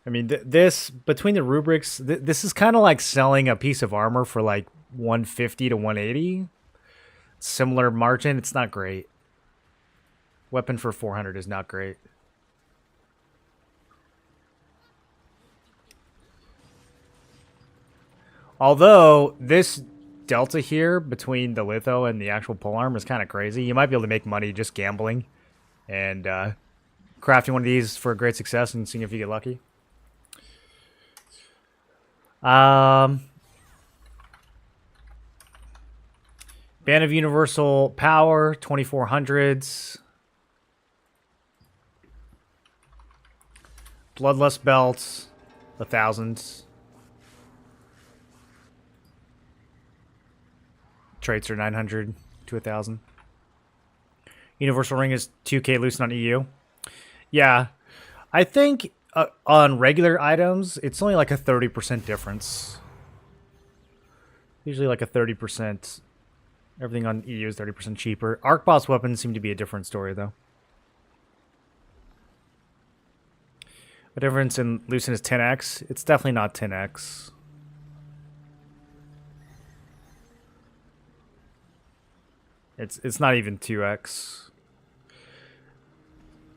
I mean, this between the rubrics, this is kind of like selling a piece of armor for like 150 to 180. Similar margin, it's not great. Weapon for 400 is not great. Although this delta here between the litho and the actual polearm is kind of crazy. You might be able to make money just gambling and crafting one of these for great success and seeing if you get lucky. Band of Universal Power, 2400s. Bloodlust Belts, 1000s. Traits are 900 to 1000. Universal Ring is 2k loosened on EU. Yeah, I think on regular items, it's only like a 30% difference. Usually like a 30%. Everything on EU is 30% cheaper. Arc boss weapons seem to be a different story, though. The difference in loosen is 10x. It's definitely not 10x. It's not even 2x.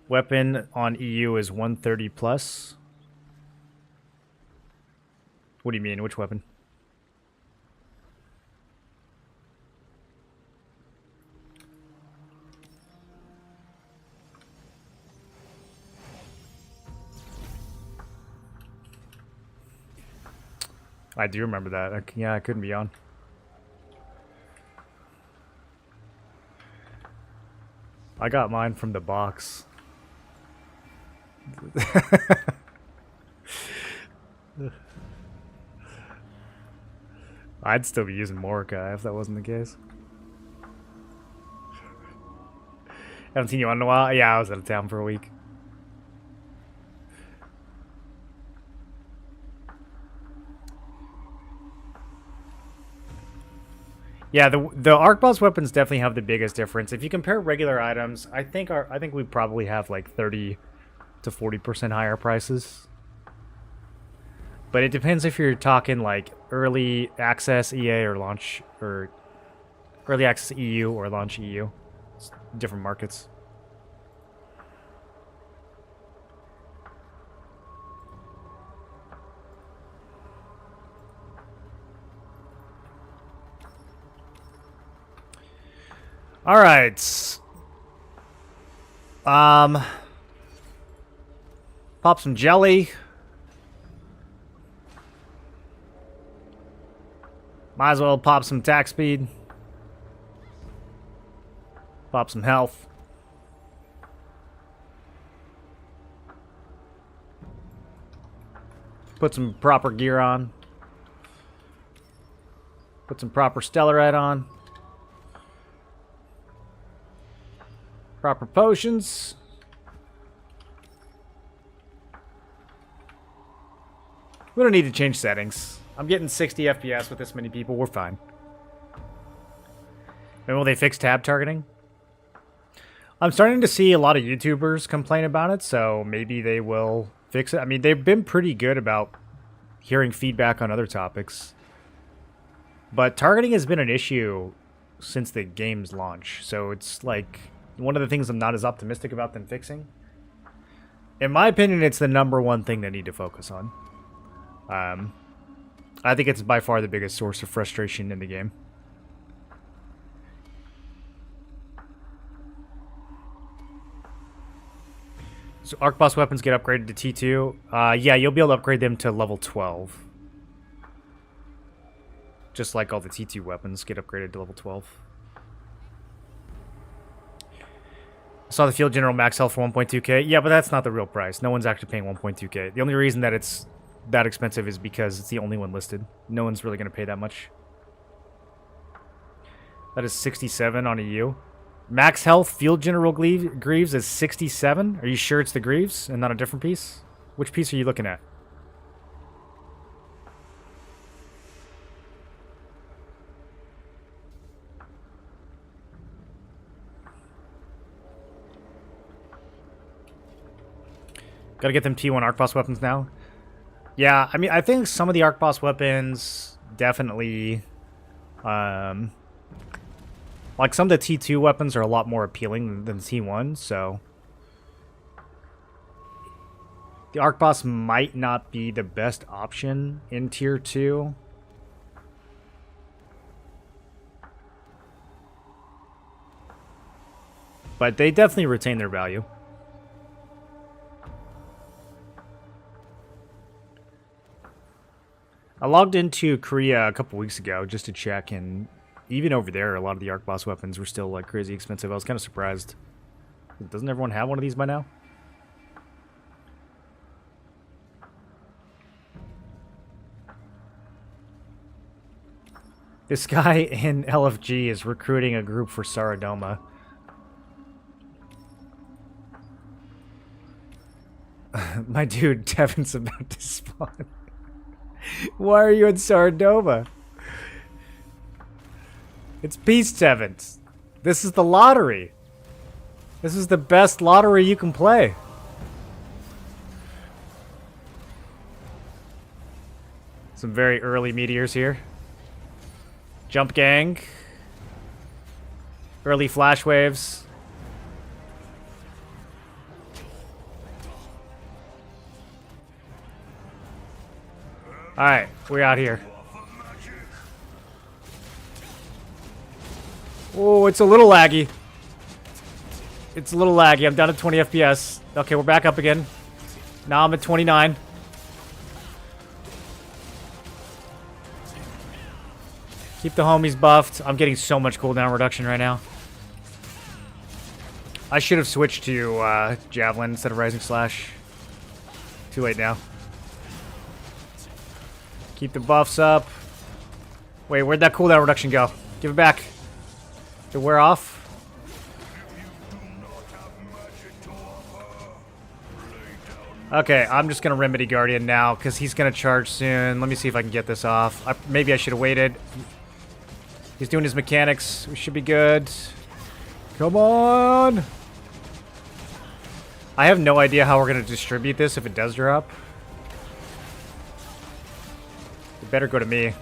Weapon on EU is 130 plus. What do you mean? Which weapon? I do remember that. Yeah, I couldn't be on. I got mine from the box. I'd still be using Mordecai if that wasn't the case. Haven't seen you on in a while? Yeah, I was out of town for a week. Yeah, the arc boss weapons definitely have the biggest difference. If you compare regular items, I think we probably have like 30 to 40% higher prices. But it depends if you're talking like early access EA or launch, or early access EU or launch EU. It's different markets. All right. Pop some jelly. Might as well pop some attack speed. Pop some health. Put some proper gear on. Put some proper Stellarite on. Proper potions. We don't need to change settings. I'm getting 60 FPS with this many people. We're fine. And will they fix tab targeting? I'm starting to see a lot of YouTubers complain about it, so maybe they will fix it. I mean, they've been pretty good about hearing feedback on other topics. But targeting has been an issue since the game's launch, so it's like one of the things I'm not as optimistic about them fixing. In my opinion, it's the #1 thing they need to focus on. I think it's by far the biggest source of frustration in the game. So Arc Boss weapons get upgraded to T2. Yeah, you'll be able to upgrade them to level 12. Just like all the T2 weapons get upgraded to level 12. I saw the Field General max health for 1.2k. Yeah, but that's not the real price. No one's actually paying 1.2k. The only reason that it's that expensive is because it's the only one listed. No one's really going to pay that much. That is 67 on a U. Max health Field General Greaves is 67. Are you sure it's the Greaves and not a different piece? Which piece are you looking at? Gotta get them T1 Arc Boss weapons now. Yeah, I mean, I think some of the Arc Boss weapons definitely... like, some of the T2 weapons are a lot more appealing than T1, so... the Arc Boss might not be the best option in Tier 2. But they definitely retain their value. I logged into Korea a couple weeks ago just to check, and even over there, a lot of the Arc Boss weapons were still like crazy expensive. I was kind of surprised. Doesn't everyone have one of these by now? This guy in LFG is recruiting a group for Saradoma. My dude, Tevin's about to spawn. Why are you in Saradoma? It's Peace, Tevin. This is the lottery. This is the best lottery you can play. Some very early meteors here. Jump gang. Early flash waves. Alright, we're out here. Oh, it's a little laggy. It's a little laggy. I'm down to 20 FPS. Okay, we're back up again. Now I'm at 29. Keep the homies buffed. I'm getting so much cooldown reduction right now. I should have switched to Javelin instead of Rising Slash. Too late now. Keep the buffs up. Wait, where'd that cooldown reduction go? Give it back. Did it wear off? Okay, I'm just going to Remedy Guardian now because he's going to charge soon. Let me see if I can get this off. Maybe I should have waited. He's doing his mechanics. We should be good. Come on! I have no idea how we're going to distribute this if it does drop. It better go to me.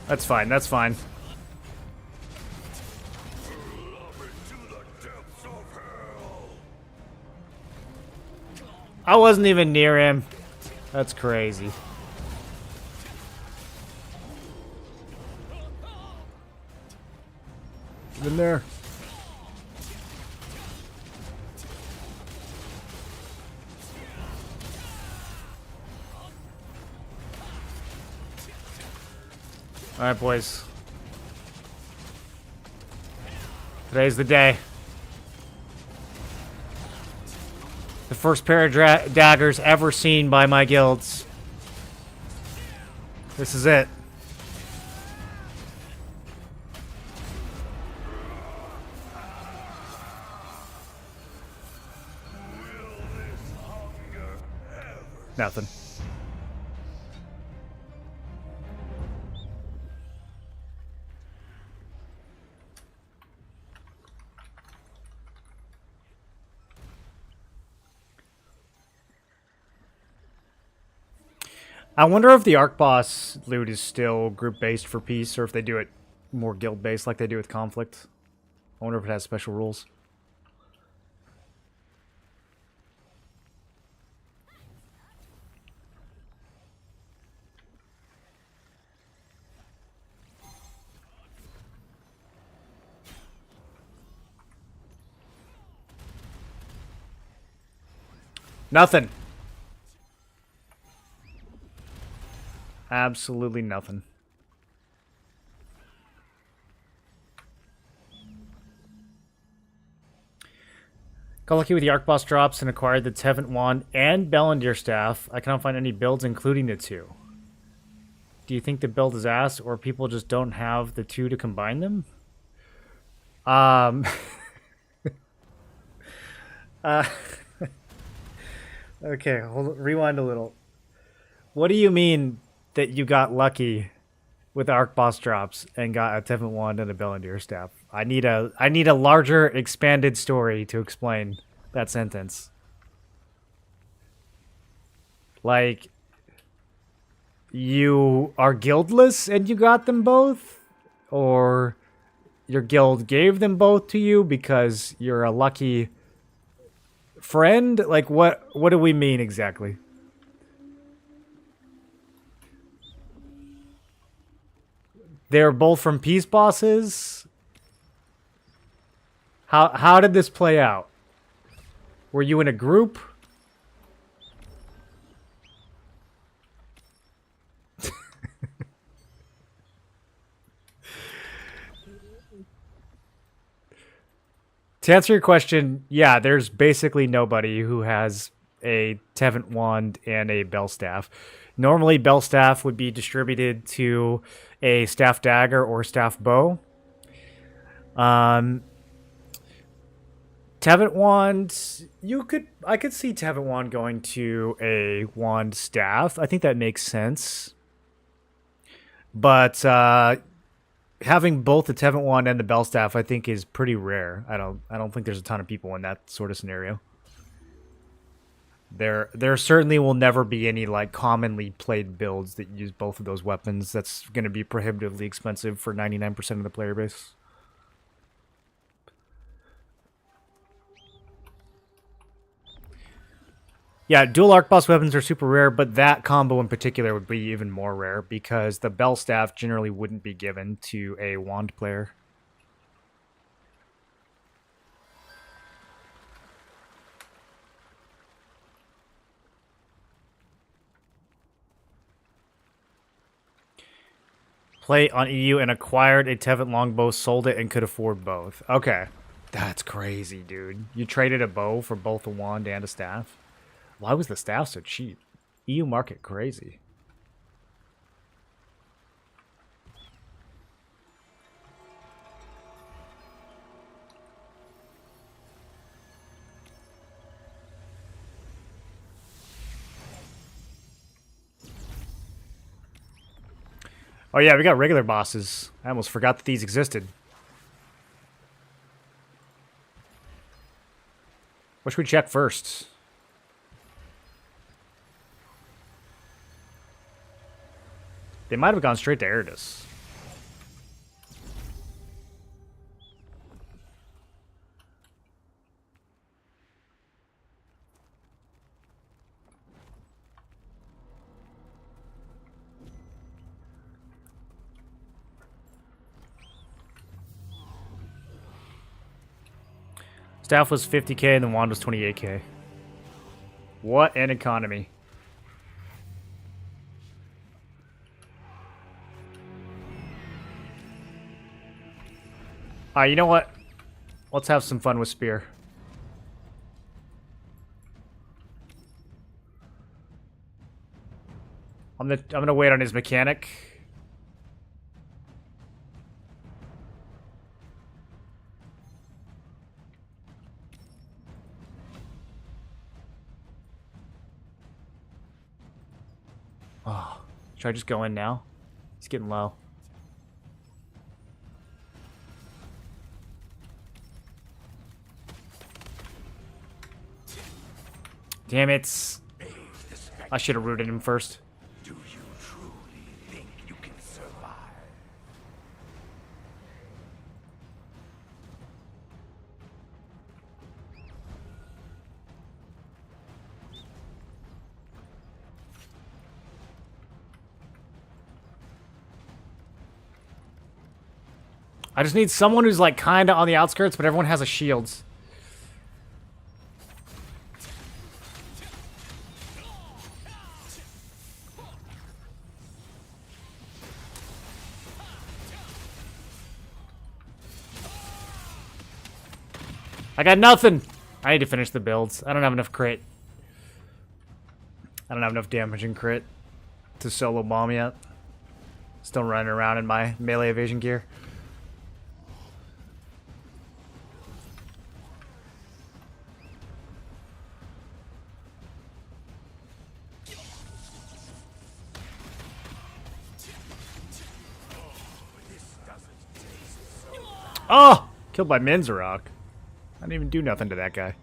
That's fine, that's fine. I wasn't even near him. That's crazy. Get in there. Alright, boys. Today's the day. The first pair of daggers ever seen by my guilds. This is it. Nothing. I wonder if the Arc Boss loot is still group-based for peace, or if they do it more guild-based like they do with Conflict. I wonder if it has special rules. Nothing. Absolutely nothing. Got lucky with the Arc Boss drops and acquired the Tevent Wand and Bellendir Staff. I cannot find any builds including the two. Do you think the build is ass, or people just don't have the two to combine them? Okay, rewind a little. What do you mean that you got lucky with Arc Boss drops and got a Tevent Wand and a Bellendir Staff? I need a larger, expanded story to explain that sentence. Like, you are guildless and you got them both? Or your guild gave them both to you because you're a lucky friend? Like, what do we mean exactly? They're both from Peace Bosses? How did this play out? Were you in a group? To answer your question, yeah, there's basically nobody who has a Tevent Wand and a Bell Staff. Normally, Bell Staff would be distributed to a Staff Dagger or Staff Bow. Tevent Wand, I could see Tevent Wand going to a Wand Staff. I think that makes sense. But having both the Tevent Wand and the Bell Staff, I think, is pretty rare. I don't think there's a ton of people in that sort of scenario. There certainly will never be any like commonly played builds that use both of those weapons. That's going to be prohibitively expensive for 99% of the player base. Yeah, dual Arc Boss weapons are super rare, but that combo in particular would be even more rare because the Bell Staff generally wouldn't be given to a Wand player. Play on EU and acquired a Tevent longbow, sold it, and could afford both. Okay. That's crazy, dude. You traded a bow for both a wand and a staff? Why was the staff so cheap? EU market crazy. Oh yeah, we got regular bosses. I almost forgot that these existed. What should we check first? They might have gone straight to Eridus. Staff was 50k and the wand was 28k. What an economy. Alright, you know what? Let's have some fun with Spear. I'm gonna wait on his mechanic. Oh, should I just go in now? He's getting low. Damn it. I should have rooted him first. Do you truly think you can survive? I just need someone who's like kinda on the outskirts, but everyone has a shields. I got nothing. I need to finish the builds. I don't have enough crit. I don't have enough damage and crit to solo bomb yet. Still running around in my melee evasion gear. Oh! Killed by Minzarok. I didn't even do nothing to that guy.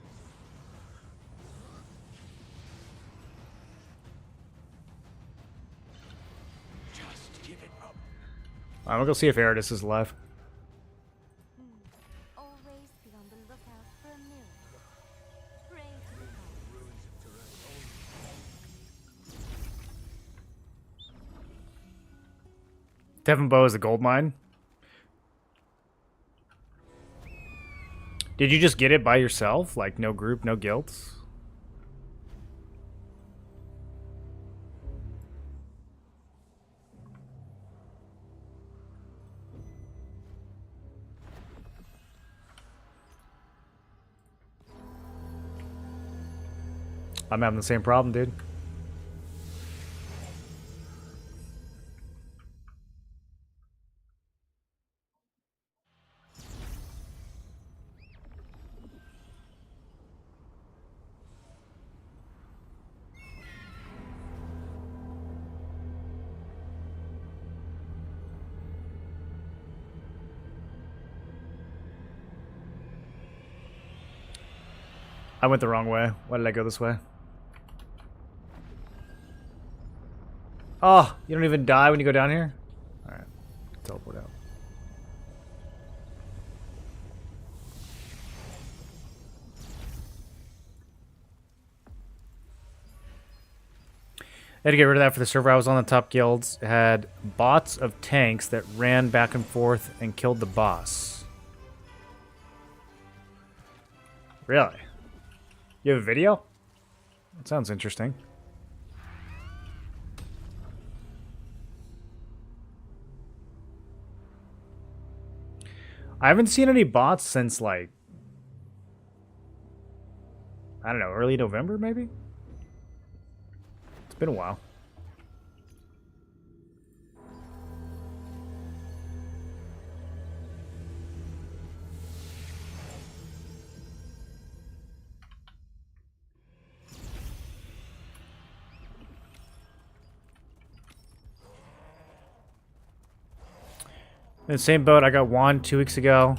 Just give it up. I'm gonna go see if Eridus is alive. Always be on the lookout for a miracle. Pray to the gods. Devon Bow is a gold mine. Did you just get it by yourself? Like, no group, no guilds? I'm having the same problem, dude. I went the wrong way. Why did I go this way? Oh, you don't even die when you go down here? Alright. Teleport out. I had to get rid of that for the server. I was on the top guilds. It had bots of tanks that ran back and forth and killed the boss. Really? You have a video? That sounds interesting. I haven't seen any bots since, like, I don't know, early November, maybe? It's been a while. In the same boat, I got wand 2 weeks ago.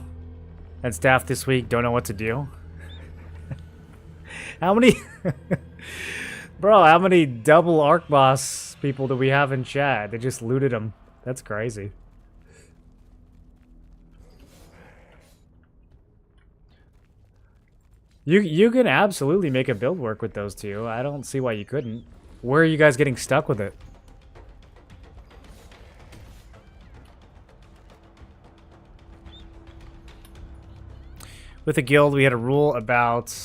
And staff this week, don't know what to do. How many... Bro, how many double arc boss people do we have in chat? They just looted them. That's crazy. You can absolutely make a build work with those two. I don't see why you couldn't. Where are you guys getting stuck with it? With the guild, we had a rule about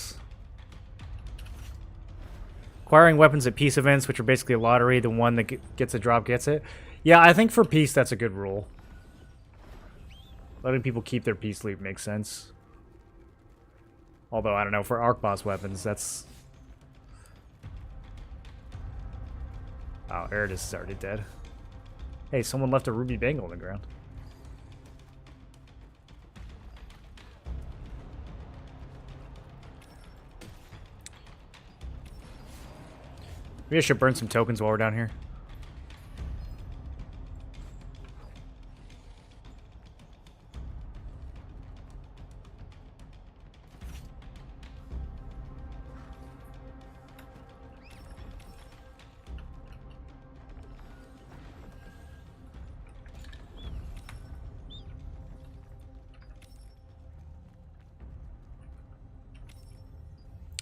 acquiring weapons at peace events, which are basically a lottery. The one that gets a drop gets it. Yeah, I think for peace, that's a good rule. Letting people keep their piece loot makes sense. Although, I don't know, for arc boss weapons, that's... Oh, Eridus is already dead. Hey, someone left a ruby bangle on the ground. Maybe I should burn some tokens while we're down here.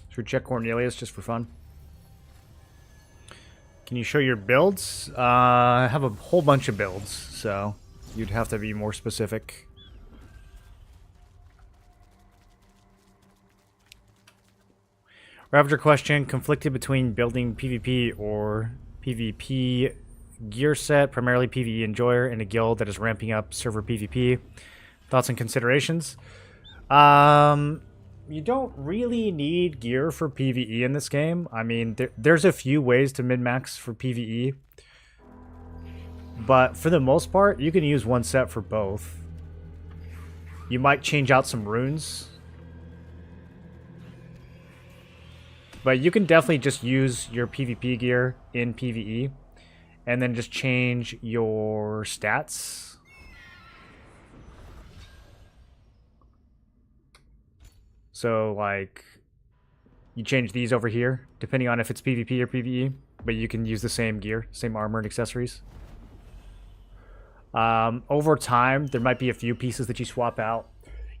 Should we check Cornelius just for fun? Can you show your builds? I have a whole bunch of builds, so you'd have to be more specific. Ravager question, conflicted between building PvP or PvP gear set, primarily PvE enjoyer, in a guild that is ramping up server PvP. Thoughts and considerations? You don't really need gear for PvE in this game. I mean, there's a few ways to min-max for PvE. But for the most part, you can use one set for both. You might change out some runes. But you can definitely just use your PvP gear in PvE. And then just change your stats. So, like, you change these over here, depending on if it's PvP or PvE, but you can use the same gear, same armor and accessories. Over time, there might be a few pieces that you swap out.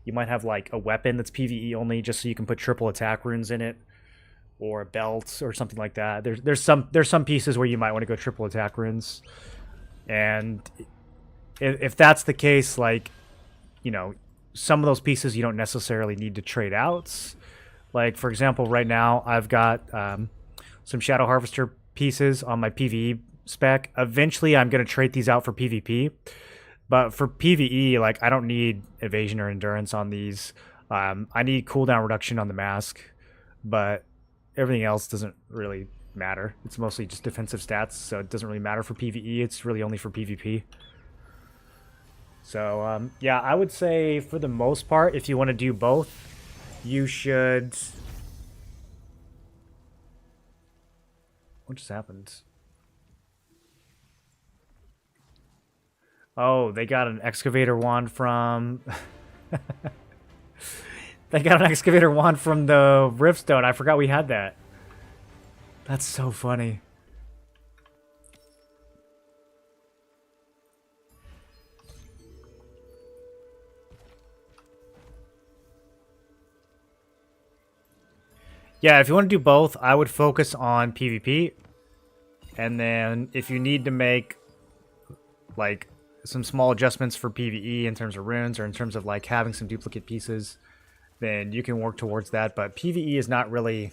You might have, like, a weapon that's PvE only, just so you can put triple attack runes in it, or a belt, or something like that. There's some pieces where you might want to go triple attack runes, and if that's the case, like, you know, some of those pieces you don't necessarily need to trade out. Like, for example, right now I've got some Shadow Harvester pieces on my PvE spec. Eventually I'm going to trade these out for PvP. But for PvE, like, I don't need evasion or endurance on these. I need cooldown reduction on the mask. But everything else doesn't really matter. It's mostly just defensive stats, so it doesn't really matter for PvE. It's really only for PvP. So, yeah, I would say for the most part, if you want to do both, you should... What just happened? Oh, they got an excavator wand from... They got an excavator wand from the Riftstone. I forgot we had that. That's so funny. Yeah, if you want to do both, I would focus on PvP. And then if you need to make, like, some small adjustments for PvE in terms of runes or in terms of, like, having some duplicate pieces, then you can work towards that. But PvE is not really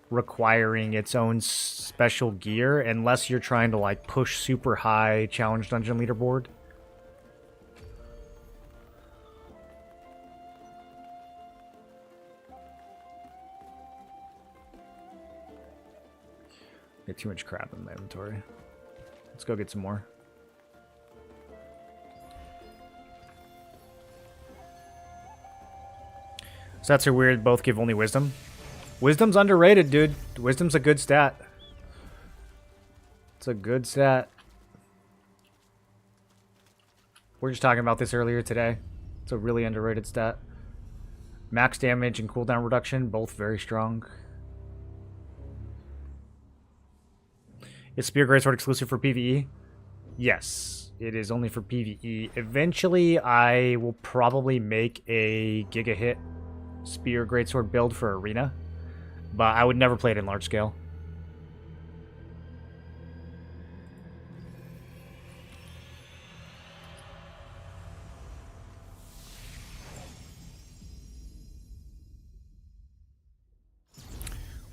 requiring its own special gear unless you're trying to, like, push super high challenge dungeon leaderboard. Get too much crap in my inventory. Let's go get some more. Stats are weird, both give only wisdom. Wisdom's underrated, dude. Wisdom's a good stat. It's a good stat. We were just talking about this earlier today. It's a really underrated stat. Max damage and cooldown reduction, both very strong. Is Spear Greatsword exclusive for PvE? Yes, it is only for PvE. Eventually, I will probably make a Giga Hit Spear Greatsword build for Arena, but I would never play it in large scale.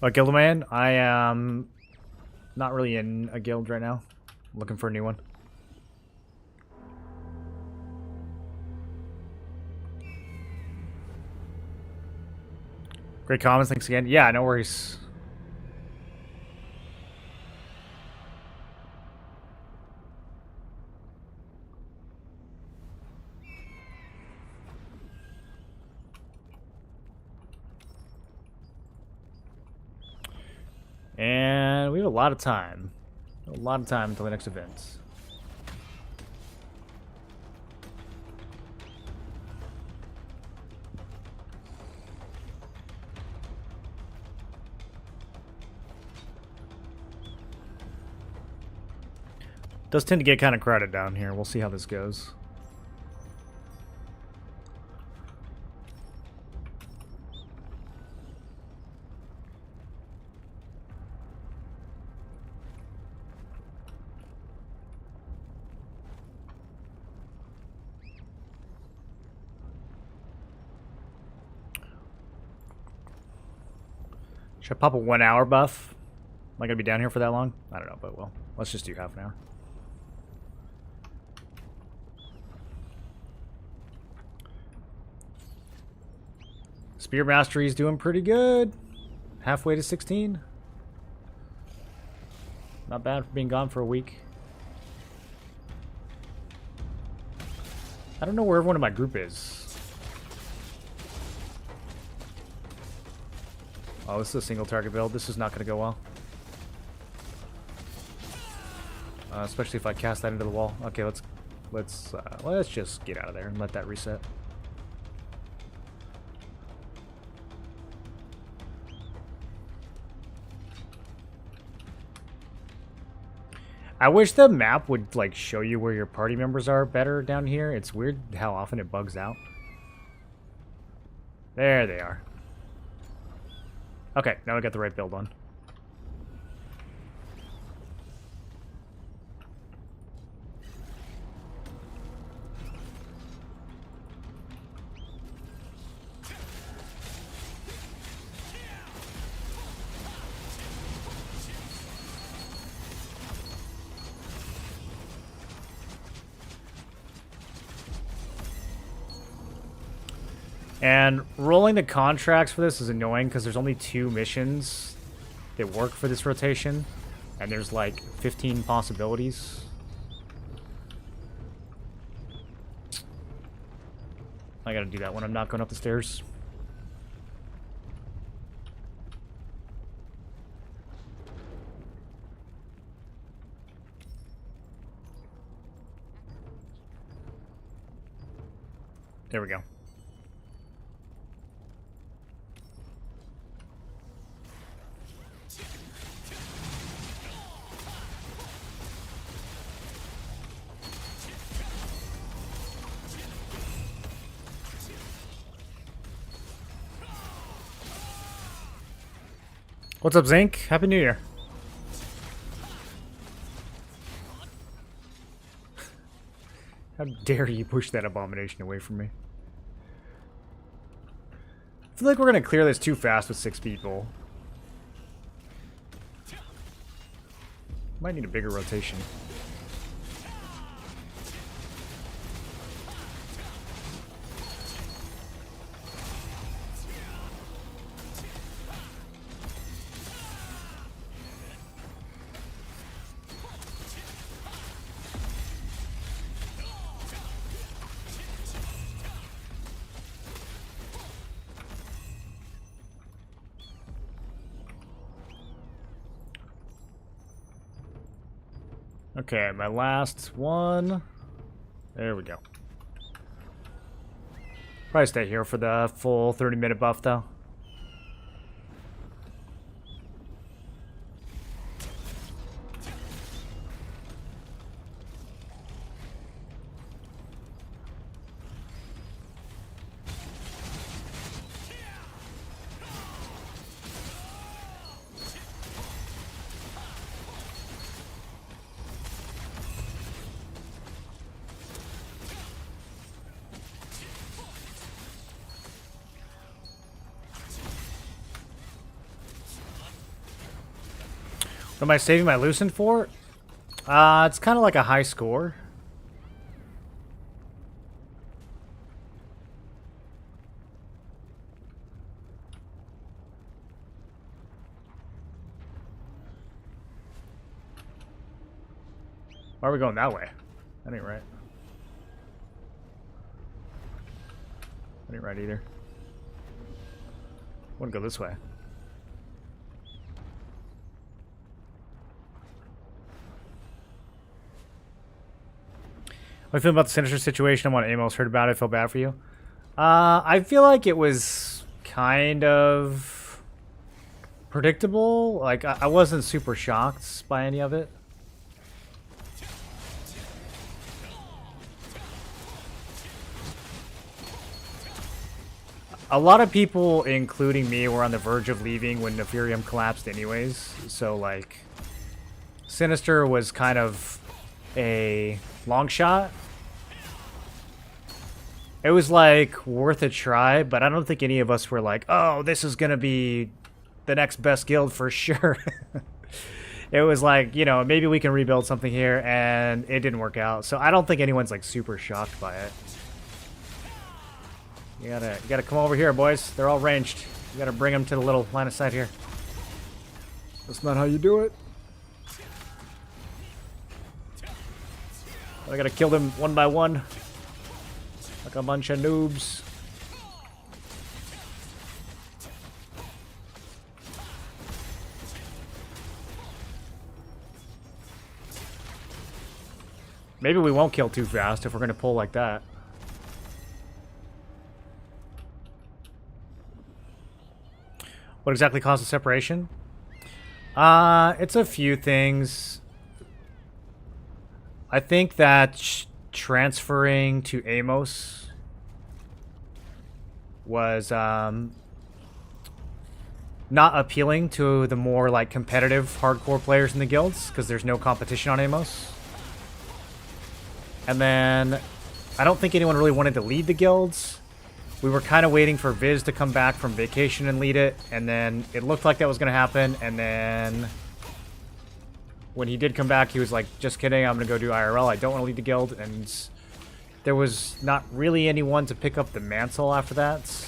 Guildman, I am not really in a guild right now. I'm looking for a new one. Great comments. Thanks again. Yeah, no worries. And we have a lot of time. A lot of time until the next event. Does tend to get kind of crowded down here. We'll see how this goes. Should I pop a 1 hour buff? Am I going to be down here for that long? I don't know, but well, let's just do half an hour. Spear Mastery's doing pretty good. Halfway to 16. Not bad for being gone for a week. I don't know where everyone in my group is. Oh, this is a single target build. This is not going to go well. Especially if I cast that into the wall. Okay, let's just get out of there and let that reset. I wish the map would like show you where your party members are better down here. It's weird how often it bugs out. There they are. Okay, now I got the right build on. And rolling the contracts for this is annoying because there's only 2 missions that work for this rotation. And there's like 15 possibilities. I gotta do that when I'm not going up the stairs. There we go. What's up, Zinc? Happy New Year. How dare you push that abomination away from me? I feel like we're gonna clear this too fast with 6 people. Might need a bigger rotation. Okay, my last one. There we go. Probably stay here for the full 30-minute buff, though. What am I saving my Lucent for? It's kind of like a high score. Why are we going that way? That ain't right. That ain't right either. I want to go this way. What do you feel about the Sinister situation? I want Amos heard about it. I feel bad for you. I feel like it was kind of predictable. Like, I wasn't super shocked by any of it. A lot of people, including me, were on the verge of leaving when Nefarium collapsed anyways. So, like, Sinister was kind of a long shot. It was, like, worth a try, but I don't think any of us were like, oh, this is going to be the next best guild for sure. It was like, you know, maybe we can rebuild something here, and it didn't work out. So I don't think anyone's, like, super shocked by it. You gotta come over here, boys. They're all ranged. You gotta bring them to the little line of sight here. That's not how you do it. I gotta kill them one by one. Like a bunch of noobs. Maybe we won't kill too fast if we're gonna pull like that. What exactly caused the separation? It's a few things. I think that transferring to Amos was not appealing to the more like competitive hardcore players in the guilds because there's no competition on Amos. And then I don't think anyone really wanted to lead the guilds. We were kind of waiting for Viz to come back from vacation and lead it, and then it looked like that was going to happen, and then when he did come back, he was like, just kidding, I'm going to go do IRL, I don't want to lead the guild, and there was not really anyone to pick up the mantle after that.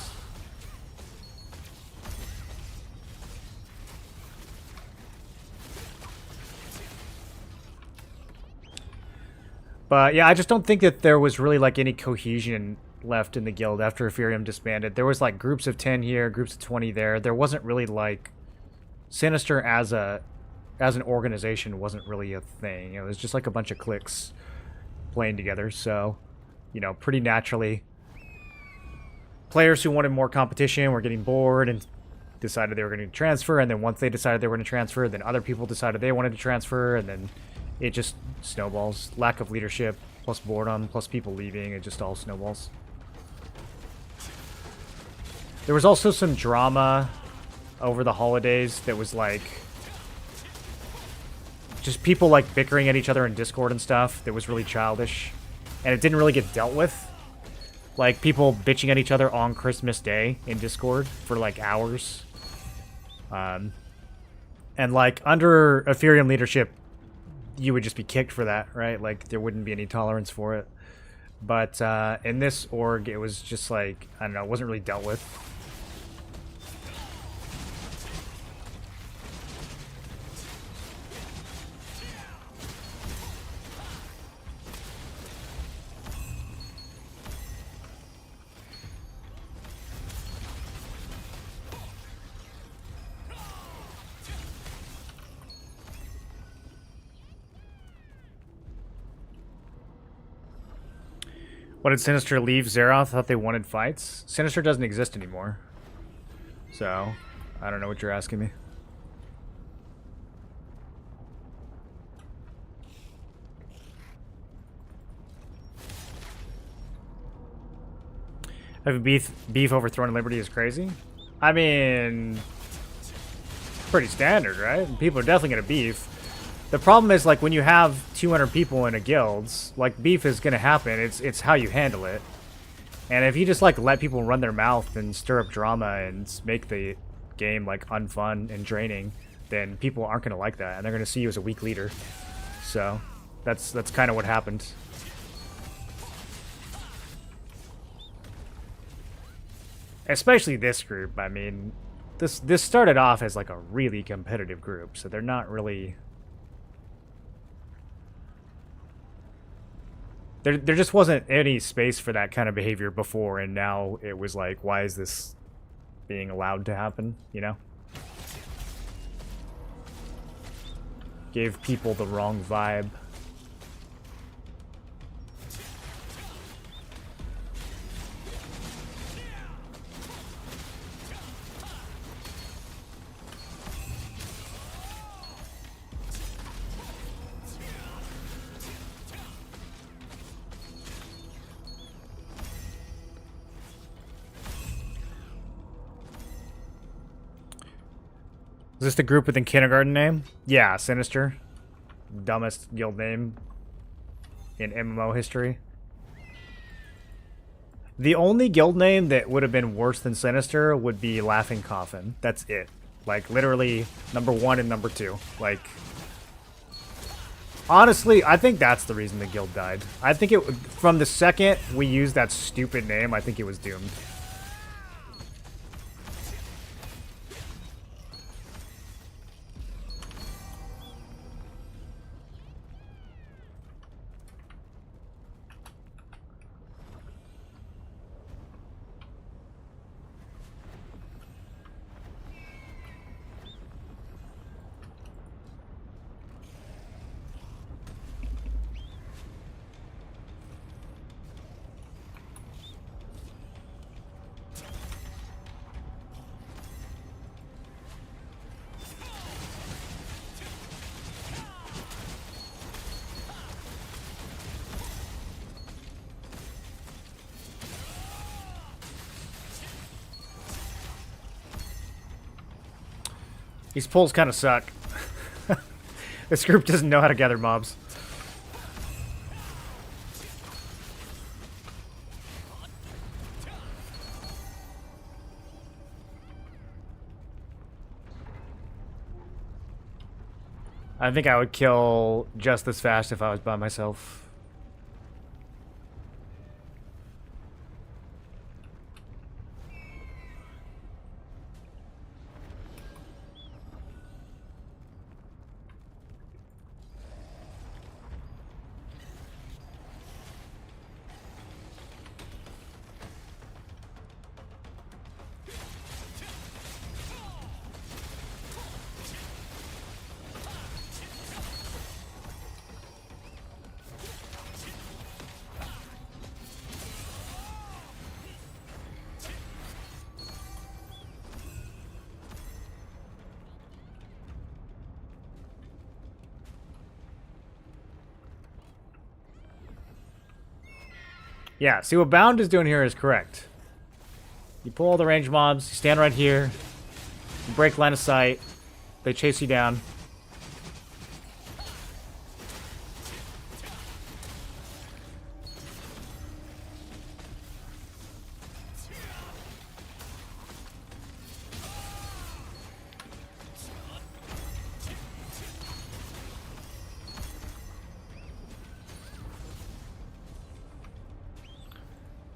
But yeah, I just don't think that there was really like any cohesion left in the guild after Ethereum disbanded. There was like groups of 10 here, groups of 20 there. There wasn't really like Sinister as an organization wasn't really a thing. It was just like a bunch of cliques playing together. So, you know, pretty naturally, players who wanted more competition were getting bored and decided they were going to transfer. And then once they decided they were going to transfer, then other people decided they wanted to transfer, and then it just snowballs. Lack of leadership plus boredom plus people leaving, it just all snowballs. There was also some drama over the holidays that was like just people like bickering at each other in Discord and stuff that was really childish, and it didn't really get dealt with. Like people bitching at each other on Christmas Day in Discord for like hours. And like under Ethereum leadership, you would just be kicked for that, right? Like there wouldn't be any tolerance for it. But in this org, it was just like, I don't know, it wasn't really dealt with. What, did Sinister leave Zeroth? I thought they wanted fights. Sinister doesn't exist anymore. So, I don't know what you're asking me. Having beef over Throne of Liberty is crazy? I mean, pretty standard, right? People are definitely going to beef. The problem is, like, when you have 200 people in a guild, like, beef is going to happen. It's how you handle it. And if you just, like, let people run their mouth and stir up drama and make the game, like, unfun and draining, then people aren't going to like that. And they're going to see you as a weak leader. So, that's kind of what happened. Especially this group. I mean, this started off as, like, a really competitive group. So they're not really there just wasn't any space for that kind of behavior before, and now it was like, why is this being allowed to happen, you know? Gave people the wrong vibe. Is this the group with the kindergarten name? Yeah, Sinister. Dumbest guild name in MMO history. The only guild name that would have been worse than Sinister would be Laughing Coffin. That's it. Like, literally, number 1 and number 2. Like, honestly, I think that's the reason the guild died. I think it, from the second we used that stupid name, I think it was doomed. These pulls kind of suck. This group doesn't know how to gather mobs. I think I would kill just as fast if I was by myself. Yeah, see what Bound is doing here is correct. You pull all the range mobs, you stand right here, you break line of sight, they chase you down.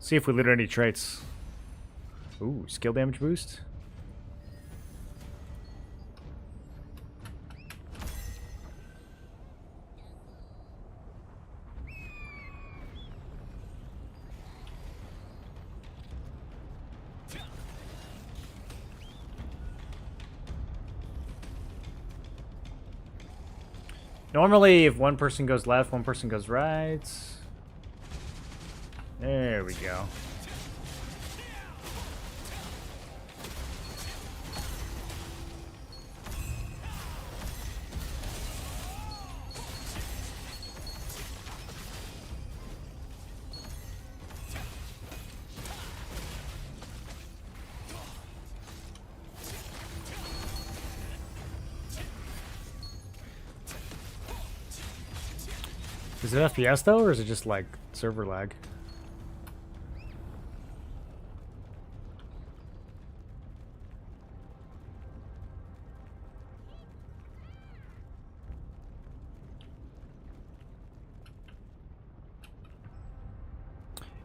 See if we loot any traits. Ooh, skill damage boost. Normally, if one person goes left, one person goes right. There we go. Is it FPS though, or is it just like server lag?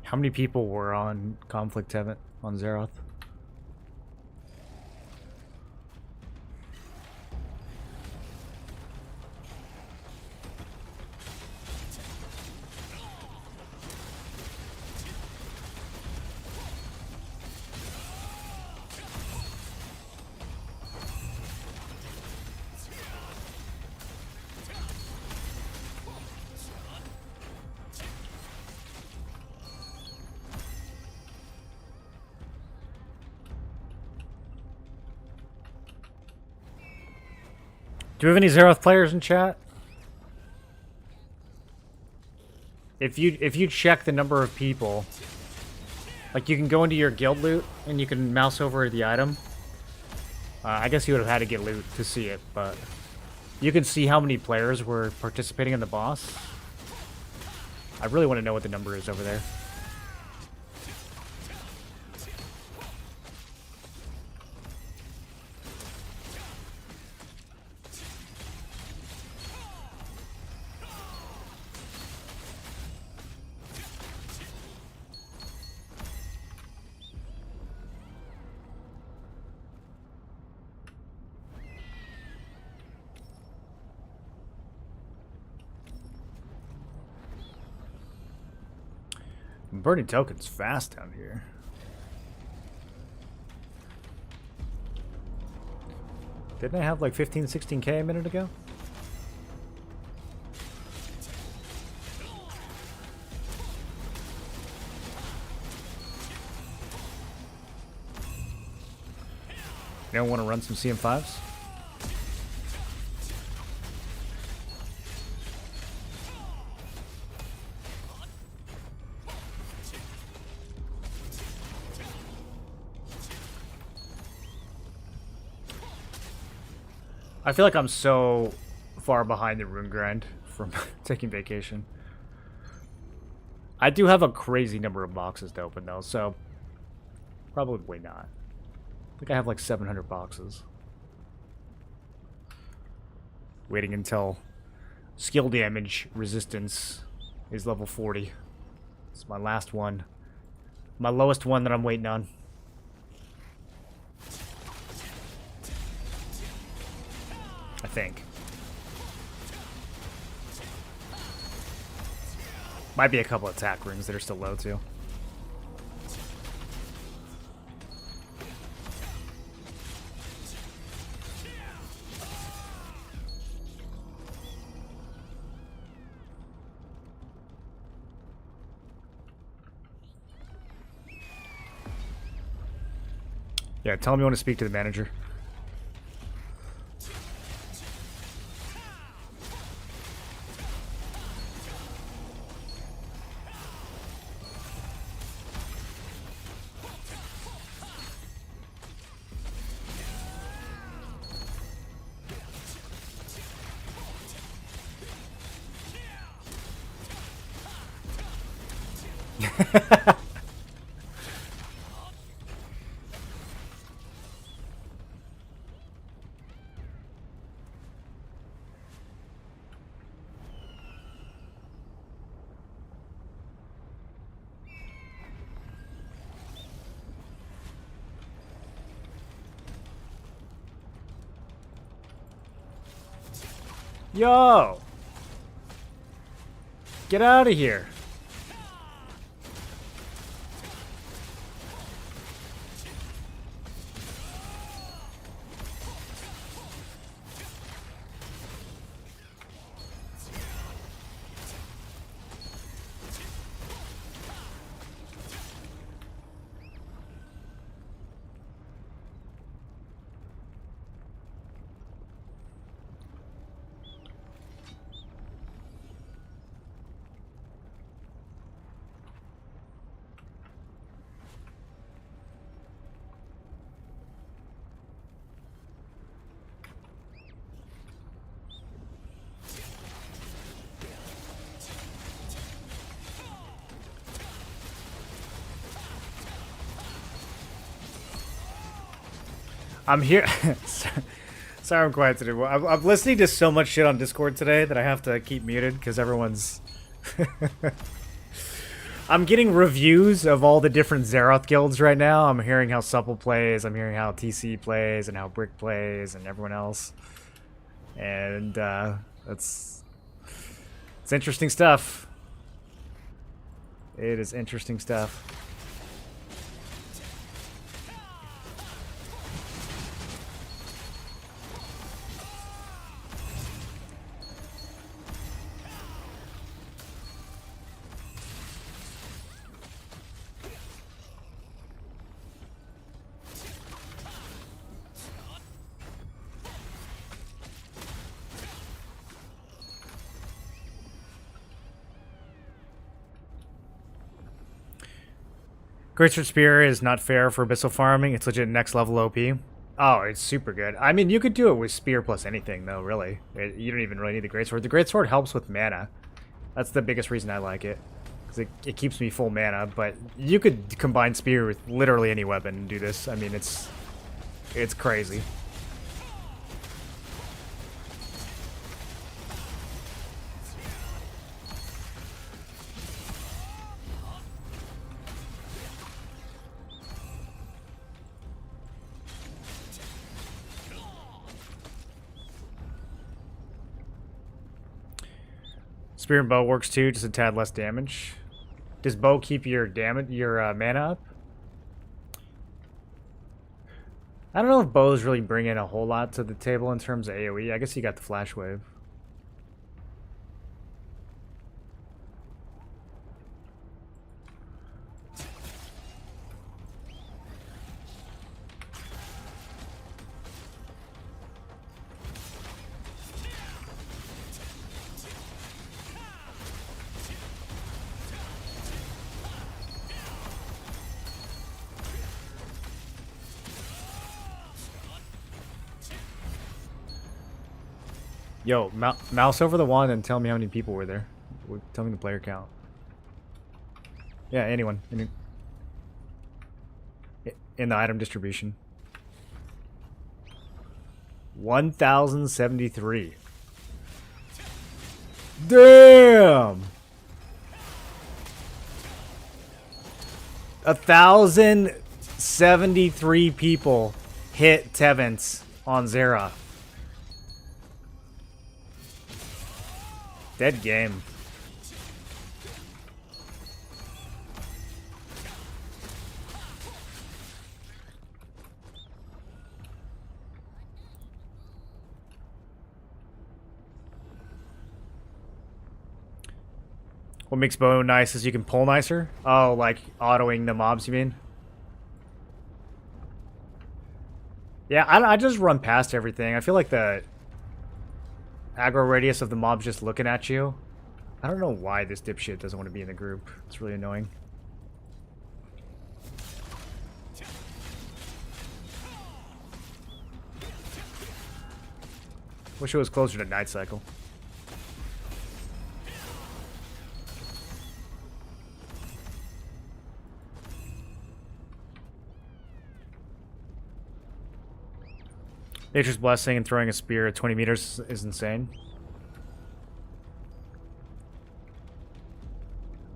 How many people were on Conflict Heaven on Zeroth? Do we have any Zeroth players in chat? If you check the number of people, like you can go into your guild loot and you can mouse over the item. I guess you would have had to get loot to see it, but you can see how many players were participating in the boss. I really want to know what the number is over there. Burning tokens fast down here. Didn't I have like 15, 16k a minute ago? You don't want to run some CM5s? I feel like I'm so far behind the rune grind from taking vacation. I do have a crazy number of boxes to open though, so probably not. I think I have like 700 boxes. Waiting until skill damage resistance is level 40. It's my last one. My lowest one that I'm waiting on. I think. Might be a couple attack runes that are still low too. Yeah, tell him you want to speak to the manager. Yo! Get out of here. I'm here. Sorry I'm quiet today. I'm listening to so much shit on Discord today that I have to keep muted because everyone's... I'm getting reviews of all the different Zeroth guilds right now. I'm hearing how Supple plays, I'm hearing how TC plays, and how Brick plays, and everyone else. And it's interesting stuff. It is interesting stuff. Greatsword Spear is not fair for Abyssal farming. It's legit next level OP. Oh, it's super good. I mean, you could do it with Spear plus anything, though, really. You don't even really need the Greatsword. The Greatsword helps with mana. That's the biggest reason I like it. Because it keeps me full mana, but you could combine Spear with literally any weapon and do this. I mean, it's crazy. Spear and bow works too, just a tad less damage. Does bow keep your mana up? I don't know if bows really bring in a whole lot to the table in terms of AoE. I guess you got the flash wave. Yo, mouse over the wand and tell me how many people were there. Tell me the player count. Yeah, anyone. In the item distribution. 1,073. Damn! 1,073 people hit Tevens on Zera. Dead game. What makes bow nice is you can pull nicer. Oh, like autoing the mobs, you mean? Yeah, I just run past everything. I feel like the aggro radius of the mobs just looking at you. I don't know why this dipshit doesn't want to be in the group. It's really annoying. Wish it was closer to Night Cycle. Nature's Blessing and throwing a spear at 20 meters is insane.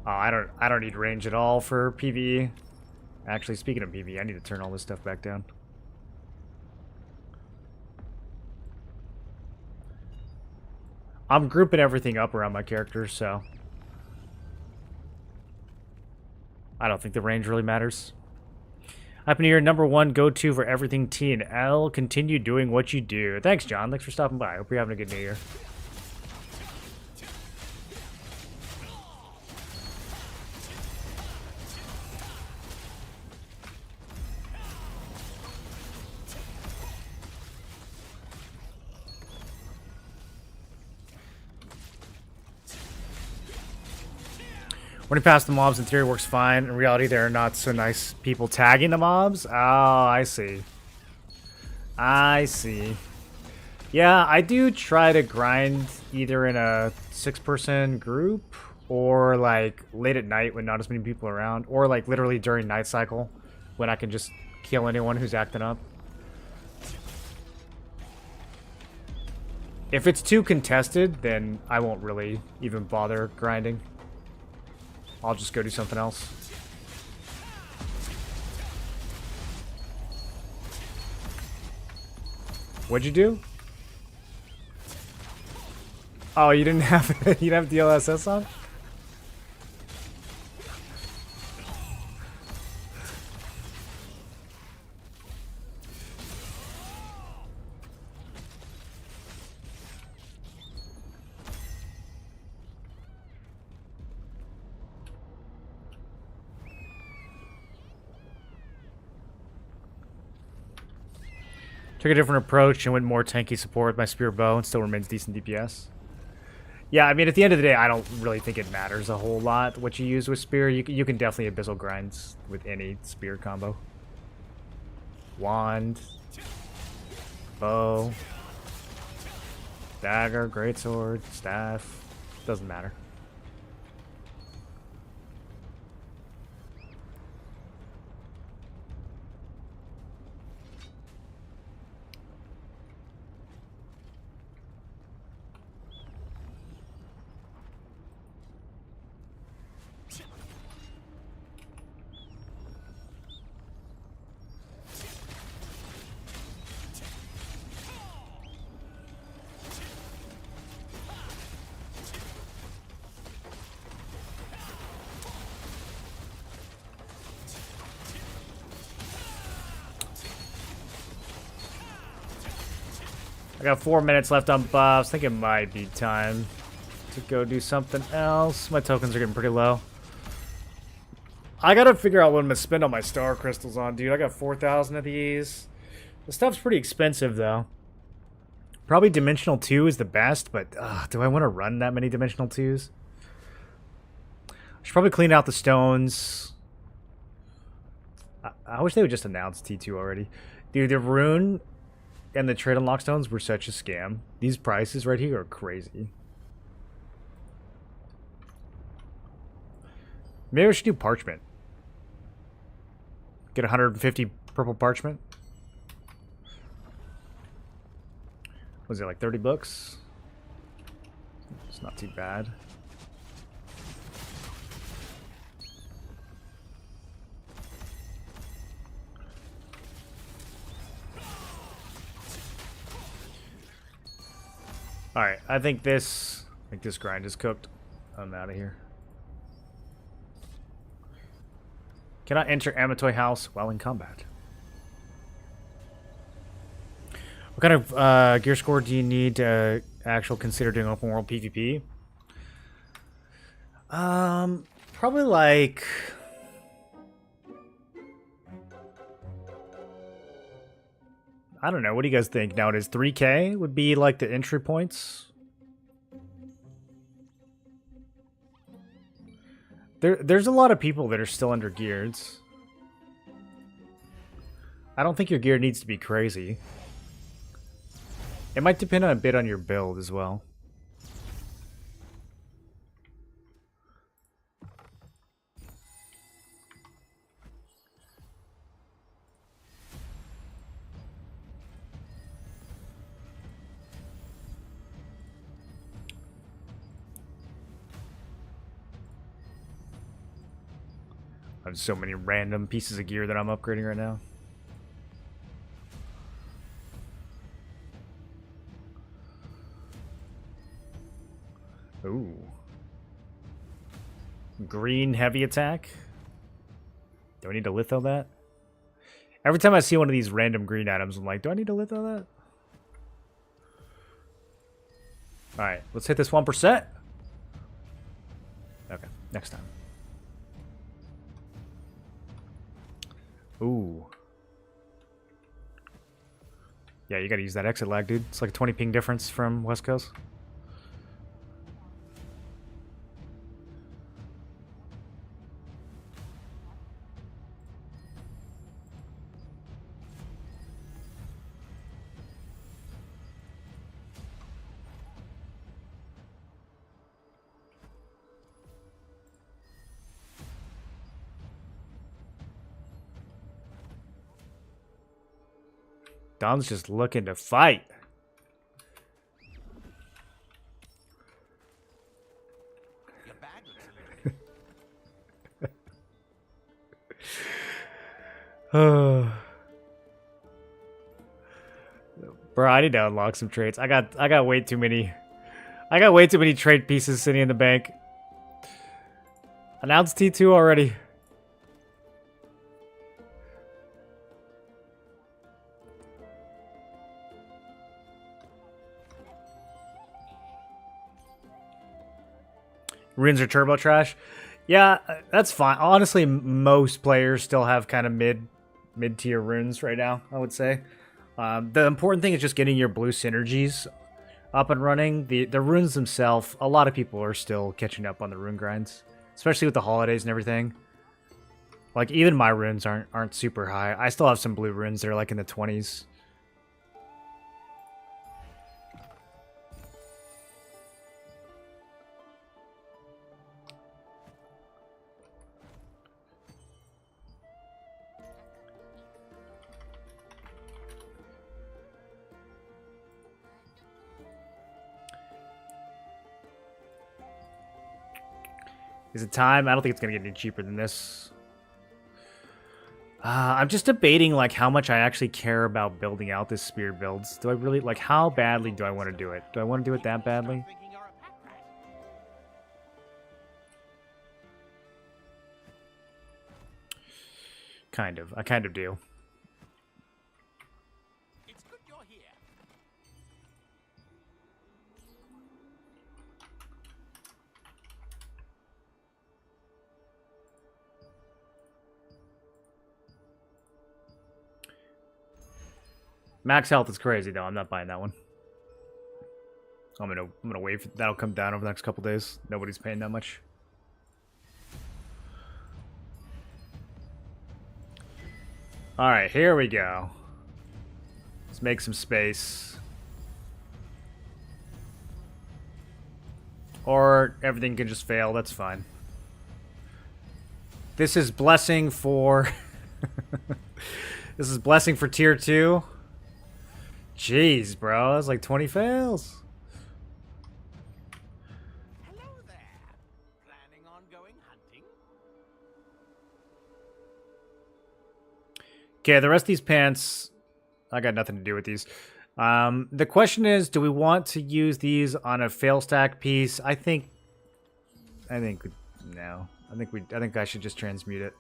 Oh, I don't need range at all for PvE. Actually, speaking of PvE, I need to turn all this stuff back down. I'm grouping everything up around my characters, so I don't think the range really matters. Happy New Year, #1 go-to for everything T and L. Continue doing what you do. Thanks, John. Thanks for stopping by. Hope you're having a good New Year. When you pass the mobs, in theory, works fine. In reality, there are not so nice people tagging the mobs. Oh, I see. I see. Yeah, I do try to grind either in a 6-person group or like late at night when not as many people are around, or like literally during Night Cycle when I can just kill anyone who's acting up. If it's too contested, then I won't really even bother grinding. I'll just go do something else. What'd you do? Oh, you didn't have you didn't have DLSS on? Took a different approach and went more tanky support with my spear bow and still remains decent DPS. Yeah, I mean, at the end of the day, I don't really think it matters a whole lot what you use with spear. You can definitely abyssal grinds with any spear combo. Wand, bow, dagger, greatsword, staff, doesn't matter. I got 4 minutes left on buffs. I think it might be time to go do something else. My tokens are getting pretty low. I gotta figure out what I'm gonna spend all my star crystals on, dude. I got 4,000 of these. The stuff's pretty expensive, though. Probably Dimensional 2 is the best, but do I want to run that many Dimensional 2s? I should probably clean out the stones. I wish they would just announce T2 already. Dude, the rune and the trade unlock stones were such a scam. These prices right here are crazy. Maybe we should do parchment. Get 150 purple parchment. Was it like 30 bucks? It's not too bad. Alright, I think this grind is cooked. I'm out of here. Cannot enter Amatoy House while in combat. What kind of gear score do you need to actually consider doing open world PvP? Probably like... I don't know. What do you guys think nowadays? 3K would be like the entry points. There's a lot of people that are still under geared. I don't think your gear needs to be crazy. It might depend a bit on your build as well. I have so many random pieces of gear that I'm upgrading right now. Ooh. Green heavy attack. Do I need to litho that? Every time I see one of these random green items, I'm like, do I need to litho that? Alright, let's hit this 1%. Okay, next time. Ooh. Yeah, you gotta use that exit lag, dude. It's like a 20 ping difference from West Coast. Dom's just looking to fight. Your bag looks a little Bro, I need to unlock some trades. I got way too many. I got way too many trade pieces sitting in the bank. Announced T2 already. Runes are turbo trash. Yeah, that's fine. Honestly, most players still have kind of mid-tier runes right now, I would say. The important thing is just getting your blue synergies up and running. The runes themselves, a lot of people are still catching up on the rune grinds, especially with the holidays and everything. Like, even my runes aren't super high. I still have some blue runes that are like in the 20s. Is it time? I don't think it's gonna get any cheaper than this. I'm just debating like how much I actually care about building out this spear builds. Do I really like how badly do I want to do it? Do I want to do it that badly? Thinking you're a pack rat. Kind of. I kind of do. It's good you're here. Max health is crazy though. I'm not buying that one. I'm gonna wait for that'll come down over the next couple days. Nobody's paying that much. All right, here we go. Let's make some space. Or everything can just fail. That's fine. This is blessing for. This is blessing for tier 2. Jeez, bro, that's like 20 fails. Hello there. Planning on going hunting? Okay, the rest of these pants, I got nothing to do with these. The question is, do we want to use these on a fail stack piece? I think no. I think I should just transmute it.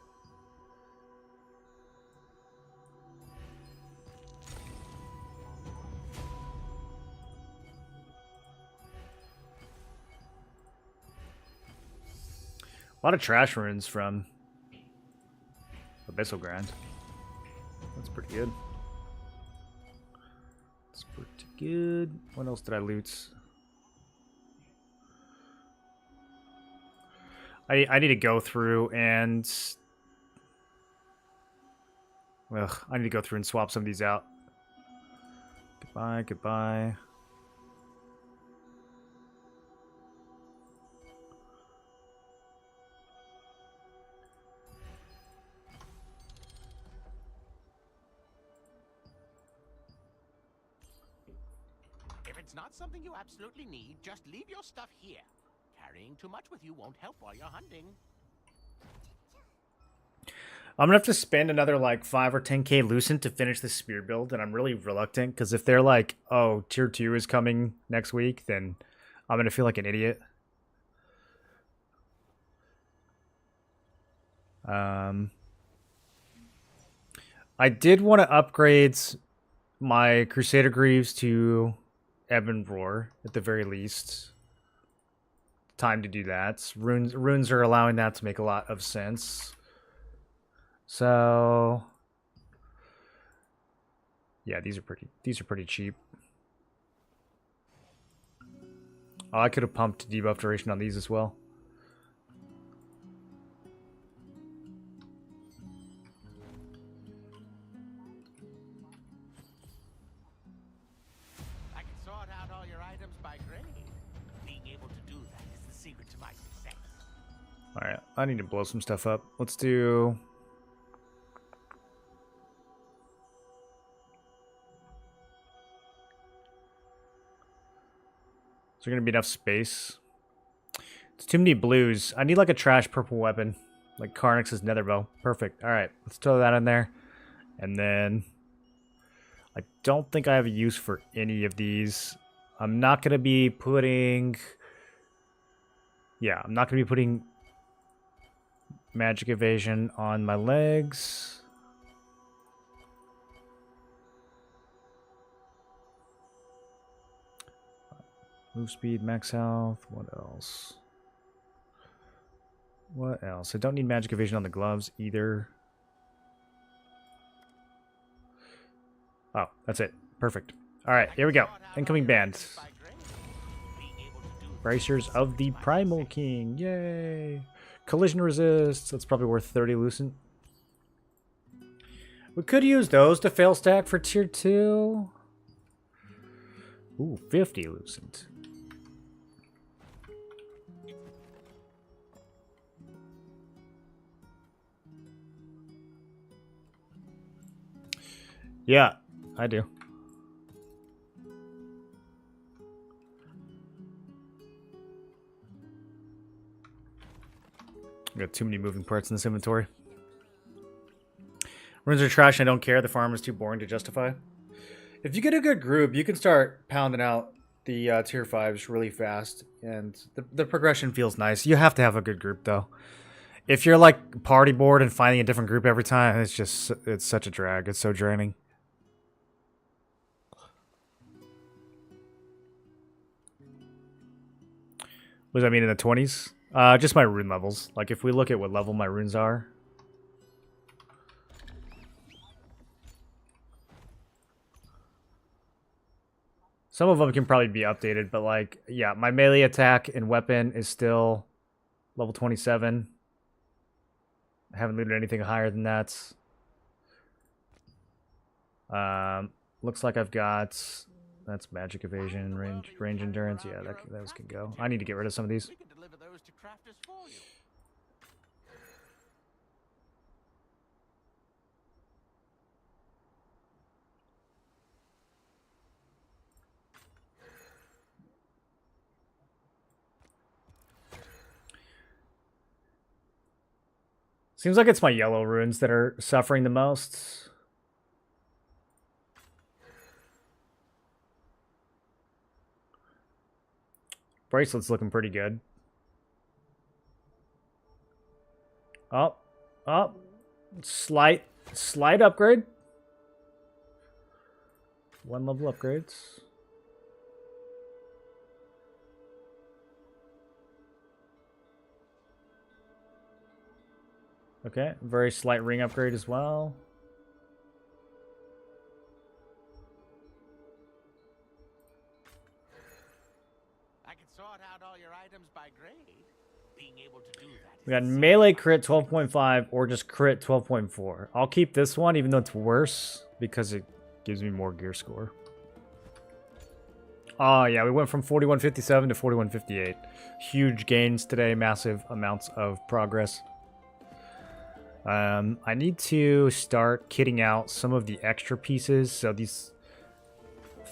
A lot of trash runes from Abyssal Grind. That's pretty good. That's pretty good. What else did I loot? I need to go through and... Ugh, I need to go through and swap some of these out. Goodbye, goodbye. If it's not something you absolutely need, just leave your stuff here. Carrying too much with you won't help while you're hunting. I'm gonna have to spend another like 5 or 10k Lucent to finish this spear build, and I'm really reluctant because if they're like, oh, tier 2 is coming next week, then I'm gonna feel like an idiot. I did want to upgrade my Crusader Greaves to Ebon Roar at the very least. Time to do that. Runes are allowing that to make a lot of sense. So yeah, these are pretty cheap. Oh, I could have pumped debuff duration on these as well. I can sort out all your items by grade. Being able to do that is the secret to my success. Alright, I need to blow some stuff up. Let's do... Is there going to be enough space? It's too many blues. I need like a trash purple weapon. Like Karnix's Netherbow. Perfect. Alright, let's throw that in there. And then... I don't think I have a use for any of these. I'm not going to be putting... Yeah, I'm not going to be putting magic evasion on my legs. Move speed, max health. What else? What else? I don't need magic evasion on the gloves either. Oh, that's it. Perfect. All right, here we go. Incoming band. Bracers of the Primal King. Yay! Collision resist. That's probably worth 30 Lucent. We could use those to fail stack for tier 2. Ooh, 50 Lucent. Yeah, I do. I got too many moving parts in this inventory. Runes are trash and I don't care. The farm is too boring to justify. If you get a good group, you can start pounding out the tier 5s really fast. And the progression feels nice. You have to have a good group, though. If you're like party bored and finding a different group every time, it's such a drag. It's so draining. What does that mean in the 20s? Just my rune levels. Like, if we look at what level my runes are. Some of them can probably be updated, but like, yeah, my melee attack and weapon is still level 27. I haven't looted anything higher than that. Looks like I've got... That's magic evasion, range endurance. Yeah, those can go. I need to get rid of some of these. We can deliver those to crafters for you. Seems like it's my yellow runes that are suffering the most. Bracelet's looking pretty good. Oh, slight upgrade. 1 level upgrades. Okay, very slight ring upgrade as well. By grade, being able to do that. We got melee crit 12.5 or just crit 12.4. I'll keep this one even though it's worse because it gives me more gear score. Oh yeah, we went from 4157 to 4158. Huge gains today, massive amounts of progress. I need to start kitting out some of the extra pieces. So these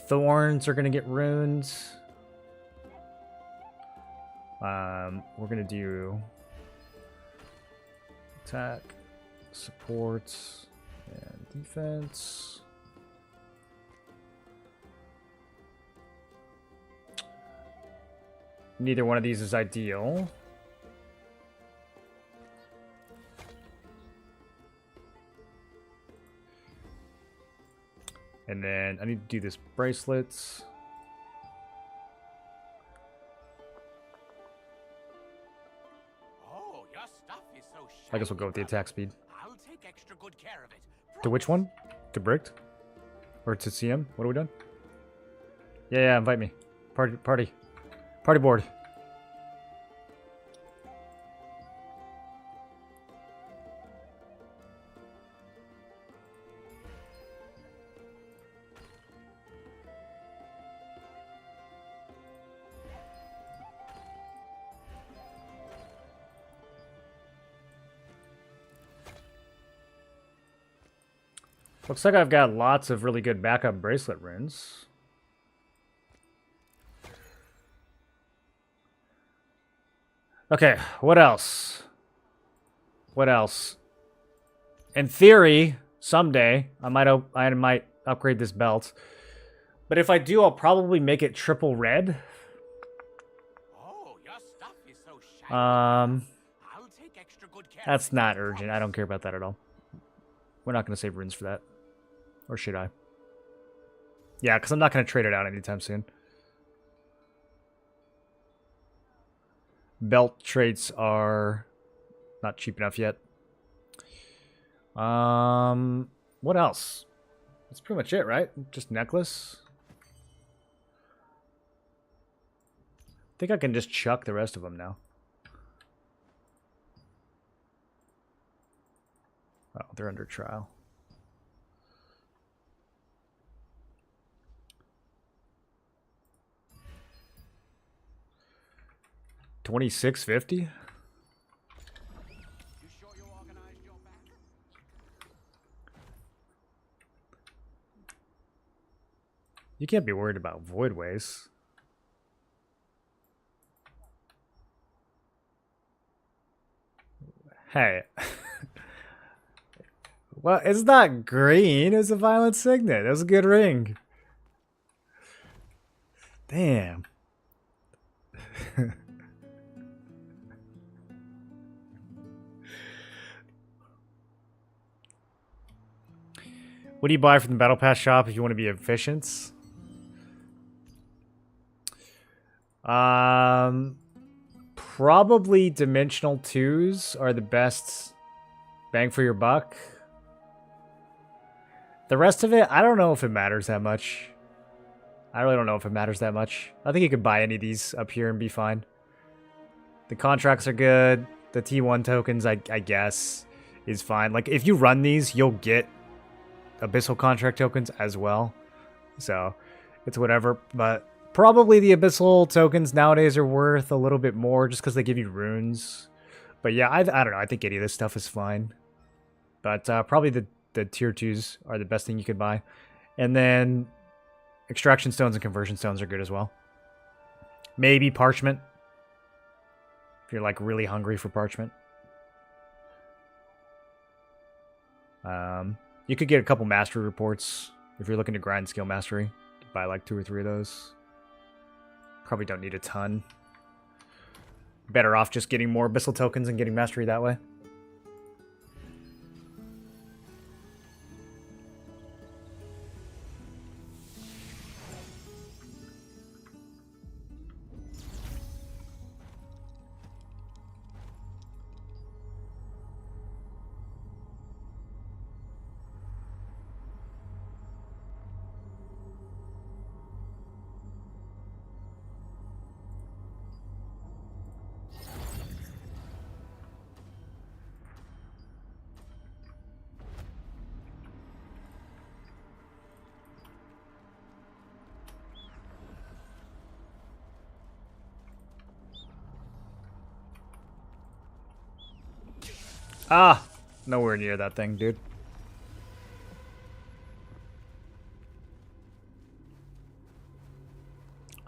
thorns are going to get ruined. We're going to do attack, support, and defense. Neither one of these is ideal. And then I need to do this bracelets. Oh, your stuff is so I guess we'll go with the attack speed. I'll take extra good care of it. To which one? To Bricked? Or to CM? What are we doing? Yeah, invite me. Party board. Looks like I've got lots of really good backup bracelet runes. Okay, what else? What else? In theory, someday I might upgrade this belt. But if I do, I'll probably make it triple red. Oh, your stuff is so shiny. I'll take extra good care. That's not urgent. I don't care about that at all. We're not going to save runes for that. Or should I? Yeah, because I'm not going to trade it out anytime soon. Belt traits are not cheap enough yet. What else? That's pretty much it, right? Just necklace. think I can just chuck the rest of them now. Oh, they're under trial. $26.50. You sure you organized your back? You can't be worried about voidways. Hey. Well, it's not green. It's a violent signet. It was a good ring. Damn. What do you buy from the Battle Pass shop if you want to be efficient? Probably Dimensional 2s are the best bang for your buck. The rest of it, I don't know if it matters that much. I really don't know if it matters that much. I think you could buy any of these up here and be fine. The contracts are good. The T1 tokens, I guess, is fine. Like, if you run these, you'll get Abyssal contract tokens as well. So, it's whatever. But probably the Abyssal tokens nowadays are worth a little bit more just because they give you runes. But yeah, I don't know. I think any of this stuff is fine. But probably the tier 2s are the best thing you could buy. And then extraction stones and conversion stones are good as well. Maybe parchment. If you're like really hungry for parchment. You could get a couple mastery reports if you're looking to grind skill mastery. Buy like 2 or 3 of those. Probably don't need a ton. Better off just getting more Abyssal tokens and getting mastery that way. Ah! Nowhere near that thing, dude.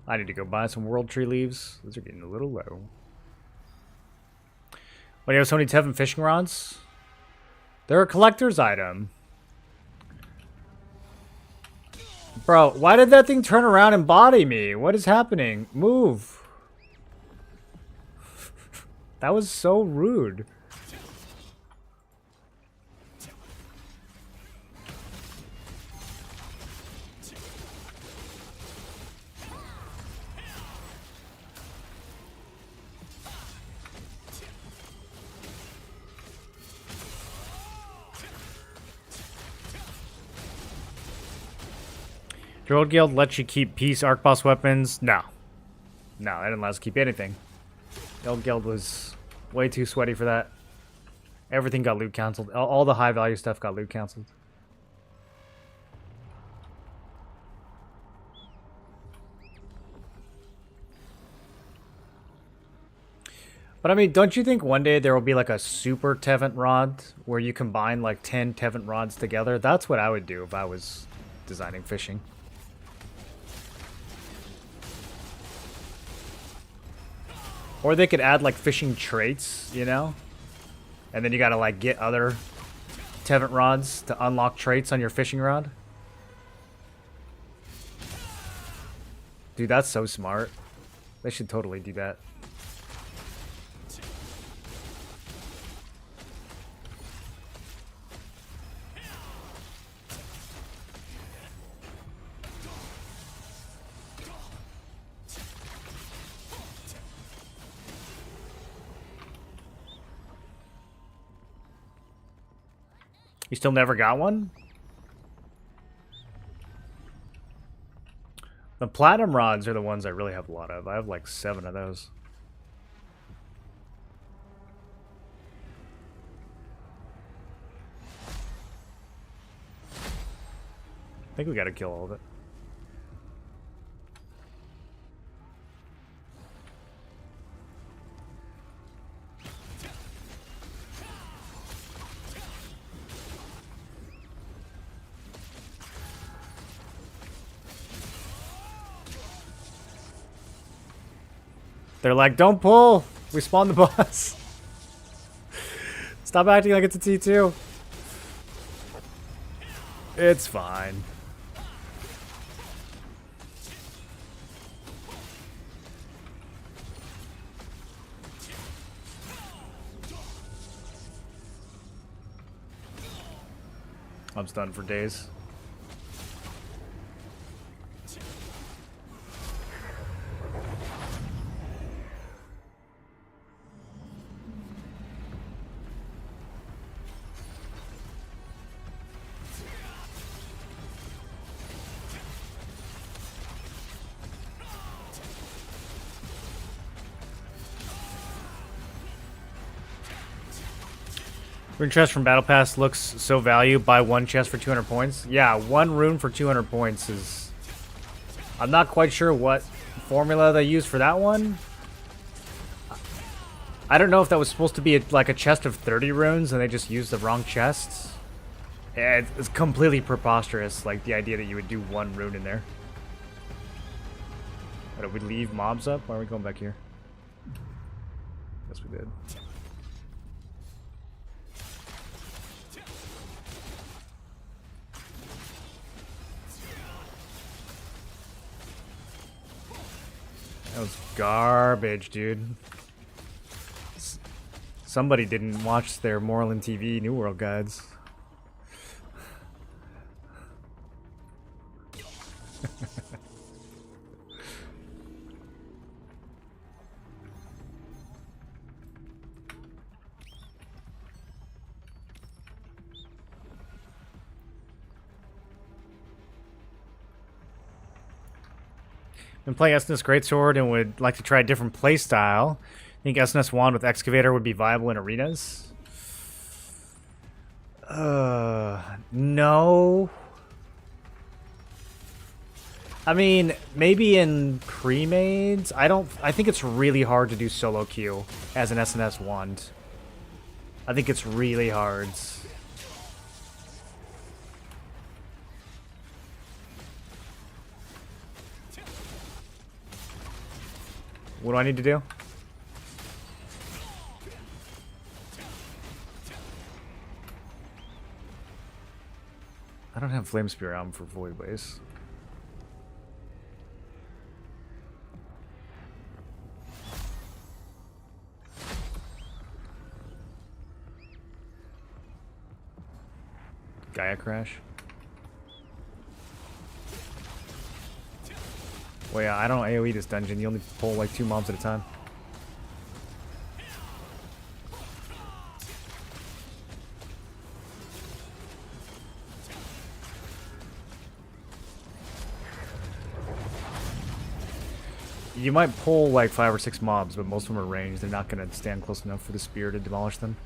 I need to go buy some World Tree leaves. Those are getting a little low. What, do you have so many Tevin fishing rods? They're a collector's item. Bro, why did that thing turn around and body me? What is happening? Move. That was so rude. Druid Guild lets you keep Peace Arc Boss weapons? No. No, they didn't let us keep anything. The old guild was way too sweaty for that. Everything got loot cancelled. All the high value stuff got loot cancelled. But I mean, don't you think one day there will be like a super Tevent rod where you combine like 10 Tevent rods together? That's what I would do if I was designing fishing. Or they could add like fishing traits, you know? And then you gotta like get other Tevent rods to unlock traits on your fishing rod. Dude, that's so smart. They should totally do that. You still never got one? The platinum rods are the ones I really have a lot of. I have like 7 of those. I think we gotta kill all of it. They're like, don't pull! We spawned the boss. Stop acting like it's a T2. It's fine. I'm stunned for days. Rune chest from Battle Pass looks so value. Buy 1 chest for 200 points. Yeah, 1 rune for 200 points is... I'm not quite sure what formula they used for that one. I don't know if that was supposed to be like a chest of 30 runes and they just used the wrong chest. It's completely preposterous, like the idea that you would do 1 rune in there. Did we leave mobs up? Why are we going back here? Guess we did. That was garbage, dude. Somebody didn't watch their Moreland TV New World guides. Been playing SNS Greatsword and would like to try a different playstyle. Think SNS Wand with Excavator would be viable in arenas? No. I mean, maybe in pre-mades. I think it's really hard to do solo queue as an SNS Wand. I think it's really hard. What do I need to do? I don't have Flame Spear out for Void Blaze. Gaia Crash. Well, yeah, I don't AoE this dungeon. You only pull like 2 mobs at a time. You might pull like 5 or 6 mobs, but most of them are ranged. They're not going to stand close enough for the spear to demolish them.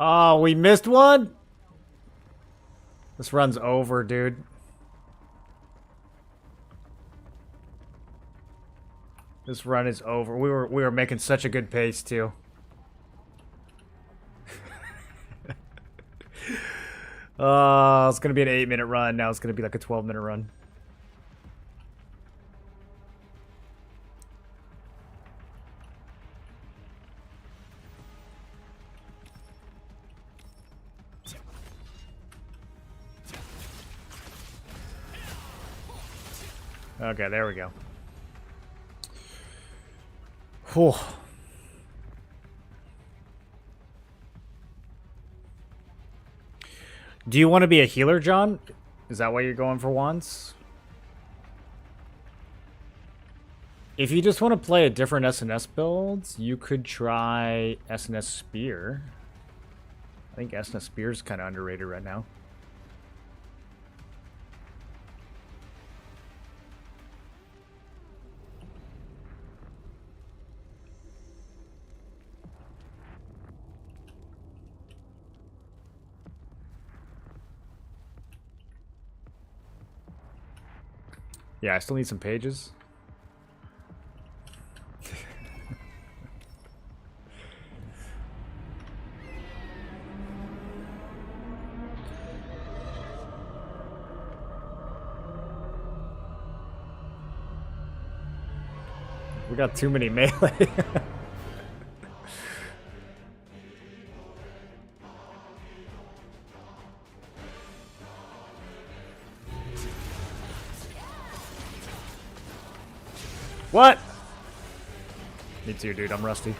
Oh, we missed one? This run's over, dude. This run is over. We were making such a good pace too. It's gonna be an 8-minute run. Now it's gonna be like a 12-minute run. Okay, there we go. Whew. Do you want to be a healer, John? Is that why you're going for wands? If you just want to play a different SNS build, you could try SNS Spear. I think SNS Spear is kind of underrated right now. Yeah, I still need some pages. We got too many melee. What? Me too, dude. I'm rusty.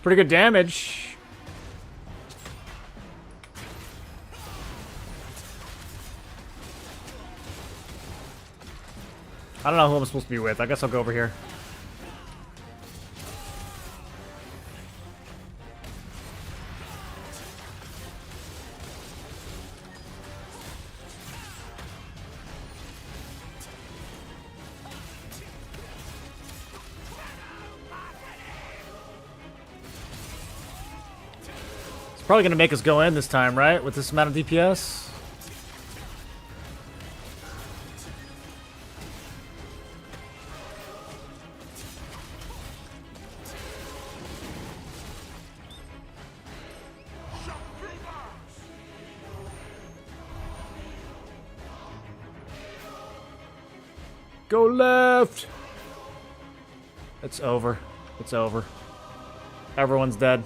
Pretty good damage. I don't know who I'm supposed to be with. I guess I'll go over here. Probably gonna make us go in this time, right? With this amount of DPS. Go left. It's over. It's over. Everyone's dead.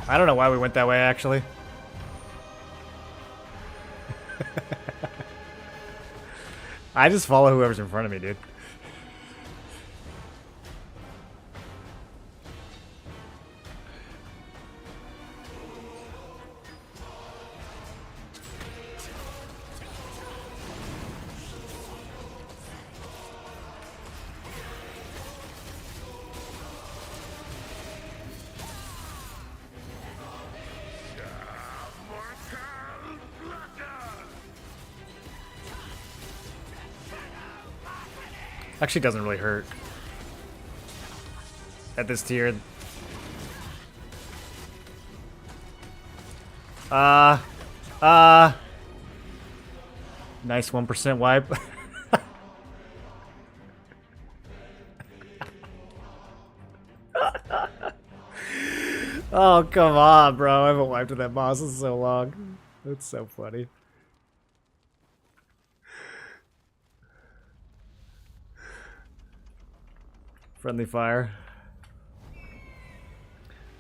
I don't know why we went that way, actually. I just follow whoever's in front of me, dude. Actually doesn't really hurt at this tier. Nice 1% wipe. Oh, come on, bro. I haven't wiped that boss in so long. That's so funny. Friendly fire.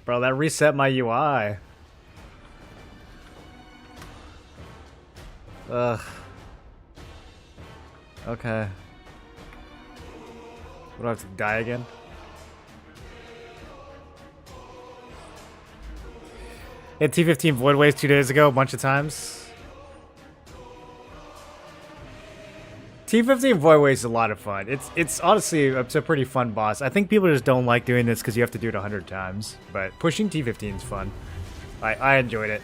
Bro, that reset my UI. Ugh. Okay. What, do I have to die again? Hit T15 Void Waves 2 days ago a bunch of times. T15 Void Waves is a lot of fun. It's honestly it's a pretty fun boss. I think people just don't like doing this because you have to do it 100 times. But pushing T15 is fun. I enjoyed it.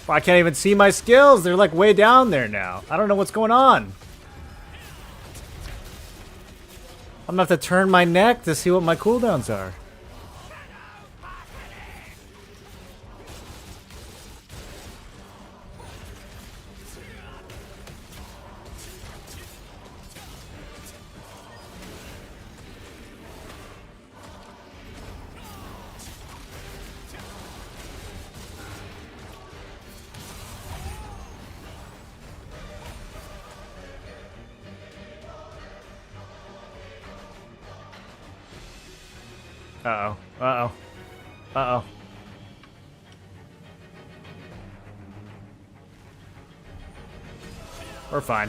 I can't even see my skills. They're like way down there now. I don't know what's going on. I'm gonna have to turn my neck to see what my cooldowns are. Uh-oh. Uh-oh. Uh-oh. We're fine.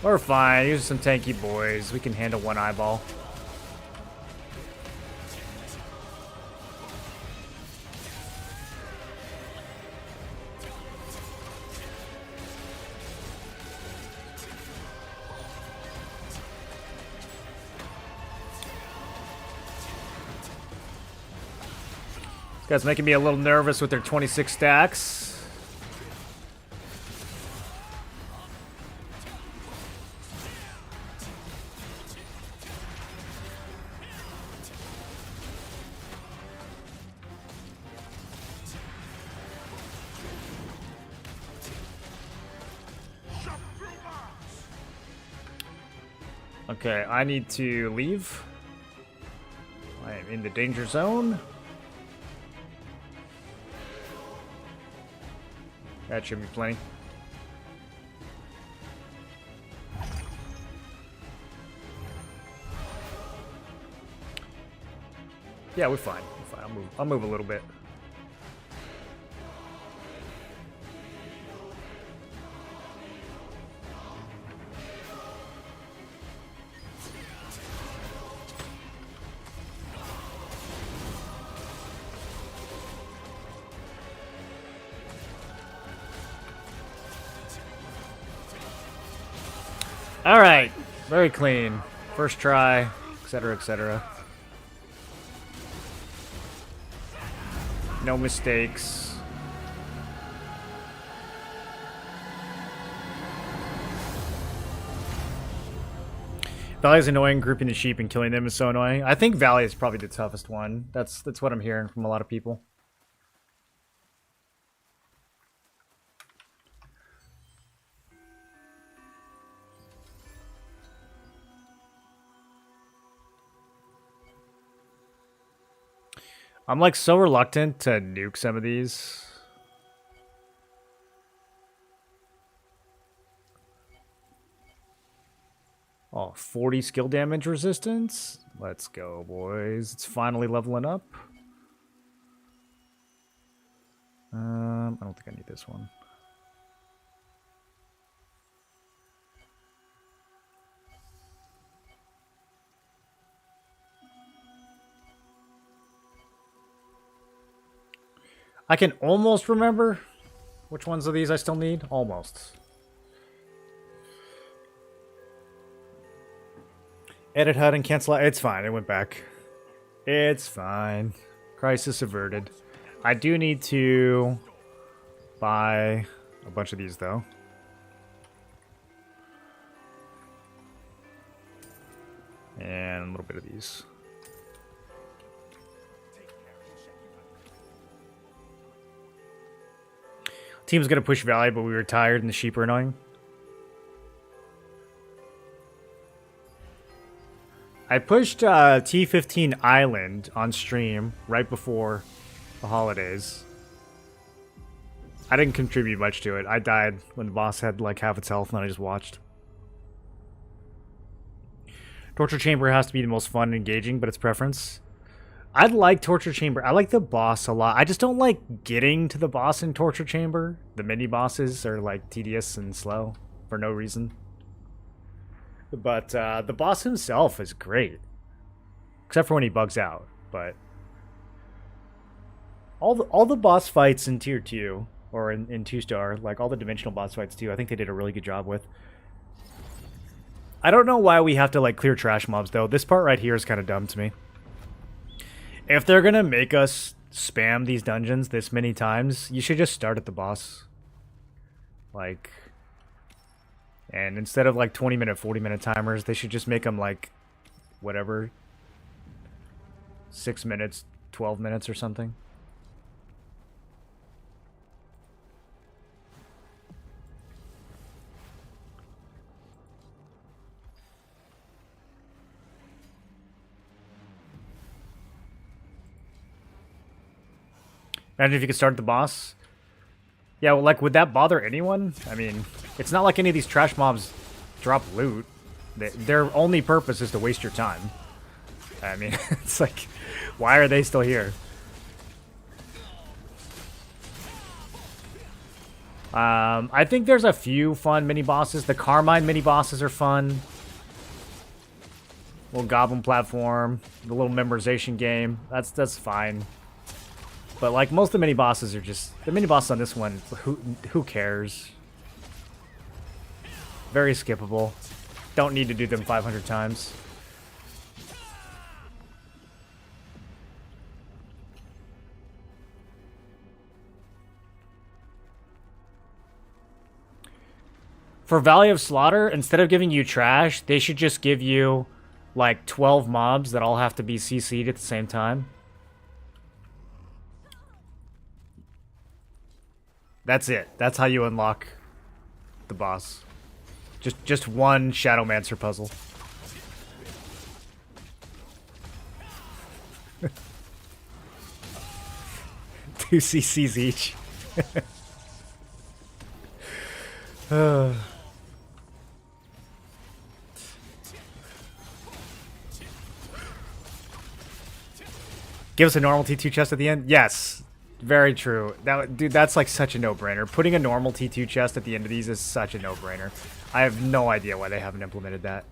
We're fine. These are some tanky boys. We can handle one eyeball. This guy's making me a little nervous with their 26 stacks. Okay, I need to leave. I am in the danger zone. That should be plenty. Yeah, we're fine. We're fine. I'll move a little bit. All right, very clean. First try, etc., etc. No mistakes. Valley's annoying. Grouping the sheep and killing them is so annoying. I think Valley is probably the toughest one. That's what I'm hearing from a lot of people. I'm like so reluctant to nuke some of these. Oh, 40 skill damage resistance? Let's go, boys. It's finally leveling up. I don't think I need this one. I can almost remember which ones of these I still need. Almost. Edit HUD and cancel. It's fine. It went back. It's fine. Crisis averted. I do need to buy a bunch of these, though. And a little bit of these. Team's gonna push Valley, but we were tired and the sheep are annoying. I pushed T15 Island on stream right before the holidays. I didn't contribute much to it. I died when the boss had like half its health and I just watched. Torture Chamber has to be the most fun and engaging, but it's preference. I'd like Torture Chamber. I like the boss a lot. I just don't like getting to the boss in Torture Chamber. The mini bosses are like tedious and slow for no reason. But the boss himself is great. Except for when he bugs out. But all the boss fights in Tier 2, or in 2-star, like all the dimensional boss fights too, I think they did a really good job with. I don't know why we have to like clear trash mobs though. This part right here is kind of dumb to me. If they're gonna make us spam these dungeons this many times, you should just start at the boss. Like, and instead of like 20-minute, 40-minute timers, they should just make them like, whatever, 6 minutes, 12 minutes or something. Imagine if you could start at the boss. Yeah, well, like, would that bother anyone? I mean, it's not like any of these trash mobs drop loot. Their only purpose is to waste your time. I mean, it's like, why are they still here? I think there's a few fun mini-bosses. The Carmine mini-bosses are fun. Little goblin platform. The little memorization game. That's fine. But like most of the mini bosses are just the mini boss on this one. Who cares? Very skippable. Don't need to do them 500 times. For Valley of Slaughter, instead of giving you trash, they should just give you like 12 mobs that all have to be CC'd at the same time. That's it. That's how you unlock the boss. Just one Shadowmancer puzzle. Two CCs each. Give us a normal T2 chest at the end? Yes. Very true. Dude, that's like such a no-brainer. Putting a normal T2 chest at the end of these is such a no-brainer. I have no idea why they haven't implemented that.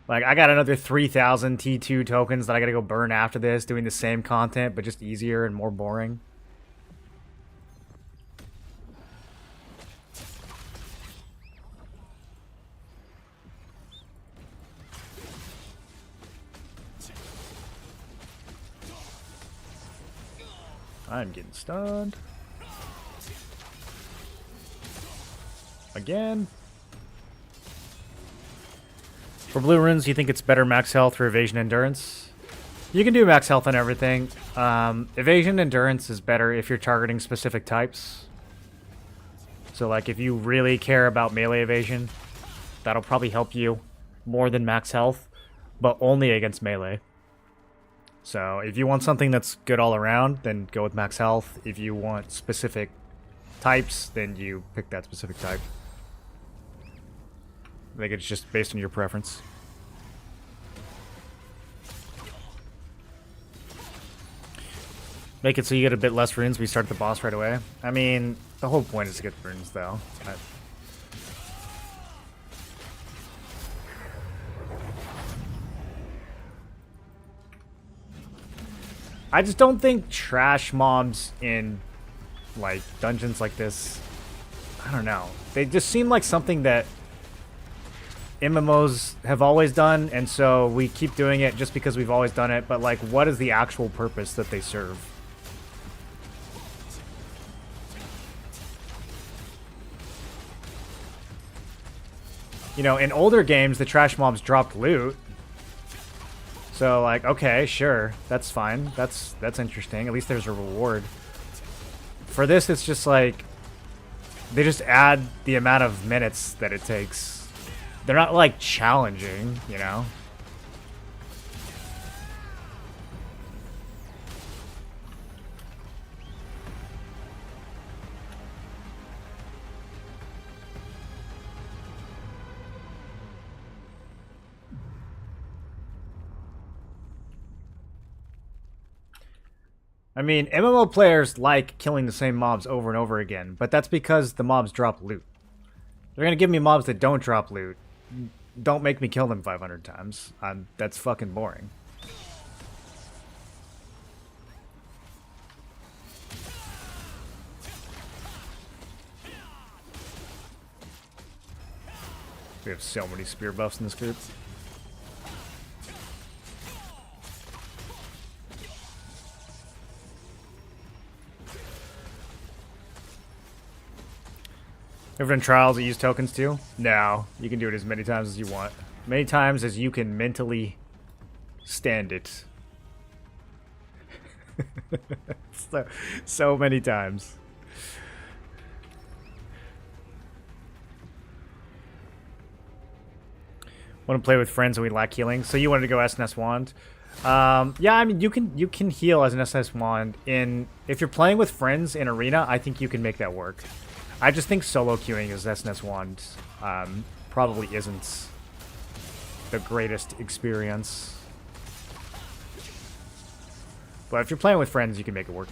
Like, I got another 3,000 T2 tokens that I gotta go burn after this, doing the same content, but just easier and more boring. I'm getting stunned. Again. For blue runes, you think it's better max health or evasion endurance? You can do max health on everything. Evasion endurance is better if you're targeting specific types. So like if you really care about melee evasion, that'll probably help you more than max health, but only against melee. So if you want something that's good all around, then go with max health. If you want specific types, then you pick that specific type. I think it's just based on your preference. Make it so you get a bit less runes when you start the boss right away. I mean, the whole point is to get runes, though. I just don't think trash mobs in, like, dungeons like this, I don't know. They just seem like something that MMOs have always done, and so we keep doing it just because we've always done it, but, like, what is the actual purpose that they serve? You know, in older games, the trash mobs dropped loot. So, like, okay, sure, that's fine. That's interesting. At least there's a reward. For this, it's just like, they just add the amount of minutes that it takes. They're not, like, challenging, you know? I mean, MMO players like killing the same mobs over and over again, but that's because the mobs drop loot. They're gonna give me mobs that don't drop loot. Don't make me kill them 500 times. That's fucking boring. We have so many spear buffs in this group. Ever done trials that use tokens too? No. You can do it as many times as you want. Many times as you can mentally stand it. so many times. Want to play with friends and we lack healing. So you wanted to go SNS Wand. Yeah, I mean you can heal as an SNS Wand if you're playing with friends in Arena, I think you can make that work. I just think solo queuing as SNS Wand probably isn't the greatest experience. But if you're playing with friends, you can make it work.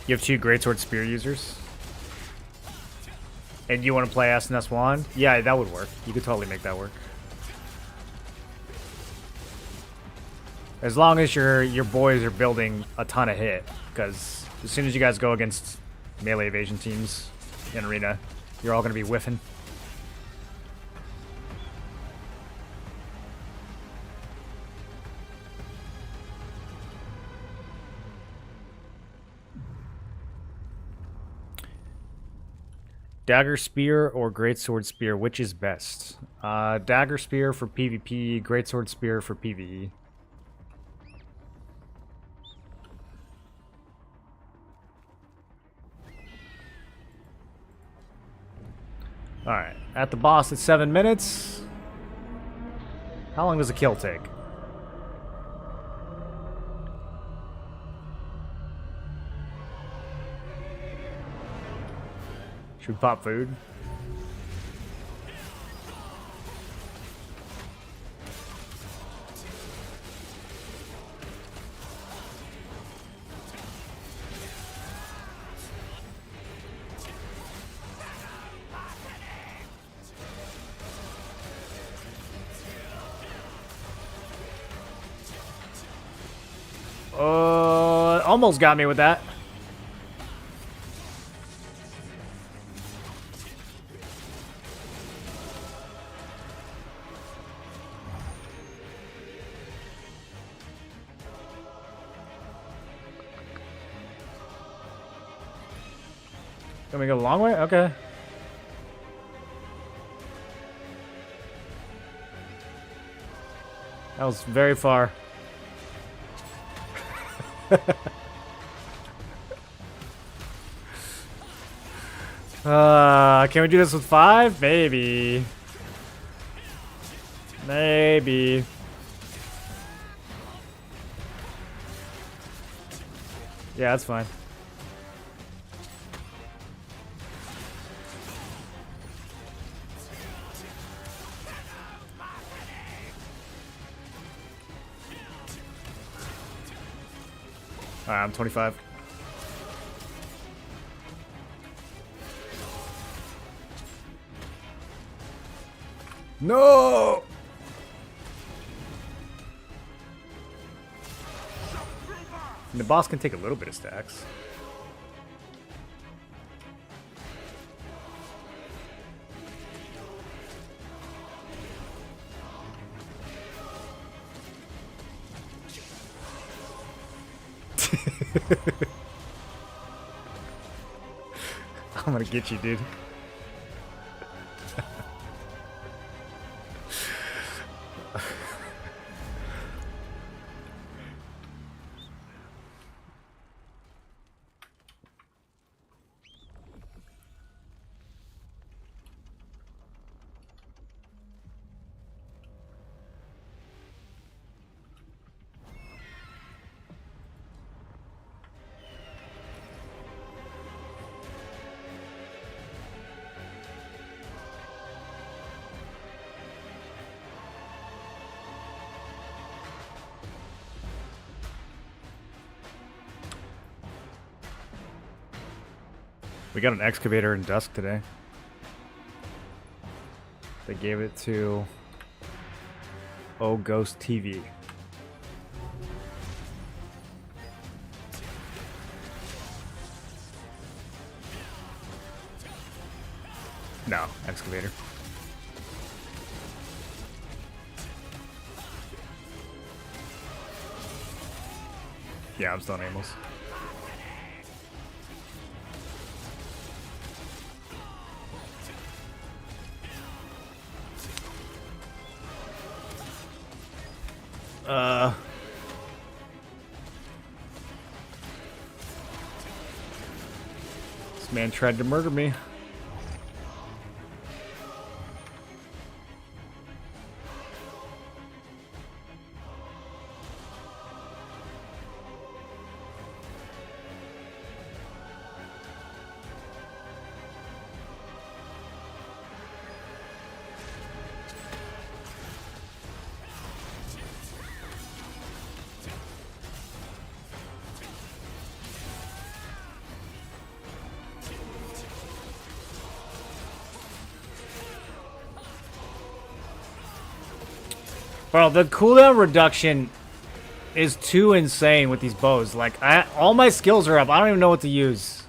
You have 2 Greatsword Spear users? And you want to play SNS Wand? Yeah, that would work. You could totally make that work. As long as your boys are building a ton of hit. Because as soon as you guys go against melee evasion teams in Arena, you're all going to be whiffing. Dagger Spear or Greatsword Spear, which is best? Dagger Spear for PvP, Greatsword Spear for PvE. Alright, at the boss at 7 minutes. How long does a kill take? Should we pop food? Almost got me with that. Can we go a long way? Okay. That was very far. Can we do this with 5? Maybe. Maybe. Yeah, that's fine. Alright, I'm 25. No! And the boss can take a little bit of stacks. I'm gonna get you, dude. We got an excavator in Dusk today. They gave it to Oh Ghost TV. No, excavator. Yeah, I'm still in Amos. This man tried to murder me. Bro, the cooldown reduction is too insane with these bows. Like, all my skills are up. I don't even know what to use.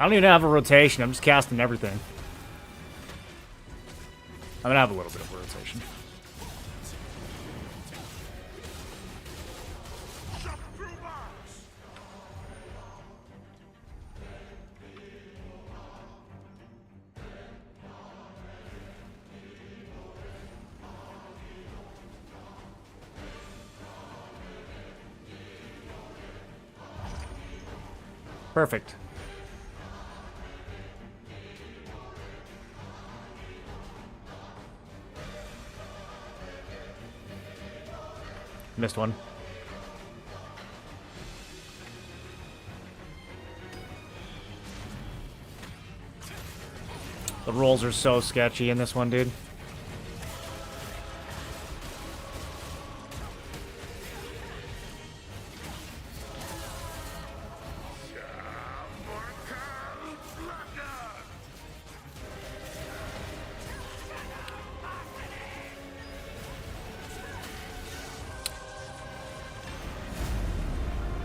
I don't even have a rotation. I'm just casting everything. I'm gonna have a little bit of a rotation. Perfect. Missed one. The rolls are so sketchy in this one, dude.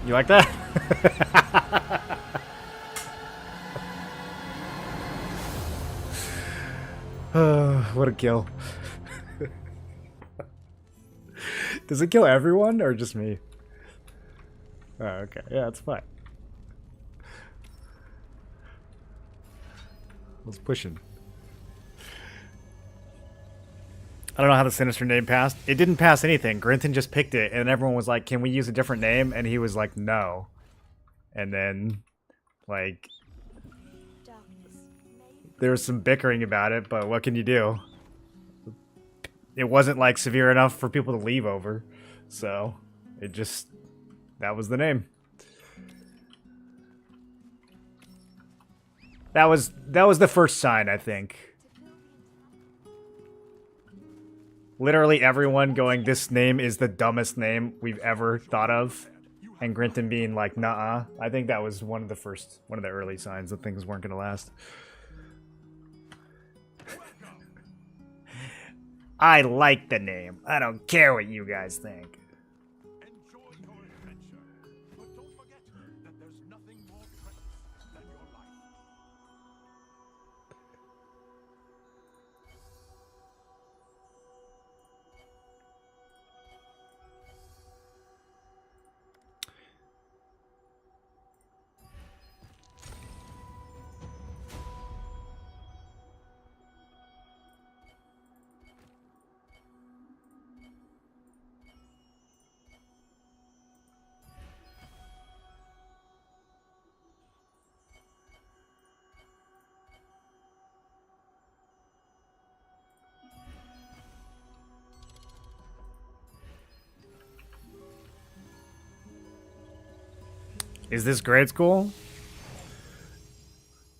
You like that? What a kill. Does it kill everyone or just me? Oh, okay. Yeah, it's fine. Let's push him. I don't know how the Sinister name passed. It didn't pass anything. Grinton just picked it, and everyone was like, can we use a different name? And he was like, no. And then, like, there was some bickering about it, but what can you do? It wasn't, like, severe enough for people to leave over. So, it just, that was the name. That was the first sign, I think. Literally everyone going, this name is the dumbest name we've ever thought of. And Grinton being like, nah. I think that was one of the early signs that things weren't going to last. I like the name. I don't care what you guys think. Enjoy your adventure, but don't forget that there's nothing more precious than your life. Is this grade school?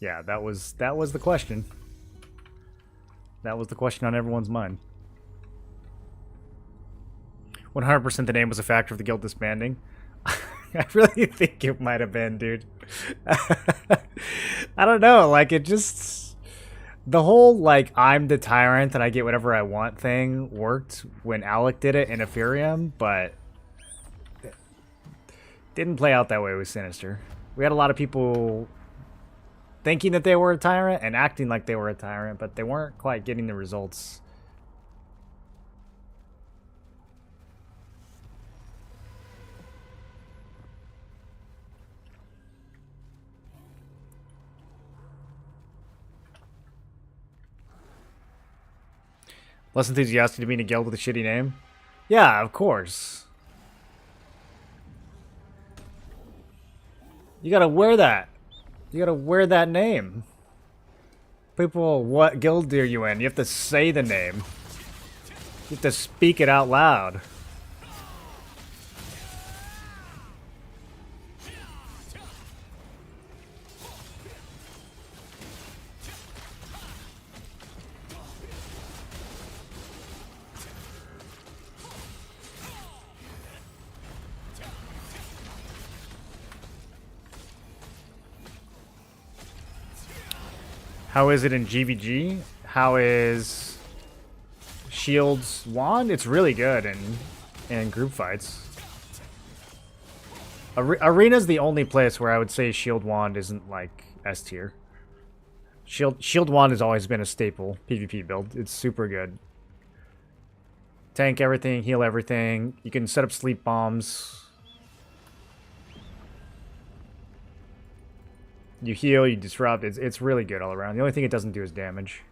Yeah, that was the question. That was the question on everyone's mind. 100% the name was a factor of the guild disbanding. I really think it might have been, dude. I don't know, like, it just... The whole, like, I'm the tyrant and I get whatever I want thing worked when Alec did it in Ethereum, but... it didn't play out that way with Sinister. We had a lot of people thinking that they were a tyrant and acting like they were a tyrant, but they weren't quite getting the results. Less enthusiastic to be in a guild with a shitty name? Yeah, of course. You gotta wear that. You gotta wear that name. People, what guild are you in? You have to say the name. You have to speak it out loud. How is it in GVG? How is Shield's Wand? It's really good in group fights. Arena's the only place where I would say Shield Wand isn't like S tier. Shield Wand has always been a staple PvP build. It's super good. Tank everything, heal everything. You can set up sleep bombs. You heal, you disrupt. It's really good all around. The only thing it doesn't do is damage.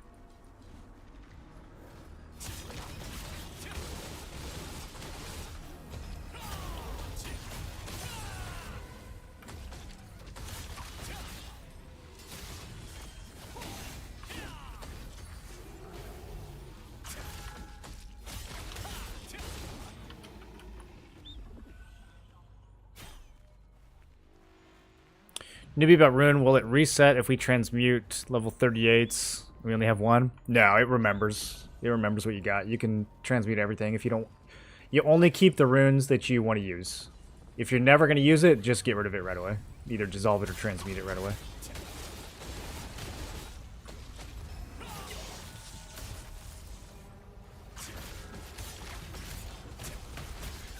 Newbie about Rune, will it reset if we transmute level 38s? We only have one? No, it remembers. It remembers what you got. You can transmute everything. If you don't... You only keep the runes that you want to use. If you're never going to use it, just get rid of it right away. Either dissolve it or transmute it right away.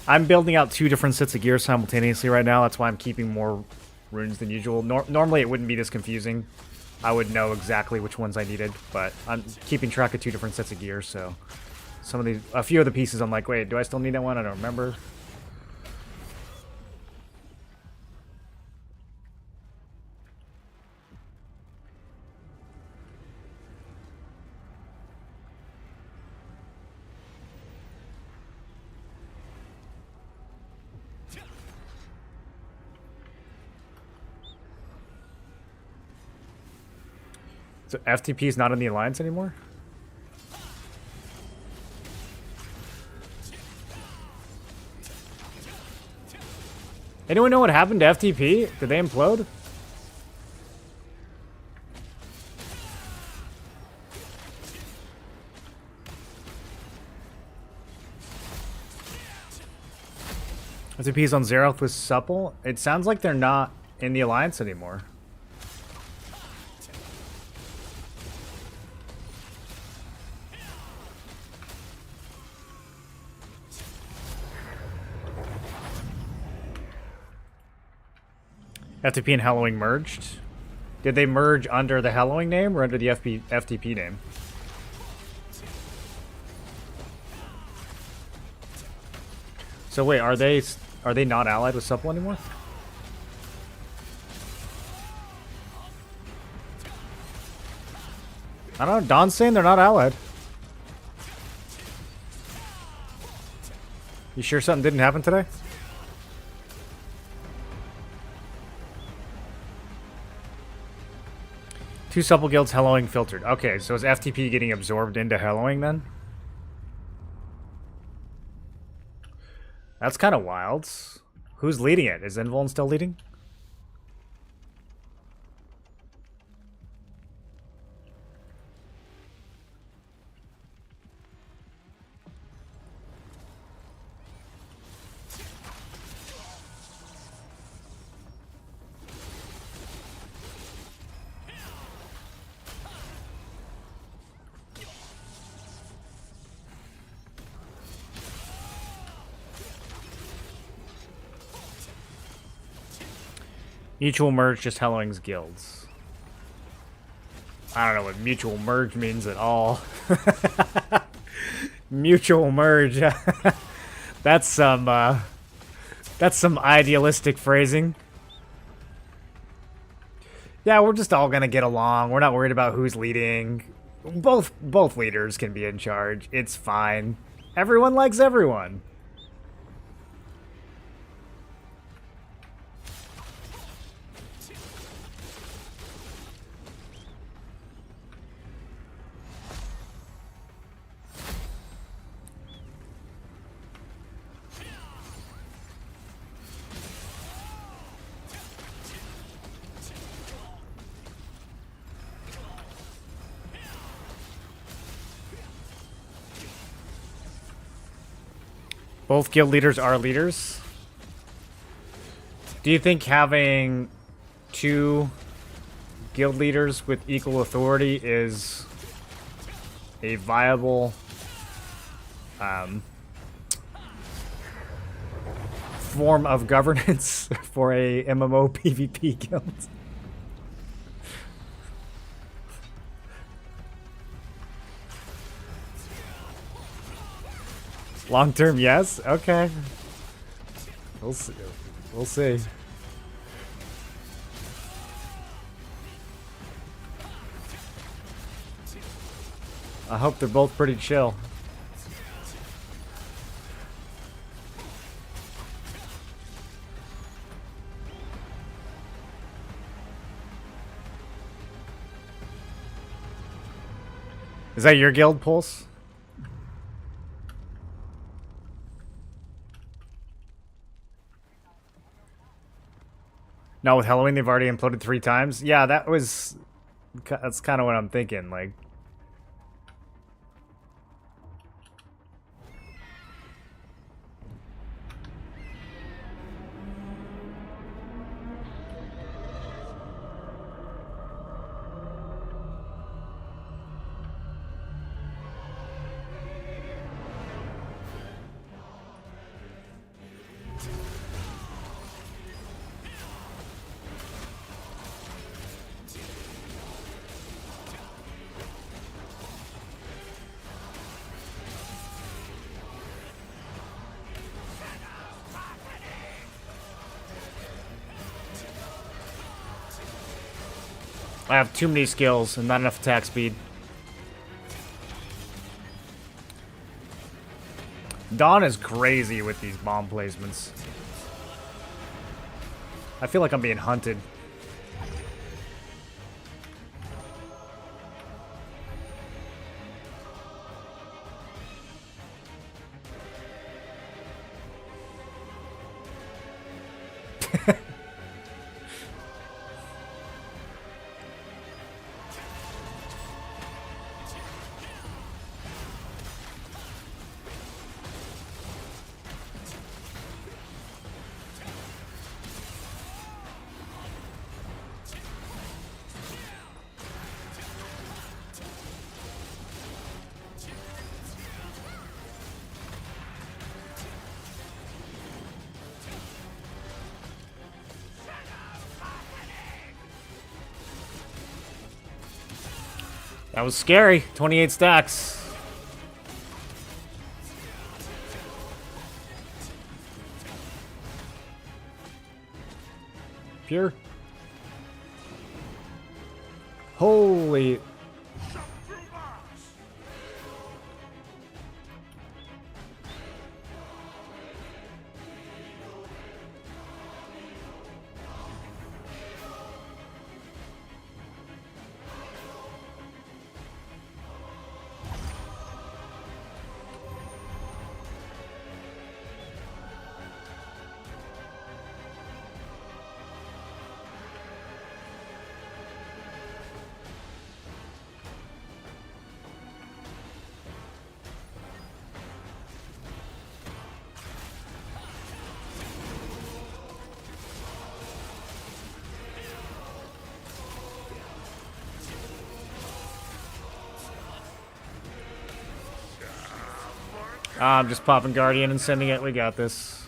I'm building out 2 different sets of gear simultaneously right now. That's why I'm keeping more runes than usual. Normally it wouldn't be this confusing. I would know exactly which ones I needed, but I'm keeping track of 2 different sets of gear, so a few of the pieces I'm like, wait, do I still need that one? I don't remember. So FTP is not in the Alliance anymore? Anyone know what happened to FTP? Did they implode? FTP is on Xerath with Supple? It sounds like they're not in the Alliance anymore. FTP and Hallowing merged. Did they merge under the Hallowing name or under the FTP name? So wait, are they not allied with Supple anymore? I don't know. Don's saying they're not allied. You sure something didn't happen today? Two Supple guilds Hellowing filtered. Okay, so is FTP getting absorbed into Hellowing then? That's kind of wild. Who's leading it? Is Invuln still leading? Mutual merge, just Hellowing's guilds. I don't know what mutual merge means at all. Mutual merge. That's some idealistic phrasing. Yeah, we're just all gonna get along. We're not worried about who's leading. Both leaders can be in charge. It's fine. Everyone likes everyone. Both guild leaders are leaders. Do you think having two guild leaders with equal authority is a viable form of governance for a MMO PvP guild? Long term, yes? Okay. We'll see. We'll see. I hope they're both pretty chill. Is that your guild, Pulse? No, with Halloween they've already imploded 3 times. Yeah, that's kind of what I'm thinking. Like, I have too many skills and not enough attack speed. Dawn is crazy with these bomb placements. I feel like I'm being hunted. That was scary. 28 stacks. Pure. Holy. I'm just popping Guardian and sending it. We got this.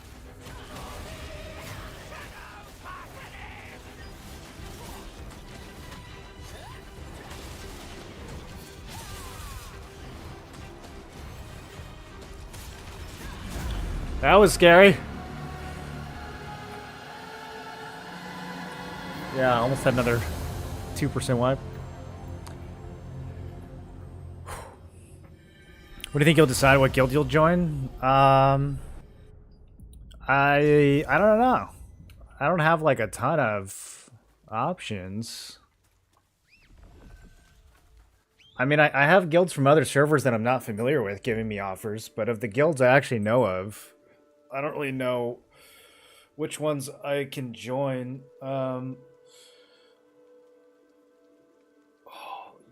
That was scary. Yeah, almost had another 2% wipe. What do you think you'll decide what guild you'll join? I don't know. I don't have like a ton of options. I mean, I have guilds from other servers that I'm not familiar with giving me offers, but of the guilds I actually know of, I don't really know which ones I can join.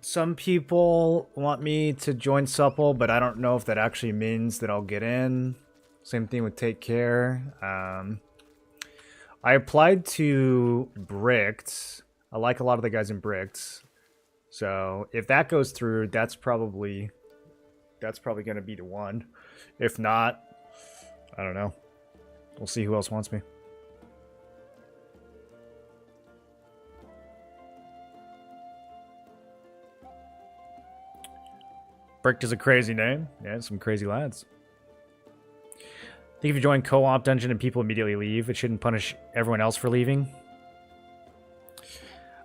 Some people want me to join Supple, but I don't know if that actually means that I'll get in. Same thing with Take Care. I applied to Bricked. I like a lot of the guys in Bricked. So if that goes through, that's probably going to be the one. If not, I don't know. We'll see who else wants me. Bricked is a crazy name. Yeah, some crazy lads. I think if you join co-op dungeon and people immediately leave, it shouldn't punish everyone else for leaving.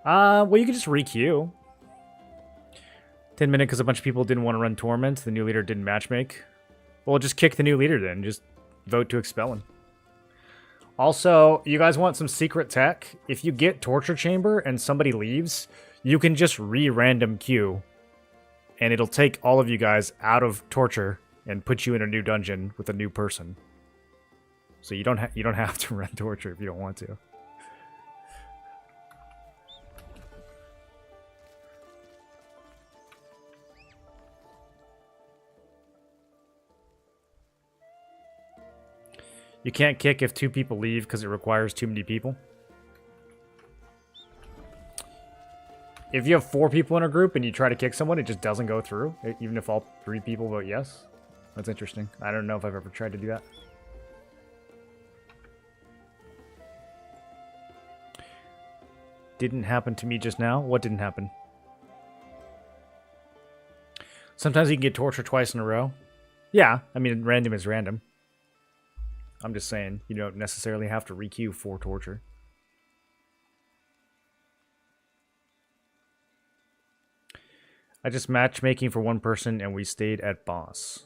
Well, you can just re-queue. 10 minutes because a bunch of people didn't want to run Torment. The new leader didn't matchmake. Well, just kick the new leader then. Just vote to expel him. Also, you guys want some secret tech? If you get Torture Chamber and somebody leaves, you can just re-random queue. And it'll take all of you guys out of Torture and put you in a new dungeon with a new person. So you don't have to run Torture if you don't want to. You can't kick if 2 people leave because it requires too many people. If you have 4 people in a group and you try to kick someone, it just doesn't go through, even if all 3 people vote yes. That's interesting. I don't know if I've ever tried to do that. Didn't happen to me just now. What didn't happen? Sometimes you can get tortured twice in a row. Yeah, I mean, random is random. I'm just saying, you don't necessarily have to re-queue for torture. I just matchmaking for 1 person and we stayed at boss.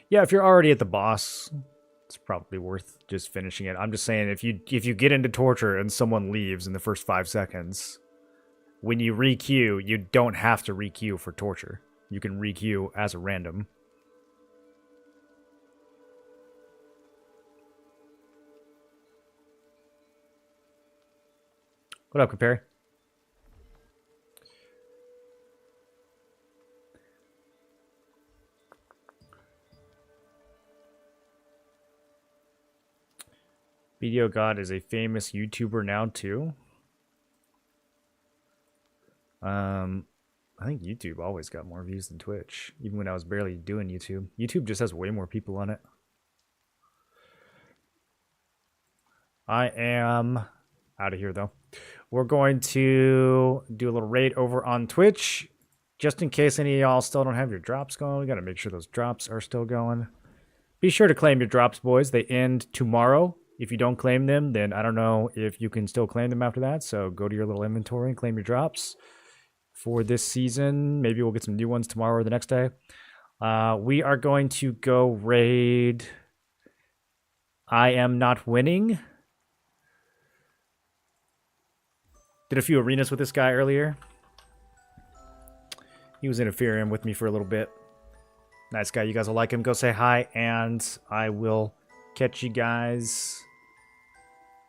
Yeah, if you're already at the boss, it's probably worth just finishing it. I'm just saying, if you get into torture and someone leaves in the first 5 seconds, when you re-queue, you don't have to re-queue for torture. You can re-queue as a random. What up, Compare? BDO God is a famous YouTuber now too. I think YouTube always got more views than Twitch, even when I was barely doing YouTube. YouTube just has way more people on it. I am out of here though. We're going to do a little raid over on Twitch. Just in case any of y'all still don't have your drops going, we got to make sure those drops are still going. Be sure to claim your drops, boys. They end tomorrow. If you don't claim them, then I don't know if you can still claim them after that. So go to your little inventory and claim your drops for this season. Maybe we'll get some new ones tomorrow or the next day. We are going to go raid I Am Not Winning. Did a few arenas with this guy earlier. He was in Ethereum with me for a little bit. Nice guy. You guys will like him. Go say hi, and I will catch you guys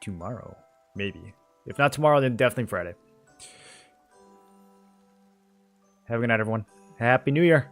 tomorrow. Maybe. If not tomorrow, then definitely Friday. Have a good night, everyone. Happy New Year.